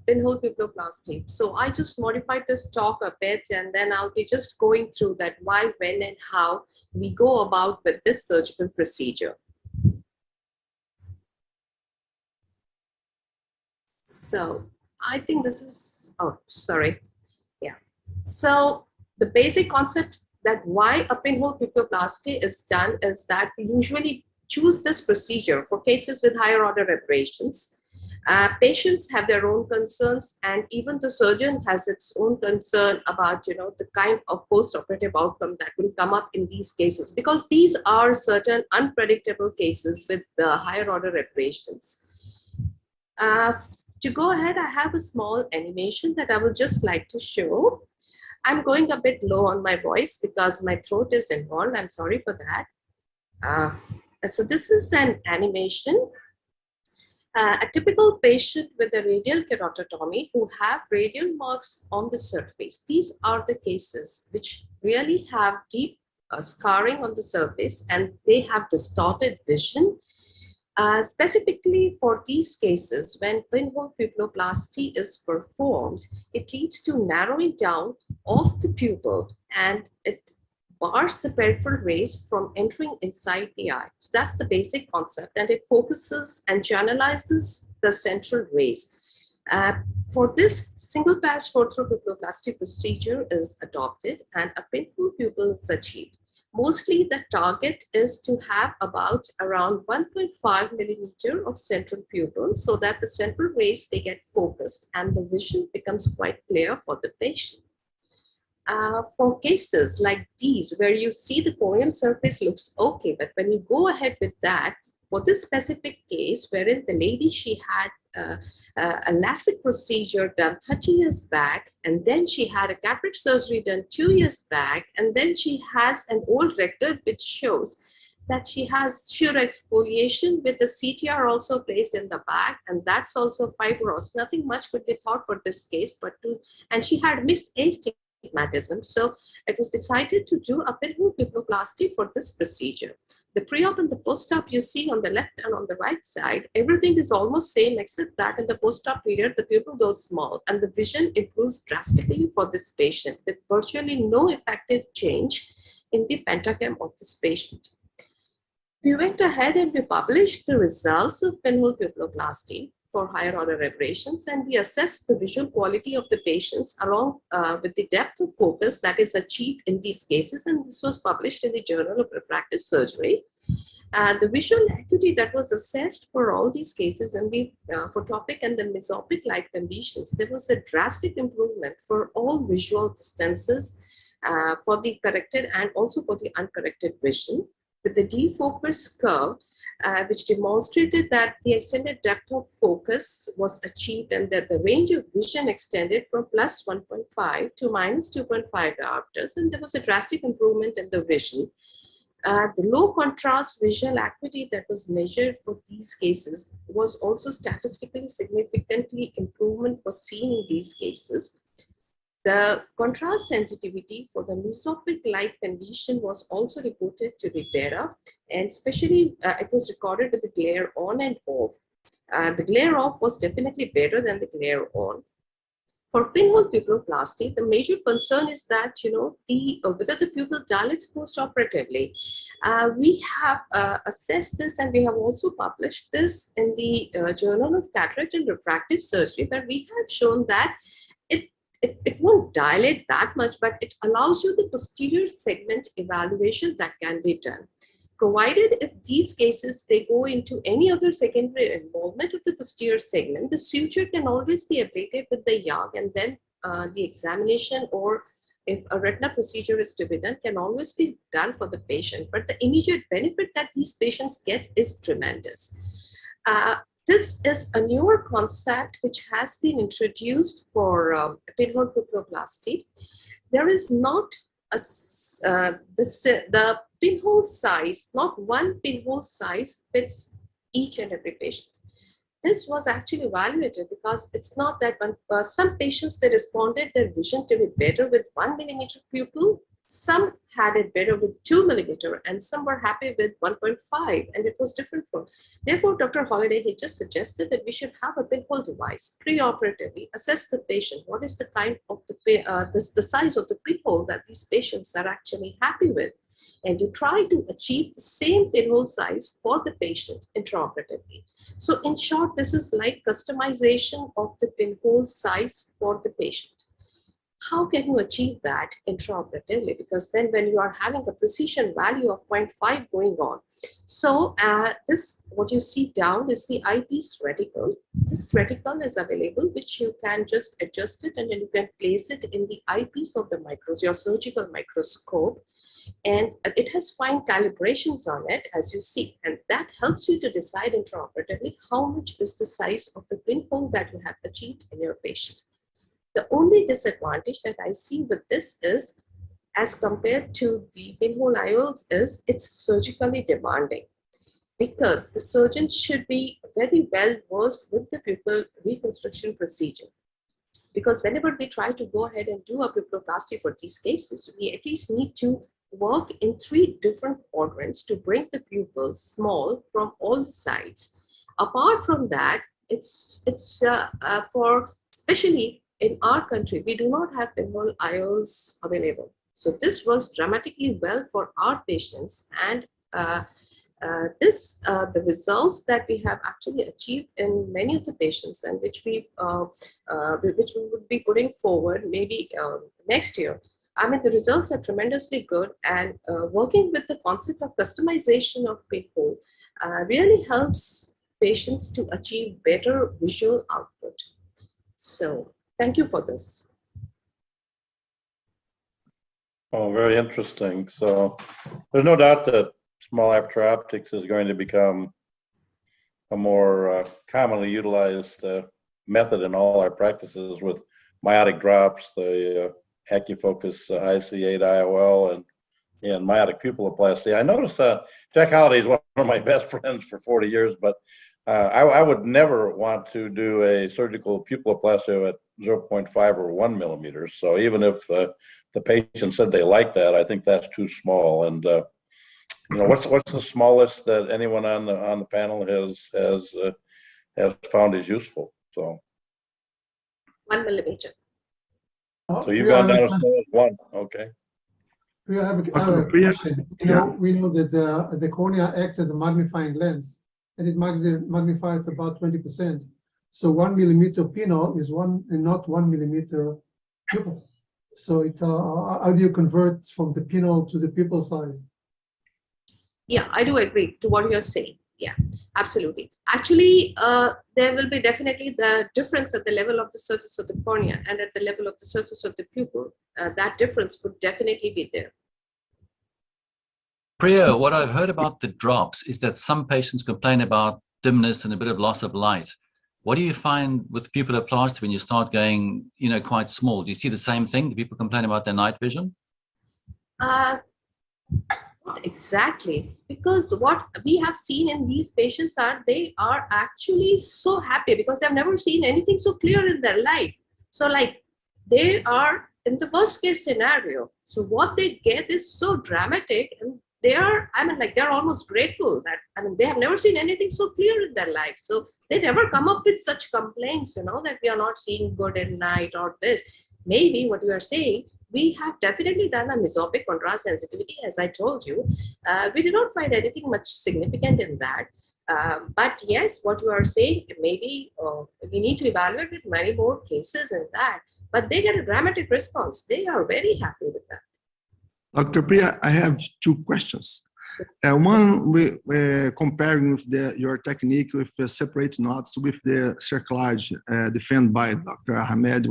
pinhole pupilloplasty. So I just modified this talk a bit, and then I'll be just going through that why, when, and how we go about with this surgical procedure. So I think this is, oh, sorry. Yeah. So the basic concept that why a pinhole pupilloplasty is done is that we usually choose this procedure for cases with higher order aberrations. Patients have their own concerns, and even the surgeon has its own concern about, the kind of post-operative outcome that will come up in these cases, because these are certain unpredictable cases with the higher order aberrations. To go ahead, I have a small animation that I would just like to show. I'm going a bit low on my voice because my throat is involved. I'm sorry for that. So this is an animation. A typical patient with a radial keratotomy who have radial marks on the surface. These are the cases which really have deep scarring on the surface, and they have distorted vision. Specifically for these cases, when pinhole pupilloplasty is performed, it leads to narrowing down of the pupil, and it bars the peripheral rays from entering inside the eye. So that's the basic concept, and it focuses and channelizes the central rays. For this, single pass flow-through pupilloplasty procedure is adopted, and a pinhole pupil is achieved. Mostly the target is to have about around 1.5 millimeter of central pupil, so that the central rays, they get focused and the vision becomes quite clear for the patient. For cases like these, where you see the corneal surface looks okay, but when you go ahead with that, for this specific case, wherein the lady, she had a LASIK procedure done 30 years back, and then she had a cataract surgery done 2 years back, and then she has an old record which shows that she has shear exfoliation with the CTR also placed in the back, and that's also fibrous. Nothing much could be thought for this case, and she had mixed astigmatism. So it was decided to do a pinhole pupilloplasty for this procedure. The pre-op and the post-op you see on the left and on the right side, everything is almost same, except that in the post-op period, the pupil goes small and the vision improves drastically for this patient with virtually no effective change in the pentacam of this patient. We went ahead and we published the results of pinhole pupilloplasty for higher order aberrations, and we assessed the visual quality of the patients along with the depth of focus that is achieved in these cases, and this was published in the Journal of Refractive Surgery. The visual acuity that was assessed for all these cases in the photopic and the mesopic light conditions, there was a drastic improvement for all visual distances for the corrected and also for the uncorrected vision, with the defocus curve, which demonstrated that the extended depth of focus was achieved and that the range of vision extended from plus 1.5 to minus 2.5 diopters, and there was a drastic improvement in the vision. The low contrast visual acuity that was measured for these cases was also statistically significantly improvement was seen in these cases. The contrast sensitivity for the mesopic light condition was also reported to be better, and especially it was recorded with the glare on and off. The glare off was definitely better than the glare on. For pinhole pupilloplasty, the major concern is that, whether the pupil dilates postoperatively. We have assessed this, and we have also published this in the Journal of Cataract and Refractive Surgery, where we have shown that it won't dilate that much, but it allows you the posterior segment evaluation that can be done. provided if these cases, they go into any other secondary involvement of the posterior segment, the suture can always be ablated with the YAG, and then the examination, or if a retina procedure is to be done, can always be done for the patient. But the immediate benefit that these patients get is tremendous. This is a newer concept which has been introduced for pinhole pupilloplasty. There is not the pinhole size, not one pinhole size fits each and every patient. This was actually evaluated because it's not that some patients, they responded their vision to be better with 1 millimeter pupil, some had it better with 2 millimeter, and some were happy with 1.5, and it was different for. Therefore, Dr. Holliday, he just suggested that we should have a pinhole device preoperatively, assess the patient, what is the kind of the size of the pinhole that these patients are actually happy with, and you try to achieve the same pinhole size for the patient intraoperatively. So in short, this is like customization of the pinhole size for the patient. How can you achieve that intraoperatively? Because then when you are having a precision value of 0.5 going on. So this, what you see down is the eyepiece reticle. This reticle is available, which you can just adjust it and then you can place it in the eyepiece of the your surgical microscope. And it has fine calibrations on it, as you see, and that helps you to decide intraoperatively how much is the size of the pinhole that you have achieved in your patient. The only disadvantage that I see with this is, as compared to the pinhole IOLs, is it's surgically demanding, because the surgeon should be very well versed with the pupil reconstruction procedure. Because whenever we try to go ahead and do a pupilloplasty for these cases, we at least need to work in 3 different quadrants to bring the pupil small from all the sides. Apart from that, it's for, especially in our country, we do not have pinhole IOLs available. So this works dramatically well for our patients, and the results that we have actually achieved in many of the patients, and which we would be putting forward maybe next year. I mean, the results are tremendously good, and working with the concept of customization of pinhole really helps patients to achieve better visual output. So thank you for this. Oh, very interesting. So there's no doubt that small aperture optics is going to become a more commonly utilized method in all our practices, with myotic drops, the AccuFocus IC8 IOL, and myotic pupilloplasty. I noticed Jack Holliday is one of my best friends for 40 years, but I would never want to do a surgical pupilloplasty at 0.5 or 1 millimeter. So even if the patient said they like that, I think that's too small. And you know, what's the smallest that anyone on the panel has found is useful? So 1 millimeter. So you've gone down as small as 1. Okay. We have a question. We know that the cornea acts as a magnifying lens, and it magnifies about 20%. So 1 millimeter pinhole is not 1 millimeter pupil. So it's how do you convert from the pinhole to the pupil size? Yeah, I do agree to what you're saying. Yeah, absolutely. Actually, there will be definitely the difference at the level of the surface of the cornea and at the level of the surface of the pupil. That difference would definitely be there. Priya, what I've heard about the drops is that some patients complain about dimness and a bit of loss of light. What do you find with pupilloplasty when you start going, quite small? Do you see the same thing? Do people complain about their night vision? Not exactly, because what we have seen in these patients they are actually so happy because they've never seen anything so clear in their life. So like they are in the worst case scenario. So what they get is so dramatic, and they're almost grateful that, they have never seen anything so clear in their life. So they never come up with such complaints, that we are not seeing good at night or this. Maybe what you are saying, we have definitely done a mesopic contrast sensitivity, as I told you. We did not find anything much significant in that. But yes, what you are saying, maybe we need to evaluate with many more cases in that. But they get a dramatic response. They are very happy with that. Dr. Priya, I have 2 questions. One, we comparing with your technique with the separate knots with the cerclage defined by Dr. Ahmed,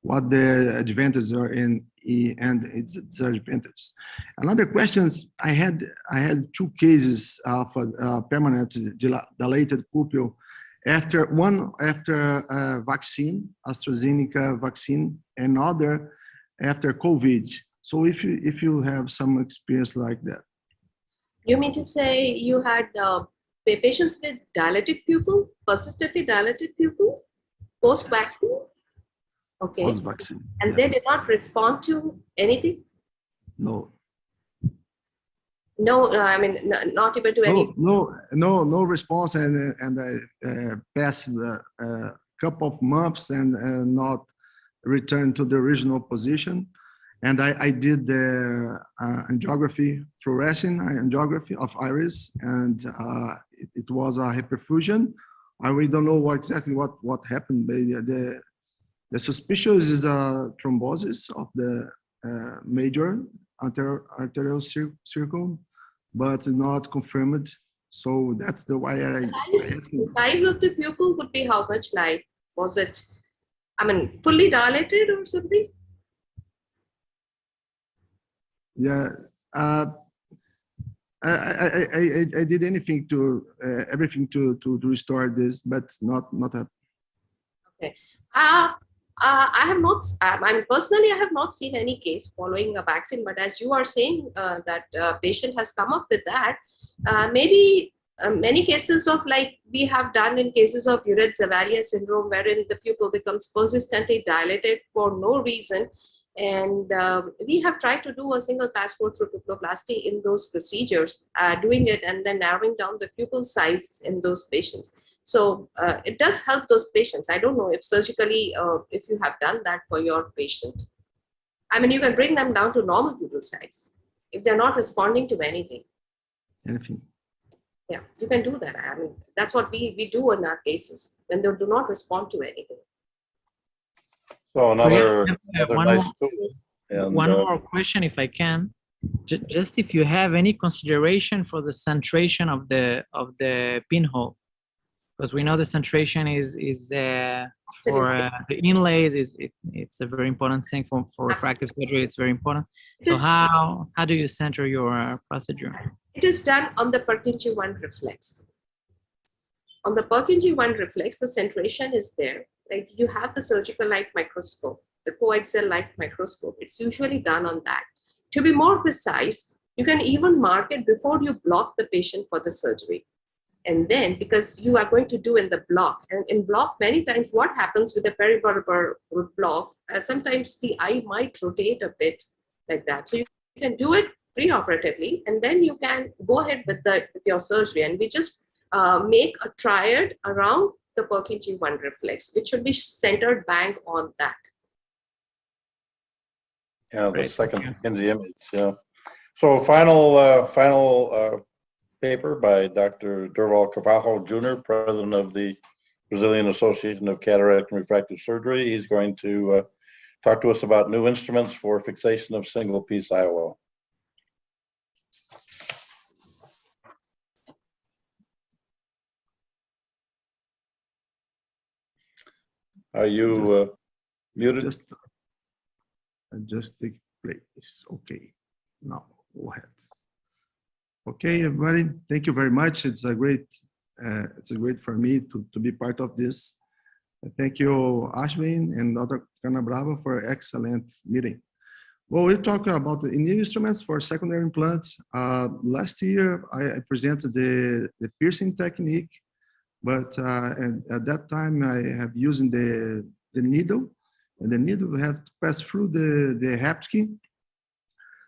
what the advantages are and its disadvantages. Another questions, I had 2 cases of permanent dilated pupil after vaccine, AstraZeneca vaccine, and other after COVID. So if you have some experience like that. You mean to say you had patients with dilated pupil, persistently dilated pupil, post-vaccine? Okay. Post-vaccine. And they did not respond to anything? No. No, I mean, not even to any. No response, and I passed a couple of months and not returned to the original position. And I did the angiography, fluorescent angiography of iris, and it was a hyperfusion. I really don't know exactly what happened, but the suspicion is a thrombosis of the major arterial circle, but not confirmed. So that's the why The size of the pupil would be how much? Like, was it, I mean, fully dilated or something? Yeah, I did anything to everything to restore this, but not happened. Okay. I have not. I mean, personally, I have not seen any case following a vaccine. But as you are saying that patient has come up with that, maybe many cases of like we have done in cases of Ured-Zavalia syndrome, wherein the pupil becomes persistently dilated for no reason. And we have tried to do a single passport through pupiloplasty in those procedures, doing it and then narrowing down the pupil size in those patients. So it does help those patients. I don't know if surgically, if you have done that for your patient. I mean, you can bring them down to normal pupil size if they're not responding to anything. Anything. Yeah, you can do that. I mean, that's what we do in our cases when they do not respond to anything. So another one nice more- tool. And, One more question, if I can. Just if you have any consideration for the centration of the pinhole, because we know the centration is for the inlays it's a very important thing for refractive surgery. It's very important. So how do you center your procedure? It is done on the Purkinje 1 reflex. On the Purkinje 1 reflex, the centration is there. Like you have the surgical light microscope, the coaxial light microscope. It's usually done on that. To be more precise, you can even mark it before you block the patient for the surgery. And then, because you are going to do in the block, and in block, many times what happens with the perivertebral block, sometimes the eye might rotate a bit like that. So you can do it preoperatively, and then you can go ahead with your surgery. And we just make a triad around the Purkinje 1 reflex, which should be centered bang on that. Yeah, the second in the image. Yeah. So final paper by Dr. Durval Carvalho Jr., president of the Brazilian Association of Cataract and Refractive Surgery. He's going to talk to us about new instruments for fixation of single-piece IOL. Are you muted? Just take place. Okay. Now go ahead. Okay, everybody. Thank you very much. It's a great for me to be part of this. Thank you, Ashwin and Dr. Canabrava for excellent meeting. Well, we're talking about the new instruments for secondary implants. Last year, I presented the piercing technique, but and at that time I have using the needle, and the needle have to pass through the HAPSKI.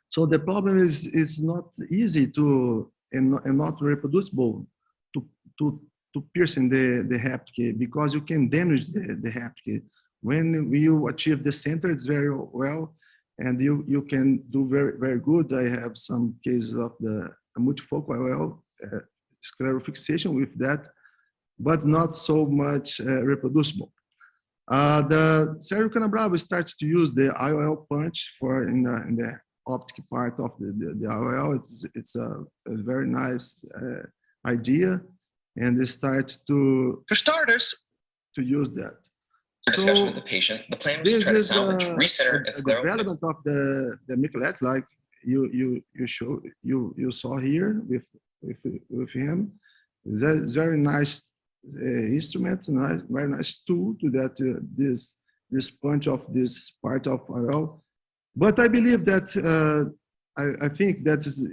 So the problem is it's not easy to and not reproducible to piercing the HAPSKI, because you can damage the HAPSKI. When you achieve the center, it's very well, and you can do very, very good. I have some cases of the multifocal IOL sclerofixation with that, but not so much reproducible. The Sergio Canabrava starts to use the IOL punch for in the optic part of the IOL. It's a very nice idea, and they start to For starters, use that. discussion with the patient. The plan was to This try to is salvage, recenter, and a sclerosis. development of the Michelet, like you saw here with him. It's very nice instrument, very nice tool to that this punch of this part of IOL. But I believe that I think that is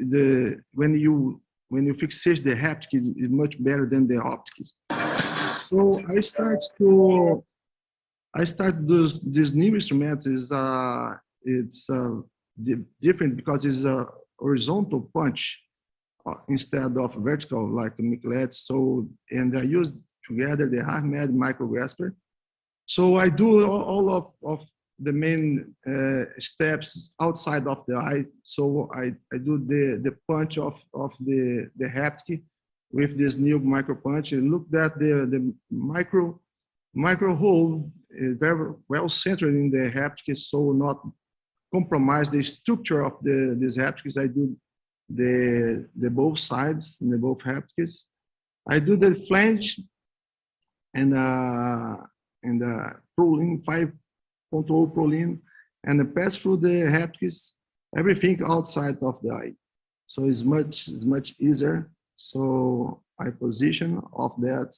when you fixate the haptic is much better than the optics. So I start this new instrument is it's different because it's a horizontal punch instead of vertical like the Michelet. So and I used together the Ahmed micrograsper. So I do all of the main steps outside of the eye. So I do the punch of the haptic with this new micro punch, and look that the micro hole is very well centered in the haptic, so not compromise the structure of these haptics. I do the both sides and the both haptics. I do the flange and Prolene 5.0 Prolene, and pass through the haptics, everything outside of the eye. So it's much easier. So I position of that.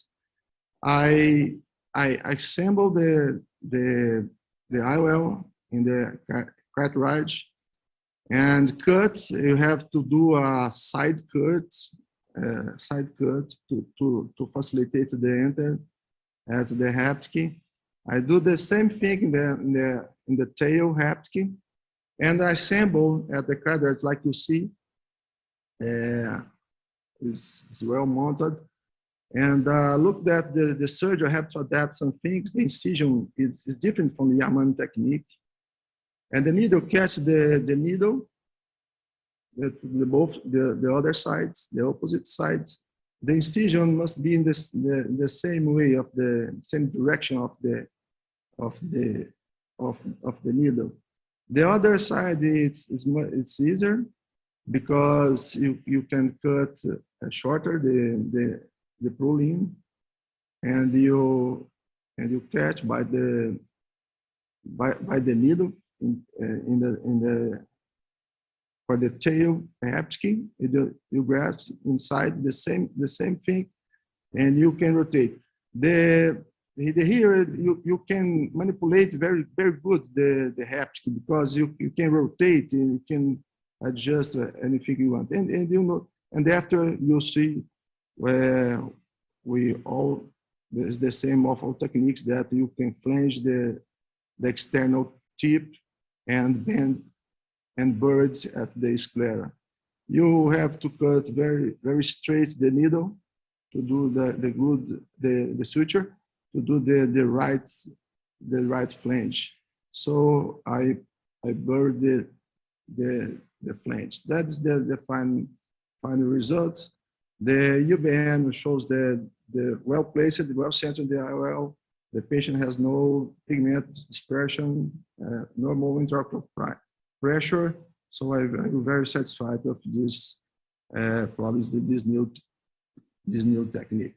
I assemble the IOL in the cartridge, and cuts. You have to do a side cut to facilitate the enter at the haptic. I do the same thing in the tail haptic, and I assemble at the cartridge like you see. It's well mounted, and look that the surgeon have to adapt some things. The incision is different from the Yaman technique, and the needle catch the needle, the other sides, the opposite sides. The incision must be in the same way of the same direction of the needle. The other side it's easier because you can cut shorter the Prolene, and you catch by the needle in the for the tail haptic. You grasp inside the same thing, and you can rotate. Here you can manipulate very good the haptic, because you can rotate and you can adjust anything you want, and you know, and after you see where it's the same of all techniques that you can flange the external tip and bend and birds at the sclera. You have to cut very straight the needle to do the suture, to do the right flange. So I bird the flange. That's the final result. The UBM shows the well placed, well centered the IOL. The patient has no pigment dispersion, normal intraocular pressure. So I'm very satisfied of this problems with this new technique.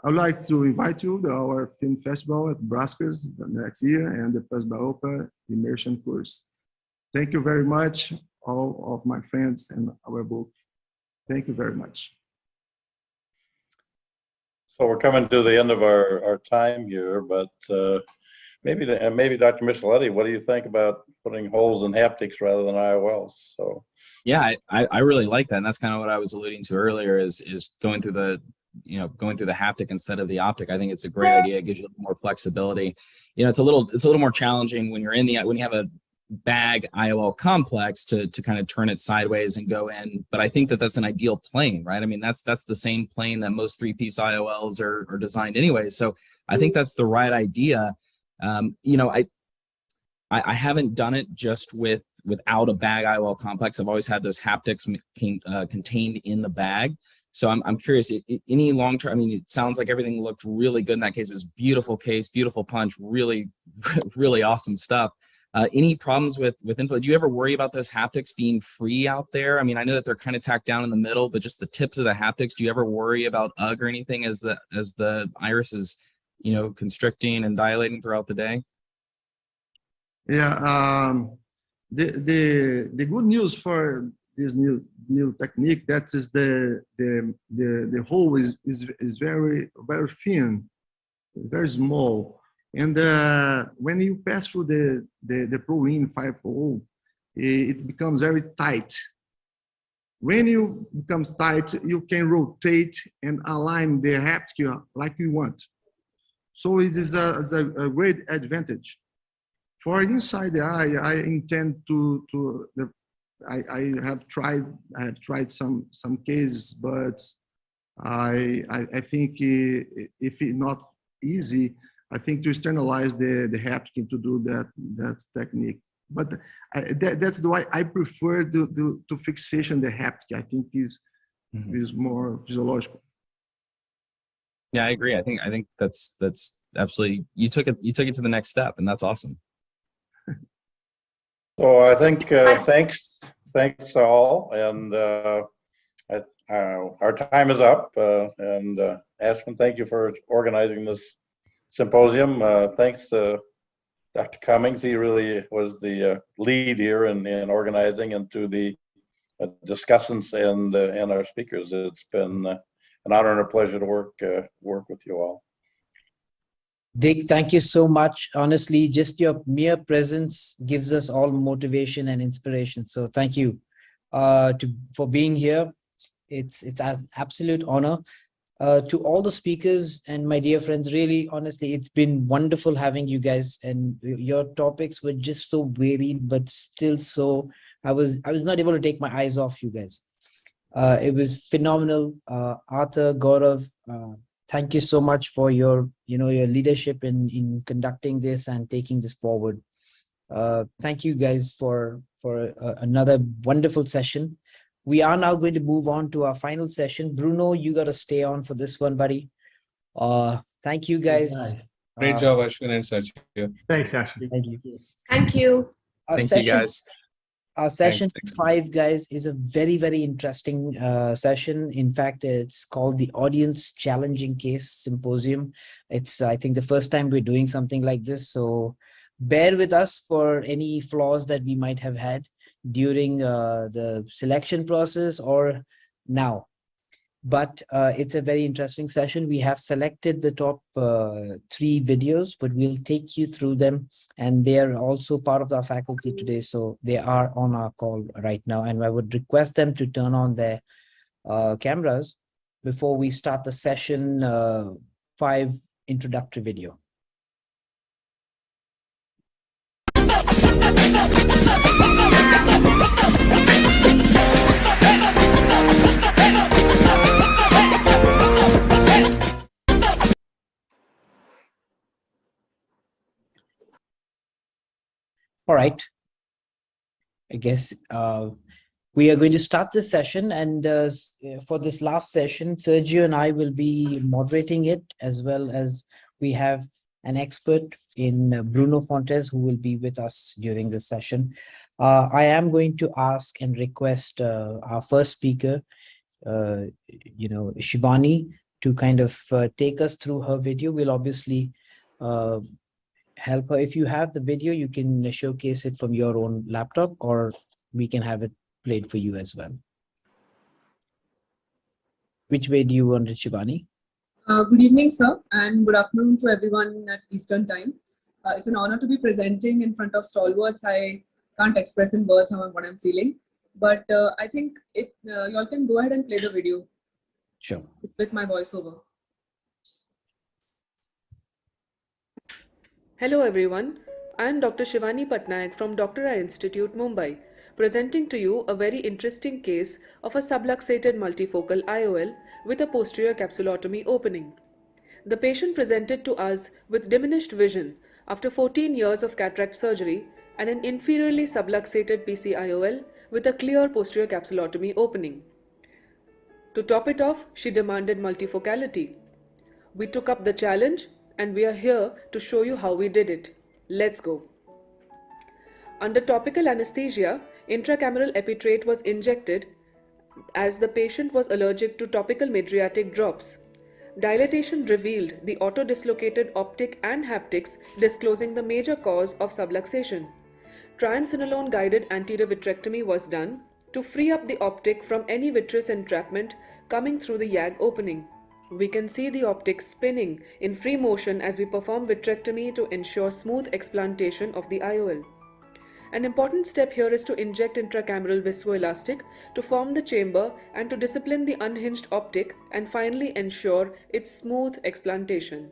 I'd like to invite you to our film festival at Brascas next year and the Presbyopia immersion course. Thank you very much, all of my friends and our book. Thank you very much. So we're coming to the end of our time here, but maybe Dr. Micheletti, what do you think about putting holes in haptics rather than IOLs? So yeah, I really like that, and that's kind of what I was alluding to earlier. Is going through the haptic instead of the optic. I think it's a great idea. It gives you a little more flexibility. It's a little more challenging when when you have a bag IOL complex to kind of turn it sideways and go in. But I think that's an ideal plane, right? I mean, that's the same plane that most 3-piece IOLs are designed anyway. So I think that's the right idea. I haven't done it just without a bag IOL complex. I've always had those haptics contained in the bag. So I'm curious, any long-term, I mean, it sounds like everything looked really good in that case. It was beautiful case, beautiful punch, really, really awesome stuff. Any problems with info? Do you ever worry about those haptics being free out there? I mean, I know that they're kind of tacked down in the middle, but just the tips of the haptics, do you ever worry about UGG or anything as the iris is, constricting and dilating throughout the day? Yeah, the good news for this new technique, that is the hole is very thin, very small, and when you pass through the ProLin 5.0, it becomes very tight. When you becomes tight, you can rotate and align the haptic like you want. So it is a great advantage. For inside the eye, I intend I have tried some cases, but I think if it's not easy, I think to externalize the haptic to do that technique. But that's the way I prefer to fixation the haptic. I think is more physiological. Yeah, I agree. I think that's absolutely, you took it to the next step, and that's awesome. So I think thanks all, and our time is up. And Ashwin, thank you for organizing this symposium. Thanks to Dr. Cummings. He really was the lead here in organizing, and to the discussants and our speakers. It's been an honor and a pleasure to work with you all. Dick, thank you so much. Honestly, just your mere presence gives us all motivation and inspiration. So thank you for being here. It's an absolute honor. To all the speakers and my dear friends, really, honestly, it's been wonderful having you guys, and your topics were just so varied, but still so, I was not able to take my eyes off you guys. It was phenomenal. Arthur, Gaurav, thank you so much for your leadership in conducting this and taking this forward. Thank you guys for another wonderful session. We are now going to move on to our final session. Bruno, you got to stay on for this one, buddy. Thank you, guys. Great job, Ashwin and Sergio. Thanks, Ashwin. Thank you. Thank you. Thank you, guys. Our session 5, guys, is a very, very interesting session. In fact, it's called the Audience Challenging Case Symposium. It's, I think, the first time we're doing something like this. So bear with us for any flaws that we might have had during the selection process or now. But it's a very interesting session. We have selected the top 3 videos, but we'll take you through them. And they are also part of our faculty today. So they are on our call right now. And I would request them to turn on their cameras before we start the session 5 introductory video. All right. I guess we are going to start this session, and for this last session, Sergio and I will be moderating it, as well as we have an expert in Bruno Fontes who will be with us during this session. I am going to ask and request our first speaker, Shivani, to kind of take us through her video. We'll obviously help her. If you have the video, you can showcase it from your own laptop, or we can have it played for you as well. Which way do you want it, Shivani? Good evening, sir, and good afternoon to everyone at Eastern Time. It's an honor to be presenting in front of stalwarts. I can't express in words what I'm feeling, but I think y'all can go ahead and play the video. Sure. It's with my voiceover. Hello everyone, I am Dr. Shivani Patnaik from Dr. Eye Institute, Mumbai, presenting to you a very interesting case of a subluxated multifocal IOL with a posterior capsulotomy opening. The patient presented to us with diminished vision after 14 years of cataract surgery and an inferiorly subluxated PC IOL with a clear posterior capsulotomy opening. To top it off, she demanded multifocality. We took up the challenge, and we are here to show you how we did it. Let's go. Under topical anesthesia, intracameral epitrate was injected as the patient was allergic to topical Midriatic drops. Dilatation revealed the autodislocated optic and haptics, disclosing the major cause of subluxation. Triamcinolone guided anterior vitrectomy was done to free up the optic from any vitreous entrapment coming through the YAG opening. We can see the optic spinning in free motion as we perform vitrectomy to ensure smooth explantation of the IOL. An important step here is to inject intracameral viscoelastic to form the chamber and to discipline the unhinged optic and finally ensure its smooth explantation.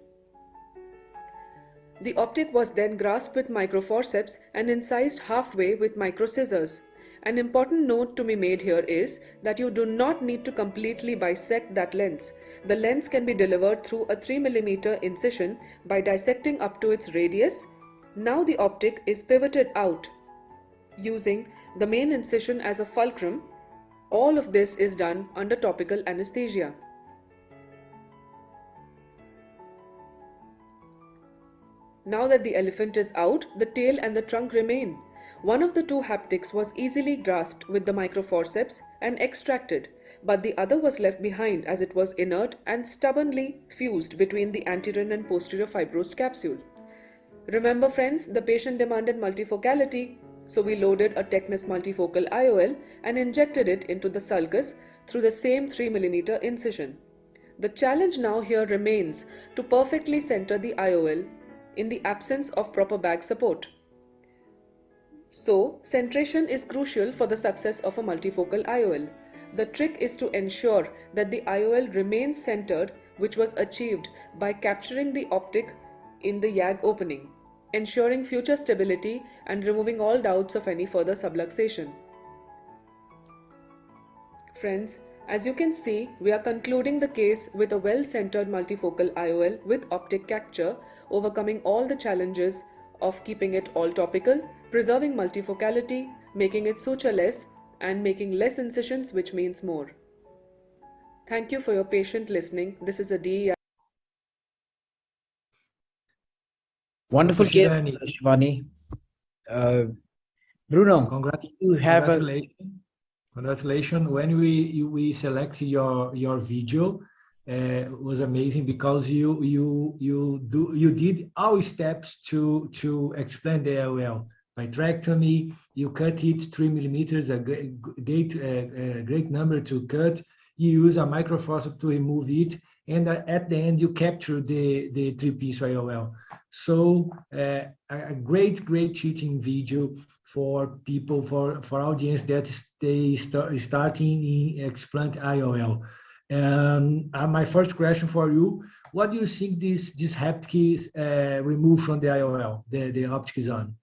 The optic was then grasped with microforceps and incised halfway with microscissors. An important note to be made here is that you do not need to completely bisect that lens. The lens can be delivered through a 3 mm incision by dissecting up to its radius. Now the optic is pivoted out using the main incision as a fulcrum. All of this is done under topical anesthesia. Now that the elephant is out, the tail and the trunk remain. One of the two haptics was easily grasped with the microforceps and extracted, but the other was left behind as it was inert and stubbornly fused between the anterior and posterior fibrosed capsule. Remember friends, the patient demanded multifocality, so we loaded a Tecnis multifocal IOL and injected it into the sulcus through the same 3 mm incision. The challenge now here remains to perfectly center the IOL in the absence of proper bag support. So, centration is crucial for the success of a multifocal IOL. The trick is to ensure that the IOL remains centered, which was achieved by capturing the optic in the YAG opening, ensuring future stability and removing all doubts of any further subluxation. Friends, as you can see, we are concluding the case with a well-centered multifocal IOL with optic capture, overcoming all the challenges of keeping it all topical, preserving multifocality, making it sutureless, and making less incisions, which means more. Thank you for your patient listening. This is a DEI. Wonderful case, Shivani. Shivani. Bruno, you have Congratulations. When we select your video, was amazing because you did all steps to explain the IOL. Vitrectomy, you cut it 3 mm, a great number to cut. You use a microforceps to remove it, and at the end you capture the three-piece IOL. So a great teaching video for people, for audience that starting in explant IOL. My first question for you: what do you think this haptic is removed from the IOL? The optic is on.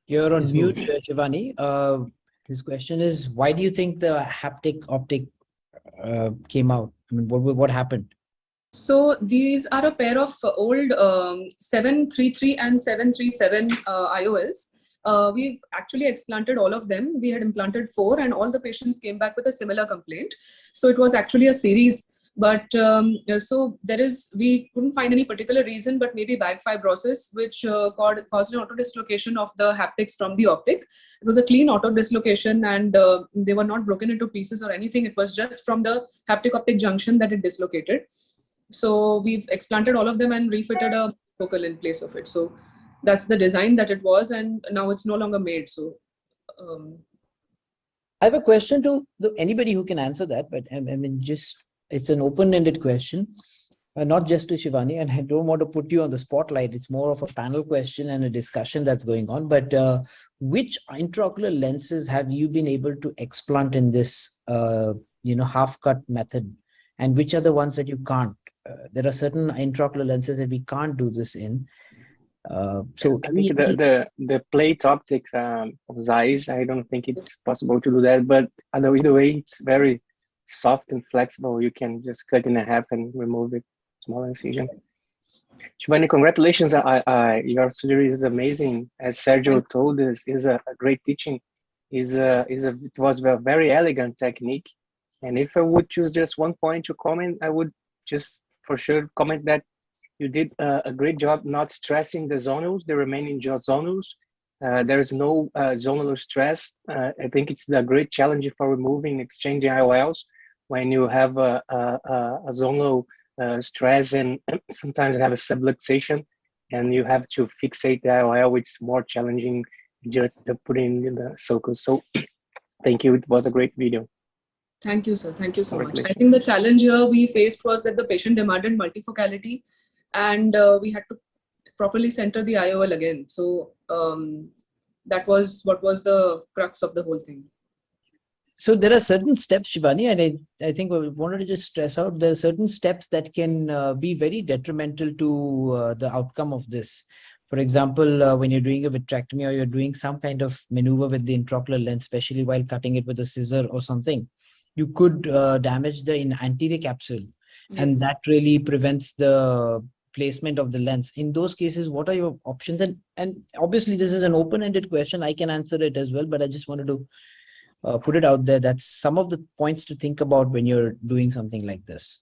You're on mute, Shivani. His question is, why do you think the haptic optic came out? I mean, what happened? So these are a pair of old 733 and 737 IOLs. We've actually explanted all of them. We had implanted 4 and all the patients came back with a similar complaint. So it was actually a series. But so we couldn't find any particular reason, but maybe bag fibrosis, which caused an autodislocation of the haptics from the optic. It was a clean autodislocation and they were not broken into pieces or anything. It was just from the haptic optic junction that it dislocated. So we've explanted all of them and refitted a focal in place of it. So that's the design that it was, and now it's no longer made. So I have a question to anybody who can answer that, but I mean, it's an open-ended question, not just to Shivani, and I don't want to put you on the spotlight. It's more of a panel question and a discussion that's going on. But which intraocular lenses have you been able to explant in this, half-cut method, and which are the ones that you can't? There are certain intraocular lenses that we can't do this in. So I think the plate optics of Zeiss, I don't think it's possible to do that. But either way, it's very soft and flexible. You can just cut in half and remove it, small incision. Shivani, congratulations! Your surgery is amazing. As Sergio told us, is a great teaching. It was a very elegant technique. And if I would choose just one point to comment, I would just for sure comment that you did a great job not stressing the zonals, the remaining zonals. There is no zonal stress. I think it's the great challenge for removing exchanging IOLs when you have a zonal stress and sometimes you have a subluxation and you have to fixate the IOL, which is more challenging just putting in the sulcus. So thank you. It was a great video. Thank you, sir. Thank you so much. I think the challenge here we faced was that the patient demanded multifocality and we had to properly center the IOL again. So that was what was the crux of the whole thing. So there are certain steps, Shivani, and I think I wanted to just stress out, there are certain steps that can be very detrimental to the outcome of this. For example, when you're doing a vitrectomy or you're doing some kind of maneuver with the intraocular lens, especially while cutting it with a scissor or something, you could damage the anterior capsule. Yes. And that really prevents the placement of the lens. In those cases, what are your options? And obviously, this is an open-ended question. I can answer it as well, but I just wanted to put it out there. That's some of the points to think about when you're doing something like this.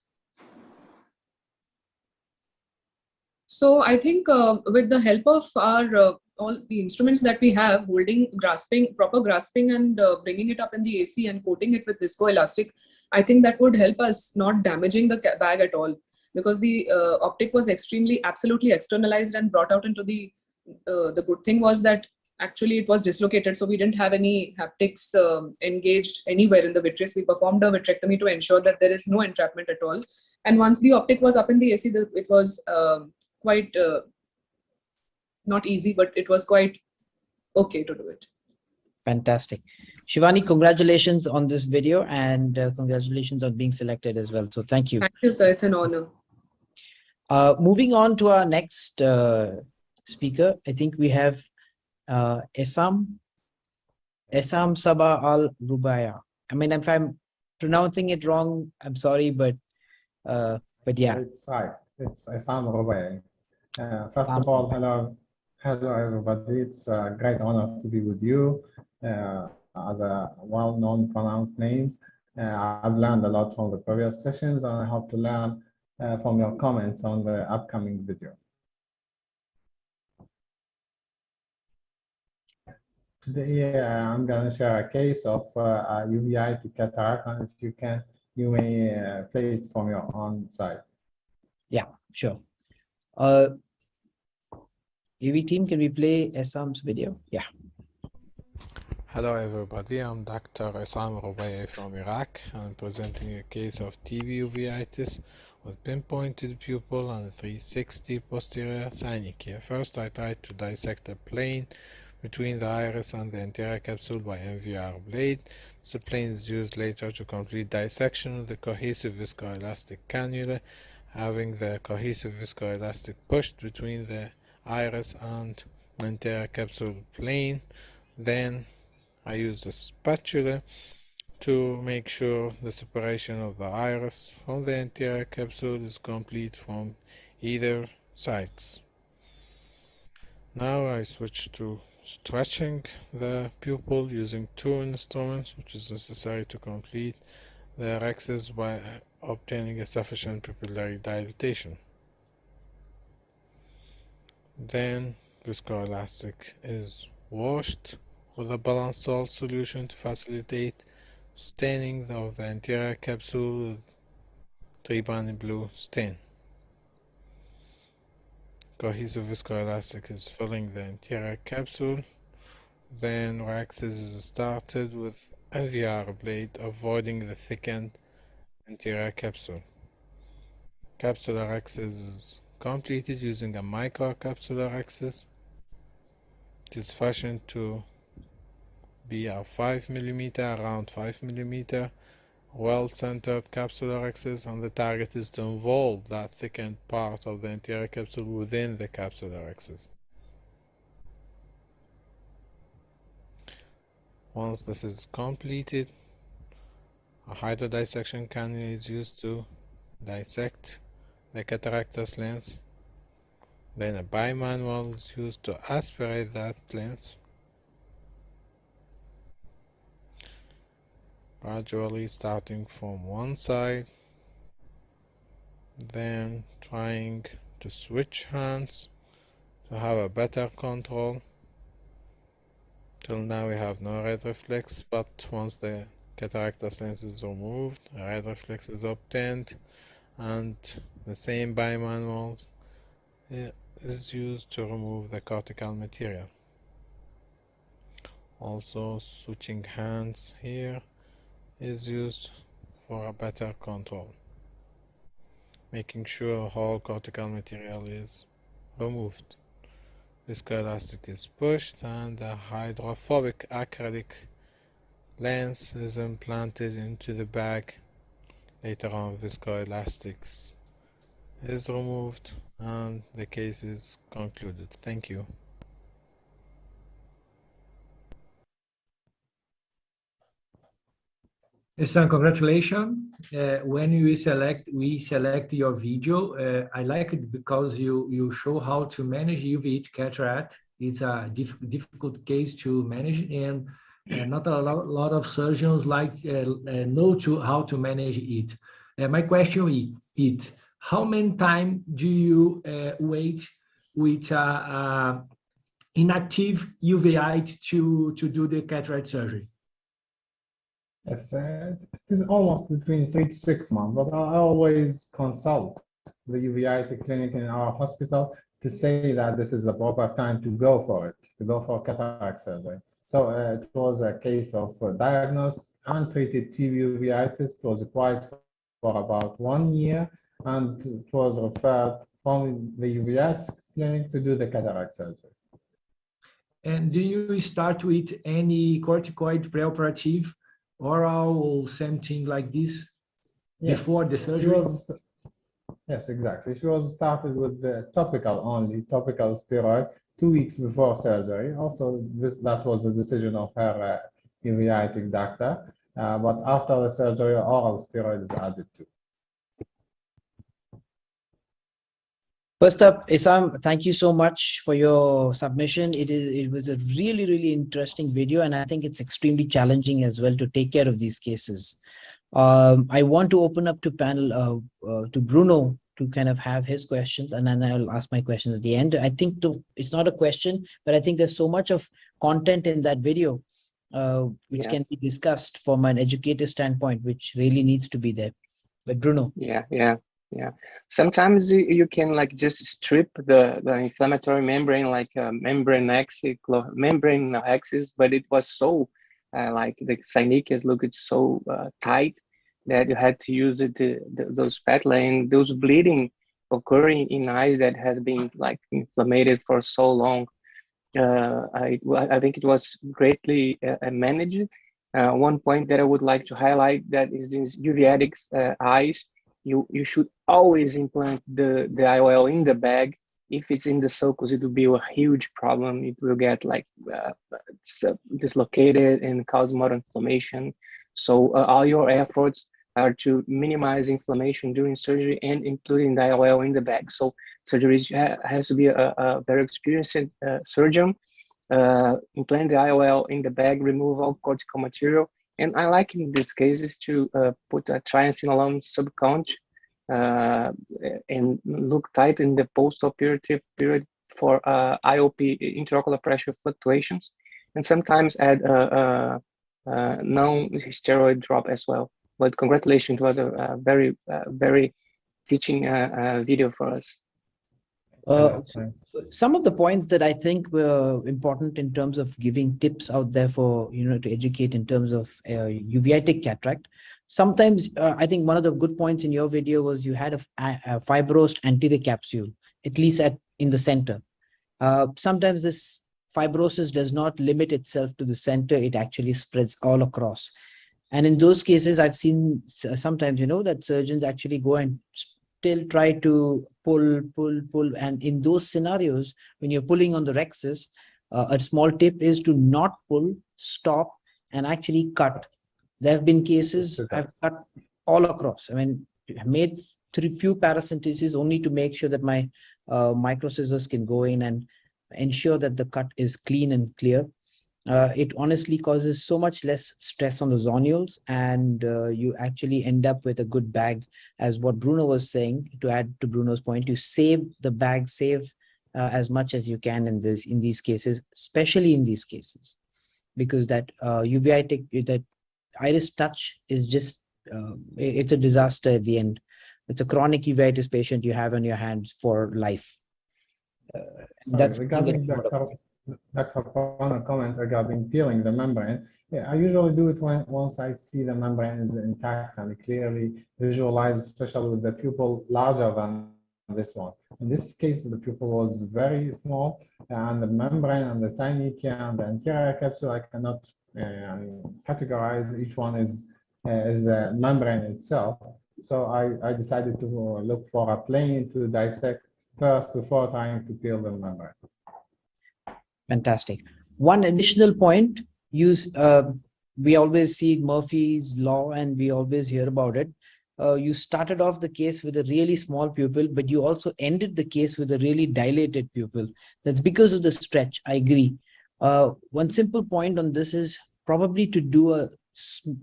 So I think with the help of our all the instruments that we have, holding, grasping, proper grasping and bringing it up in the AC and coating it with viscoelastic, I think that would help us not damaging the bag at all, because the optic was absolutely externalized and brought out into the good thing was that actually it was dislocated, so we didn't have any haptics engaged anywhere in the vitreous. We performed a vitrectomy to ensure that there is no entrapment at all. And once the optic was up in the AC, it was quite not easy, but it was quite okay to do it. Fantastic. Shivani, congratulations on this video and congratulations on being selected as well. So thank you. Thank you, sir. It's an honor. Moving on to our next speaker, I think we have Essam Sabah Al Rubaya. I mean, if I'm pronouncing it wrong, I'm sorry, but yeah. It's right. It's Essam Rubaya. First of all, hello everybody. It's a great honor to be with you as a well-known pronounced names. I've learned a lot from the previous sessions, and I hope to learn from your comments on the upcoming video. Today, I'm going to share a case of uveitis to cataract, and if you can, you may play it from your own side. Yeah, sure. AV team, can we play Essam's video? Yeah. Hello everybody, I'm Dr. Essam Rubaya from Iraq. I'm presenting a case of TV uveitis with pinpointed pupil and 360 posterior synechia. First, I tried to dissect a plane between the iris and the anterior capsule by MVR blade. The plane is used later to complete dissection with the cohesive viscoelastic cannula, having the cohesive viscoelastic pushed between the iris and anterior capsule plane. Then I use a spatula to make sure the separation of the iris from the anterior capsule is complete from either sides. Now I switch to stretching the pupil using two instruments, which is necessary to complete the rhexis by obtaining a sufficient pupillary dilatation. Then viscoelastic is washed with a balanced salt solution to facilitate staining of the anterior capsule with Tribani blue stain. Cohesive viscoelastic is filling the anterior capsule. Then rhexis is started with MVR blade, avoiding the thickened anterior capsule. Capsular rhexis is completed using a microcapsular rhexis. It is fashioned to be a 5 mm, around 5 mm, well-centered capsular rhexis, and the target is to involve that thickened part of the anterior capsule within the capsular rhexis. Once this is completed, a hydrodissection cannula is used to dissect the cataractous lens. Then a bimanual is used to aspirate that lens, gradually starting from one side, then trying to switch hands to have a better control. Till now we have no red reflex, but once the cataractous lens is removed, a red reflex is obtained, and the same bimanual is used to remove the cortical material. Also, switching hands here is used for a better control, making sure whole cortical material is removed. Viscoelastic is pushed and a hydrophobic acrylic lens is implanted into the bag. Later on, viscoelastics is removed and the case is concluded. Thank you. Ehsan, congratulations. When we select your video. I like it because you show how to manage uveitic cataract. It's a difficult case to manage, and not a lot of surgeons know how to manage it. My question is, how many times do you wait with inactive uveitis to do the cataract surgery? Yes, it is almost between 3 to 6 months, but I always consult the uveitis clinic in our hospital to say that this is the proper time to go for it, to go for cataract surgery. So it was a case of diagnosed untreated TV uveitis. It was required for about 1 year, and it was referred from the uveitis clinic to do the cataract surgery. And do you start with any corticoid preoperative, oral, or something like this before the surgery? Yes, exactly. She was started with the topical only, topical steroid, 2 weeks before surgery. Also, that was the decision of her uveitic doctor. But after the surgery, oral steroid is added too. First up, Essam, thank you so much for your submission. It was a really, really interesting video, and I think it's extremely challenging as well to take care of these cases. I want to open up to panel to Bruno to kind of have his questions, and then I'll ask my questions at the end. I think it's not a question, but I think there's so much of content in that video which can be discussed from an educator standpoint, which really needs to be there. But Bruno. Yeah. Sometimes you can just strip the inflammatory membrane, like membrane axis, but it was so the synechus looked so tight that you had to use those spatula, and those bleeding occurring in eyes that has been inflamed for so long. I think it was greatly managed. One point that I would like to highlight that is these uveitic eyes. You should always implant the IOL in the bag. If it's in the sulcus, it will be a huge problem. It will get dislocated and cause more inflammation. So all your efforts are to minimize inflammation during surgery and including the IOL in the bag. So surgery has to be a very experienced surgeon. Implant the IOL in the bag, remove all cortical material. And I like in these cases to put a triamcinolone subconch and look tight in the post-operative period for IOP, intraocular pressure fluctuations, and sometimes add non-steroid drop as well. But congratulations, it was a very, very teaching video for us. Some of the points that I think were important in terms of giving tips out there for, to educate in terms of uveitic cataract. Sometimes I think one of the good points in your video was you had a fibrosed anterior capsule, at least in the center. Sometimes this fibrosis does not limit itself to the center, it actually spreads all across. And in those cases, I've seen sometimes, that surgeons actually go and still try to pull. And in those scenarios, when you're pulling on the rhexis, a small tip is to not pull, stop, and actually cut. There have been cases I've cut all across. I mean, I made few paracenteses only to make sure that my micro scissors can go in and ensure that the cut is clean and clear. it honestly causes so much less stress on the zonules, and you actually end up with a good bag. As what Bruno was saying, to add to Bruno's point, you save the bag, save as much as you can in these cases, especially in these cases, because that uveitic, that iris touch is just it's a disaster at the end. It's a chronic uveitis patient you have on your hands for life. That's regarding Dr. Poner comment regarding peeling the membrane. Yeah, I usually do it once I see the membrane is intact and clearly visualized, especially with the pupil larger than this one. In this case, the pupil was very small, and the membrane and the synechia and the anterior capsule, I cannot categorize. Each one is the membrane itself. So I decided to look for a plane to dissect first before trying to peel the membrane. Fantastic. One additional point, we always see Murphy's Law and we always hear about it. You started off the case with a really small pupil, but you also ended the case with a really dilated pupil. That's because of the stretch, I agree. One simple point on this is probably to do a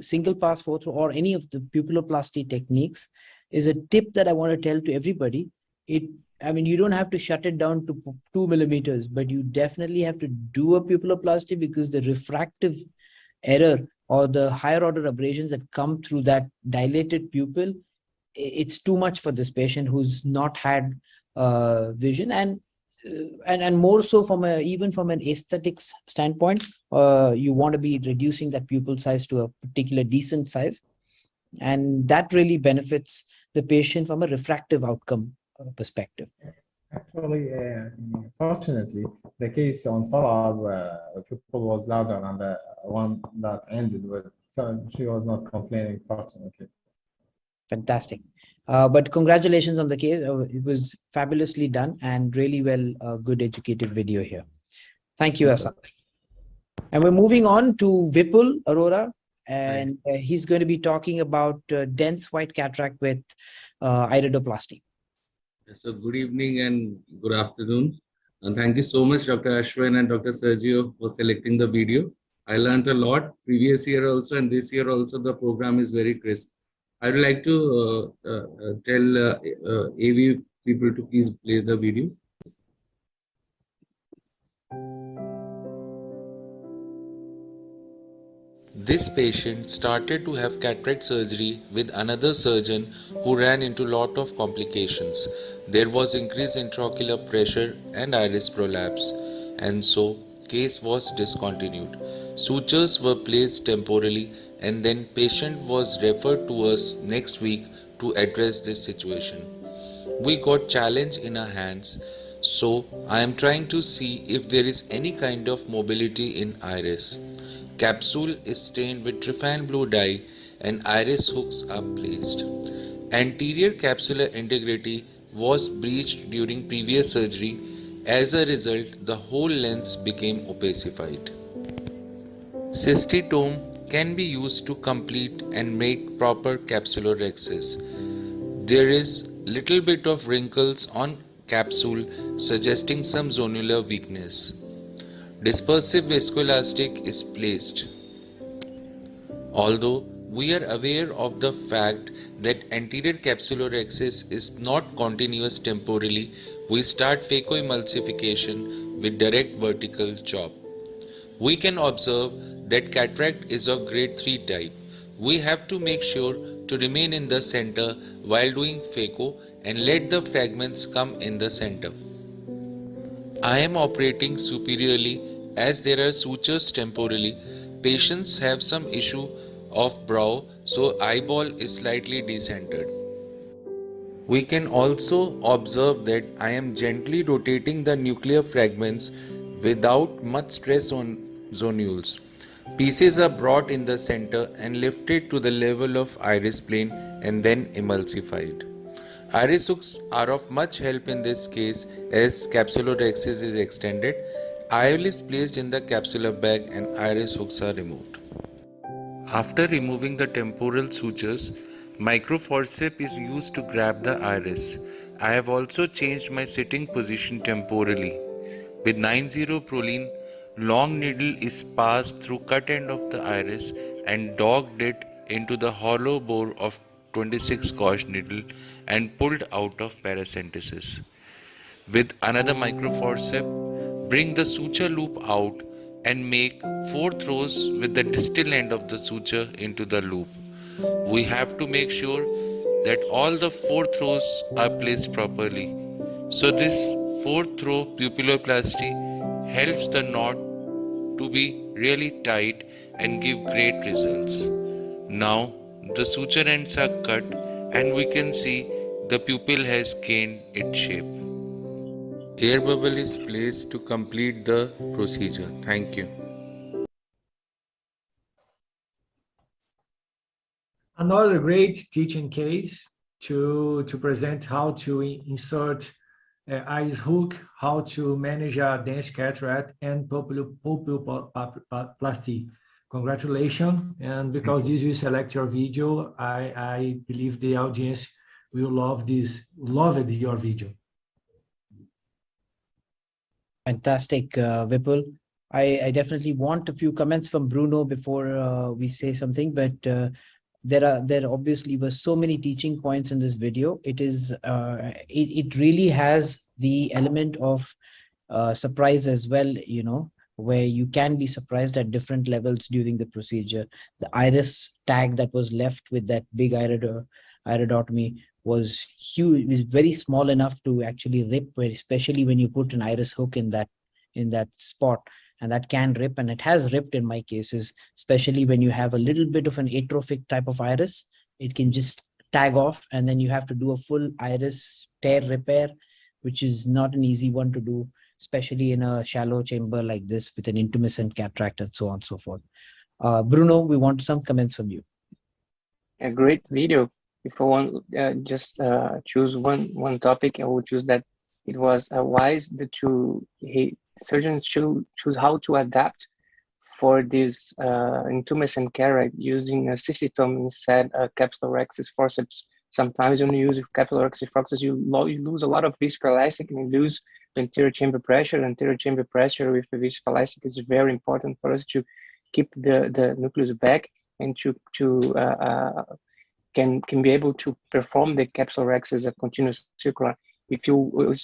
single pass photo or any of the pupilloplasty techniques is a tip that I want to tell to everybody. I mean, you don't have to shut it down to 2 millimeters, but you definitely have to do a pupilloplasty because the refractive error or the higher order abrasions that come through that dilated pupil, it's too much for this patient who's not had vision, and more so even from an aesthetics standpoint, you want to be reducing that pupil size to a particular decent size, and that really benefits the patient from a refractive outcome perspective. Actually, fortunately, the case on follow-up, the pupil was larger than the one that ended with, so she was not complaining, fortunately. Fantastic. But congratulations on the case. It was fabulously done and really well, good educated video here. Thank you, Asa. And we're moving on to Vipul Arora, and he's going to be talking about dense white cataract with iridoplasty. So good evening and good afternoon. And thank you so much, Dr. Ashwin and Dr. Sergio, for selecting the video. I learned a lot previous year also, and this year also the program is very crisp. I would like to tell AV people to please play the video. This patient started to have cataract surgery with another surgeon who ran into a lot of complications. There was increased intraocular pressure and iris prolapse, and so case was discontinued. Sutures were placed temporarily, and then patient was referred to us next week to address this situation. We got challenge in our hands, so I am trying to see if there is any kind of mobility in iris. Capsule is stained with tryptophan blue dye and iris hooks are placed. Anterior capsular integrity was breached during previous surgery. As a result, the whole lens became opacified. Cystitome can be used to complete and make proper capsulorhexis. There is little bit of wrinkles on capsule suggesting some zonular weakness. Dispersive viscoelastic is placed. Although we are aware of the fact that anterior capsulorhexis is not continuous temporally, we start phacoemulsification with direct vertical chop. We can observe that cataract is of grade 3 type. We have to make sure to remain in the center while doing phaco and let the fragments come in the center. I am operating superiorly as there are sutures temporally. Patients have some issue of brow, so eyeball is slightly decentered. We can also observe that I am gently rotating the nuclear fragments without much stress on zonules. Pieces are brought in the center and lifted to the level of iris plane and then emulsified. Iris hooks are of much help in this case as capsulorhexis is extended. IOL is placed in the capsular bag and iris hooks are removed. After removing the temporal sutures, microforceps is used to grab the iris. I have also changed my sitting position temporally. With 9-0 Prolene, Long needle is passed through cut end of the iris and docked it into the hollow bore of 26 gauge needle and pulled out of paracentesis. With another microforceps, bring the suture loop out and make 4 throws with the distal end of the suture into the loop. We have to make sure that all the 4 throws are placed properly. So this 4th throw pupilloplasty helps the knot to be really tight and give great results. Now the suture ends are cut and we can see the pupil has gained its shape. Air bubble is placed to complete the procedure. Thank you. Another great teaching case to present how to insert iris hook, how to manage a dense cataract and pupilloplasty. Congratulations, and because this will select your video, I believe the audience will loved your video. Fantastic, Vipul. I definitely want a few comments from Bruno before we say something, but there obviously were so many teaching points in this video. It is it really has the element of surprise as well, you know, where you can be surprised at different levels during the procedure. The iris tag that was left with that big iridotomy was huge. It was very small enough to actually rip, especially when you put an iris hook in that spot, and that can rip, and it has ripped in my cases, especially when you have a little bit of an atrophic type of iris. It can just tag off, and then you have to do a full iris tear repair, which is not an easy one to do, especially in a shallow chamber like this with an intumescent cataract and so on and so forth. Bruno, we want some comments from you. A great video. If I want just choose one topic, I would choose that it was wise that surgeons should choose how to adapt for this intumescent cataract using a cystitome instead of capsulorhexis forceps. Sometimes when you use capsulorhexis forceps, you lose a lot of viscoelastic and you lose the anterior chamber pressure. Anterior chamber pressure with the viscoelastic is very important for us to keep the nucleus back and can be able to perform the capsulorhexis as a continuous circular. If you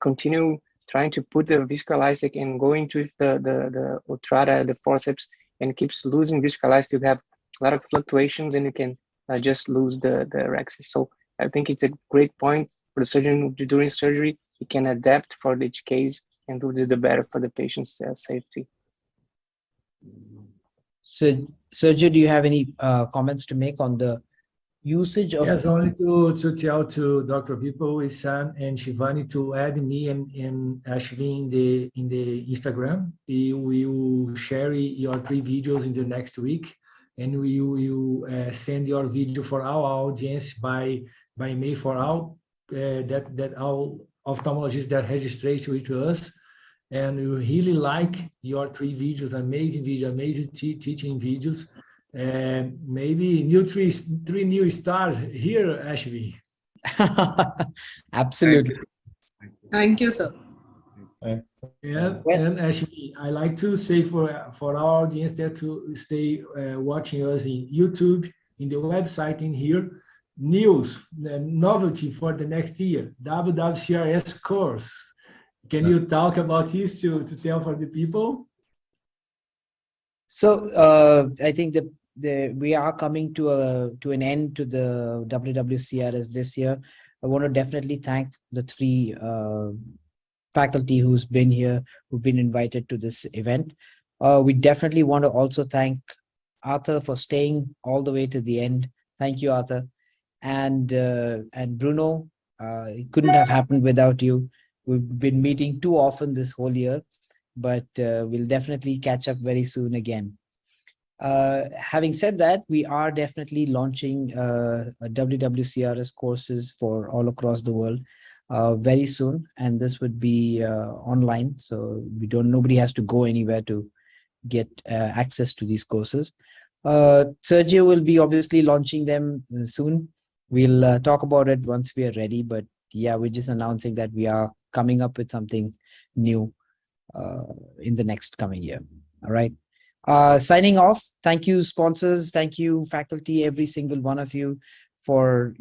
continue trying to put the viscoelastic and going to the Otrada, the forceps, and keeps losing viscoelastic, you have a lot of fluctuations and you can just lose the rhexis. So I think it's a great point for the surgeon during surgery. He can adapt for each case and do the better for the patient's safety. So, Sergio, do you have any comments to make on the usage of? Yes, only to tell to Dr. Vipul, Isan, and Shivani to add me and Ashley in the Instagram. We will share your 3 videos in the next week, and we will send your video for our audience by May for all that all ophthalmologists that register with us. And we really like your 3 videos, amazing video, amazing teaching videos. And maybe three new stars here, Ashby. Absolutely. Thank you, sir. Thanks. Yeah, and Ashby, I like to say for our audience that to stay watching us in YouTube, in the website, in here, news, novelty for the next year, WWCRS course. Can you talk about this to tell for the people? So I think we are coming to an end to the WWCRS this year. I want to definitely thank the 3 faculty who's been here, who've been invited to this event. We definitely want to also thank Arthur for staying all the way to the end. Thank you, Arthur. And Bruno, it couldn't have happened without you. We've been meeting too often this whole year, but we'll definitely catch up very soon again. Having said that, we are definitely launching WWCRS courses for all across the world very soon, and this would be online, so nobody has to go anywhere to get access to these courses. Sergio will be obviously launching them soon. We'll talk about it once we are ready, but yeah, we're just announcing that we are coming up with something new. in the next coming year. All right. Signing off. Thank you, sponsors. Thank you, faculty, every single one of you, for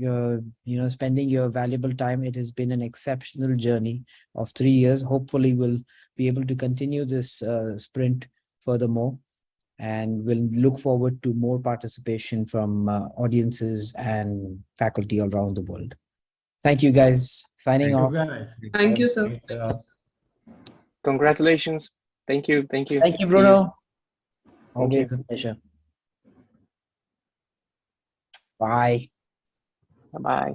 spending your valuable time. It has been an exceptional journey of 3 years. Hopefully, we'll be able to continue this sprint furthermore, and we'll look forward to more participation from audiences and faculty all around the world. Thank you, guys. Signing off. Thank you, sir. Congratulations. Thank you. Thank you. Thank you, Bruno. Always a pleasure. Bye. Bye-bye.